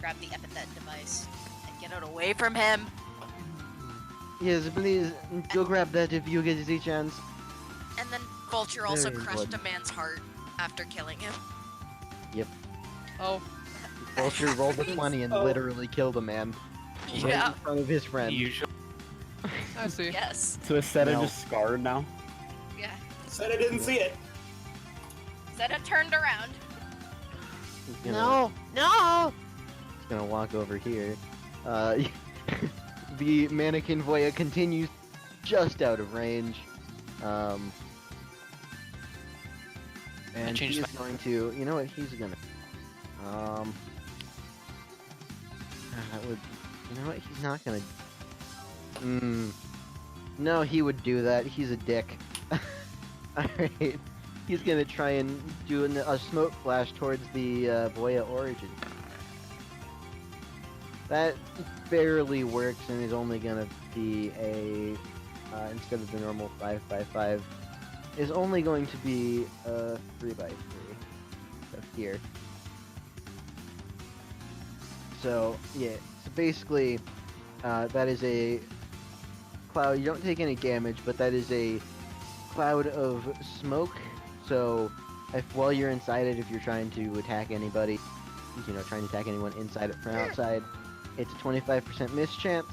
epithet device and get it away from him. Yes, please go grab that if you get the chance. And then Vulture also Very crushed good. a man's heart after killing him. Oh, Vulture rolled a 20 and Oh. literally killed a man right Yeah. in front of his friend. Usually. I see. Yes. So is Seta No. just scarred now? Yeah. Said I didn't see it. Zeta turned around. He's gonna, No, no. he's gonna walk over here. The mannequin Voya continues just out of range. And changed he's going to, you know what, he's gonna, that would, you know what, he's not gonna, no, he would do that, he's a dick. Alright, he's gonna try and do a smoke flash towards the Voya origin. That barely works and is only gonna be a, instead of the normal 5x5, is only going to be a 3x3 up here. So, yeah, so basically, that is a cloud. You don't take any damage, but that is a cloud of smoke. So, while you're inside it, if you're trying to attack anybody, you know, trying to attack anyone inside it from outside, it's a 25% miss chance.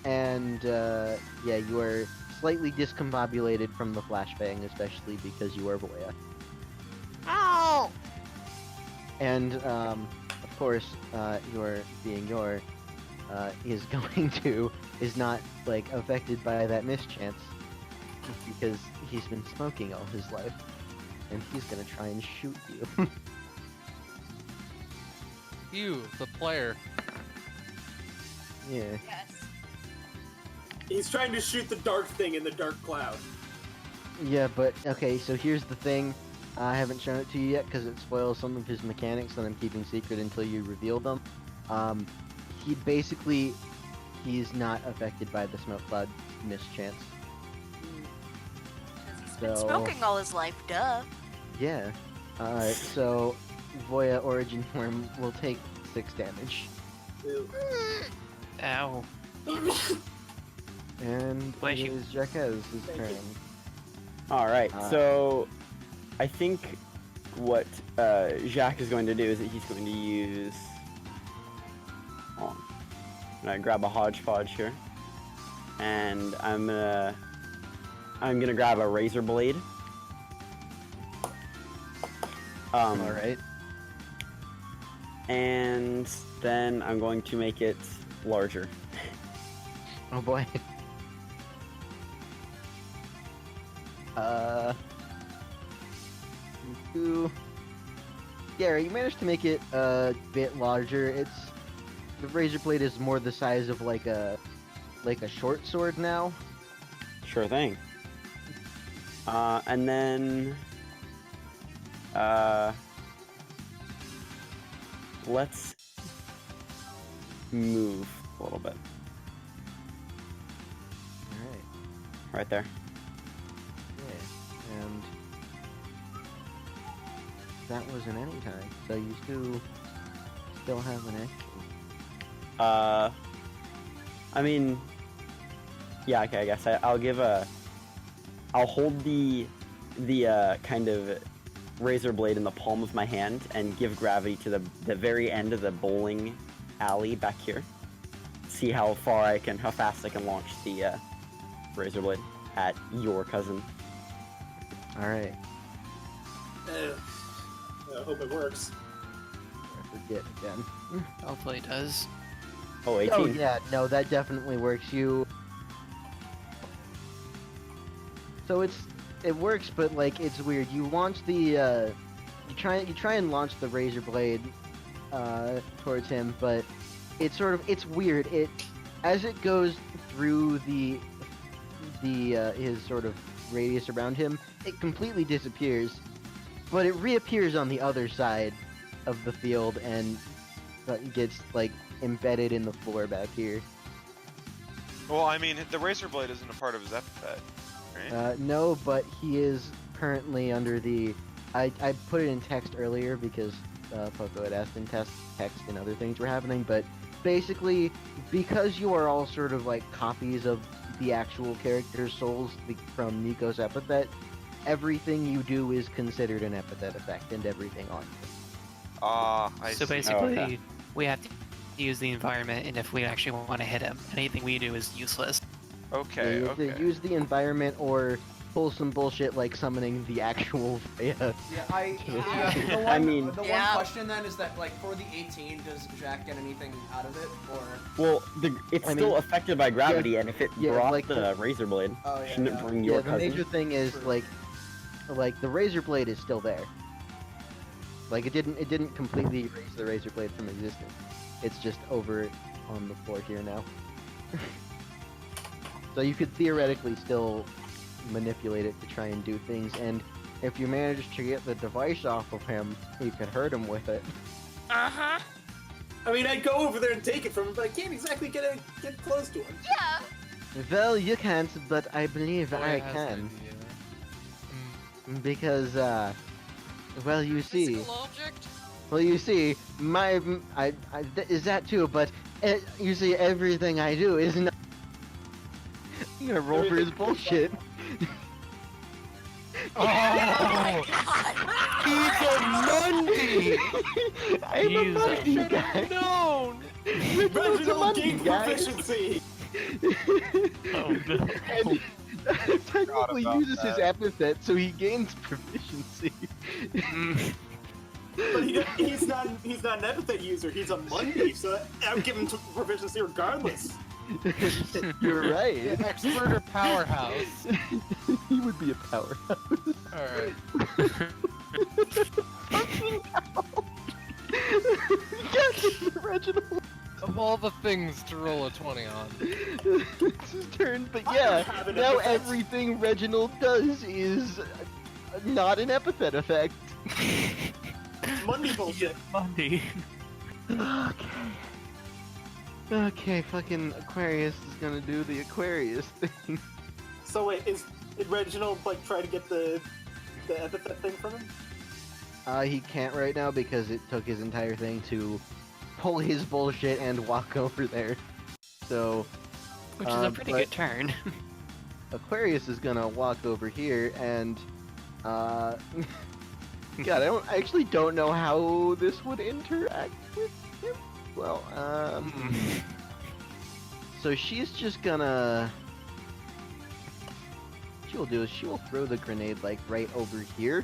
And, yeah, you are slightly discombobulated from the flashbang, especially because you are Voya. Ow! And, of course, your is going to, is not, like, affected by that mischance, because he's been smoking all his life, and he's gonna try and shoot you. You, the player. Yeah. Yes. He's trying to shoot the dark thing in the dark cloud. Yeah, but, okay, so here's the thing. I haven't shown it to you yet because it spoils some of his mechanics that I'm keeping secret until you reveal them. He's not affected by the smoke cloud mischance. Because he's been So- smoking all his life, duh. Yeah. Alright, so Voya Origin Form will take 6 damage. Ew. Ow. And Bless it you. is Jaquez's Thank turn. you. Alright, Uh, so I think what Jacques is going to do is that he's going to use... Hold on. I'm gonna grab a hodgepodge here. And I'm gonna grab a razor blade. Alright. And then I'm going to make it larger. Oh boy. Gary, you managed to make it a bit larger. The razor blade is more the size of like a short sword now. Sure thing. And then... let's move a little bit. Alright. Right there. Yeah. And that was an anytime, so you still have an action. I mean... Yeah, okay, I guess I'll hold the kind of razor blade in the palm of my hand and give gravity to the very end of the bowling alley back here. See how fast I can launch the razor blade at your cousin. Alright. I hope it works. I forget again. Hopefully it does. Oh, 18. Oh yeah, no, that definitely works. So it works, but like it's weird. You launch the you try and launch the razor blade towards him, but it's weird. As it goes through his sort of radius around him, it completely disappears, but it reappears on the other side of the field and gets like embedded in the floor back here. Well, I mean, the razor blade isn't a part of his epithet, right? No, but he is currently under the. I put it in text earlier because Poco had asked in text and other things were happening, but basically, because you are all sort of like copies of the actual character's souls from Nico's epithet, everything you do is considered an epithet effect and everything on you. I So see. basically, okay. we have to use the environment, and if we actually want to hit him, anything we do is useless. Okay, You have okay. to use the environment or pull some bullshit like summoning the actual Freya. The one, I mean- the one Yeah. question then is that, like, for the 18, does Jack get anything out of it, or? Well, it's I still mean, affected by gravity, and if it yeah, brought like the razor blade, Oh, yeah, shouldn't yeah. it bring your Yeah, the cousin? major thing is True. like the razor blade is still there. Like it didn't completely erase the razor blade from existence. It's just over on the floor here now. So you could theoretically still manipulate it to try and do things, and if you manage to get the device off of him, you could hurt him with it. Uh-huh. I mean, I'd go over there and take it from him, but I can't exactly get close to him. Yeah. Well, you can't, but I believe Boy I has can. an idea. Because, well, you see. Physical object? Well, you see, is that too, but you see, everything I do is not. I'm gonna roll for his bullshit. Oh my god! He's a Monday! I'm a He's a- Monday guy! No! Reginald's a Reginald Monday gained guy! proficiency! Oh no. And technically about uses his that. epithet, so he gains proficiency. But he's not an epithet user, he's a Monday, so I would give him proficiency regardless. You're right. Expert or powerhouse? He would be a powerhouse. Alright. Fucking hell. God, Reginald. Of all the things to roll a 20 on. It's his turn, but I yeah, have an now epithet. everything Reginald does is not an epithet effect. It's Monday bullshit. Money. Okay. Okay, fucking Aquarius is gonna do the Aquarius thing. So wait, did Reginald like try to get the epithet thing from him? He can't right now because it took his entire thing to pull his bullshit and walk over there. So, Which is a pretty but- good turn. Aquarius is gonna walk over here and, God, I actually don't know how this would interact with him. Well, so she's just gonna. What she'll do is she will throw the grenade like right over here,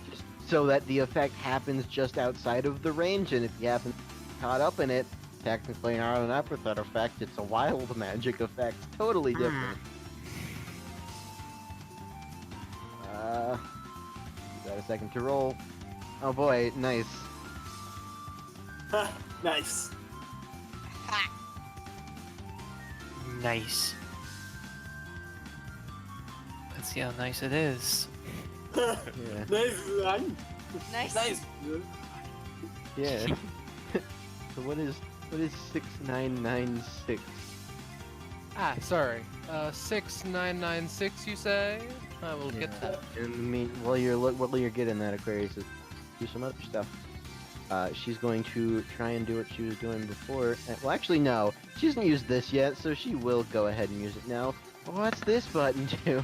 just so that the effect happens just outside of the range, and if you happen to be caught up in it, technically not an epithet effect, it's a wild magic effect, totally different. You got a second to roll. Oh boy, nice. Ha, nice. Ha. Nice. Let's see how nice it is. Yeah. Nice. Nice. Nice. Yeah. So what is 6996? Ah, sorry. 6996, you say? I will get that. And while you're getting that, Aquarius, is do some other stuff. She's going to try and do what she was doing before. Well, actually, no. She hasn't used this yet, so she will go ahead and use it now. What's this button do?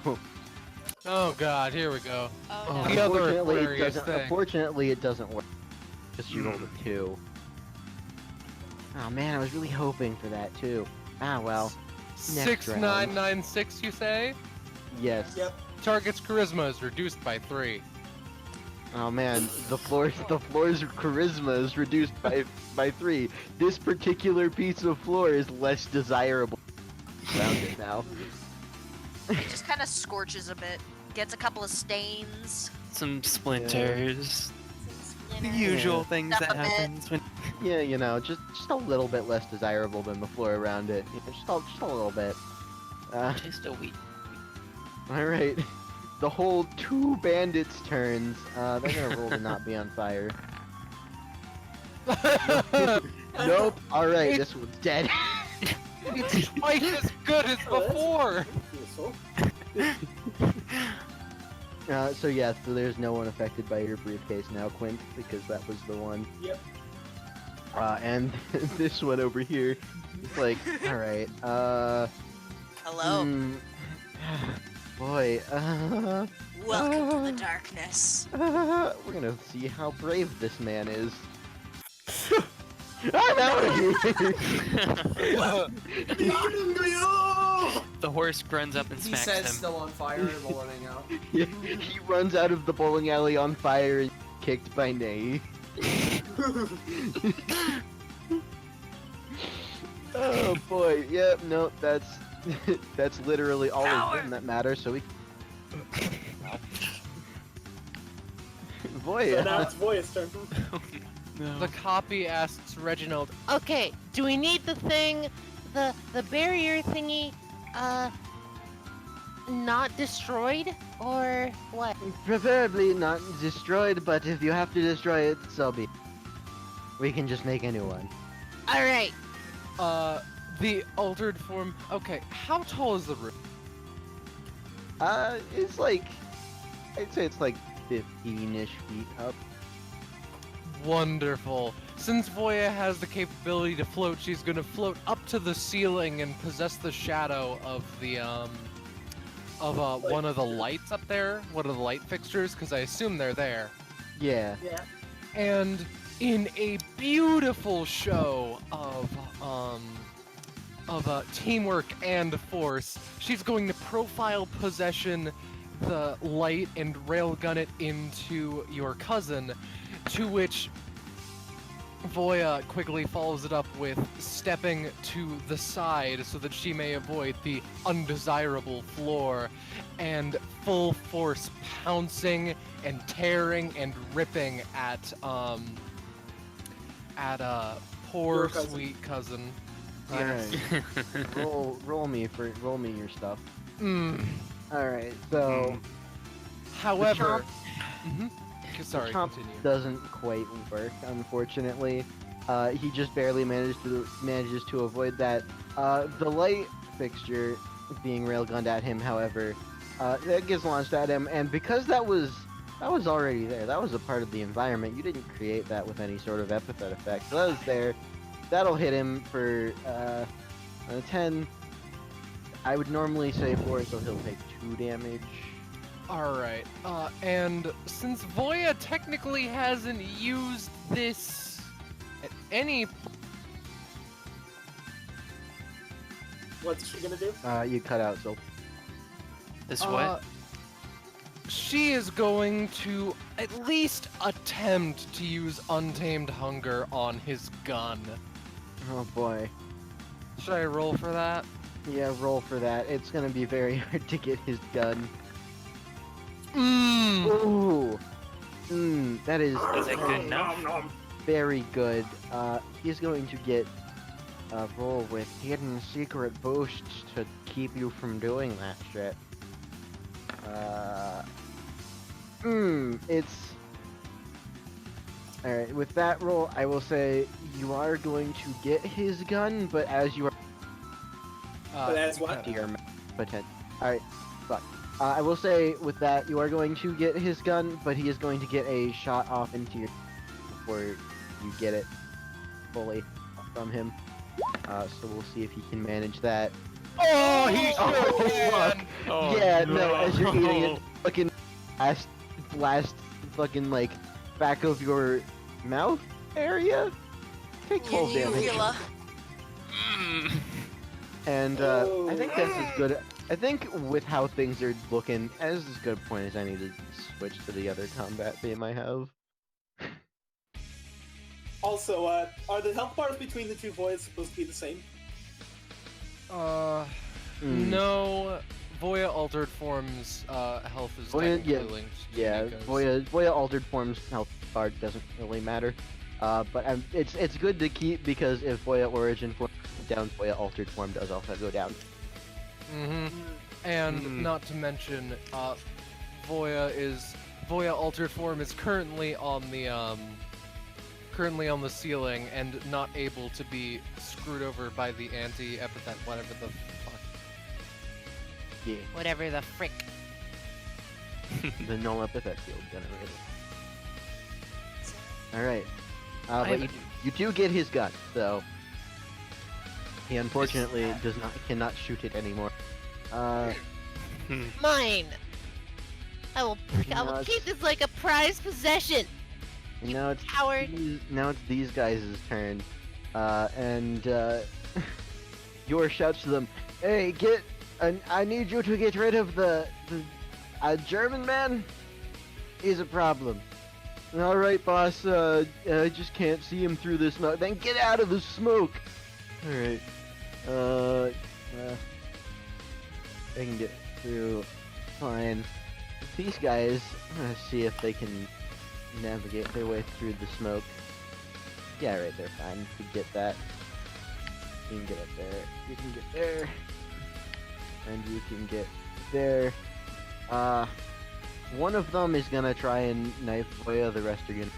Oh god, here we go. Oh, The no. other Unfortunately, it Aquarius doesn't. thing. Unfortunately, it doesn't work. Because she rolled a 2. Oh man, I was really hoping for that too. Ah well. Next round. 6996, you say? Yes. Yep. Target's charisma is reduced by 3. Oh man, the floor's charisma is reduced by 3. This particular piece of floor is less desirable around it now. It just kind of scorches a bit. Gets a couple of stains. Some splinters. Some The usual Yeah. things that happens when. Yeah, you know, just a little bit less desirable than the floor around it. You know, just a little bit. Just a wee. All right. The whole 2 bandits' turns. They're gonna roll to not be on fire. Nope. All right, this one's dead. It's twice as good as before. Useful. So yeah, so there's no one affected by your briefcase now, Quint, because that was the one. Yep. And this one over here, it's like, all right. Hello. Boy. Welcome to the darkness. We're gonna see how brave this man is. I'm out of here. The horse runs up and He smacks says him. still on fire and rolling out. Yeah, he runs out of the bowling alley on fire and kicked by Nay. Oh boy, yep, no, that's literally all of them that matter, so we Boy, So now it's Voya's turn. No. The copy asks Reginald, Okay, do we need the thing, the barrier thingy, not destroyed, or what? preferably not destroyed, but if you have to destroy it, so be it. We can just make a new one. All right. the altered form. Okay, how tall is the room? It's like, I'd say it's like 15-ish feet up. Wonderful. Since Voya has the capability to float, she's gonna float up to the ceiling and possess the shadow of the one of the lights up there, one of the light fixtures, because I assume they're there. Yeah. Yeah. And in a beautiful show of teamwork and force, she's going to profile possession the light and railgun it into your cousin, to which Voya quickly follows it up with stepping to the side so that she may avoid the undesirable floor, and full force pouncing and tearing and ripping at poor Your cousin. sweet cousin. Alright. roll me your stuff. Mm. Alright, so However, sorry, the chomp continue. doesn't quite work, unfortunately. He just barely manages to avoid that. The light fixture being railgunned at him, however, that gets launched at him, and because that was already there, that was a part of the environment. You didn't create that with any sort of epithet effect. So that was there. That'll hit him for a 10. I would normally say 4, so he'll take 2 damage. Alright, and since Voya technically hasn't used this at any What's she gonna do? You cut out, so This what? she is going to at least attempt to use Untamed Hunger on his gun. oh boy. Should I roll for that? Yeah, roll for that. It's gonna be very hard to get his gun. Ooh. That is Is it good enough? very good. He's going to get a roll with hidden secret boosts to keep you from doing that shit. It's... Alright, with that roll, I will say you are going to get his gun, but as you are... But as what? to your potential. Alright, fuck. I will say with that, you are going to get his gun, but he is going to get a shot off into your before you get it fully from him. So we'll see if he can manage that. Oh, he Oh, sure can! fuck. Oh, Yeah, no, as you're eating it, fucking blast fucking like back of your mouth area. Take 12 damage. Uvula. And I think that's as good. I think with how things are looking, as good a point as any to switch to the other combat theme I have. Also, are the health bars between the two Voyas supposed to be the same? Hmm. No. Voya altered forms health is Voya, technically linked to Yeah, Nico's. Voya altered forms health bar doesn't really matter. But it's good to keep because if Voya origin form goes down, Voya altered form does also go down. And not to mention, Voya altered form is currently on the ceiling and not able to be screwed over by the anti-epithet, whatever the fuck. Yeah. Whatever the frick. The null epithet field generator. Alright. But you do get his gun, so he unfortunately cannot shoot it anymore. Mine! I will keep this like a prized possession! Now it's Coward! Now it's these guys' turn. And Yor shouts to them, "Hey, I need you to get rid of the German man. He's a problem." "Alright, boss, I just can't see him through this smoke." "Then get out of the smoke!" Alright. They can get through fine. These guys, I'm gonna see if they can navigate their way through the smoke. Yeah, right, they're fine. You can get that. You can get up there. You can get there. And you can get there. One of them is gonna try and knife Voya, the rest are gonna...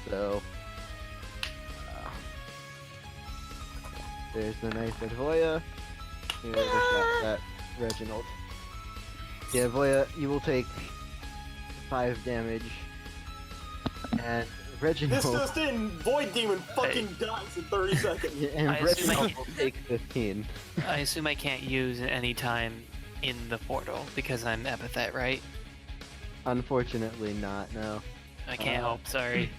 So... there's the knife at Voya. Here's the shot at Reginald. Yeah, Voya, you will take 5 damage. And Reginald... This just in! Void Demon fucking dies in 30 seconds! Yeah, and Reginald will take 15. I assume I can't use it any time in the portal because I'm epithet, right? Unfortunately not, no. I can't help, sorry.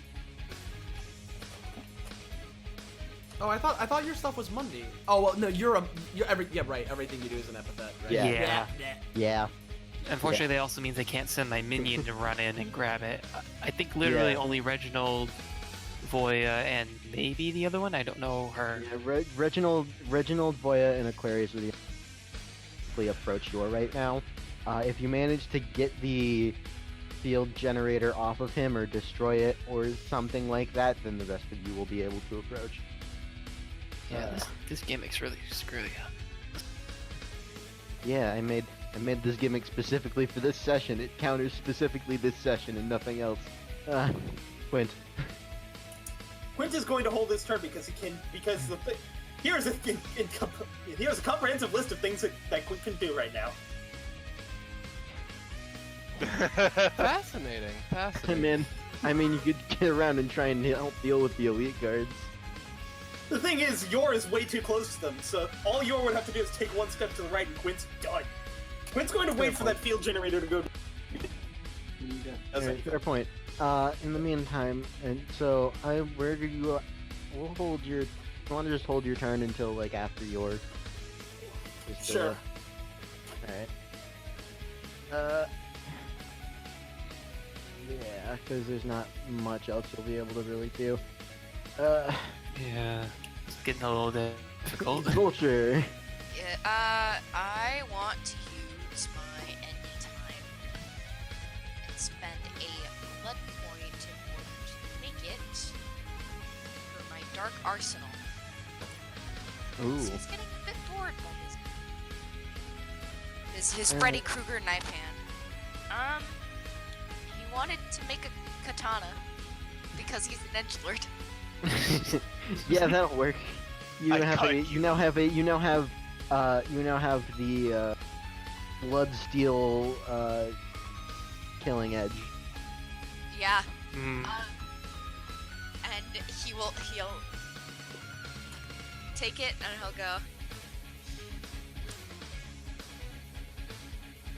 Oh, I thought your stuff was Monday. Oh well, no, yeah, right. Everything you do is an epithet, right? Yeah. Yeah. Unfortunately, that also means I can't send my minion to run in and grab it. I think literally only Reginald, Voya, and maybe the other one. I don't know her. Yeah, Reginald, Voya, and Aquarius would approach Yor right now. If you manage to get the field generator off of him or destroy it or something like that, then the rest of you will be able to approach. Yeah, this gimmick's really screwy. Yeah, I made this gimmick specifically for this session. It counters specifically this session and nothing else. Quint. Quint is going to hold his turn because here's a comprehensive list of things that Quint can do right now. Fascinating. I mean, you could get around and try and help deal with the elite guards. The thing is, Yor is way too close to them, so all Yor would have to do is take one step to the right and Quint's done. Quint's going to wait for that field generator to go. Alright, fair point. In the meantime, and so where do you? We'll hold your. You want to just hold your turn until like after yours? Sure. Alright. Yeah, because there's not much else you'll be able to really do. Yeah, it's getting a little difficult. Vulture. Yeah, I want to use my any time and spend a blood point in order to make it for my dark arsenal. Ooh. So he's getting a bit bored by his Freddy Krueger knife hand. He wanted to make a katana because he's an edgelord. Yeah, that'll work. You now have the blood steel killing edge. Yeah. Mm. And he'll take it and he'll go.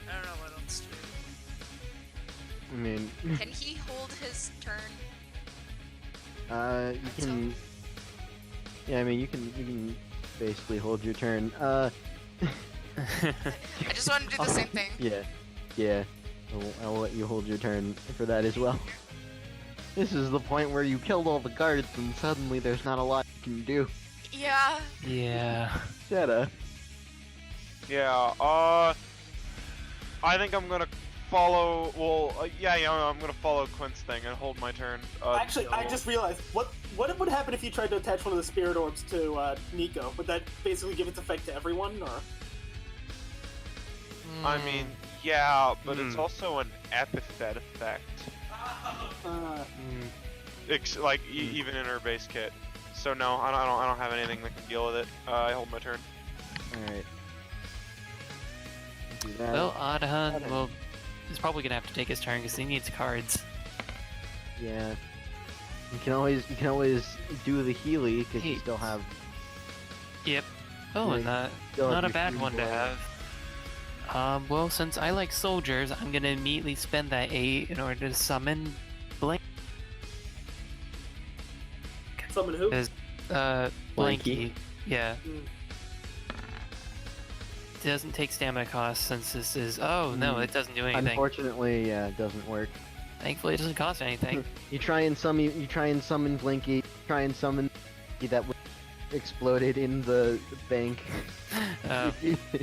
I don't know what else to do. I mean, Can he hold his turn? you can. Yeah, I mean, you can basically hold your turn. I just want to do the same thing. Yeah. I'll let you hold your turn for that as well. This is the point where you killed all the guards and suddenly there's not a lot you can do. Yeah. Yeah. Shut up. Yeah, I think I'm gonna follow. Well, I'm gonna follow Quint's thing and hold my turn. Actually, I just realized what would happen if you tried to attach one of the spirit orbs to Nico? Would that basically give its effect to everyone, or? I mean, yeah, but it's also an epithet effect. Even in her base kit. So no, I don't have anything that can deal with it. I hold my turn. All right. Well, Adhan is probably gonna have to take his turn because he needs cards. Yeah. You can always do the Healy because you still have. Yep. Oh, and not a bad one to have. Well, since I like soldiers, I'm gonna immediately spend that 8 in order to summon Blank. Summon who? Blanky. Yeah. It doesn't take stamina cost since this is. Oh no, it doesn't do anything. Unfortunately, yeah, it doesn't work. Thankfully, it doesn't cost anything. You try and summon Blinky. Try and summon that exploded in the bank.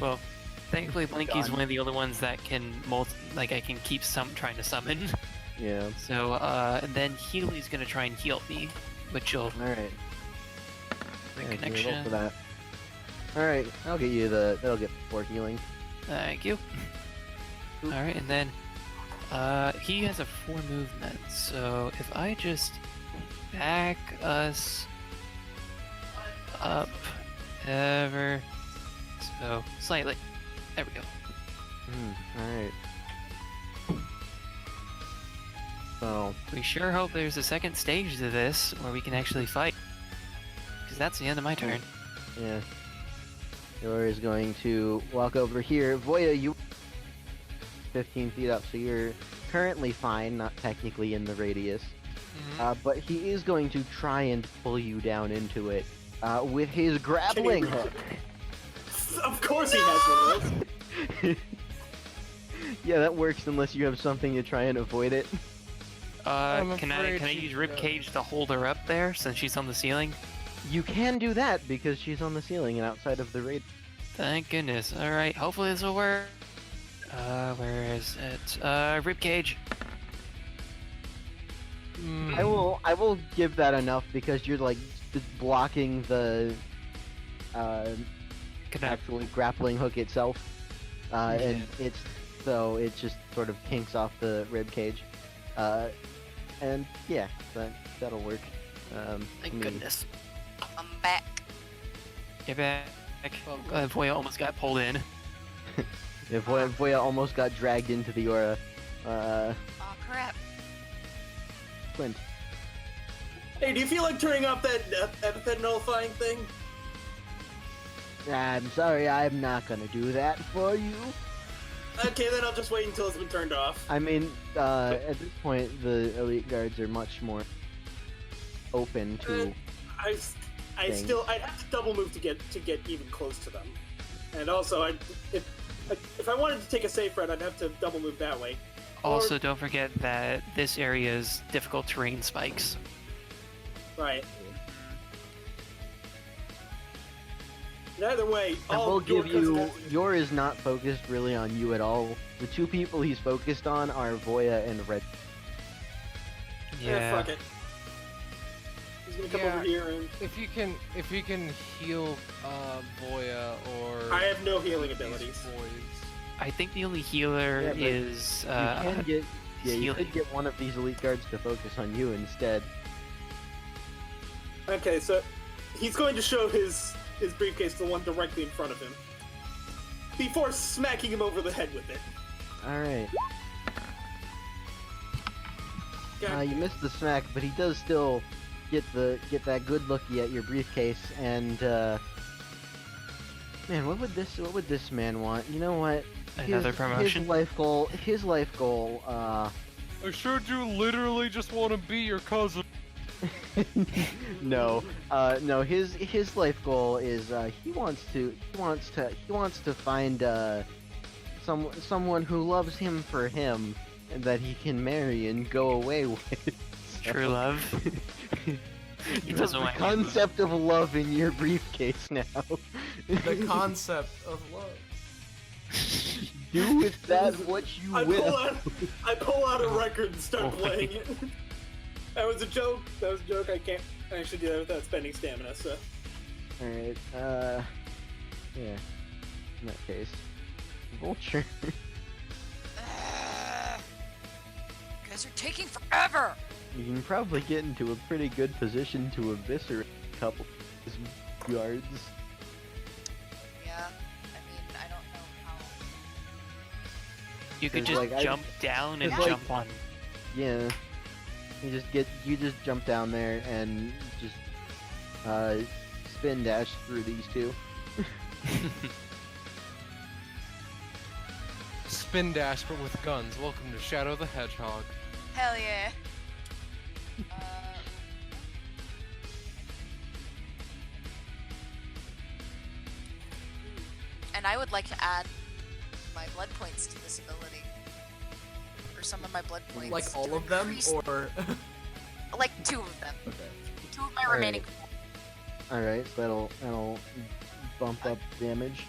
Well, thankfully, Blinky's one of the only ones that can I can keep trying to summon. Yeah. So, and then Healy's gonna try and heal me, which will. All right. Connection. For that. All right, I'll get you that'll get 4 healing. Thank you. All right, and then he has a 4 movement. So if I just back us up ever so slightly, there we go. All right. So we sure hope there's a second stage to this where we can actually fight, because that's the end of my turn. Yeah. Yor is going to walk over here. Voya, you 15 feet up, so you're currently fine, not technically in the radius. But he is going to try and pull you down into it with his grappling hook. Of course he has one of those. Yeah, that works unless you have something to try and avoid it. Can I use Ribcage to hold her up there since she's on the ceiling? You can do that because she's on the ceiling and outside of the raid. Thank goodness. Alright, hopefully this will work. Where is it? Ribcage. I will give that enough because you're like blocking the actually grappling hook itself. And it just sort of kinks off the ribcage. And yeah, that'll work. Thank goodness. I'm back. Get back. Voya almost got pulled in. Yeah, Voya almost got dragged into the aura. Oh crap. Quint. Hey, do you feel like turning off that epithet nullifying thing? I'm sorry, I'm not gonna do that for you. Okay, then I'll just wait until it's been turned off. I mean, at this point, the elite guards are much more open to. I'd have to double move to get even close to them, and also if I wanted to take a safe route, I'd have to double move that way. Also, don't forget that this area is difficult terrain spikes. Right. Either way, I will give you. Yor is not focused really on you at all. The two people he's focused on are Voya and Red. Yeah. Fuck it. He's gonna come over here and. If you can heal Voya or. I have no healing abilities. I think the only healer is. You could get one of these elite guards to focus on you instead. Okay, so he's going to show his briefcase to the one directly in front of him before smacking him over the head with it. All right. You missed the smack, but he does still get that good looky at your briefcase. And man, what would this man want? You know what? Another promotion. His life goal. I sure do literally just want to be your cousin. No, his life goal is he wants to find someone who loves him for him and that he can marry and go away with. So. True love. He doesn't want the concept of love in your briefcase now. The concept of love. do with that what you will. I pull out a record and start Oh, playing it. That was a joke. I can't actually do that without spending stamina, so. Alright, yeah. In that case. Vulture. You guys are taking forever! You can probably get into a pretty good position to eviscerate a couple of these guards. Yeah, I mean, I don't know how. You could 'Cause, just like, I- jump down and 'cause, like- jump on. Yeah. You just jump down there and just spin dash through these two. Spin dash, but with guns. Welcome to Shadow the Hedgehog. Hell yeah. And I would like to add my blood points to this ability. Or some of my blood points. Like all to of them, increase- or Like 2 of them. okay. 2 of my Alright. remaining. Alright, so that'll bump up damage.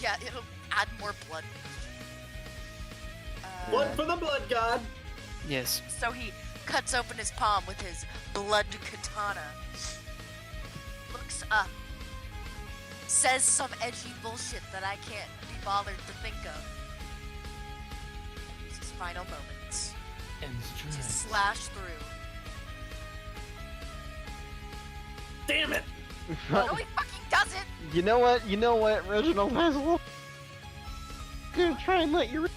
Yeah, it'll add more blood. Blood for the blood god! Yes. So he cuts open his palm with his blood katana. Looks up. Says some edgy bullshit that I can't be bothered to think of. It's his final moments to slash through. Damn it! No, he fucking doesn't! You know what? Reginald has a little... Gonna try and let you...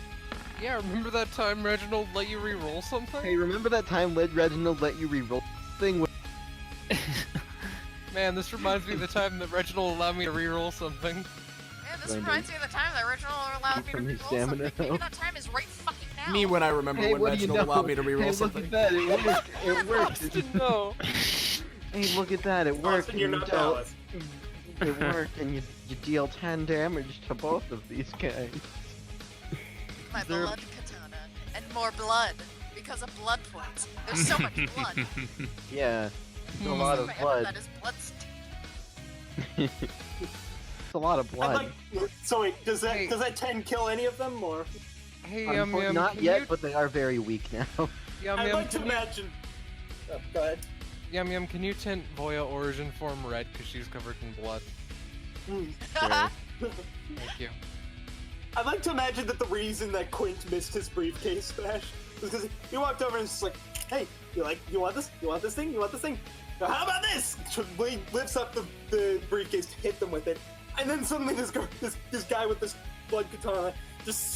Yeah, remember that time Reginald let you re-roll something? Hey, remember that time Reginald let you re-roll thing with... Man, this reminds me of the time that Reginald allowed me to re-roll something. Man, this Blended. reminds me of the time that Reginald allowed me to From his reroll stamina, something. Maybe though. that time is right fucking now. Me when I remember Hey, when what do you Reginald know? allowed me to reroll Hey, something. look at that, it worked. It worked. No. Hey, look at that, it worked. Austin, you're and not you dealt- balanced. It worked, and you deal 10 damage to both of these guys. My They're- blood katana. And more blood. Because of blood points. There's so much blood. Yeah, it's a lot of My blood. That is blood It's a lot of I'd blood. like, so wait, does Hey. that 10 kill any of them, or? Hey, Yum Yum, Not can yet, you... but they are very weak now. Yum I'd Yum, like to can you... imagine... Oh, go ahead. Yum Yum, can you tint Voya origin form red because she's covered in blood? Sure. Thank you. I'd like to imagine that the reason that Quint missed his briefcase smash was because he walked over and was just like, "Hey, you want this? You want this thing? You want this thing? Now, how about this?" So he lifts up the briefcase to hit them with it, and then suddenly this guy with this blood katana just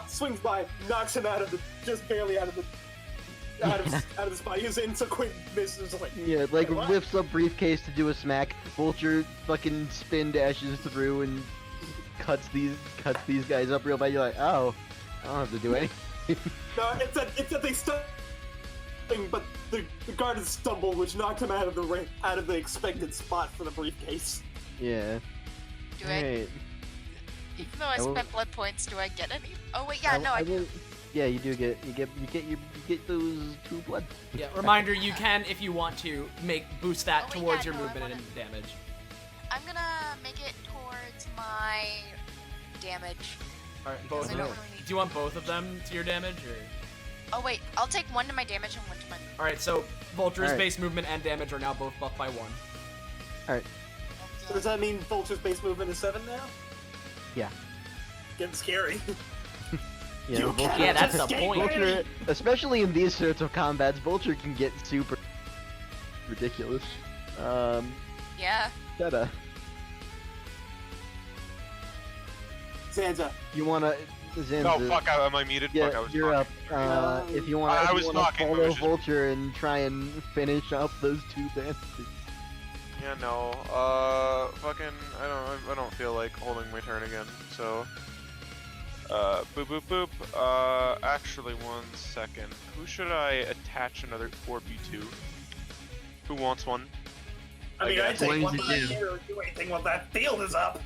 swings by, knocks him out of the, just barely out of the spot he was in. So Quint misses, like, Yeah, like What? lifts up briefcase to do a smack. Vulture fucking spin dashes through and cuts these guys up real bad. You're like, oh, I don't have to do anything. no, it's that they stumble, but the guard stumbled, which knocked him out of the expected spot for the briefcase. Yeah. Do I, Alright. even though I I will- spent blood points, do I get any? Oh wait, yeah, I- no, I I will- Yeah, you do get you get those 2 blood. Yeah, reminder, you can, if you want to, boost that Oh, wait, towards yeah, your no, I movement wanna- and damage. I'm gonna make it towards my damage. Alright, Because both I of don't them. really need Do you want both of them to your damage, or? Oh wait, I'll take 1 to my damage and 1 to my. Alright, so Vulture's Alright. base movement and damage are now both buffed by 1. So does that mean Vulture's base movement is 7 now? Yeah. Getting scary. Yeah, You Vulture, Yeah, that's the escape point. Vulture, especially in these sorts of combats, Vulture can get super ridiculous. Yeah. Zeta, Zanza. you wanna? Zanza, No, fuck, am I muted? Yeah, Fuck, I was you're talking. up. If you want, I was talking, but it follow was just- Vulture and try and finish up those 2 bastards. Yeah, no. Fucking, I don't feel like holding my turn again. So, boop boop boop. Actually, 1 second. Who should I attach another 4B to? Who wants one? I mean, I guess. take one, What but do I you do? can't do anything while that field is up.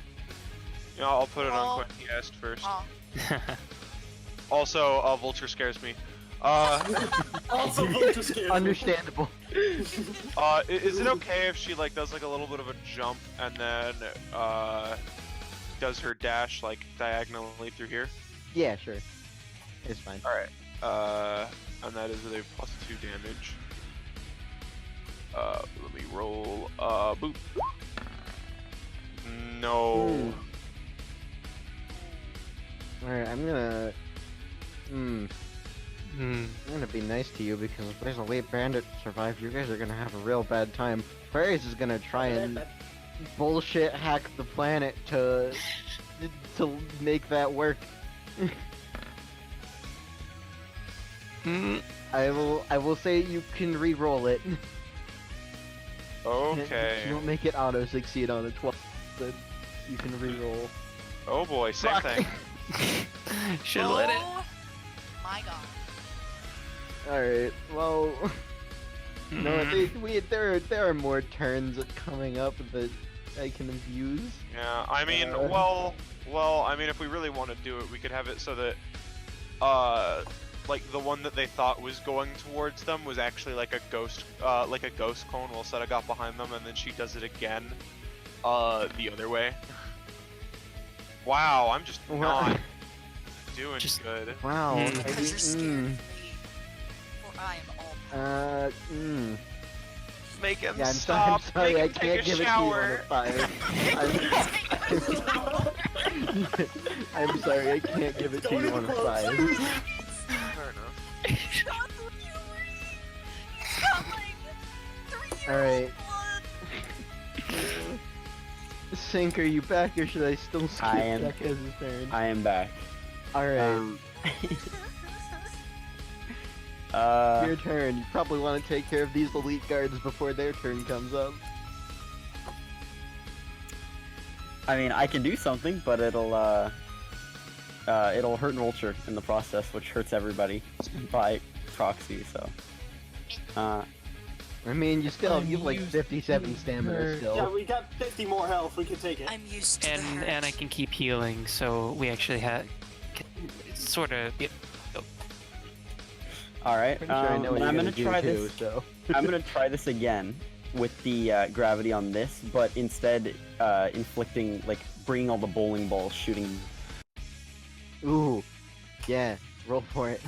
Yeah, I'll put it Oh. on Quinn. He asked first. Oh. Also, Vulture scares me. Also, Vulture scares me. Understandable. Is it okay if she like does like a little bit of a jump and then does her dash like diagonally through here? Yeah, sure. It's fine. Alright. And that is a +2 damage. Let me roll. Boop. No. Alright, I'm gonna be nice to you because if there's a late bandit survive, you guys are gonna have a real bad time. Aquarius is gonna try and bullshit hack the planet to make that work. I will say you can re-roll it. Okay. You don't make it auto succeed on a 12, but you can re-roll. Oh boy, same thing. Should let it. Oh my god. Alright, well... No, there are more turns coming up that I can abuse. Yeah, I mean, well, I mean, if we really want to do it, we could have it so that, like the one that they thought was going towards them was actually like a ghost clone while Seta got behind them, and then she does it again, the other way. Wow, I'm just not doing good. Wow. Because you're scared of me. For I am all Make him Yeah, I'm stop. sorry, Make I him can't take a give shower. it to you on a 5. I'm sorry, I can't give it to you on a 5. Fair enough. Not 3 He's got like 3 Alright. Sink, are you back or should I still skip I am- Becca's turn? I am back. Alright, your turn. You probably want to take care of these elite guards before their turn comes up. I mean, I can do something, but it'll hurt Vulture in the process, which hurts everybody by proxy. So, I mean, you still have like 57 stamina still. Yeah, we got 50 more health. We can take it. I'm used to the hurt. And I can keep healing, so we actually had sort of. all right. Pretty sure I know what I'm you're gonna do try too, this. so. I'm gonna try this again with the gravity on this, but instead inflicting, like, bringing all the bowling balls, shooting. Ooh, yeah, roll for it.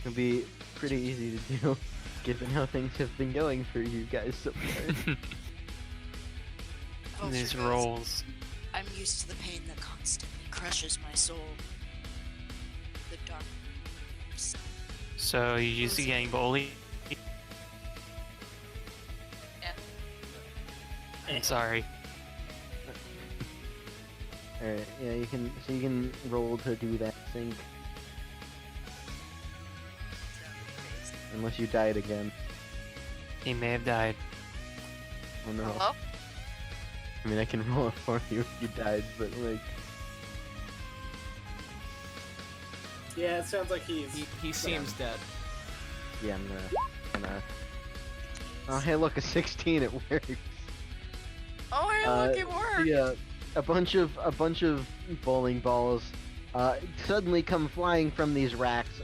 It'll be pretty easy to do, given how things have been going for you guys so far. Vulture These goes, rolls. I'm used to the pain that constantly crushes my soul. The dark. So you used to getting bullied. Yeah. I'm sorry. Alright, yeah, you can roll to do that sync. Unless you died again. He may have died. Oh no. Hello? I mean, I can roll it for you if you died, but like... Yeah, it sounds like he's. He seems dead. Yeah, I'm gonna... Oh, hey, look, a 16, it works. Oh, hey, look, it worked! Yeah, a bunch of bowling balls suddenly come flying from these racks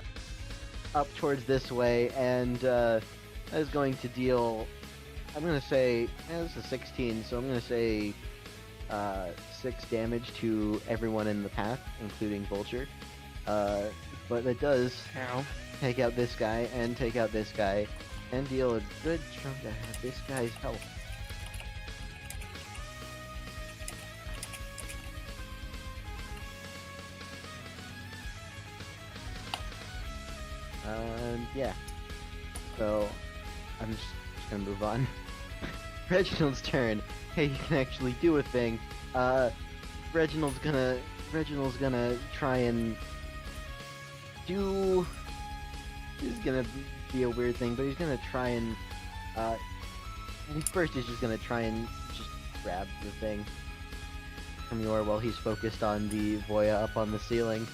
up towards this way, and that is going to deal. I'm gonna say this is a 16, so I'm gonna say 6 damage to everyone in the path, including Vulture. But it does take out this guy and take out this guy, and deal a good chunk of this guy's health. Yeah. So, I'm just gonna move on. Reginald's turn. Hey, you can actually do a thing. Reginald's gonna try and do... This is gonna be a weird thing, but he's gonna try and, first he's just gonna try and just grab the thing from Yor while he's focused on the Voya up on the ceiling.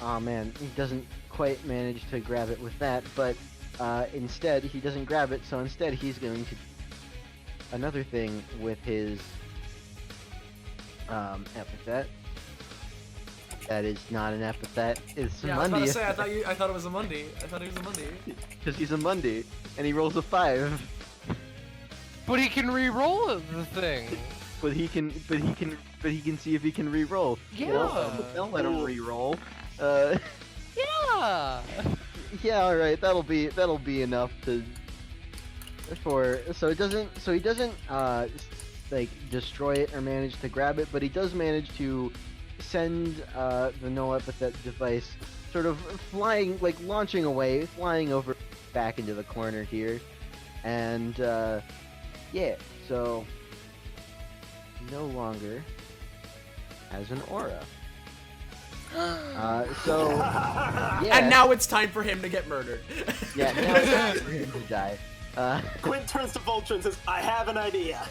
Aw man, he doesn't quite manage to grab it with that, but instead he doesn't grab it, so instead he's going to another thing with his epithet. That is not an epithet. It's a Yeah, I was about Mundi. to say, I thought it was a Mundi. I thought he was a Mundi. Because he's a Mundi, and he rolls a 5. But he can re-roll the thing. but he can see if he can re-roll. You know? Yeah. Don't let him re-roll. Yeah. Yeah, all right. That'll be enough to so he doesn't like destroy it or manage to grab it, but he does manage to send the no epithet device sort of flying, like launching away, flying over back into the corner here, and yeah, so no longer has an aura. So yeah. And now it's time for him to get murdered. Yeah, now it's time for him to die. Quint turns to Vulture and says, "I have an idea."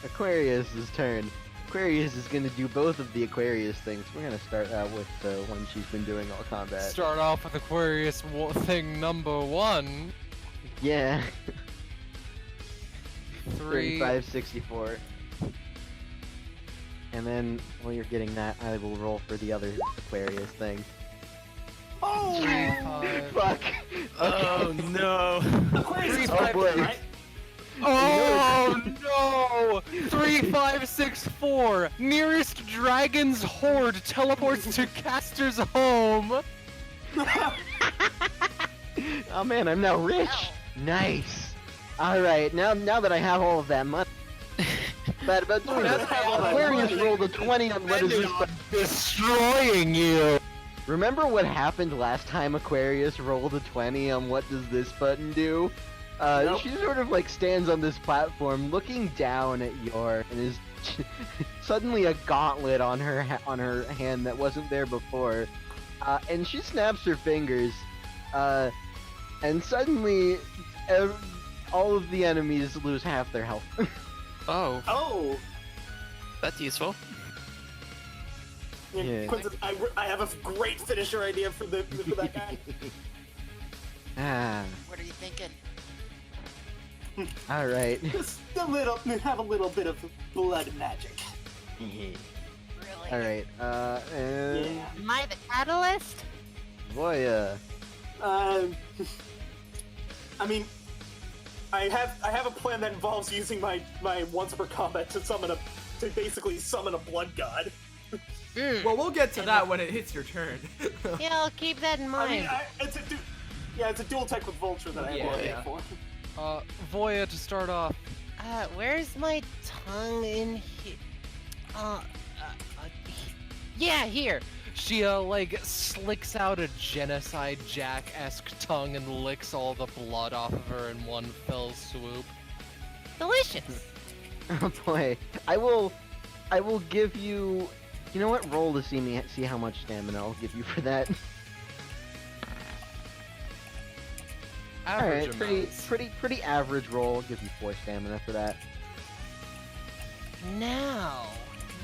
Aquarius' turn. Aquarius is going to do both of the Aquarius things. We're going to start out with the one she's been doing all combat. Start off with Aquarius thing number 1. Yeah. 3. 35, 64. And then, while you're getting that, I will roll for the other Aquarius thing. Oh! 3, 5. Fuck! Oh no! Aquarius is Oh, five, boy. right? Oh no! 3, 5, 6, 4. Nearest dragon's horde teleports to caster's home. Oh man, I'm now rich! Nice! Alright, now that I have all of that money... Bad about doing this. Aquarius rolled a 20 on what is this button? Destroying you! Remember what happened last time Aquarius rolled a 20 on what does this button do? Nope. She sort of like stands on this platform looking down at Yor and is suddenly a gauntlet on her hand that wasn't there before. And she snaps her fingers, and suddenly all of the enemies lose half their health. Oh, Oh! that's useful. Yeah. Quint says, I have a great finisher idea for that guy. What are you thinking? Alright. Just have a little bit of blood magic. Really? Alright, and... Yeah. Am I the catalyst? Voya. I mean, I have a plan that involves using my once per combat to basically summon a blood god. Well, we'll get to that when it hits your turn. Yeah, I'll keep that in I mind. mean, it's a dual tech with Vulture that I Yeah, have yeah. for. Voya to start off. Where's my tongue in here? Yeah, here. She like slicks out a genocide Jack-esque tongue and licks all the blood off of her in one fell swoop. Delicious. Oh boy. I will give you... You know what? Roll to see how much stamina I'll give you for that. Average Alright, amounts. pretty average roll. I'll give you 4 stamina for that. Now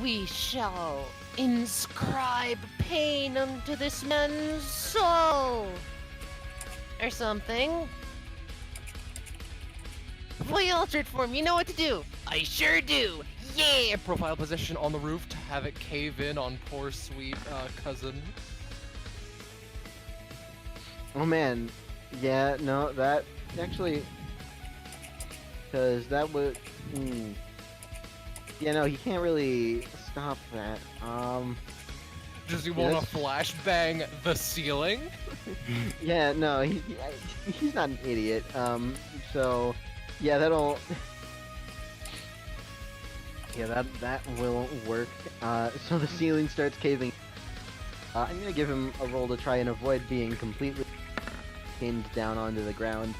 we shall inscribe pain unto this man's soul, or something. Fully altered form, you know what to do. I sure do. Yeah. Profile position on the roof to have it cave in on poor sweet cousin. Oh man. Yeah, no, that... Actually... Because that would... Yeah, no, he can't really stop that. Does he Yes. want to flashbang the ceiling? Yeah, no, he's not an idiot. So... Yeah, that'll... Yeah, that will work. So the ceiling starts caving. I'm gonna give him a roll to try and avoid being completely pinned down onto the ground.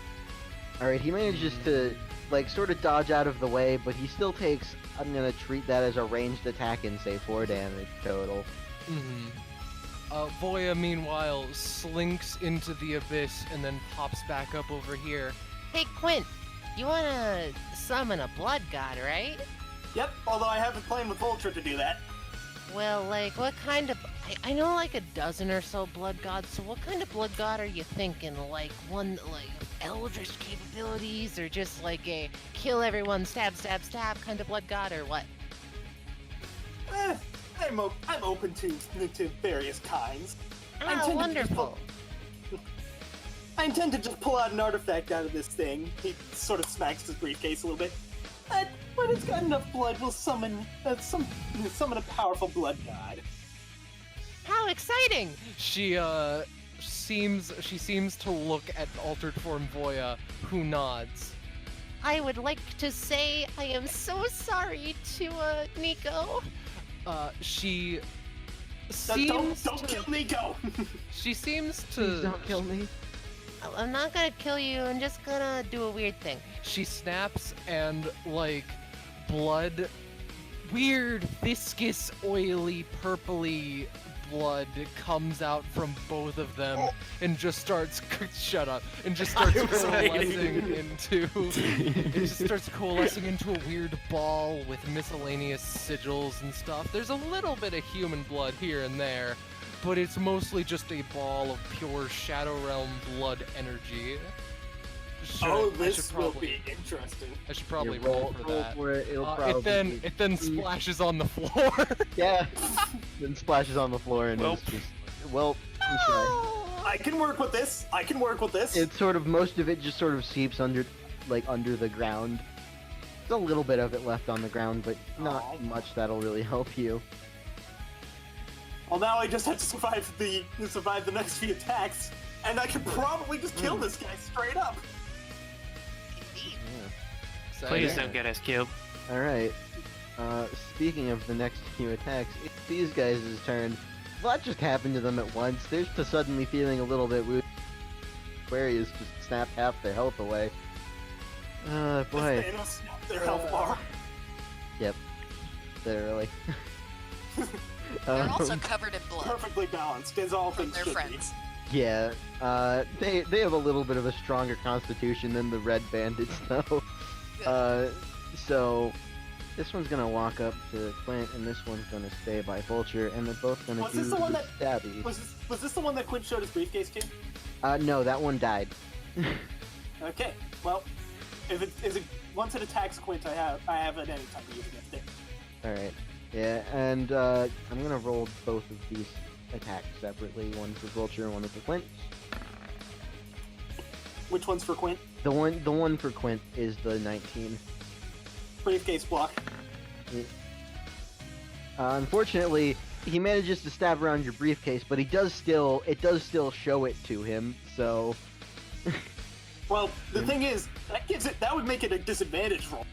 Alright, he manages to, like, sort of dodge out of the way, but he still takes... I'm gonna treat that as a ranged attack and say 4 damage total. Voya, meanwhile, slinks into the abyss and then pops back up over here. Hey Quint, you wanna summon a blood god, right? Yep, although I have a plan with Vulture to do that. Well, like, what kind of... I know like a dozen or so blood gods, so what kind of blood god are you thinking? Like, one, like, eldritch capabilities, or just like a kill everyone, stab, stab, stab kind of blood god, or what? I'm open to various kinds. I Ah, intend to just wonderful. I intend to just pull out an artifact out of this thing. He sort of smacks his briefcase a little bit. When it's got enough blood, we'll summon a powerful blood god. How exciting! She seems to look at altered form Voya, who nods. I would like to say I am so sorry to, Nico. She Don't seems to. kill Nico! She seems to. Please don't kill me. I'm not gonna kill you, I'm just gonna do a weird thing. She snaps and like blood, weird, viscous, oily, purpley blood comes out from both of them and just starts shut up and just starts coalescing into it just starts coalescing into a weird ball with miscellaneous sigils and stuff. There's a little bit of human blood here and there, but it's mostly just a ball of pure Shadow Realm blood energy. Sure, Oh, I this should will probably- be interesting. I should probably Yeah, roll for that. for it. It'll It probably then splashes on the floor. Yeah. Then splashes on the floor and Well. it's just well. I'm sorry. I can work with this. I can work with this. It's sort of most of it just sort of seeps under the ground. There's a little bit of it left on the ground, but not much that'll really help you. Well, now I just have to survive the next few attacks, and I can probably just kill this guy straight up. Indeed. Yeah. Please don't get us killed. All right. Speaking of the next few attacks, it's these guys' turn. A lot just happened to them at once. They're just suddenly feeling a little bit woozy. Aquarius just snapped half their health away. Boy. Thanos snapped their health bar. Yep. Literally. They're also covered in blood Perfectly balanced, as all from things their should friends. Yeah. They have a little bit of a stronger constitution than the red bandits, though. So this one's gonna walk up to Quint, and this one's gonna stay by Vulture, and they're both gonna Was do this the one that- stabby. Was this the one that Quinn showed his briefcase to? No, that one died. Okay. Well, once it attacks Quint, I have it anytime to use against it. All right. Yeah, and I'm gonna roll both of these attacks separately. One for Vulture, and one for Quint. Which one's for Quint? The one for Quint is the 19. Briefcase block. Unfortunately, he manages to stab around your briefcase, but it does still show it to him. So. Well, the thing is, that would make it a disadvantage roll.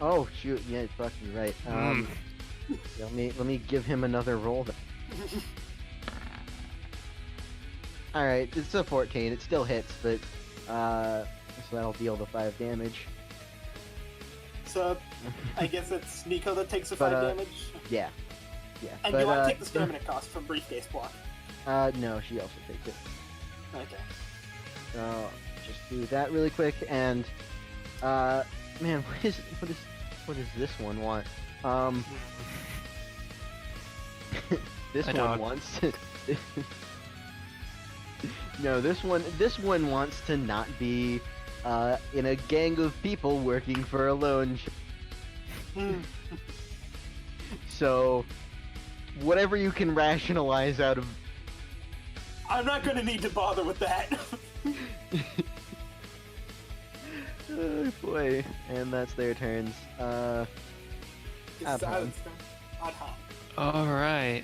Oh shoot! Yeah, fuck, you're right. Let me give him another roll. All right, it's a 14. It still hits, but so that'll deal the 5 damage. So, I guess it's Nico that takes the But, 5 damage. Yeah. And but, you want to take the stamina cost from briefcase block. No, she also takes it. Okay. So just do that really quick, and man, what does this one want? This A one dog. wants. No, this one wants to not be in a gang of people working for a loan. So, whatever you can rationalize out of. I'm not going to need to bother with that. Oh boy, and that's their turns. It's Adhan. Adhan. All right.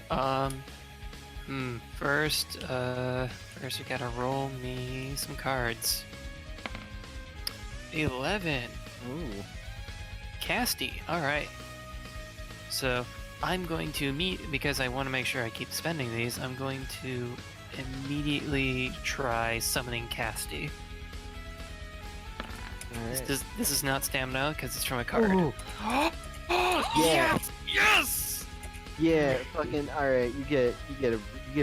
First you gotta roll me some cards. 11. Ooh. Casty. All right. So I'm going to because I want to make sure I keep spending these. I'm going to immediately try summoning Casty. Alright. This is not stamina because it's from a card. Ooh. Yeah. Yes. Yeah, fucking alright, you get a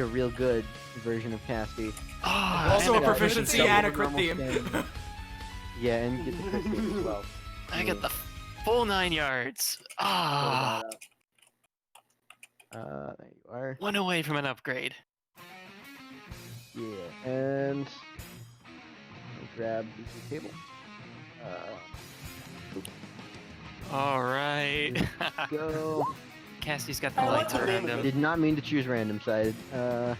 real good version of Casty. Ah, Also and a proficiency double and a the crit normal theme. standing. Yeah, and you get the crit theme as well. I get the full 9 yards. Ah, There you are. one away from an upgrade. Yeah, and let me grab the table. All right. Go. Cassie's got the I like lights the name around of him. Did not mean to choose random side. Boop.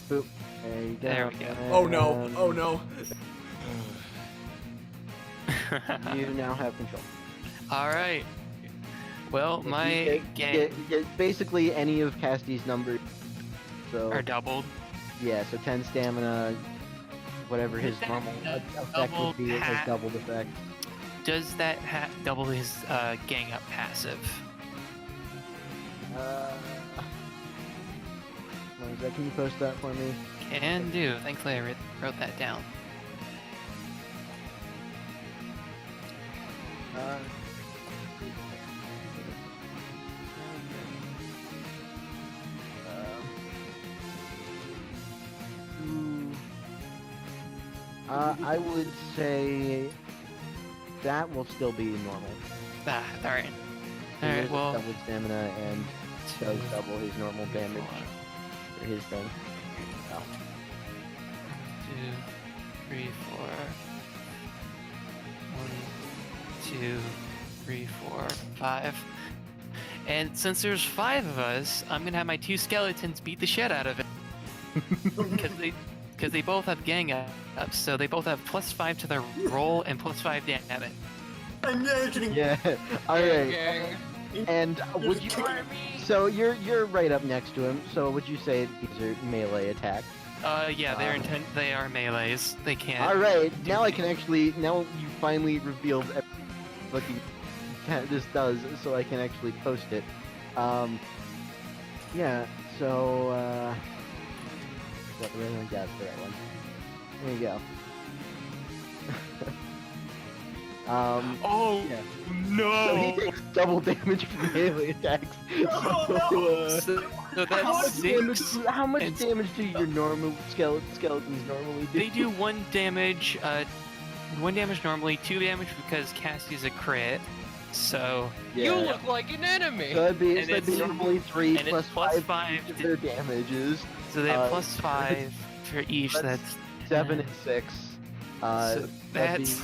There you go. There we go. Oh no, and- oh no. You now have control. All right. Well, You my gang get basically any of Casty's numbers. So are doubled. yeah, so 10 stamina, whatever his normal effect would be, it has doubled effect. Does that double his gang up passive? Can you post that for me? Can do. Thankfully, I wrote that down. I would say that will still be normal. Ah, all right. He All right. loses Well, double stamina and does double his normal damage for his thing. 2, 3, 4. 1, 2, 3, 4, 5. And since there's 5 of us, I'm gonna have my 2 skeletons beat the shit out of it. Because they both have gang ups, so they both have +5 to their roll and +5 damage. I'm imagining. Yeah. All right. Gang. And would you? So you're right up next to him. So would you say these are melee attacks? Yeah, they are melees. They can't. All right. Now I can actually. Now you finally revealed what this does, so I can actually post it. Yeah. So. Got the right one. Got the right one. There you go. Oh yeah. no! So he takes double damage from melee attacks. So that's How much damage do your normal skeletons normally do? They do 1 damage. 1 damage normally, 2 damage because Cassie's a crit. So You look like an enemy. So that'd be, And so that'd be it's- normally 3 and plus it's plus 5 5 to their damages. So they have +5 for each. That's 7 and 6. so that's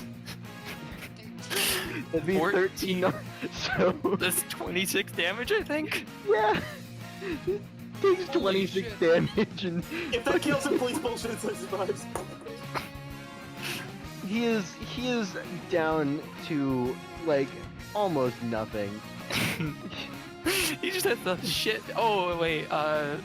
That'd be 13. 14. So that's 26 damage, I think. yeah, he takes Holy 26 shit. damage, and If that kills him, please bullshit it survives. he is down to like almost nothing. He just has the shit. Oh wait. I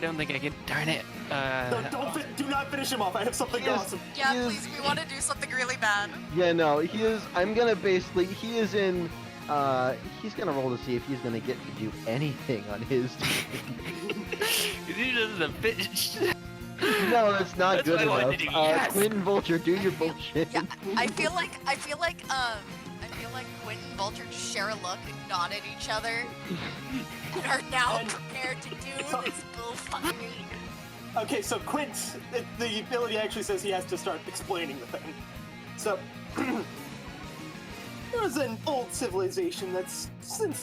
don't think I can. Darn it. No, do not finish him off. I have something awesome. Yeah, He is- please, we want to do something really bad. Yeah, no, he is. I'm gonna basically. He is in. He's gonna roll to see if he's gonna get to do anything on his team. He doesn't fit. No, that's not That's good what I enough. wanted to do, yes. Quinn Vulture, do your bullshit. Yeah, I feel like Quentin and Vulture just share a look and nod at each other and are now And- prepared to do this bullfuckery. Okay, so Quint, the ability actually says he has to start explaining the thing. So, there was an old civilization that's since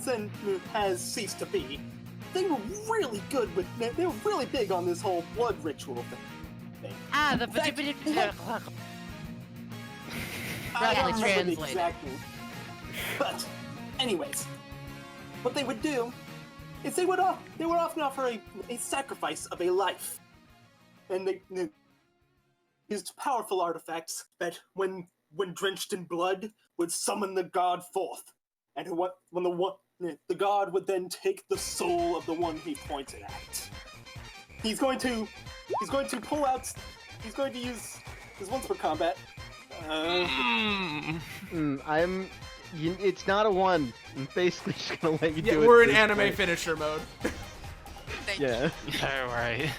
then has ceased to be. They were really good with. They were really big on this whole blood ritual thing. Ah, the In fact, I don't remember the translated. exact name. But, anyways, what they would do is they would often offer a sacrifice of a life, and they used powerful artifacts that, when drenched in blood, would summon the god forth, and the god would then take the soul of the one he pointed at. He's going to pull out. He's going to use his once per combat. It's not a 1. I'm basically just gonna let you Yeah, do it. we're in this anime way. finisher mode. Thank Yeah. All right.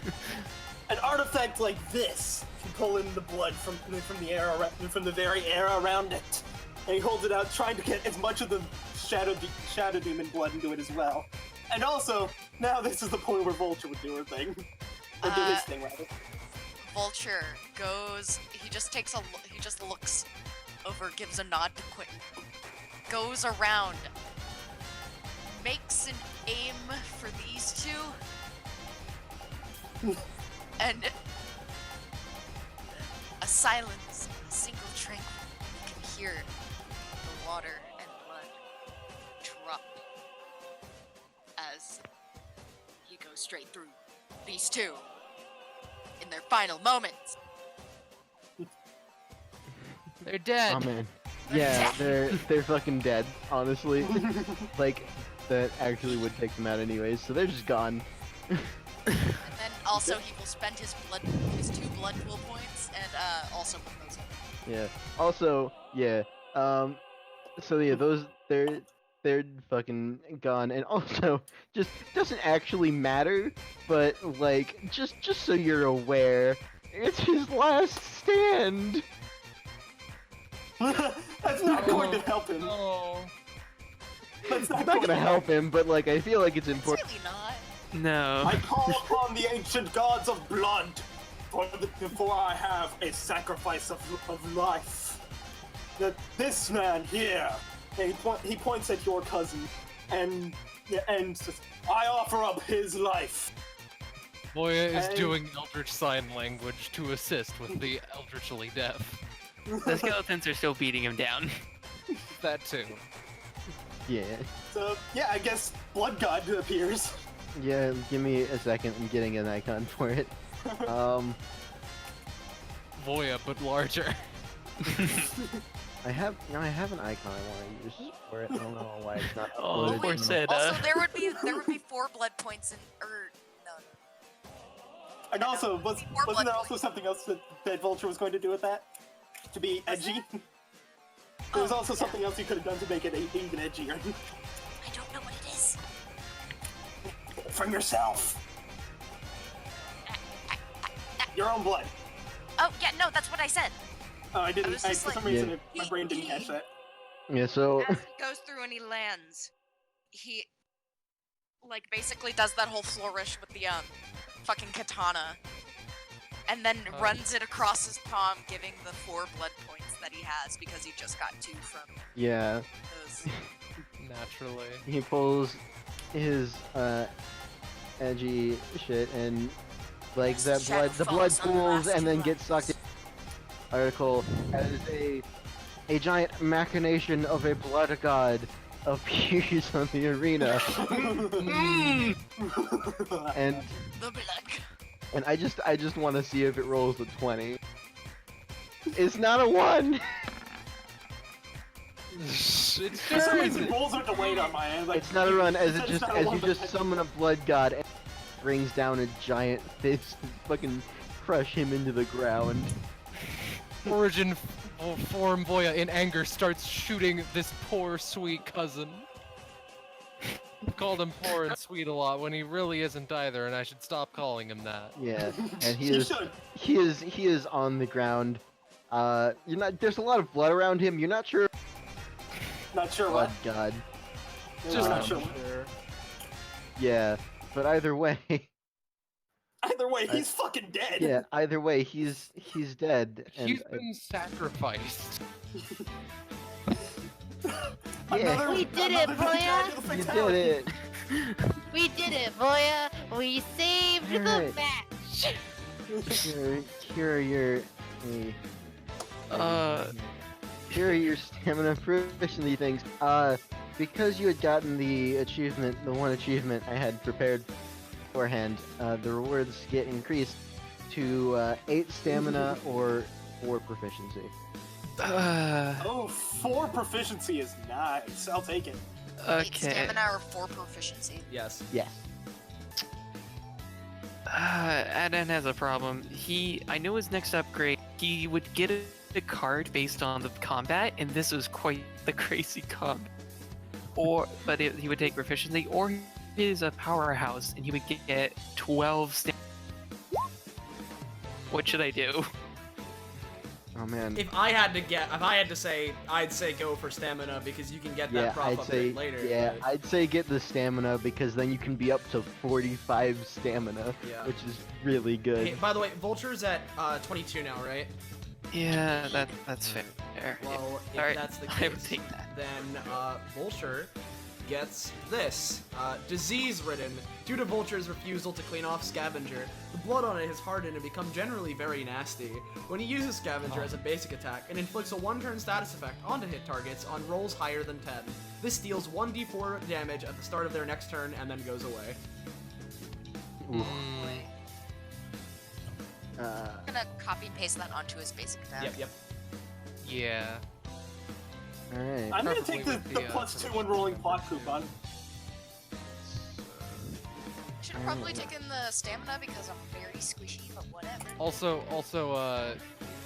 An artifact like this can pull in the blood from the air from the very air around it, and he holds it out, trying to get as much of the shadow demon blood into it as well. And also, now this is the point where Vulture would do her thing, or do his thing rather. Vulture goes. He just looks over, gives a nod to Quentin, goes around, makes an aim for these two, and a silence, a single tranquil. You can hear the water and blood drop as he goes straight through these two in their final moments. They're dead. Oh man. Yeah, they're fucking dead, honestly. Like, that actually would take them out anyways, so they're just gone. And then also he will spend his 2 blood pool points and also put those in. Yeah. Also, yeah. So yeah, they're fucking gone, and also just doesn't actually matter, but like just so you're aware, it's his last stand. That's not going to help him. Oh. That's It's not gonna help him, but like I feel like it's It's important. really not. No. I call upon the ancient gods of blood before I have a sacrifice of life. That this man here, and he points at your cousin, and says, I offer up his life. Voya is Hey. doing Eldritch Sign Language to assist with the Eldritchly Deaf. The skeletons are still beating him down. That too. Yeah. So yeah, I guess Blood God appears. Yeah. Give me a second. I'm getting an icon for it. Voya, but larger. I have an icon I want to use for it. I don't know why it's not Oh, uploaded. poor Sid. Also, there would be 4 blood points in, no. And also, wasn't blood there also something else that Vulture was going to do with that? To be edgy? There was also something else you could have done to make it even edgier. I don't know what it is. From yourself. Your own blood. Oh yeah, no, that's what I said. Oh, I didn't. was just For some like- reason, my brain didn't catch that. Yeah. So. As he goes through and he lands, he like basically does that whole flourish with the fucking katana, and then runs it across his palm, giving the 4 blood points that he has because he just got 2 from Yeah. those. Naturally. He pulls his edgy shit and like Yes, that shadow the blood falls on the pools last and then 2 gets sucked in. Article as a giant machination of a blood god appears on the arena. and The blood. and I just want to see if it rolls a 20. It's not a 1. It's For some reason, rolls are delayed on my end. Like, It's not a run as said it it's just not a as one, you but just summon a blood god and brings down a giant fist and fucking crush him into the ground. Origin form Voya in anger starts shooting this poor sweet cousin. I've called him poor and sweet a lot when he really isn't either, and I should stop calling him that. Yeah, and You he is on the ground. You're not. There's a lot of blood around him. You're not sure. Not sure Blood what. god. Just not Um, sure what. Yeah, but either way, Either way, he's fucking dead. yeah, either way, he's dead. And He's been sacrificed. yeah, We did it, Voya! you did it. We did it, Voya! We saved the Alright. match! Here are your. Here are your stamina proficiency things. Because you had gotten the achievement, the one achievement I had prepared beforehand, the rewards get increased to 8 stamina or 4 proficiency. Oh, 4 proficiency is nice. I'll take it. 8 Okay. stamina or 4 proficiency. Yes. Yes. Adan has a problem. I know his next upgrade, he would get a card based on the combat, and this was quite the crazy combat. But he would take proficiency, or his powerhouse, and he would get 12 stamina. What should I do? Oh man. If I had to say, I'd say go for stamina because you can get that Yeah, prop I'd upgrade say. later. Yeah, but- I'd say get the stamina because then you can be up to 45 stamina, Yeah. which is really good. Hey, by the way, Vulture's at 22 now, right? Yeah, that's fair. Well, if Alright, that's the I would case, take that. then Vulture gets this. Disease-ridden. Due to Vulture's refusal to clean off Scavenger, the blood on it has hardened and become generally very nasty. When he uses Scavenger as a basic attack, it inflicts a 1-turn status effect onto hit targets on rolls higher than 10. This deals 1d4 damage at the start of their next turn and then goes away. Ooh. I'm gonna copy and paste that onto his basic attack. Yep. Yeah. Alright. I'm gonna Preferably take the, with the the, plus 2 when permission rolling from plot President. coupon. Should have probably taken the stamina because I'm very squishy, but whatever. Also,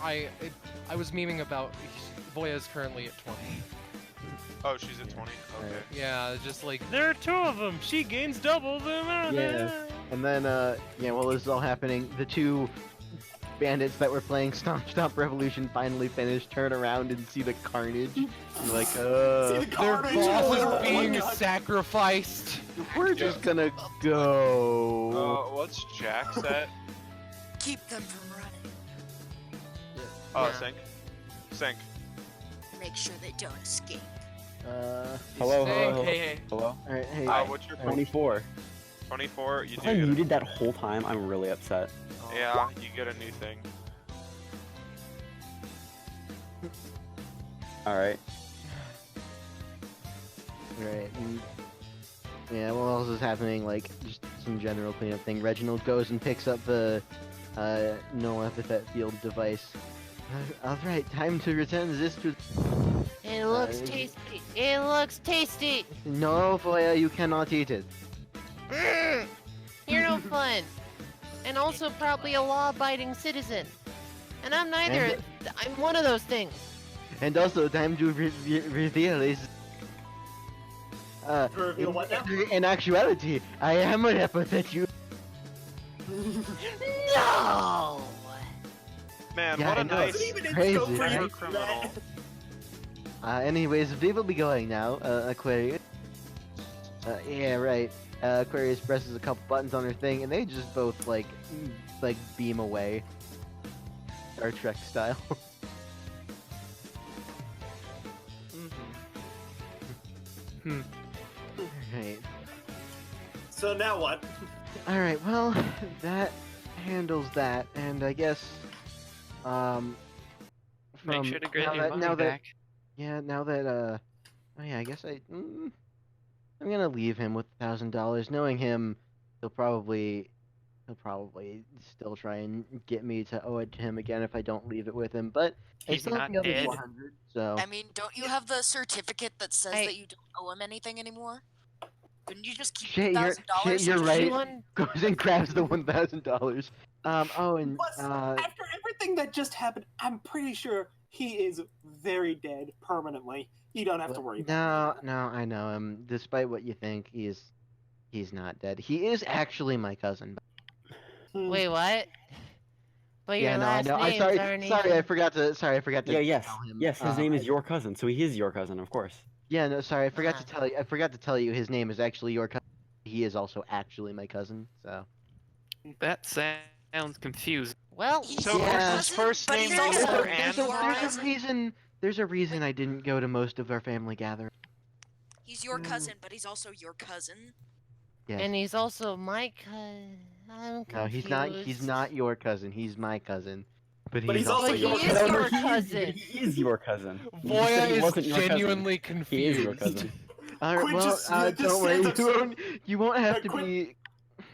I was memeing about Voya is currently at 20. Oh, she's at 20. Okay. Yeah, just like there are 2 of them. She gains double the amount. Yeah. And then, yeah, while this is all happening, the 2 bandits that were playing Stomp Stomp Revolution finally finish, turn around and see the carnage. And like, See the Their carnage! boss is Oh my being God. sacrificed. we're just gonna go. What's Jack's at? Keep them from running. Oh, Yeah. Sync. Make sure they don't escape. Hello, Hey, hello, Hey. hello. Alright, hey. What's your 24. 24? You If do I get a, muted that whole time, I'm really upset. yeah, you get a new thing. Alright. Right. Yeah, what else is happening? Like, just some general cleanup thing. Reginald goes and picks up the no epithet field device. Alright, time to return this to. It looks tasty. It looks tasty. No, Foya, you cannot eat it. You're no fun. And also probably a law-abiding citizen. And I'm neither. I'm one of those things. And also, time to reveal is. Reveal what now? In actuality, I am an epithet you. No! Man, Yeah, what I a know, nice it's crazy, right? criminal. Anyways, we will be going now, Aquarius. Yeah, right. Aquarius presses a couple buttons on her thing, and they just both, like beam away. Star Trek style. Right. So now what? Alright, well, that handles that, and I guess, Make from sure to get now your that, money now that, back. yeah, now that, oh yeah, I guess I'm gonna leave him with $1,000. Knowing him, he'll probably still try and get me to owe it to him again if I don't leave it with him. But I He's still have not the other dead. 400. So I mean, don't you have the certificate that says Hey. that you don't owe him anything anymore? Couldn't you just keep shit, $1,000? you're right. Anyone? Goes and grabs the $1,000. Oh, and Plus, after everything that just happened, I'm pretty sure he is very dead permanently. You don't have to worry about no, I know him. Despite what you think, he's not dead. He is actually my cousin. that. Wait, what? But your Yeah, no, I last know. names Sorry, aren't I even... forgot to. Sorry, I forgot to Yeah, yes. tell him. Yes, his name is your cousin, so he is your cousin, of course. Yeah, no, sorry, I forgot Uh-huh. to tell you. I forgot to tell you his name is actually your cousin. He is also actually my cousin. So. That sounds confusing. Well, So Yeah. his first but name he's is also Peter your and There's cousin. a reason. There's a reason I didn't go to most of our family gatherings. He's your cousin, but he's also your cousin. Yes. and he's also my cousin. I'm confused. No, he's not your cousin. He's my cousin. But But he's also But he your is cousin. your But cousin. he is your cousin. You Voya said he is wasn't your cousin. genuinely He is your confused. cousin. Alright, Quinn well, just don't worry. stands up- You won't have to Quinn- be.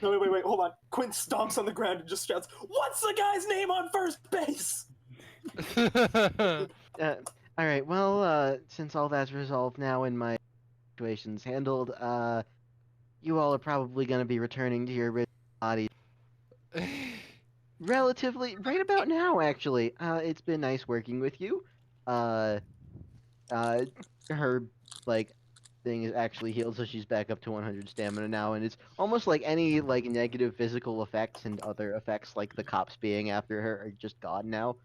No, wait, hold on. Quinn stomps on the ground and just shouts, "What's the guy's name on first base?" Alright, well, since all that's resolved now and my situation's handled, you all are probably gonna be returning to your original bodies relatively right about now, actually. It's been nice working with you. Her, like, thing is actually healed, so she's back up to 100 stamina now, and it's almost like any, like, negative physical effects and other effects, like the cops being after her, are just gone now.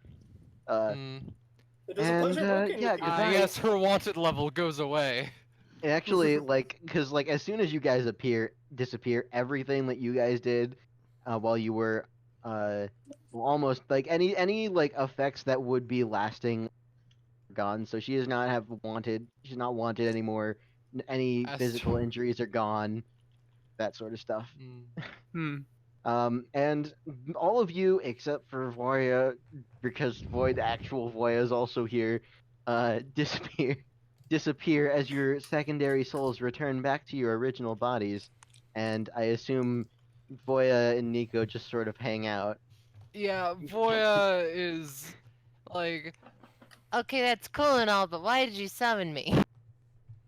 It was a And, pleasure working yeah, with you. goodbye. Yes, her wanted level goes away. Actually, like, because, like, as soon as you guys disappear, everything that you guys did while you were almost, like, any like, effects that would be lasting are gone. So she is not she's not wanted anymore. Any That's physical true. injuries are gone. That sort of stuff. Hmm. And all of you, except for Voya, because the actual Voya is also here, disappear as your secondary souls return back to your original bodies, and I assume Voya and Nico just sort of hang out. Yeah, Voya is like Okay, that's cool and all, but why did you summon me?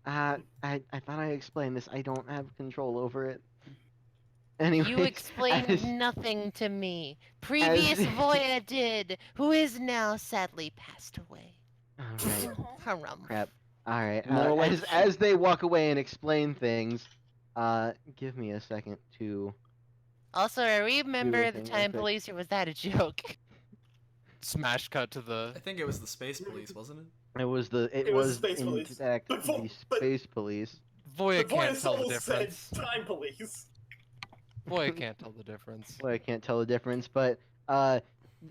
I thought I explained this. I don't have control over it. You Anyways, explained as, nothing to me. as Previous Voya did, who is now sadly passed away. Alright, Harumph. crap. Alright, More like as they walk away and explain things, give me a second to Also, are we a member of the thing real Time quick. Police, or was that a joke? Smash cut to the. I think it was the Space Police, wasn't it? It was It was Space in Police. fact But the Space Police. Voya The Voya can't tell the Soul said difference. Time Police. Voya can't tell the difference. Well, I can't tell the difference, but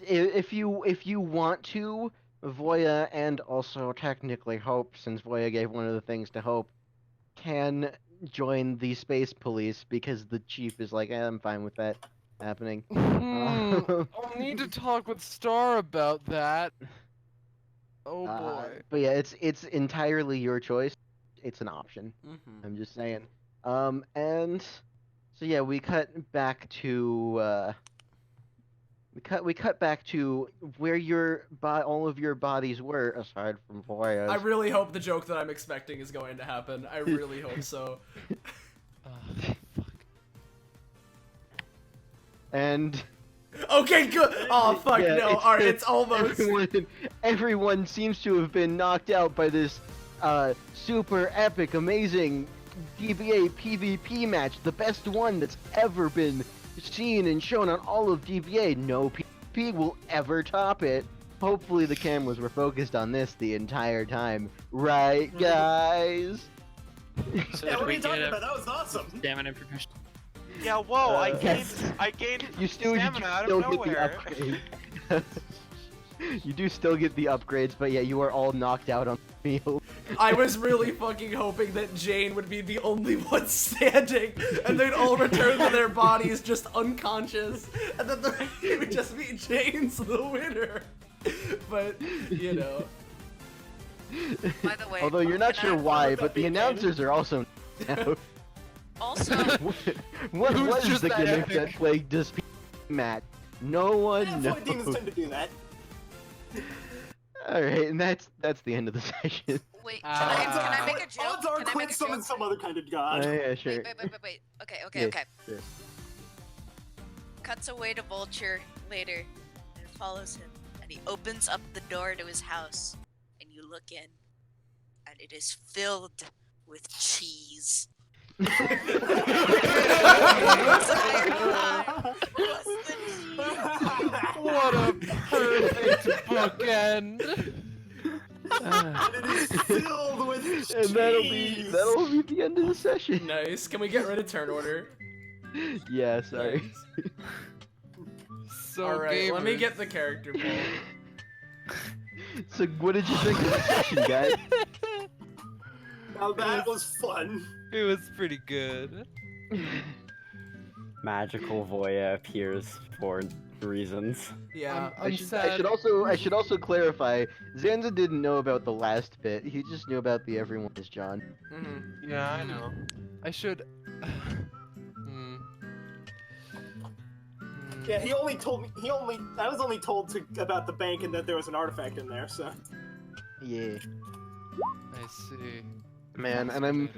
if you want to, Voya and also technically Hope, since Voya gave one of the things to Hope, can join the Space Police because the chief is like, I'm fine with that happening. I'll need to talk with Star about that. Oh boy. But yeah, it's entirely your choice. It's an option. Mm-hmm. I'm just saying. And so yeah, we cut back to we cut back to where all of your bodies were, aside from Voya's. I really hope the joke that I'm expecting is going to happen. I really hope so. Fuck. And Okay, good. Oh fuck yeah, no! All right, it's almost. Everyone seems to have been knocked out by this super epic, amazing DBA PvP match, the best one that's ever been seen and shown on all of DBA. No PvP will ever top it. Hopefully the cameras were focused on this the entire time, right, guys? So Yeah, did what are we you talking get about? That was awesome. stamina progression? Yeah, whoa, Yes. I gained You still stamina out still of get the nowhere. upgrades. You do still get the upgrades, but yeah, you are all knocked out on the field. I was really fucking hoping that Jane would be the only one standing, and they'd all return to their bodies just unconscious, and then it would just be Jane's the winner. But, you know. By the way, Although you're not can I- sure why, look but up the again? announcers are also out. Also, What Who's was just the that gimmick epic? that plagued us, Matt? No one Yeah, knows. Void Demons tend to do that. All right, and that's the end of the session. wait, Ah. can I make a joke? Odds are Can I Quinn make a summoned joke? some other kind of god. Yeah, sure. Wait. Okay. Yeah, Okay. sure. Cuts away to Vulture later, and follows him, and he opens up the door to his house, and you look in, and it is filled with cheese. What a perfect bookend. And it is filled with cheese. And that'll be the end of the session. Nice. Can we get rid of turn order? Yeah, sorry. So Alright, let me gamers. get the character poll. So what did you think of the session, guys? Now that was fun. It was pretty good. Magical Voya appears for reasons. Yeah. I'm I sad. should also clarify. Zanza didn't know about the last bit. He just knew about the everyone is John. Mm-hmm. Yeah, I know. I should. Yeah, he only told me. I was only told about the bank and that there was an artifact in there. So. Yeah, I see. man, and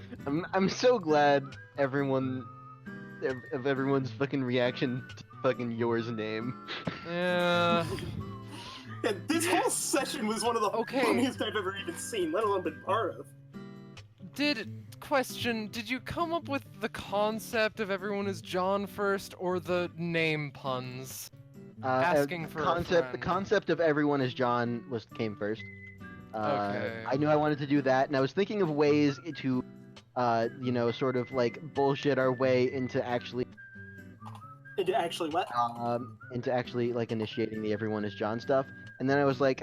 I'm so glad everyone's fucking reaction to fucking yours name. Yeah. Yeah, this whole session was one of the Okay. funniest I've ever even seen, let alone been part of. Did you come up with the concept of everyone is John first, or the name puns? Asking for a the friend. concept of everyone is John came first. Okay. I knew I wanted to do that, and I was thinking of ways to, sort of like bullshit our way into actually like initiating the everyone is John stuff. And then I was like,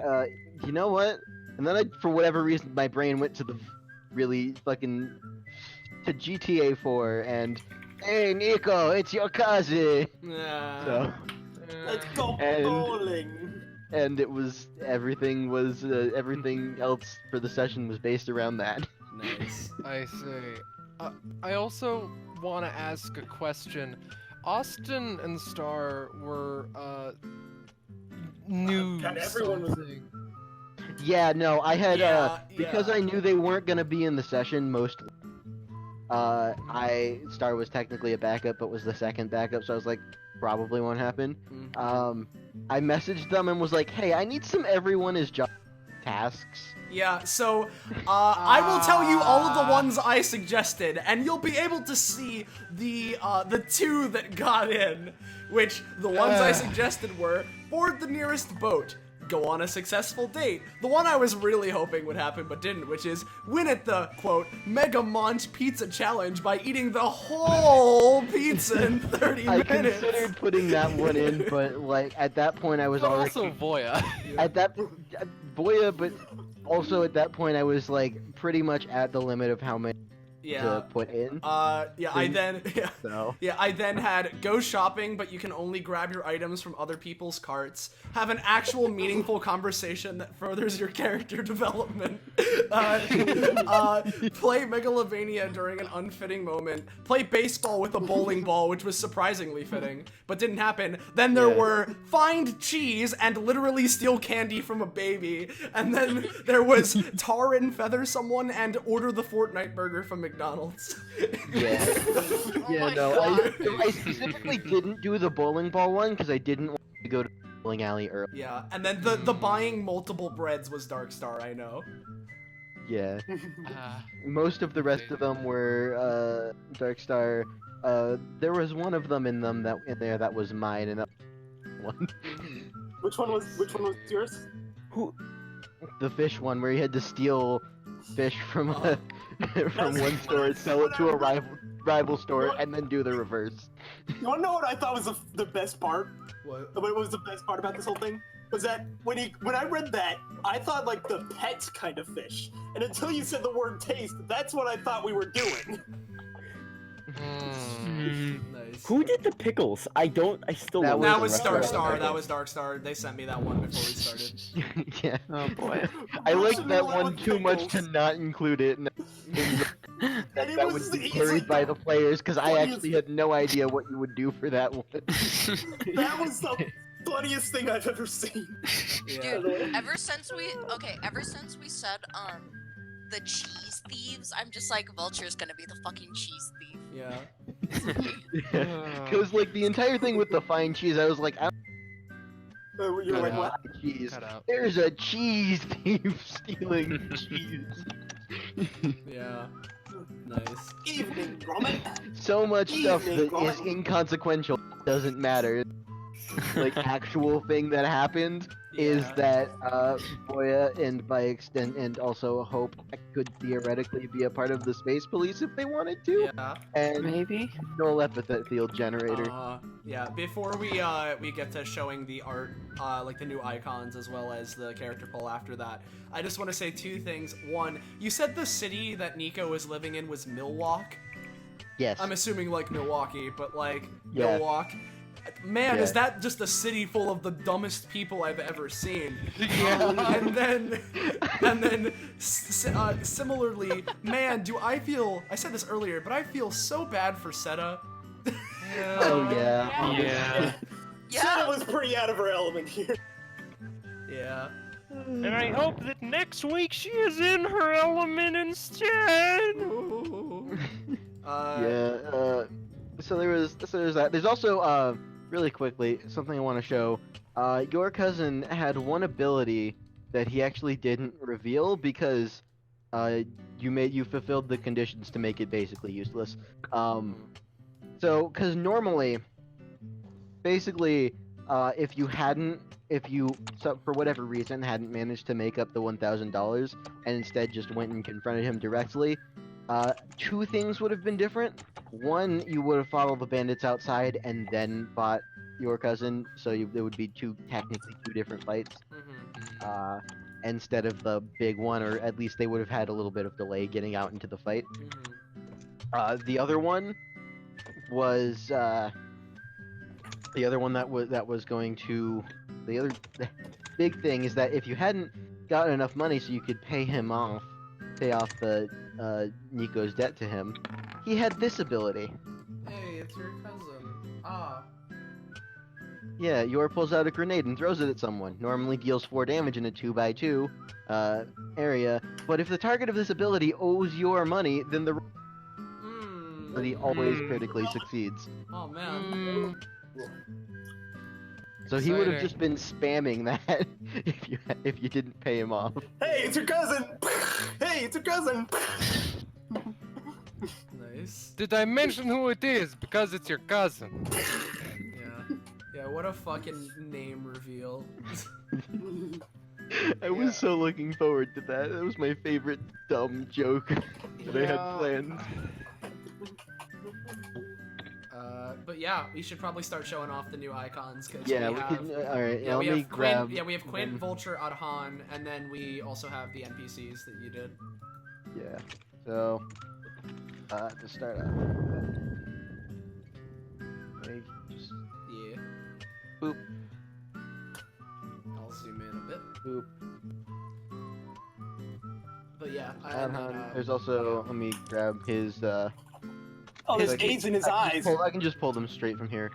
you know what? And then for whatever reason, my brain went to the really fucking to GTA 4 and hey Nico, it's your cousin. Yeah. So Let's go And- bowling. and everything else for the session was based around that. Nice. I see. I also want to ask a question. Austin and Star were new God, everyone was- something. Yeah, no, I had because yeah. I knew they weren't gonna be in the session most. Star was technically a backup, but was the second backup, so I was like, probably won't happen. I messaged them and was like, hey, I need some everyone is job tasks. Yeah, so I will tell you all of the ones I suggested, and you'll be able to see the 2 that got in, which the ones I suggested were board the nearest boat, go on a successful date. The one I was really hoping would happen but didn't, which is win at the, quote, Mega Monch Pizza Challenge by eating the whole pizza in 30 I minutes. considered putting that one in, but like at that point I was But already also Voya. at that Boya, but also at that point I was like pretty much at the limit of how many to put in. I then So. had go shopping, but you can only grab your items from other people's carts. Have an actual meaningful conversation that furthers your character development. Play Megalovania during an unfitting moment. Play baseball with a bowling ball, which was surprisingly fitting, but didn't happen. Then there were find cheese and literally steal candy from a baby. And then there was tar and feather someone and order the Fortnite burger from McDonald's. Yeah. Yeah, no, I specifically didn't do the bowling ball one because I didn't want to go to the bowling alley early. Yeah, and then the buying multiple breads was Dark Star, I know. Yeah. Most of the rest of them were Darkstar. There was one of them in there that was mine, and that one. Which one was yours? Who? The fish one, where you had to steal fish from from one store and sell it to a rival store, and then do the reverse. You wanna know what I thought was the best part? What? What was the best part about this whole thing? Was that when I read that, I thought like the pet kind of fish, and until you said the word taste, that's what I thought we were doing. Nice. Who did the pickles? I still That don't That know was the Dark rest of Star. the That was Dark Star. They sent me that one before we started. Yeah. Oh boy. I liked Russian that roulette one with too much to pickles. not include it. And it That was- would be it's carried like by the the players because I funniest- actually had no idea what you would do for that one. That was the funniest thing I've ever seen. Yeah. Dude, ever since we said the cheese thieves, I'm just like Vulture's gonna be the fucking cheese thief. Yeah. Because like the entire thing with the fine cheese, I was like, I You're don't like, know what? fine cheese. Cut out. There's a cheese thief stealing cheese. Yeah. Nice. Evening, Gromit. So much stuff Evening, that is Gromit. inconsequential doesn't matter. Like actual thing that happened is Yeah. that Boya and by extent and also Hope could theoretically be a part of the space police if they wanted to, Yeah. and Maybe. no epithet field generator. Yeah. Before we get to showing the art, like the new icons as well as the character poll after that, I just want to say 2 things. One, you said the city that Nico was living in was Milwaukee. Yes. I'm assuming like Milwaukee, but like Yeah. Milwaukee. Man, Yeah. is that just a city full of the dumbest people I've ever seen? Yeah. And then, similarly, man, do I feel? I said this earlier, but I feel so bad for Seta. Oh yeah. Yeah. Seta was pretty out of her element here. Yeah. And I hope that next week she is in her element instead. Yeah. So there's that. There's also really quickly something I want to show. Your cousin had one ability that he actually didn't reveal because you fulfilled the conditions to make it basically useless. So because normally, basically, if you for whatever reason hadn't managed to make up the $1,000 and instead just went and confronted him directly, 2 things would have been different. One, you would have followed the bandits outside and then fought your cousin, so there would be technically two different fights. Instead of the big one, or at least they would have had a little bit of delay getting out into the fight. The other one was the other one that was going to the big thing is that if you hadn't got enough money so you could pay off the Nico's debt to him, he had this ability. Hey, it's your cousin. Yeah, Yor pulls out a grenade and throws it at someone. Normally deals 4 damage in a 2x2 area, but if the target of this ability owes Yor money, then the ability always critically succeeds. Oh man. So he would have Exciting. just been spamming that if you didn't pay him off. Hey, it's your cousin! Hey, it's your cousin! Nice. Did I mention who it is? Because it's your cousin. Yeah. Yeah, what a fucking name reveal. I was so looking forward to that. That was my favorite dumb joke that I had planned. But yeah, we should probably start showing off the new icons because Yeah, we we have. can. All right, Yeah, let we me have grab. Quint. Yeah, we have Quint, them. Vulture, Adhan, and then we also have the NPCs that you did. Yeah. So, to start off, okay, just Yeah. boop, I'll zoom in a bit. boop. But yeah, and then, There's also. Let me grab his. Oh, there's like, gaze in his I eyes. I can just pull them straight from here.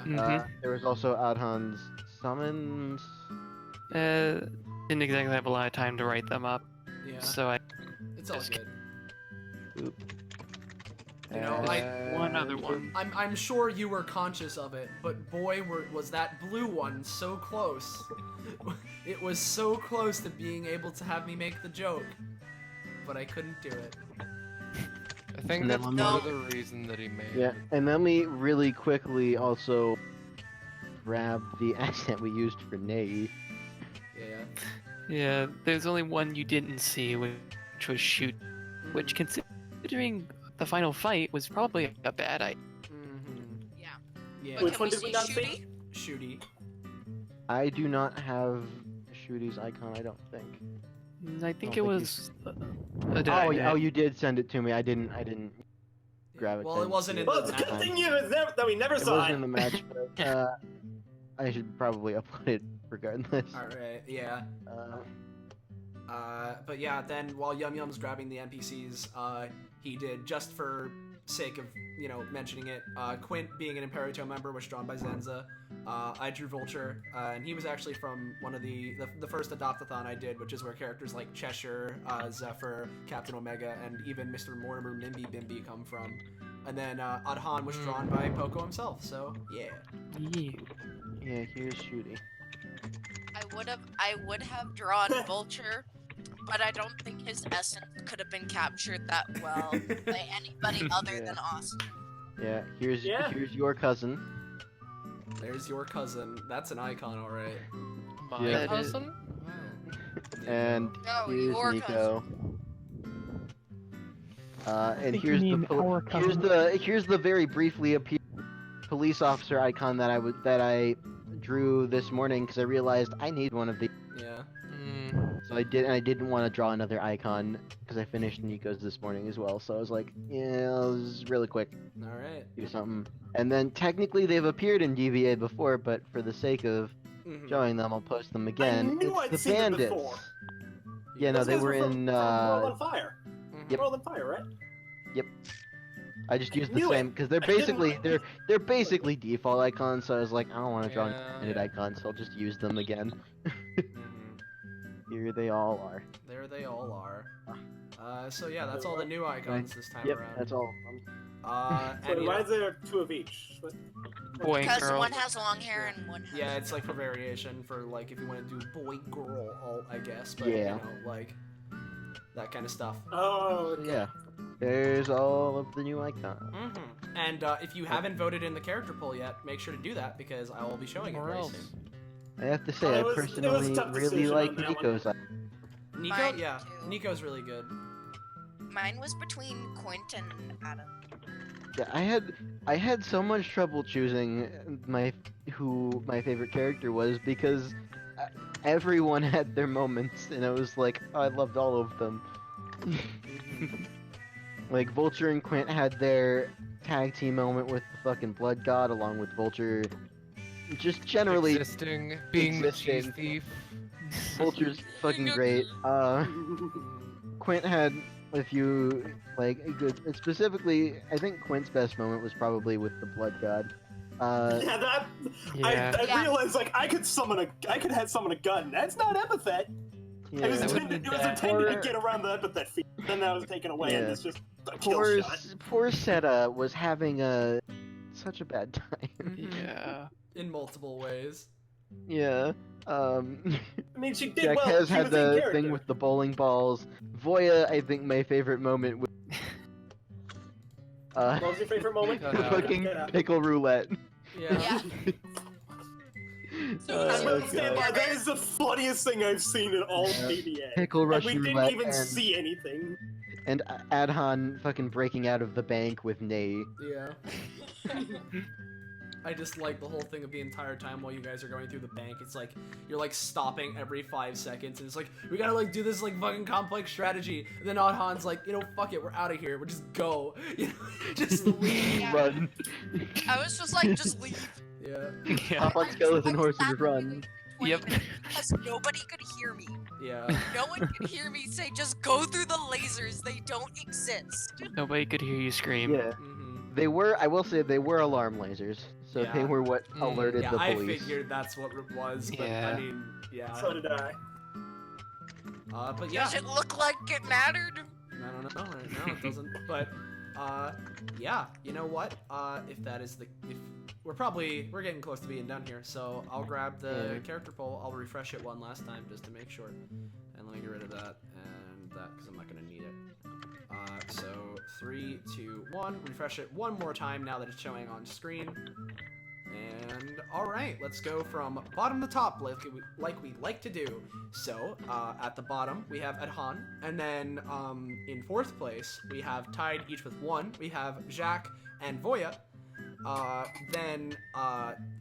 yeah. There was also Adhan's summons. Didn't exactly have a lot of time to write them up, Yeah. so I It's all good. Boop. You know, one other one. I'm sure you were conscious of it, but boy, was that blue one so close. It was so close to being able to have me make the joke, but I couldn't do it. I think And then that's one part more. of the reason that he made Yeah, it. and then we really quickly also grab the accent we used for Ney. Yeah. Yeah, there's only one you didn't see, which was shoot, which considering the final fight was probably a bad idea. Yeah. Yeah. But Which can one we did we see not Shooty? see? Shooty. I do not have Shooty's icon, I don't think. I think think it was Oh, you did send it to me. I didn't grab it. Well, it wasn't in Well, the it's a good map. thing that we never It saw wasn't it. in the match, but I should probably upload it regardless. Alright, yeah. Uh, But yeah, then while Yum Yum's grabbing the NPCs, he did, just for sake of, you know, mentioning it, Quint being an Imperito member was drawn by Zenza. I drew Vulture, and he was actually from one of the first Adopt-a-thon I did, which is where characters like Cheshire, Zephyr, Captain Omega, and even Mr. Mortimer Mimby Bimby come from. And then Adhan was drawn by Poco himself, so yeah. yeah, here's Shooty. I would have drawn Vulture, but I don't think his essence could have been captured that well by anybody other than Austin. Yeah, here's Yeah. your cousin. There's your cousin. That's an icon, alright. My Yeah. cousin? And No, here's your Nico. And think here's you the mean our cousin. here's the very briefly appeared police officer icon that I drew this morning because I realized I need one of these. Yeah. So I did, and I didn't want to draw another icon because I finished Nico's this morning as well. So I was like, yeah, it was really quick. Alright. Do something. And then technically they've appeared in DVA before, but for the sake of showing them, I'll post them again. knew I'd It's the seen them bandits. before. Yeah, no, Those they guys were from in. World on Fire. Yep. World on Fire, right? Yep. I just used the knew same it. because they're I knew basically it. they're basically default icons. So I was like, I don't want to draw Yeah. an icon, so I'll just use them again. Here they all are. There they all are. So yeah, that's all the new icons this time Yep, around. that's all. And, you Why know, is there 2 of each? Boy and Because girl. one has long hair and one has. yeah, it's like for variation, for like if you want to do boy girl alt, I guess, but Yeah. you know, like that kind of stuff. Oh, okay. Yeah. There's all of the new icons. And if you haven't voted in the character poll yet, make sure to do that because I will be showing it Or very else. soon. I have to say, It I was a personally tough really decision like on that Nico's. Nico, Mine yeah, too. Nico's really good. Mine was between Quint and Adam. Yeah, I had so much trouble choosing who my favorite character was because everyone had their moments, and it was like, oh, I loved all of them. Like Vulture and Quint had their tag team moment with the fucking Blood God, along with Vulture just generally Being the cheese existing. thief. Vulture's fucking great. Quint had a few like good. Specifically, I think Quint's best moment was probably with the Blood God. Yeah, that. Yeah. I Yeah. realized like I could summon a gun. That's not epithet. Yeah. It was That would've intended, been it was bad. intended to Poor- get around the epithet feat. Then that was taken away, and Yeah. it's just a kill Poor, shot. poor Seta was having such a bad time. Mhm. Yeah. In multiple ways. Yeah. I mean, she did Jack well. has She had was in the character. thing with the bowling balls. Voya, I think my favorite moment was What was your favorite moment? Cut out. fucking Get out. pickle roulette. Yeah. Yeah. So Oh, I will you stand by. God. That is the funniest thing I've seen in all Yeah. PBA. Pickle And we Russian didn't roulette even and, see anything. and Adhan fucking breaking out of the bank with Nay. Yeah. I just like the whole thing of the entire time while you guys are going through the bank. It's like you're like stopping every 5 seconds, and it's like we gotta like do this like fucking complex strategy. And then Adhan's like, fuck it, we're out of here. We'll just go. Just leave. Yeah. Run. I was just like, just leave. Yeah. Yeah. Hop on skeleton I horses sat and there run. for 20 Yep. minutes because nobody could hear me. Yeah. No one could hear me say, just go through the lasers. They don't exist. Nobody could hear you scream. Yeah. Mhm. They were, I will say, they were alarm lasers. So they Yeah. were what Mm. alerted Yeah, the I police. figured that's what it was, but Yeah. I mean, yeah. So did I. But yeah. Does it look like it mattered? I don't know right now, it doesn't. But, yeah, you know what? If that is the, if we're getting close to being done here, so I'll grab the Yeah. character poll. I'll refresh it one last time just to make sure, and let me get rid of that and that because I'm not gonna need it. So 3, 2, 1. Refresh it one more time now that it's showing on screen. And alright, let's go from bottom to top like we like to do. So, at the bottom, we have Adhan, and then in 4th place, we have tied each with 1. We have Jacques and Voya. Then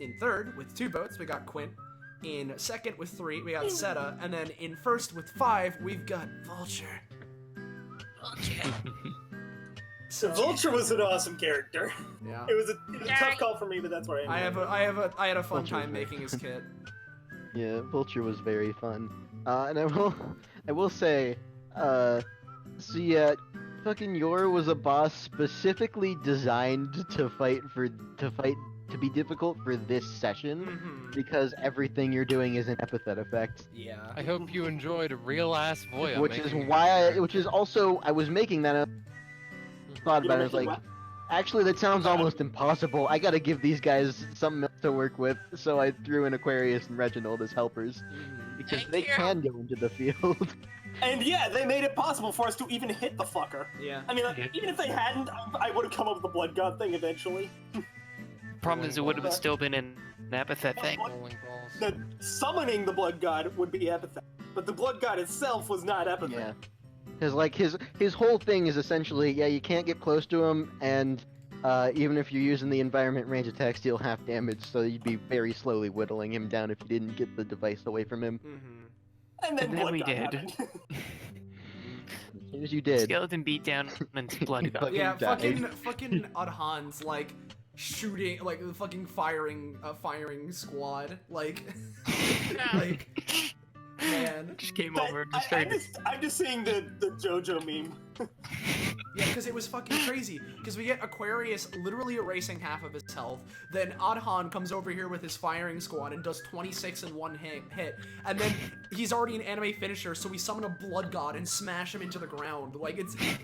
in 3rd, with 2 votes, we got Quint. In 2nd, with 3, we got Seta. And then in 1st, with 5, we've got Vulture. So Vulture was an awesome character. Yeah. It was a tough call for me, but that's where I am. I had a fun Vulture time was making his kit. Yeah, Vulture was very fun. And I will say, so yeah, fucking Yor was a boss specifically designed to to be difficult for this session Mhm. because everything you're doing is an epithet effect. Yeah. I hope you enjoyed real ass Voya. Which is making why which is also I was making that up. Thought You about it, I know, was like, what? actually that sounds almost impossible. I gotta give these guys something else to work with, so I threw in Aquarius and Reginald as helpers Mhm. because Thank they you. can go into the field. And yeah, they made it possible for us to even hit the fucker. Yeah. I mean, like, Yeah. even if they hadn't, I would have come up with the Blood God thing eventually. Problem is, it would have still been an epithet thing. bowling balls. The summoning the Blood God would be epithet, but the Blood God itself was not epithet. Yeah. Because like his whole thing is essentially, yeah, you can't get close to him, and even if you're using the environment range attacks, deal half damage, so you'd be very slowly whittling him down if you didn't get the device away from him. Mhm. And then, And then Blood we God did. happened. As soon as you did. Skeleton beat down and blood got. Fucking Yeah, died. fucking Adhan's like shooting, like the fucking firing squad, like, like, man. Just came But over and I- just started. I'm just seeing the JoJo meme. Yeah, because it was fucking crazy. Because we get Aquarius literally erasing half of his health. Then Adhan comes over here with his firing squad and does 26 in one hit. And then he's already an anime finisher, so we summon a blood god and smash him into the ground. Like,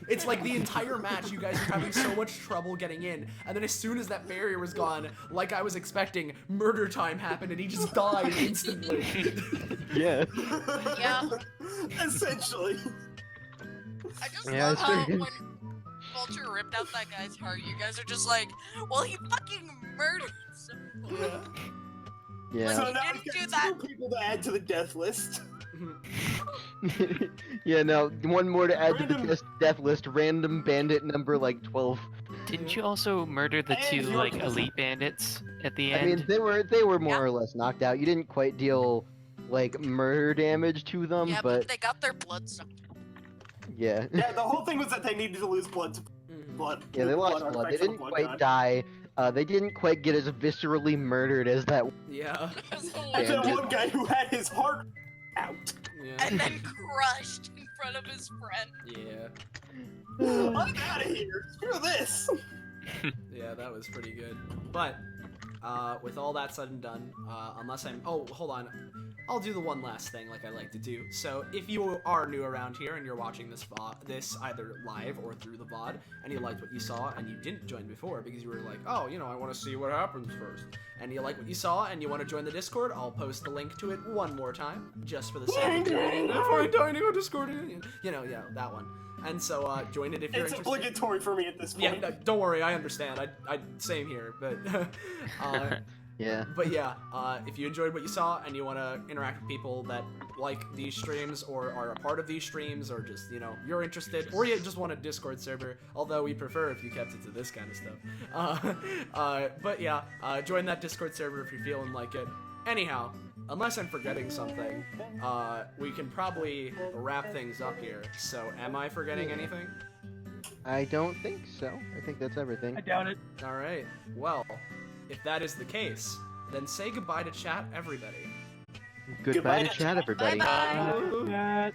it's like the entire match, you guys are having so much trouble getting in. And then as soon as that barrier was gone, like I was expecting, murder time happened and he just died instantly. Yeah. Yeah. Essentially. I just Yeah, love it's how pretty- when Vulture ripped out that guy's heart, you guys are just like, well, he fucking murdered someone. Yeah. So He now didn't we've do got that. 2 people to add to the death list. Yeah, no, one more to add to Random- the death list. Random bandit number like 12. Didn't you also murder the And 2 you're like present. elite bandits at the I end? mean, they were more or less knocked out. You didn't quite deal like murder damage to them, Yeah, but they got their blood sucked. yeah. Yeah, the whole thing was that they needed to lose blood to Mhm. blood. Yeah, they lost blood. artifact They for the didn't Blood quite God. die. They didn't quite get as viscerally murdered as that. Yeah. As that Bandit. one guy who had his heart out. Yeah. And then crushed in front of his friend. Yeah. I'm out of here. Screw this. Yeah, that was pretty good. But with all that said and done, unless I'm... Oh, hold on. I'll do the one last thing like I like to do. So if you are new around here and you're watching this either live or through the VOD, and you liked what you saw and you didn't join before because you were like, oh, you know, I want to see what happens first, and you like what you saw and you want to join the Discord, I'll post the link to it one more time, just for the sake of joining the Find Dining on Discord. You know, yeah, that one. And so, join it if you're It's interested. obligatory for me at this point. Yeah, no, don't worry, I understand. I same here, but Yeah. But yeah, if you enjoyed what you saw and you want to interact with people that like these streams or are a part of these streams, or just, you know, you're interested, or you just want a Discord server, although we prefer if you kept it to this kind of stuff. But yeah, join that Discord server if you're feeling like it. Anyhow, unless I'm forgetting something, we can probably wrap things up here. So, am I forgetting anything? I don't think so. I think that's everything. I doubt it. Alright, well, if that is the case, then say goodbye to chat, everybody. Goodbye to chat, everybody. Bye-bye. Chat.